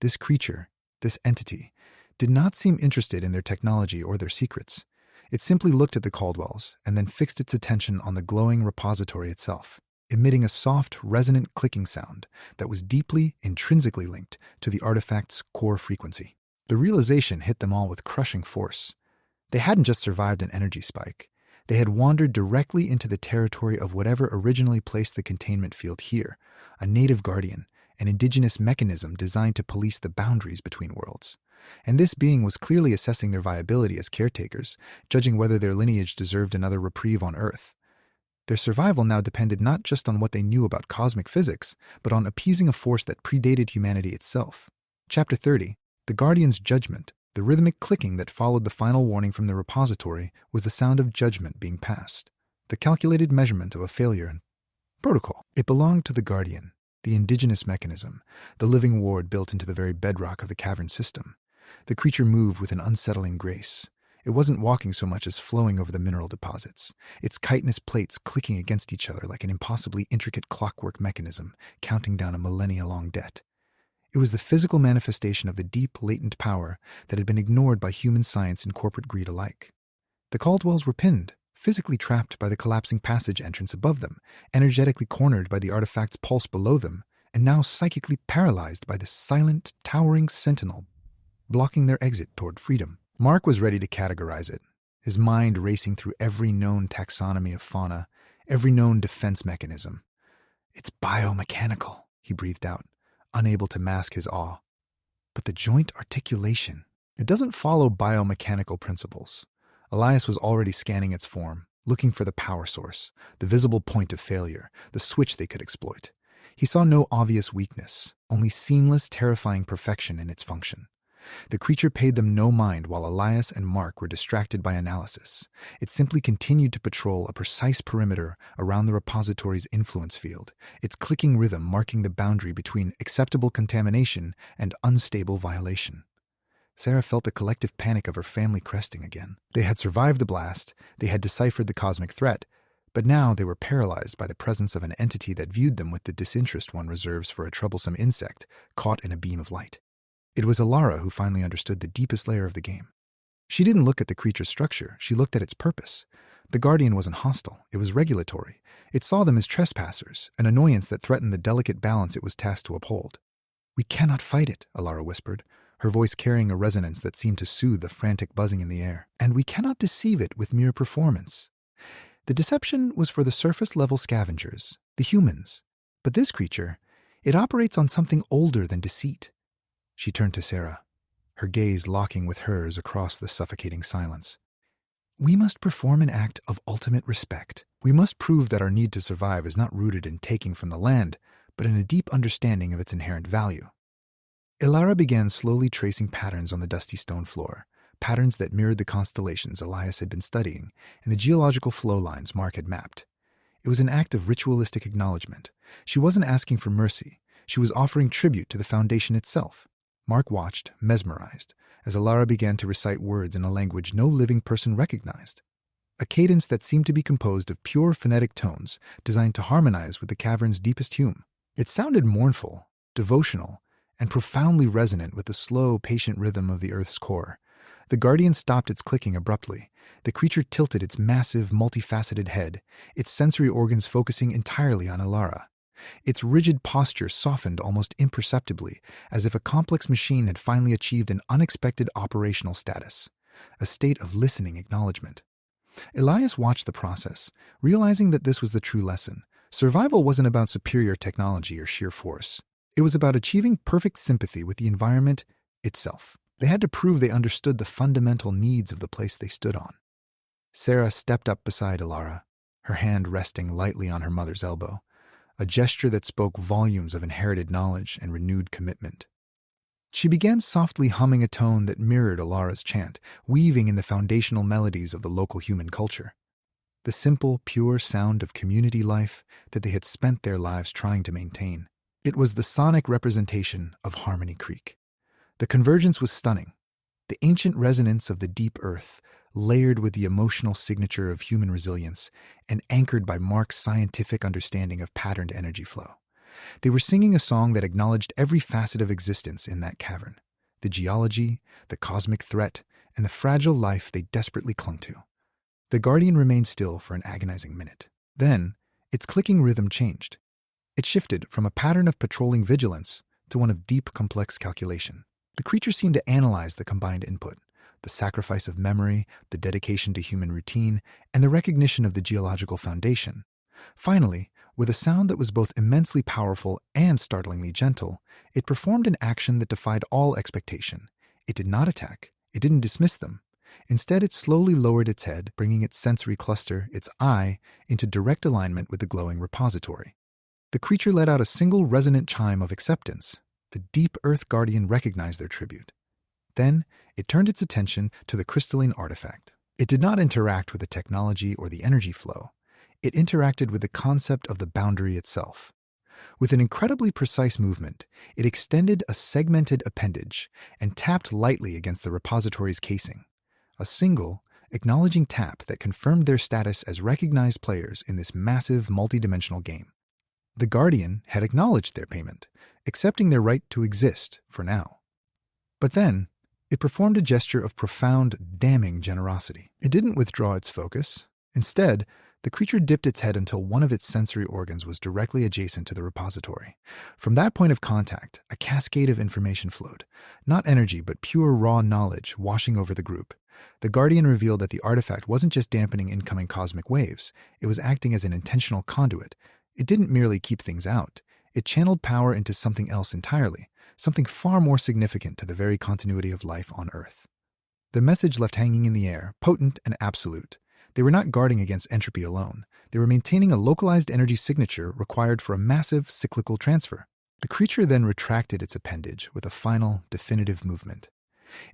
This creature, this entity, did not seem interested in their technology or their secrets. It simply looked at the Caldwells and then fixed its attention on the glowing repository itself, emitting a soft, resonant clicking sound that was deeply, intrinsically linked to the artifact's core frequency. The realization hit them all with crushing force. They hadn't just survived an energy spike. They had wandered directly into the territory of whatever originally placed the containment field here, a native guardian, an indigenous mechanism designed to police the boundaries between worlds. And this being was clearly assessing their viability as caretakers, judging whether their lineage deserved another reprieve on Earth. Their survival now depended not just on what they knew about cosmic physics, but on appeasing a force that predated humanity itself. Chapter 30, The Guardian's Judgment. The rhythmic clicking that followed the final warning from the repository was the sound of judgment being passed, the calculated measurement of a failure in protocol. It belonged to the Guardian, the indigenous mechanism, the living ward built into the very bedrock of the cavern system. The creature moved with an unsettling grace. It wasn't walking so much as flowing over the mineral deposits, its chitinous plates clicking against each other like an impossibly intricate clockwork mechanism counting down a millennia-long debt. It was the physical manifestation of the deep, latent power that had been ignored by human science and corporate greed alike. The Caldwells were pinned, physically trapped by the collapsing passage entrance above them, energetically cornered by the artifact's pulse below them, and now psychically paralyzed by the silent, towering sentinel blocking their exit toward freedom. Mark was ready to categorize it, his mind racing through every known taxonomy of fauna, every known defense mechanism. "It's biomechanical," he breathed out, unable to mask his awe. "But the joint articulation, it doesn't follow biomechanical principles." Elias was already scanning its form, looking for the power source, the visible point of failure, the switch they could exploit. He saw no obvious weakness, only seamless, terrifying perfection in its function. The creature paid them no mind while Elias and Mark were distracted by analysis. It simply continued to patrol a precise perimeter around the repository's influence field, its clicking rhythm marking the boundary between acceptable contamination and unstable violation. Sarah felt the collective panic of her family cresting again. They had survived the blast, they had deciphered the cosmic threat, but now they were paralyzed by the presence of an entity that viewed them with the disinterest one reserves for a troublesome insect caught in a beam of light. It was Alara who finally understood the deepest layer of the game. She didn't look at the creature's structure, she looked at its purpose. The Guardian wasn't hostile, it was regulatory. It saw them as trespassers, an annoyance that threatened the delicate balance it was tasked to uphold. "We cannot fight it," Alara whispered, her voice carrying a resonance that seemed to soothe the frantic buzzing in the air. "And we cannot deceive it with mere performance." The deception was for the surface-level scavengers, the humans. But this creature, it operates on something older than deceit. She turned to Sarah, her gaze locking with hers across the suffocating silence. "We must perform an act of ultimate respect. We must prove that our need to survive is not rooted in taking from the land, but in a deep understanding of its inherent value." Ilara began slowly tracing patterns on the dusty stone floor, patterns that mirrored the constellations Elias had been studying and the geological flow lines Mark had mapped. It was an act of ritualistic acknowledgement. She wasn't asking for mercy. She was offering tribute to the Foundation itself. Mark watched, mesmerized, as Alara began to recite words in a language no living person recognized. A cadence that seemed to be composed of pure phonetic tones designed to harmonize with the cavern's deepest hum. It sounded mournful, devotional, and profoundly resonant with the slow, patient rhythm of the Earth's core. The Guardian stopped its clicking abruptly. The creature tilted its massive, multifaceted head, its sensory organs focusing entirely on Alara. Its rigid posture softened almost imperceptibly, as if a complex machine had finally achieved an unexpected operational status, a state of listening acknowledgement. Elias watched the process, realizing that this was the true lesson. Survival wasn't about superior technology or sheer force. It was about achieving perfect sympathy with the environment itself. They had to prove they understood the fundamental needs of the place they stood on. Sarah stepped up beside Ilara, her hand resting lightly on her mother's elbow, a gesture that spoke volumes of inherited knowledge and renewed commitment. She began softly humming a tone that mirrored Ilara's chant, weaving in the foundational melodies of the local human culture. The simple, pure sound of community life that they had spent their lives trying to maintain. It was the sonic representation of Harmony Creek. The convergence was stunning. The ancient resonance of the deep earth, layered with the emotional signature of human resilience and anchored by Mark's scientific understanding of patterned energy flow. They were singing a song that acknowledged every facet of existence in that cavern, the geology, the cosmic threat, and the fragile life they desperately clung to. The Guardian remained still for an agonizing minute. Then, its clicking rhythm changed. It shifted from a pattern of patrolling vigilance to one of deep, complex calculation. The creature seemed to analyze the combined input, the sacrifice of memory, the dedication to human routine, and the recognition of the geological foundation. Finally, with a sound that was both immensely powerful and startlingly gentle, it performed an action that defied all expectation. It did not attack. It didn't dismiss them. Instead, it slowly lowered its head, bringing its sensory cluster, its eye, into direct alignment with the glowing repository. The creature let out a single resonant chime of acceptance. The deep Earth Guardian recognized their tribute. Then, it turned its attention to the crystalline artifact. It did not interact with the technology or the energy flow. It interacted with the concept of the boundary itself. With an incredibly precise movement, it extended a segmented appendage and tapped lightly against the repository's casing. A single, acknowledging tap that confirmed their status as recognized players in this massive, multidimensional game. The Guardian had acknowledged their payment, accepting their right to exist for now. But then, it performed a gesture of profound, damning generosity. It didn't withdraw its focus. Instead, the creature dipped its head until one of its sensory organs was directly adjacent to the repository. From that point of contact, a cascade of information flowed. Not energy, but pure raw knowledge washing over the group. The Guardian revealed that the artifact wasn't just dampening incoming cosmic waves, it was acting as an intentional conduit. It didn't merely keep things out. It channeled power into something else entirely, something far more significant to the very continuity of life on Earth. The message left hanging in the air, potent and absolute. They were not guarding against entropy alone. They were maintaining a localized energy signature required for a massive cyclical transfer. The creature then retracted its appendage with a final, definitive movement.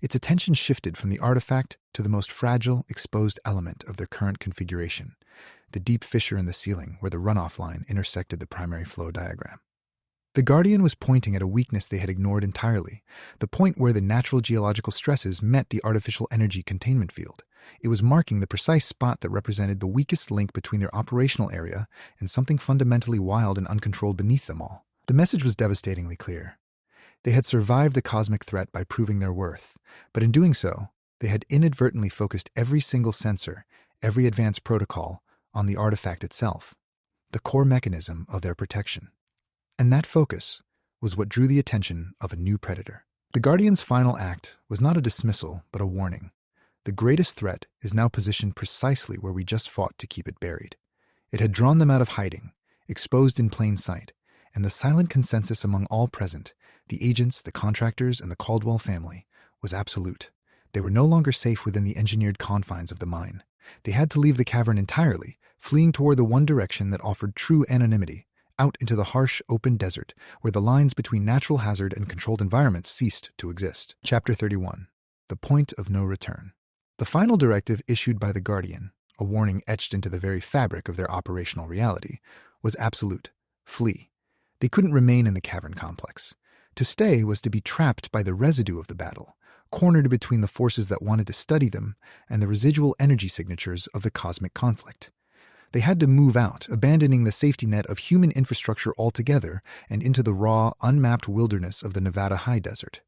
Its attention shifted from the artifact to the most fragile, exposed element of their current configuration, the deep fissure in the ceiling where the runoff line intersected the primary flow diagram. The Guardian was pointing at a weakness they had ignored entirely, the point where the natural geological stresses met the artificial energy containment field. It was marking the precise spot that represented the weakest link between their operational area and something fundamentally wild and uncontrolled beneath them all. The message was devastatingly clear. They had survived the cosmic threat by proving their worth, but in doing so, they had inadvertently focused every single sensor, every advanced protocol, on the artifact itself, the core mechanism of their protection. And that focus was what drew the attention of a new predator. The Guardian's final act was not a dismissal, but a warning. The greatest threat is now positioned precisely where we just fought to keep it buried. It had drawn them out of hiding, exposed in plain sight, and the silent consensus among all present, the agents, the contractors, and the Caldwell family, was absolute. They were no longer safe within the engineered confines of the mine. They had to leave the cavern entirely, fleeing toward the one direction that offered true anonymity, out into the harsh, open desert, where the lines between natural hazard and controlled environments ceased to exist. Chapter 31. The Point of No Return. The final directive issued by the Guardian, a warning etched into the very fabric of their operational reality, was absolute. Flee. They couldn't remain in the cavern complex. To stay was to be trapped by the residue of the battle, cornered between the forces that wanted to study them and the residual energy signatures of the cosmic conflict. They had to move out, abandoning the safety net of human infrastructure altogether and into the raw, unmapped wilderness of the Nevada high desert.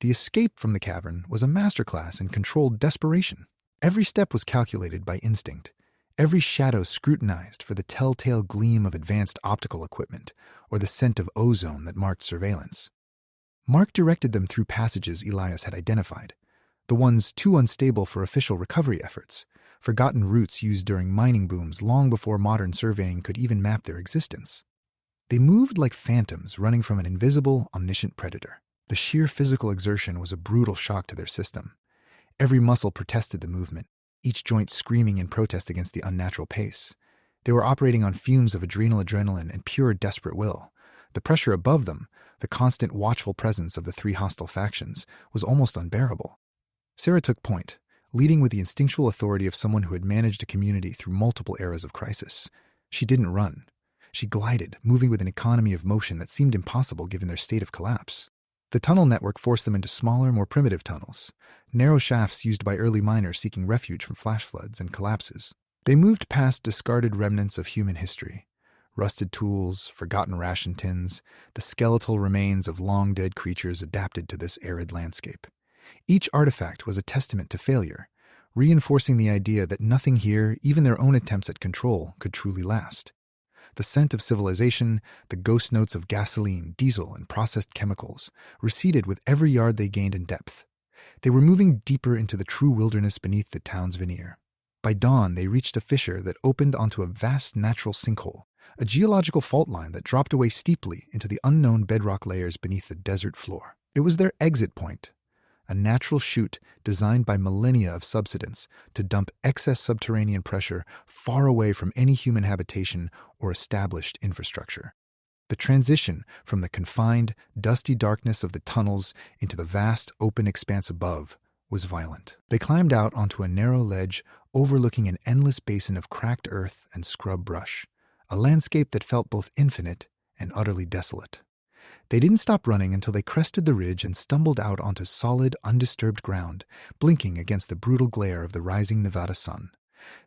The escape from the cavern was a masterclass in controlled desperation. Every step was calculated by instinct, every shadow scrutinized for the telltale gleam of advanced optical equipment or the scent of ozone that marked surveillance. Mark directed them through passages Elias had identified, the ones too unstable for official recovery efforts, forgotten routes used during mining booms long before modern surveying could even map their existence. They moved like phantoms running from an invisible, omniscient predator. The sheer physical exertion was a brutal shock to their system. Every muscle protested the movement, each joint screaming in protest against the unnatural pace. They were operating on fumes of adrenaline and pure desperate will. The pressure above them, the constant watchful presence of the three hostile factions, was almost unbearable. Sarah took point, leading with the instinctual authority of someone who had managed a community through multiple eras of crisis. She didn't run. She glided, moving with an economy of motion that seemed impossible given their state of collapse. The tunnel network forced them into smaller, more primitive tunnels, narrow shafts used by early miners seeking refuge from flash floods and collapses. They moved past discarded remnants of human history, rusted tools, forgotten ration tins, the skeletal remains of long-dead creatures adapted to this arid landscape. Each artifact was a testament to failure, reinforcing the idea that nothing here, even their own attempts at control, could truly last. The scent of civilization, the ghost notes of gasoline, diesel, and processed chemicals, receded with every yard they gained in depth. They were moving deeper into the true wilderness beneath the town's veneer. By dawn, they reached a fissure that opened onto a vast natural sinkhole, a geological fault line that dropped away steeply into the unknown bedrock layers beneath the desert floor. It was their exit point, a natural chute designed by millennia of subsidence to dump excess subterranean pressure far away from any human habitation or established infrastructure. The transition from the confined, dusty darkness of the tunnels into the vast, open expanse above was violent. They climbed out onto a narrow ledge overlooking an endless basin of cracked earth and scrub brush, a landscape that felt both infinite and utterly desolate. They didn't stop running until they crested the ridge and stumbled out onto solid, undisturbed ground, blinking against the brutal glare of the rising Nevada sun.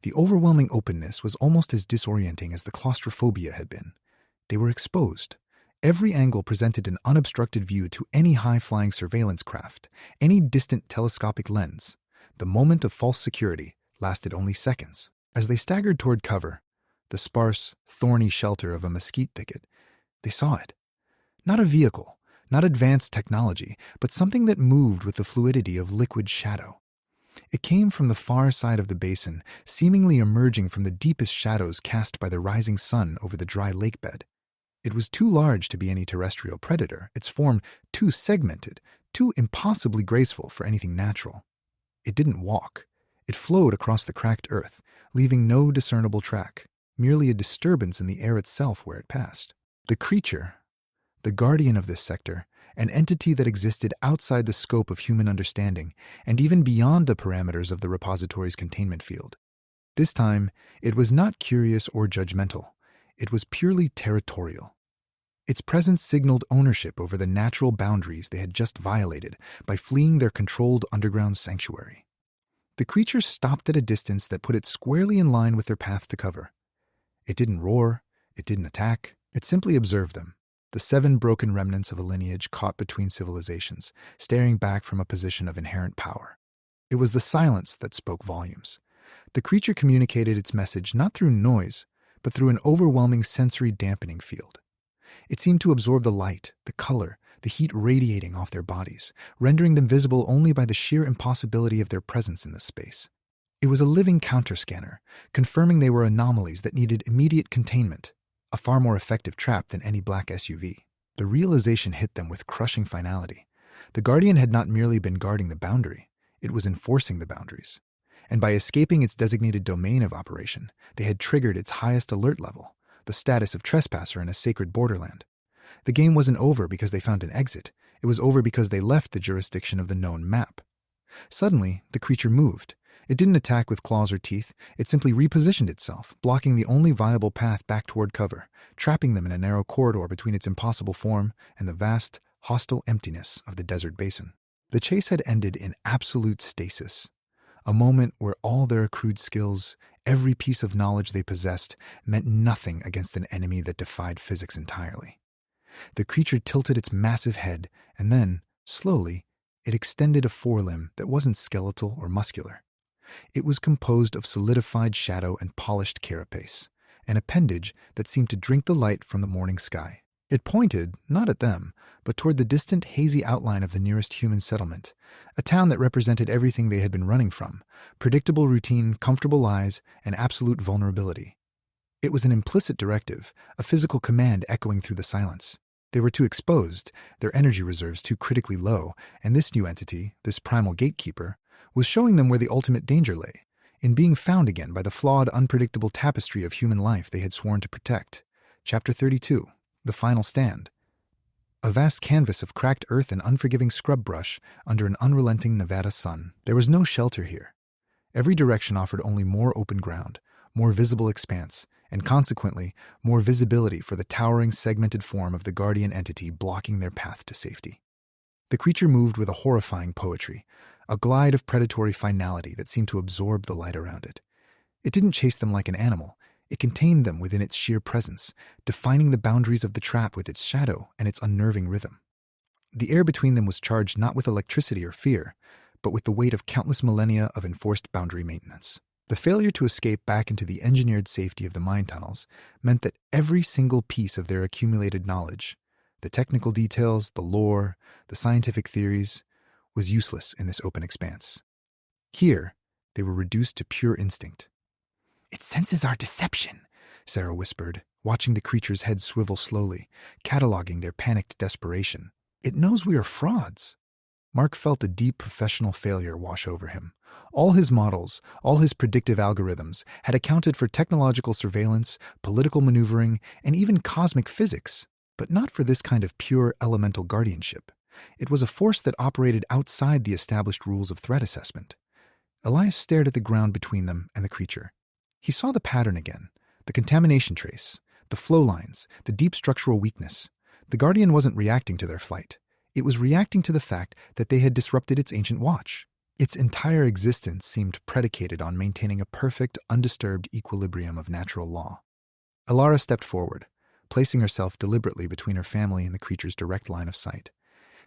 The overwhelming openness was almost as disorienting as the claustrophobia had been. They were exposed. Every angle presented an unobstructed view to any high-flying surveillance craft, any distant telescopic lens. The moment of false security lasted only seconds. As they staggered toward cover, the sparse, thorny shelter of a mesquite thicket, they saw it. Not a vehicle, not advanced technology, but something that moved with the fluidity of liquid shadow. It came from the far side of the basin, seemingly emerging from the deepest shadows cast by the rising sun over the dry lake bed. It was too large to be any terrestrial predator, its form too segmented, too impossibly graceful for anything natural. It didn't walk. It flowed across the cracked earth, leaving no discernible track, merely a disturbance in the air itself where it passed. The creature, the guardian of this sector, an entity that existed outside the scope of human understanding and even beyond the parameters of the repository's containment field. This time, it was not curious or judgmental. It was purely territorial. Its presence signaled ownership over the natural boundaries they had just violated by fleeing their controlled underground sanctuary. The creature stopped at a distance that put it squarely in line with their path to cover. It didn't roar, it didn't attack, it simply observed them. The 7 broken remnants of a lineage caught between civilizations, staring back from a position of inherent power. It was the silence that spoke volumes. The creature communicated its message not through noise, but through an overwhelming sensory dampening field. It seemed to absorb the light, the color, the heat radiating off their bodies, rendering them visible only by the sheer impossibility of their presence in this space. It was a living counterscanner, confirming they were anomalies that needed immediate containment, a far more effective trap than any black SUV. The realization hit them with crushing finality. The Guardian had not merely been guarding the boundary, it was enforcing the boundaries. And by escaping its designated domain of operation, they had triggered its highest alert level, the status of trespasser in a sacred borderland. The game wasn't over because they found an exit, it was over because they left the jurisdiction of the known map. Suddenly, the creature moved. It didn't attack with claws or teeth, it simply repositioned itself, blocking the only viable path back toward cover, trapping them in a narrow corridor between its impossible form and the vast, hostile emptiness of the desert basin. The chase had ended in absolute stasis, a moment where all their accrued skills, every piece of knowledge they possessed, meant nothing against an enemy that defied physics entirely. The creature tilted its massive head, and then, slowly, it extended a forelimb that wasn't skeletal or muscular. It was composed of solidified shadow and polished carapace, an appendage that seemed to drink the light from the morning sky. It pointed, not at them, but toward the distant hazy outline of the nearest human settlement, a town that represented everything they had been running from: predictable routine, comfortable lies, and absolute vulnerability. It was an implicit directive, a physical command echoing through the silence. They were too exposed, their energy reserves too critically low, and this new entity, this primal gatekeeper, was showing them where the ultimate danger lay, in being found again by the flawed, unpredictable tapestry of human life they had sworn to protect. Chapter 32. The Final Stand. A vast canvas of cracked earth and unforgiving scrub brush under an unrelenting Nevada sun. There was no shelter here. Every direction offered only more open ground, more visible expanse, and consequently, more visibility for the towering, segmented form of the guardian entity blocking their path to safety. The creature moved with a horrifying poetry, a glide of predatory finality that seemed to absorb the light around it. It didn't chase them like an animal. It contained them within its sheer presence, defining the boundaries of the trap with its shadow and its unnerving rhythm. The air between them was charged not with electricity or fear, but with the weight of countless millennia of enforced boundary maintenance. The failure to escape back into the engineered safety of the mine tunnels meant that every single piece of their accumulated knowledge, the technical details, the lore, the scientific theories, was useless in this open expanse. Here, they were reduced to pure instinct. "It senses our deception," Sarah whispered, watching the creature's head swivel slowly, cataloging their panicked desperation. "It knows we are frauds." Mark felt a deep professional failure wash over him. All his models, all his predictive algorithms, had accounted for technological surveillance, political maneuvering, and even cosmic physics, but not for this kind of pure elemental guardianship. It was a force that operated outside the established rules of threat assessment. Elias stared at the ground between them and the creature. He saw the pattern again, the contamination trace, the flow lines, the deep structural weakness. The Guardian wasn't reacting to their flight. It was reacting to the fact that they had disrupted its ancient watch. Its entire existence seemed predicated on maintaining a perfect, undisturbed equilibrium of natural law. Alara stepped forward, placing herself deliberately between her family and the creature's direct line of sight.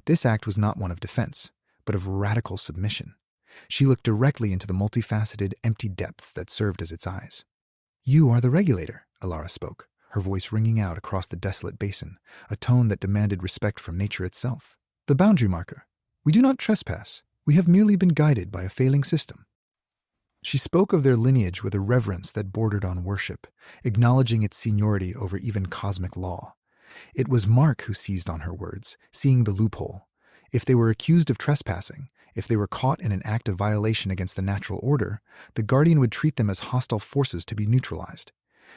This act was not one of defense, but of radical submission. She looked directly into the multifaceted, empty depths that served as its eyes. "You are the regulator," Alara spoke, her voice ringing out across the desolate basin, a tone that demanded respect from nature itself. "The boundary marker. We do not trespass. We have merely been guided by a failing system." She spoke of their lineage with a reverence that bordered on worship, acknowledging its seniority over even cosmic law. It was Mark who seized on her words, seeing the loophole. If they were accused of trespassing, if they were caught in an act of violation against the natural order, the Guardian would treat them as hostile forces to be neutralized.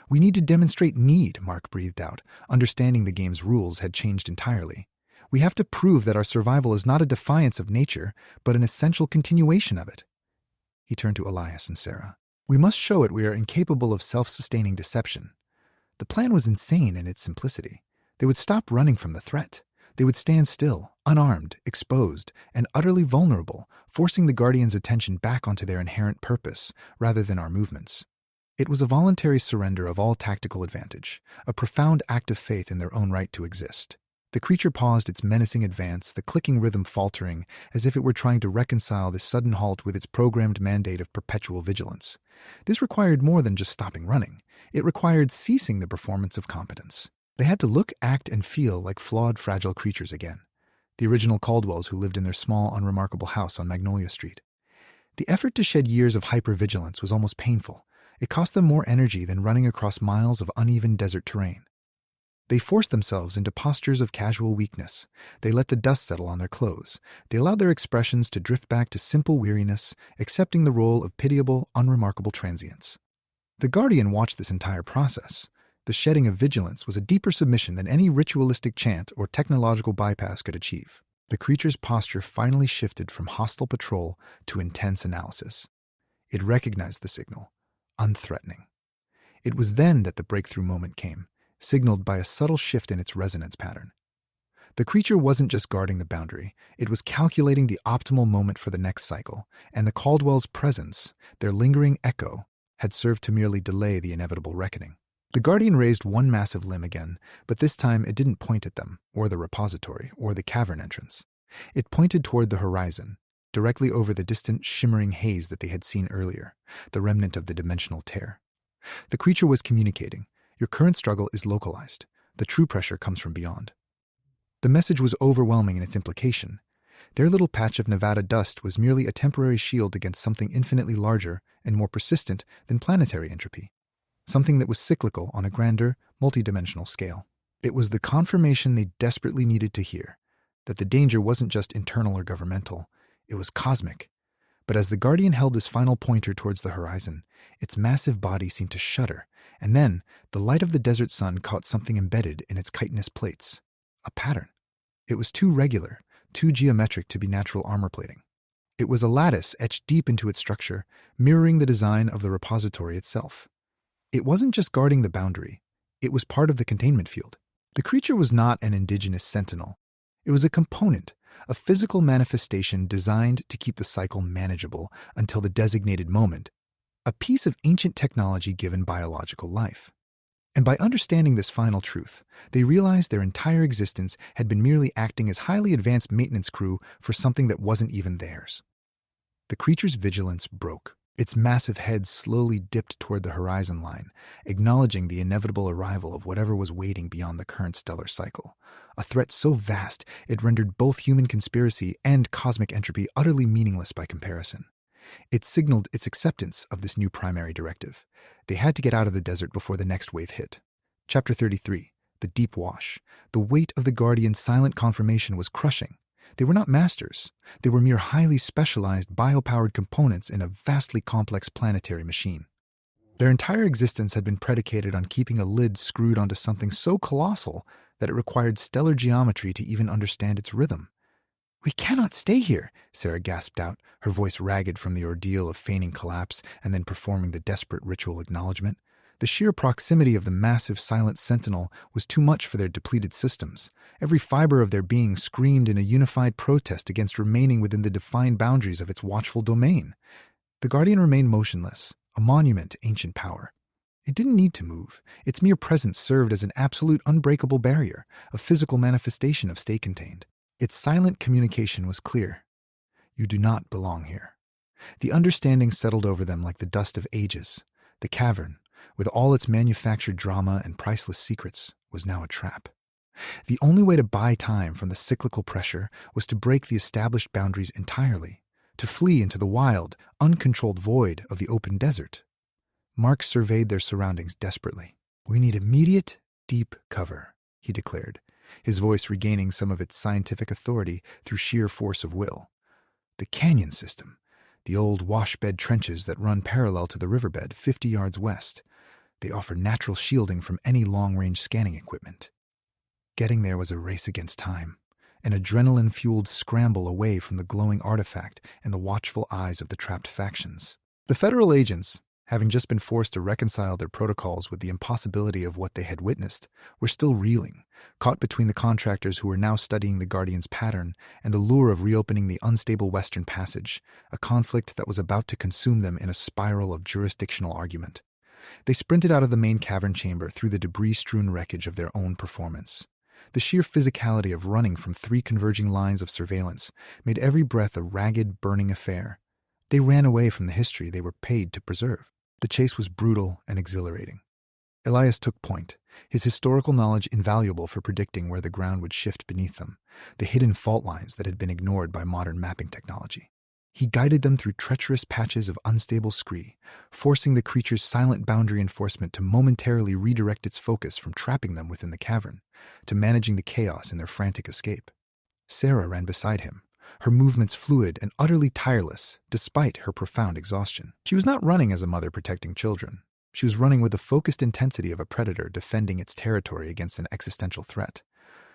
"We need to demonstrate need," Mark breathed out, understanding the game's rules had changed entirely. "We have to prove that our survival is not a defiance of nature, but an essential continuation of it." He turned to Elias and Sarah. "We must show it we are incapable of self-sustaining deception." The plan was insane in its simplicity. They would stop running from the threat. They would stand still, unarmed, exposed, and utterly vulnerable, forcing the Guardian's attention back onto their inherent purpose, rather than our movements. It was a voluntary surrender of all tactical advantage, a profound act of faith in their own right to exist. The creature paused its menacing advance, the clicking rhythm faltering, as if it were trying to reconcile this sudden halt with its programmed mandate of perpetual vigilance. This required more than just stopping running. It required ceasing the performance of competence. They had to look, act, and feel like flawed, fragile creatures again. The original Caldwells who lived in their small, unremarkable house on Magnolia Street. The effort to shed years of hypervigilance was almost painful. It cost them more energy than running across miles of uneven desert terrain. They forced themselves into postures of casual weakness. They let the dust settle on their clothes. They allowed their expressions to drift back to simple weariness, accepting the role of pitiable, unremarkable transients. The Guardian watched this entire process. The shedding of vigilance was a deeper submission than any ritualistic chant or technological bypass could achieve. The creature's posture finally shifted from hostile patrol to intense analysis. It recognized the signal, unthreatening. It was then that the breakthrough moment came, signaled by a subtle shift in its resonance pattern. The creature wasn't just guarding the boundary, it was calculating the optimal moment for the next cycle, and the Caldwell's presence, their lingering echo, had served to merely delay the inevitable reckoning. The Guardian raised one massive limb again, but this time it didn't point at them, or the repository, or the cavern entrance. It pointed toward the horizon, directly over the distant, shimmering haze that they had seen earlier, the remnant of the dimensional tear. The creature was communicating. Your current struggle is localized. The true pressure comes from beyond. The message was overwhelming in its implication. Their little patch of Nevada dust was merely a temporary shield against something infinitely larger and more persistent than planetary entropy. Something that was cyclical on a grander, multidimensional scale. It was the confirmation they desperately needed to hear, that the danger wasn't just internal or governmental, it was cosmic. But as the Guardian held this final pointer towards the horizon, its massive body seemed to shudder, and then the light of the desert sun caught something embedded in its chitinous plates. A pattern. It was too regular, too geometric to be natural armor plating. It was a lattice etched deep into its structure, mirroring the design of the repository itself. It wasn't just guarding the boundary, it was part of the containment field. The creature was not an indigenous sentinel. It was a component, a physical manifestation designed to keep the cycle manageable until the designated moment, a piece of ancient technology given biological life. And by understanding this final truth, they realized their entire existence had been merely acting as highly advanced maintenance crew for something that wasn't even theirs. The creature's vigilance broke. Its massive head slowly dipped toward the horizon line, acknowledging the inevitable arrival of whatever was waiting beyond the current stellar cycle. A threat so vast it rendered both human conspiracy and cosmic entropy utterly meaningless by comparison. It signaled its acceptance of this new primary directive. They had to get out of the desert before the next wave hit. Chapter 33. The Deep Wash. The weight of the Guardian's silent confirmation was crushing. They were not masters. They were mere highly specialized, biopowered components in a vastly complex planetary machine. Their entire existence had been predicated on keeping a lid screwed onto something so colossal that it required stellar geometry to even understand its rhythm. "We cannot stay here," Sarah gasped out, her voice ragged from the ordeal of feigning collapse and then performing the desperate ritual acknowledgement. The sheer proximity of the massive silent sentinel was too much for their depleted systems. Every fiber of their being screamed in a unified protest against remaining within the defined boundaries of its watchful domain. The Guardian remained motionless, a monument to ancient power. It didn't need to move. Its mere presence served as an absolute unbreakable barrier, a physical manifestation of stay contained. Its silent communication was clear. You do not belong here. The understanding settled over them like the dust of ages. The cavern, with all its manufactured drama and priceless secrets, was now a trap. The only way to buy time from the cyclical pressure was to break the established boundaries entirely, to flee into the wild, uncontrolled void of the open desert. Mark surveyed their surroundings desperately. "We need immediate, deep cover," he declared, his voice regaining some of its scientific authority through sheer force of will. "The canyon system, the old washbed trenches that run parallel to the riverbed 50 yards west. They offer natural shielding from any long-range scanning equipment." Getting there was a race against time, an adrenaline-fueled scramble away from the glowing artifact and the watchful eyes of the trapped factions. The federal agents, having just been forced to reconcile their protocols with the impossibility of what they had witnessed, were still reeling, caught between the contractors who were now studying the Guardian's pattern and the lure of reopening the unstable Western Passage, a conflict that was about to consume them in a spiral of jurisdictional argument. They sprinted out of the main cavern chamber through the debris-strewn wreckage of their own performance. The sheer physicality of running from 3 converging lines of surveillance made every breath a ragged, burning affair. They ran away from the history they were paid to preserve. The chase was brutal and exhilarating. Elias took point, his historical knowledge invaluable for predicting where the ground would shift beneath them, the hidden fault lines that had been ignored by modern mapping technology. He guided them through treacherous patches of unstable scree, forcing the creature's silent boundary enforcement to momentarily redirect its focus from trapping them within the cavern to managing the chaos in their frantic escape. Sarah ran beside him, her movements fluid and utterly tireless despite her profound exhaustion. She was not running as a mother protecting children. She was running with the focused intensity of a predator defending its territory against an existential threat.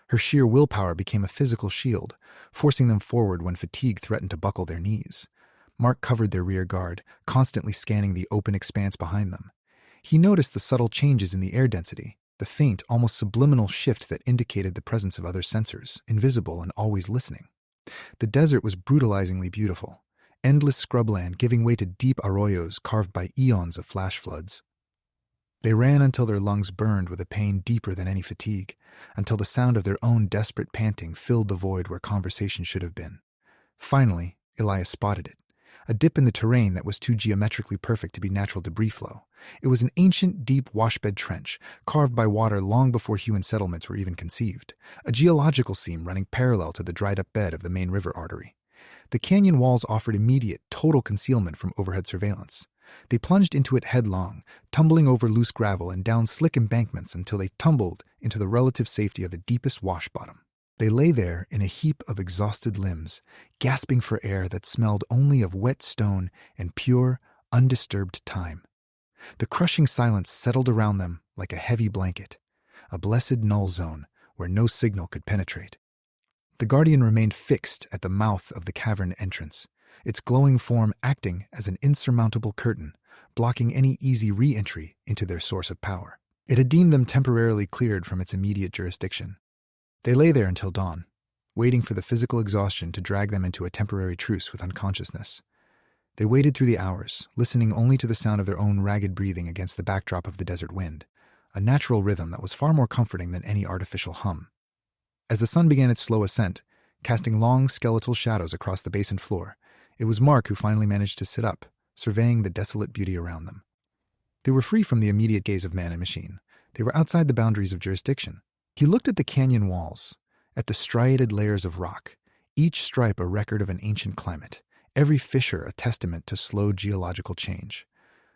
Her sheer willpower became a physical shield, forcing them forward when fatigue threatened to buckle their knees. Mark covered their rear guard, constantly scanning the open expanse behind them. He noticed the subtle changes in the air density, the faint, almost subliminal shift that indicated the presence of other sensors, invisible and always listening. The desert was brutalizingly beautiful, endless scrubland giving way to deep arroyos carved by eons of flash floods. They ran until their lungs burned with a pain deeper than any fatigue, until the sound of their own desperate panting filled the void where conversation should have been. Finally, Elias spotted it, a dip in the terrain that was too geometrically perfect to be natural debris flow. It was an ancient, deep washbed trench, carved by water long before human settlements were even conceived, a geological seam running parallel to the dried-up bed of the main river artery. The canyon walls offered immediate, total concealment from overhead surveillance. They plunged into it headlong, tumbling over loose gravel and down slick embankments until they tumbled into the relative safety of the deepest wash bottom. They lay there in a heap of exhausted limbs, gasping for air that smelled only of wet stone and pure, undisturbed time. The crushing silence settled around them like a heavy blanket, a blessed null zone where no signal could penetrate. The Guardian remained fixed at the mouth of the cavern entrance, its glowing form acting as an insurmountable curtain, blocking any easy re-entry into their source of power. It had deemed them temporarily cleared from its immediate jurisdiction. They lay there until dawn, waiting for the physical exhaustion to drag them into a temporary truce with unconsciousness. They waited through the hours, listening only to the sound of their own ragged breathing against the backdrop of the desert wind, a natural rhythm that was far more comforting than any artificial hum. As the sun began its slow ascent, casting long skeletal shadows across the basement floor, it was Mark who finally managed to sit up, surveying the desolate beauty around them. They were free from the immediate gaze of man and machine. They were outside the boundaries of jurisdiction. He looked at the canyon walls, at the striated layers of rock, each stripe a record of an ancient climate, every fissure a testament to slow geological change.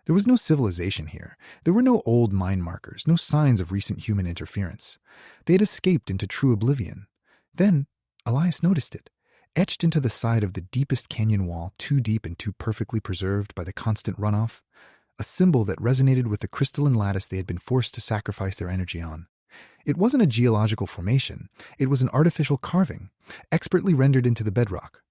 There was no civilization here. There were no old mine markers, no signs of recent human interference. They had escaped into true oblivion. Then, Elias noticed it, etched into the side of the deepest canyon wall, too deep and too perfectly preserved by the constant runoff, a symbol that resonated with the crystalline lattice they had been forced to sacrifice their energy on. It wasn't a geological formation. It was an artificial carving, expertly rendered into the bedrock.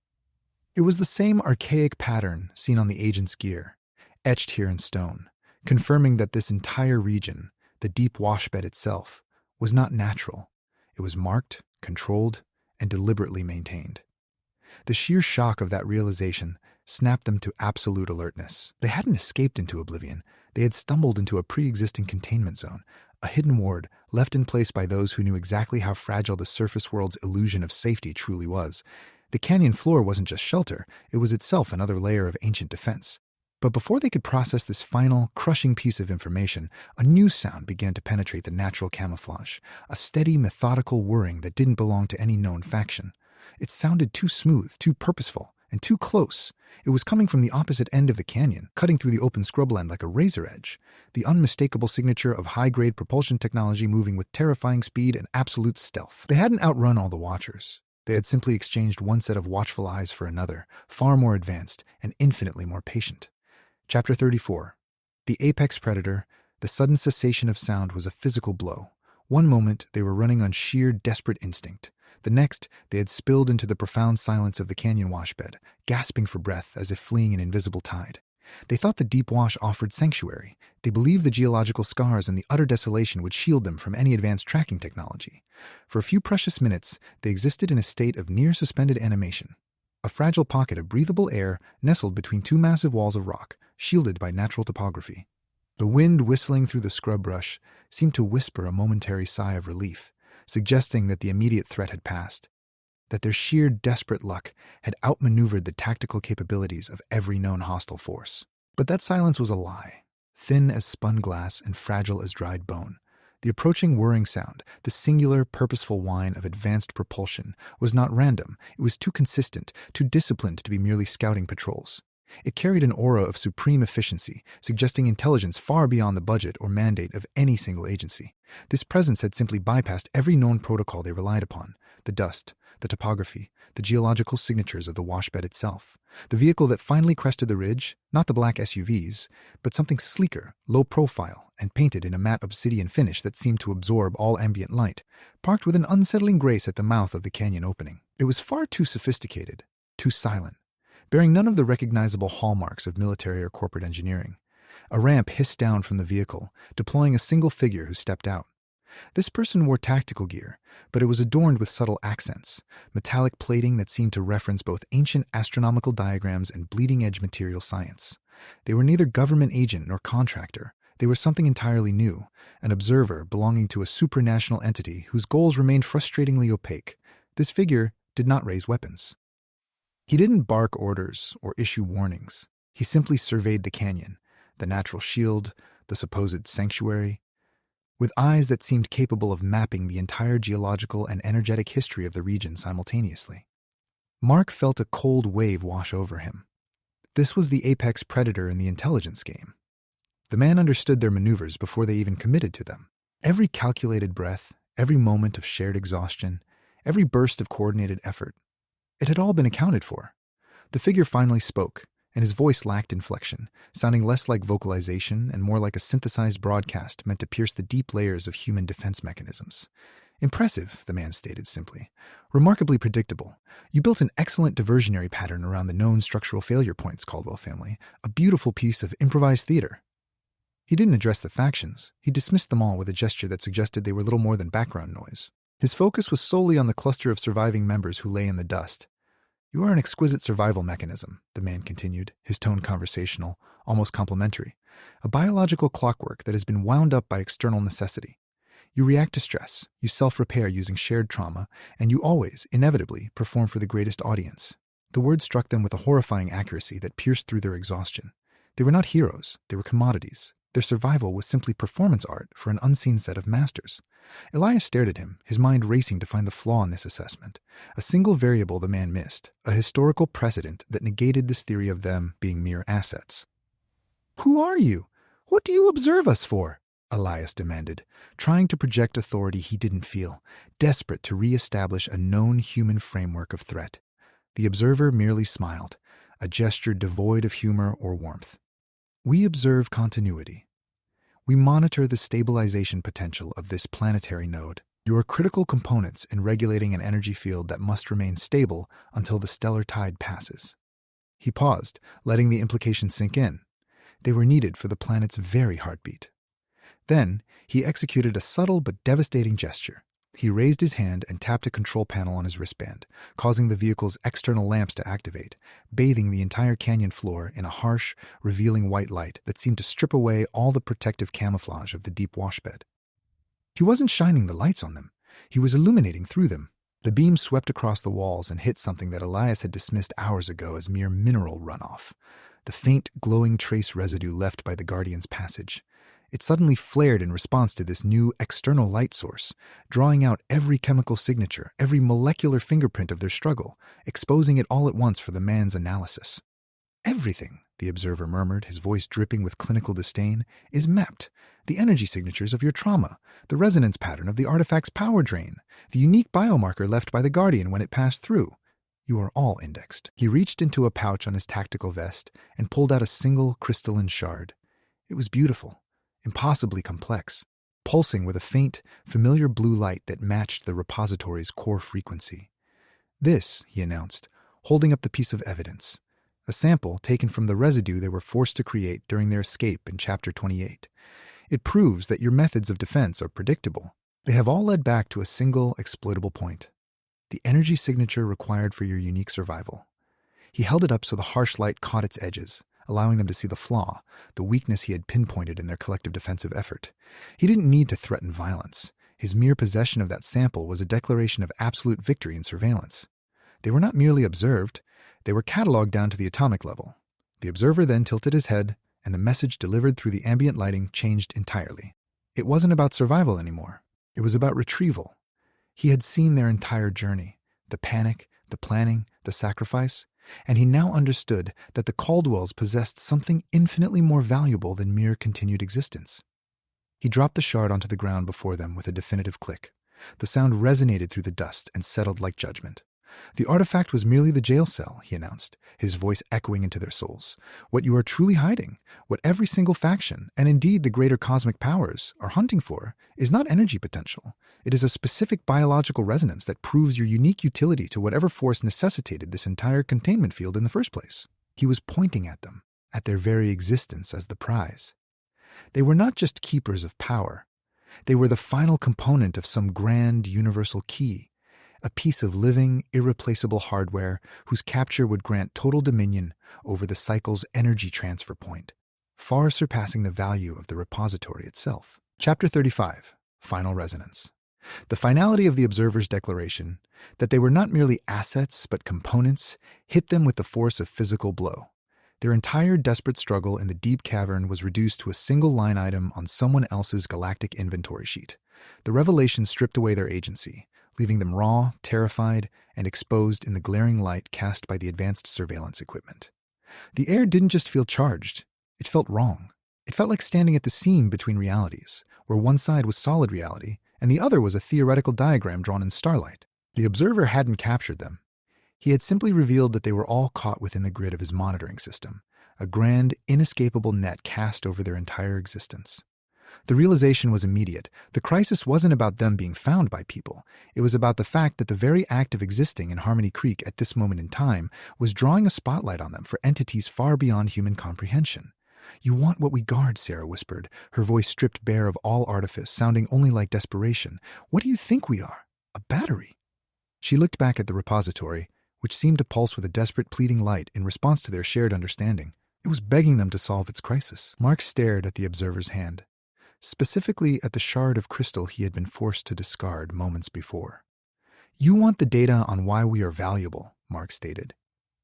It was the same archaic pattern seen on the agent's gear, etched here in stone, confirming that this entire region, the deep washbed itself, was not natural. It was marked, controlled, and deliberately maintained. The sheer shock of that realization snapped them to absolute alertness. They hadn't escaped into oblivion. They had stumbled into a pre-existing containment zone, a hidden ward left in place by those who knew exactly how fragile the surface world's illusion of safety truly was. The canyon floor wasn't just shelter, it was itself another layer of ancient defense. But before they could process this final, crushing piece of information, a new sound began to penetrate the natural camouflage, a steady, methodical whirring that didn't belong to any known faction. It sounded too smooth, too purposeful, and too close. It was coming from the opposite end of the canyon, cutting through the open scrubland like a razor edge, the unmistakable signature of high-grade propulsion technology moving with terrifying speed and absolute stealth. They hadn't outrun all the Watchers. They had simply exchanged one set of watchful eyes for another, far more advanced and infinitely more patient. Chapter 34. The apex predator, the sudden cessation of sound was a physical blow. One moment, they were running on sheer, desperate instinct. The next, they had spilled into the profound silence of the canyon washbed, gasping for breath as if fleeing an invisible tide. They thought the deep wash offered sanctuary. They believed the geological scars and the utter desolation would shield them from any advanced tracking technology. For a few precious minutes, they existed in a state of near-suspended animation. A fragile pocket of breathable air nestled between two massive walls of rock, shielded by natural topography. The wind whistling through the scrub brush seemed to whisper a momentary sigh of relief, suggesting that the immediate threat had passed, that their sheer desperate luck had outmaneuvered the tactical capabilities of every known hostile force. But that silence was a lie, thin as spun glass and fragile as dried bone. The approaching whirring sound, the singular, purposeful whine of advanced propulsion, was not random. It was too consistent, too disciplined to be merely scouting patrols. It carried an aura of supreme efficiency, suggesting intelligence far beyond the budget or mandate of any single agency. This presence had simply bypassed every known protocol they relied upon: the dust, the topography, the geological signatures of the washbed itself. The vehicle that finally crested the ridge, not the black SUVs, but something sleeker, low profile, and painted in a matte obsidian finish that seemed to absorb all ambient light, parked with an unsettling grace at the mouth of the canyon opening. It was far too sophisticated, too silent, bearing none of the recognizable hallmarks of military or corporate engineering. A ramp hissed down from the vehicle, deploying a single figure who stepped out. This person wore tactical gear, but it was adorned with subtle accents, metallic plating that seemed to reference both ancient astronomical diagrams and bleeding-edge material science. They were neither government agent nor contractor. They were something entirely new, an observer belonging to a supranational entity whose goals remained frustratingly opaque. This figure did not raise weapons. He didn't bark orders or issue warnings. He simply surveyed the canyon, the natural shield, the supposed sanctuary, with eyes that seemed capable of mapping the entire geological and energetic history of the region simultaneously. Mark felt a cold wave wash over him. This was the apex predator in the intelligence game. The man understood their maneuvers before they even committed to them. Every calculated breath, every moment of shared exhaustion, every burst of coordinated effort, it had all been accounted for. The figure finally spoke, and his voice lacked inflection, sounding less like vocalization and more like a synthesized broadcast meant to pierce the deep layers of human defense mechanisms. Impressive, the man stated simply. Remarkably predictable. You built an excellent diversionary pattern around the known structural failure points, Caldwell family. A beautiful piece of improvised theater. He didn't address the factions. He dismissed them all with a gesture that suggested they were little more than background noise. His focus was solely on the cluster of surviving members who lay in the dust. You are an exquisite survival mechanism, the man continued, his tone conversational, almost complimentary. A biological clockwork that has been wound up by external necessity. You react to stress, you self-repair using shared trauma, and you always, inevitably, perform for the greatest audience. The words struck them with a horrifying accuracy that pierced through their exhaustion. They were not heroes, they were commodities. Their survival was simply performance art for an unseen set of masters. Elias stared at him, his mind racing to find the flaw in this assessment. A single variable the man missed, a historical precedent that negated this theory of them being mere assets. "Who are you? What do you observe us for?" Elias demanded, trying to project authority he didn't feel, desperate to re-establish a known human framework of threat. The observer merely smiled, a gesture devoid of humor or warmth. "We observe continuity. We monitor the stabilization potential of this planetary node. You are critical components in regulating an energy field that must remain stable until the stellar tide passes." He paused, letting the implication sink in. They were needed for the planet's very heartbeat. Then, he executed a subtle but devastating gesture. He raised his hand and tapped a control panel on his wristband, causing the vehicle's external lamps to activate, bathing the entire canyon floor in a harsh, revealing white light that seemed to strip away all the protective camouflage of the deep washbed. He wasn't shining the lights on them. He was illuminating through them. The beam swept across the walls and hit something that Elias had dismissed hours ago as mere mineral runoff. The faint, glowing trace residue left by the Guardian's passage. It suddenly flared in response to this new external light source, drawing out every chemical signature, every molecular fingerprint of their struggle, exposing it all at once for the man's analysis. "Everything," the observer murmured, his voice dripping with clinical disdain, "is mapped. The energy signatures of your trauma, the resonance pattern of the artifact's power drain, the unique biomarker left by the Guardian when it passed through. You are all indexed." He reached into a pouch on his tactical vest and pulled out a single crystalline shard. It was beautiful. Impossibly complex, pulsing with a faint, familiar blue light that matched the repository's core frequency. "This," he announced, holding up the piece of evidence, a sample taken from the residue they were forced to create during their escape in Chapter 28. "It proves that your methods of defense are predictable. They have all led back to a single exploitable point, the energy signature required for your unique survival." He held it up so the harsh light caught its edges, allowing them to see the flaw, the weakness he had pinpointed in their collective defensive effort. He didn't need to threaten violence. His mere possession of that sample was a declaration of absolute victory in surveillance. They were not merely observed, they were cataloged down to the atomic level. The observer then tilted his head, and the message delivered through the ambient lighting changed entirely. It wasn't about survival anymore. It was about retrieval. He had seen their entire journey, the panic, the planning, the sacrifice, and he now understood that the Caldwells possessed something infinitely more valuable than mere continued existence. He dropped the shard onto the ground before them with a definitive click. The sound resonated through the dust and settled like judgment. "The artifact was merely the jail cell," he announced, his voice echoing into their souls. "What you are truly hiding, what every single faction, and indeed the greater cosmic powers, are hunting for, is not energy potential. It is a specific biological resonance that proves your unique utility to whatever force necessitated this entire containment field in the first place." He was pointing at them, at their very existence as the prize. They were not just keepers of power. They were the final component of some grand universal key, a piece of living, irreplaceable hardware whose capture would grant total dominion over the cycle's energy transfer point, far surpassing the value of the repository itself. Chapter 35, Final Resonance. The finality of the observer's declaration, that they were not merely assets but components, hit them with the force of physical blow. Their entire desperate struggle in the deep cavern was reduced to a single line item on someone else's galactic inventory sheet. The revelation stripped away their agency, leaving them raw, terrified, and exposed in the glaring light cast by the advanced surveillance equipment. The air didn't just feel charged, it felt wrong. It felt like standing at the seam between realities, where one side was solid reality and the other was a theoretical diagram drawn in starlight. The observer hadn't captured them. He had simply revealed that they were all caught within the grid of his monitoring system, a grand, inescapable net cast over their entire existence. The realization was immediate. The crisis wasn't about them being found by people. It was about the fact that the very act of existing in Harmony Creek at this moment in time was drawing a spotlight on them for entities far beyond human comprehension. "You want what we guard," Sarah whispered, her voice stripped bare of all artifice, sounding only like desperation. "What do you think we are? A battery?" She looked back at the repository, which seemed to pulse with a desperate pleading light in response to their shared understanding. It was begging them to solve its crisis. Mark stared at the observer's hand, specifically at the shard of crystal he had been forced to discard moments before. "You want the data on why we are valuable," Mark stated,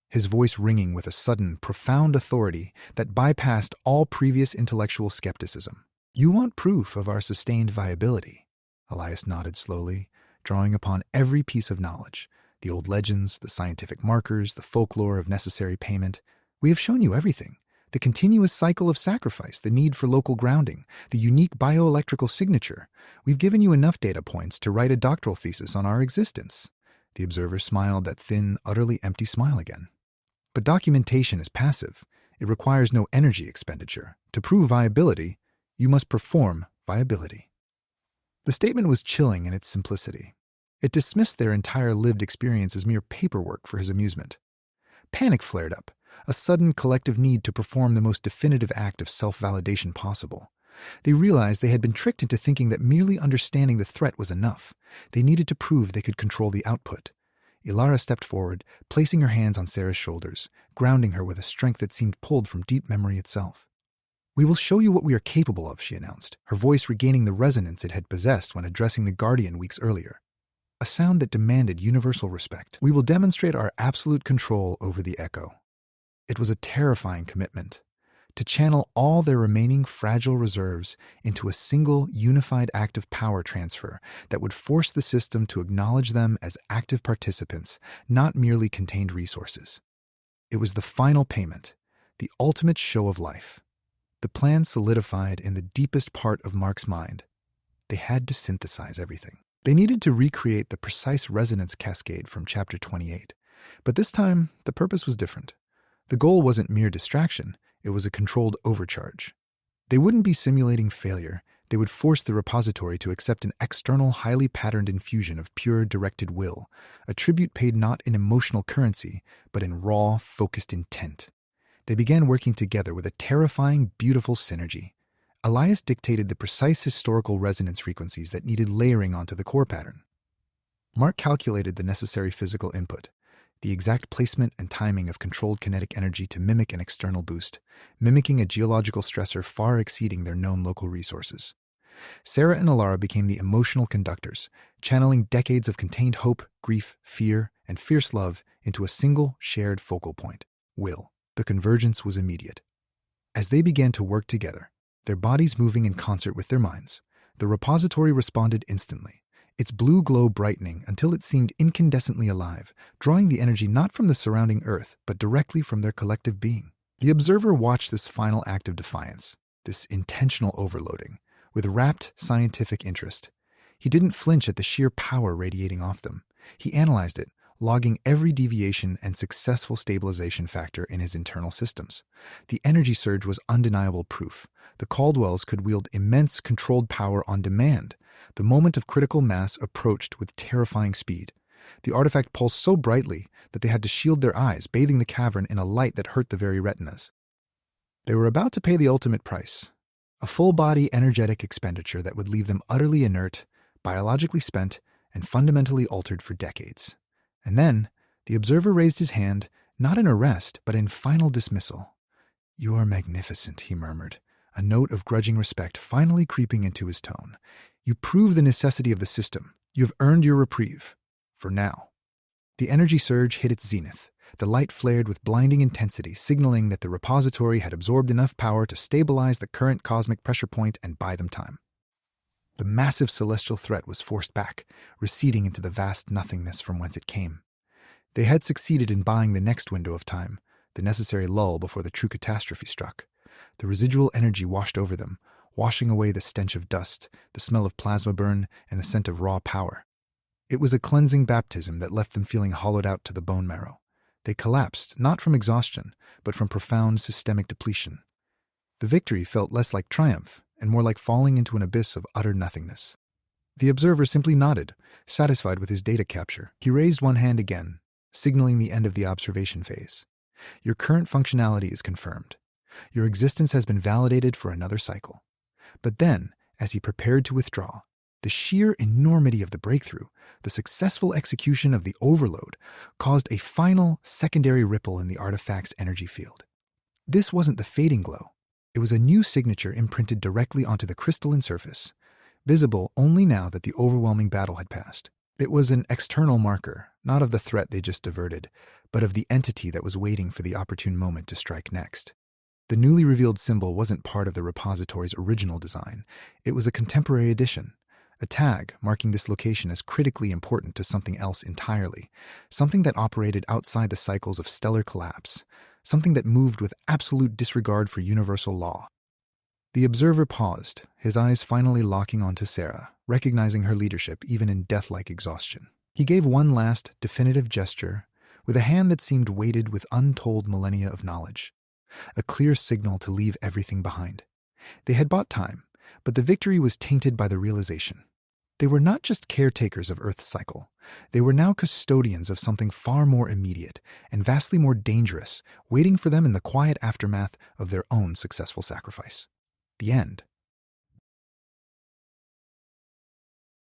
his voice ringing with a sudden, profound authority that bypassed all previous intellectual skepticism. "You want proof of our sustained viability." Elias nodded slowly, drawing upon every piece of knowledge, the old legends, the scientific markers, the folklore of necessary payment. "We have shown you everything. The continuous cycle of sacrifice, the need for local grounding, the unique bioelectrical signature. We've given you enough data points to write a doctoral thesis on our existence." The observer smiled that thin, utterly empty smile again. "But documentation is passive. It requires no energy expenditure. To prove viability, you must perform viability." The statement was chilling in its simplicity. It dismissed their entire lived experience as mere paperwork for his amusement. Panic flared up, a sudden collective need to perform the most definitive act of self-validation possible. They realized they had been tricked into thinking that merely understanding the threat was enough. They needed to prove they could control the output. Ilara stepped forward, placing her hands on Sarah's shoulders, grounding her with a strength that seemed pulled from deep memory itself. "We will show you what we are capable of," she announced, her voice regaining the resonance it had possessed when addressing the Guardian weeks earlier. A sound that demanded universal respect. "We will demonstrate our absolute control over the Echo." It was a terrifying commitment, to channel all their remaining fragile reserves into a single unified act of power transfer that would force the system to acknowledge them as active participants, not merely contained resources. It was the final payment, the ultimate show of life. The plan solidified in the deepest part of Mark's mind. They had to synthesize everything. They needed to recreate the precise resonance cascade from Chapter 28. But this time, the purpose was different. The goal wasn't mere distraction, it was a controlled overcharge. They wouldn't be simulating failure, they would force the repository to accept an external, highly patterned infusion of pure, directed will, a tribute paid not in emotional currency, but in raw, focused intent. They began working together with a terrifying, beautiful synergy. Elias dictated the precise historical resonance frequencies that needed layering onto the core pattern. Mark calculated the necessary physical input, the exact placement and timing of controlled kinetic energy to mimic an external boost, mimicking a geological stressor far exceeding their known local resources. Sarah and Alara became the emotional conductors, channeling decades of contained hope, grief, fear, and fierce love into a single shared focal point, will. The convergence was immediate. As they began to work together, their bodies moving in concert with their minds, the repository responded instantly, its blue glow brightening until it seemed incandescently alive, drawing the energy not from the surrounding earth, but directly from their collective being. The observer watched this final act of defiance, this intentional overloading, with rapt scientific interest. He didn't flinch at the sheer power radiating off them. He analyzed it, logging every deviation and successful stabilization factor in his internal systems. The energy surge was undeniable proof. The Caldwells could wield immense controlled power on demand. The moment of critical mass approached with terrifying speed. The artifact pulsed so brightly that they had to shield their eyes, bathing the cavern in a light that hurt the very retinas. They were about to pay the ultimate price, a full-body energetic expenditure that would leave them utterly inert, biologically spent, and fundamentally altered for decades. And then, the observer raised his hand, not in arrest, but in final dismissal. "You are magnificent," he murmured, a note of grudging respect finally creeping into his tone. "You prove the necessity of the system. You have earned your reprieve. For now." The energy surge hit its zenith. The light flared with blinding intensity, signaling that the repository had absorbed enough power to stabilize the current cosmic pressure point and buy them time. The massive celestial threat was forced back, receding into the vast nothingness from whence it came. They had succeeded in buying the next window of time, the necessary lull before the true catastrophe struck. The residual energy washed over them, washing away the stench of dust, the smell of plasma burn, and the scent of raw power. It was a cleansing baptism that left them feeling hollowed out to the bone marrow. They collapsed, not from exhaustion, but from profound systemic depletion. The victory felt less like triumph and more like falling into an abyss of utter nothingness. The observer simply nodded, satisfied with his data capture. He raised one hand again, signaling the end of the observation phase. Your current functionality is confirmed. Your existence has been validated for another cycle. But then, as he prepared to withdraw, the sheer enormity of the breakthrough, the successful execution of the overload, caused a final, secondary ripple in the artifact's energy field. This wasn't the fading glow. It was a new signature imprinted directly onto the crystalline surface, visible only now that the overwhelming battle had passed. It was an external marker, not of the threat they just diverted, but of the entity that was waiting for the opportune moment to strike next. The newly revealed symbol wasn't part of the repository's original design. It was a contemporary addition, a tag marking this location as critically important to something else entirely, something that operated outside the cycles of stellar collapse, something that moved with absolute disregard for universal law. The observer paused, his eyes finally locking onto Sarah, recognizing her leadership even in death-like exhaustion. He gave one last, definitive gesture, with a hand that seemed weighted with untold millennia of knowledge, a clear signal to leave everything behind. They had bought time, but the victory was tainted by the realization. They were not just caretakers of Earth's cycle. They were now custodians of something far more immediate and vastly more dangerous, waiting for them in the quiet aftermath of their own successful sacrifice. The end.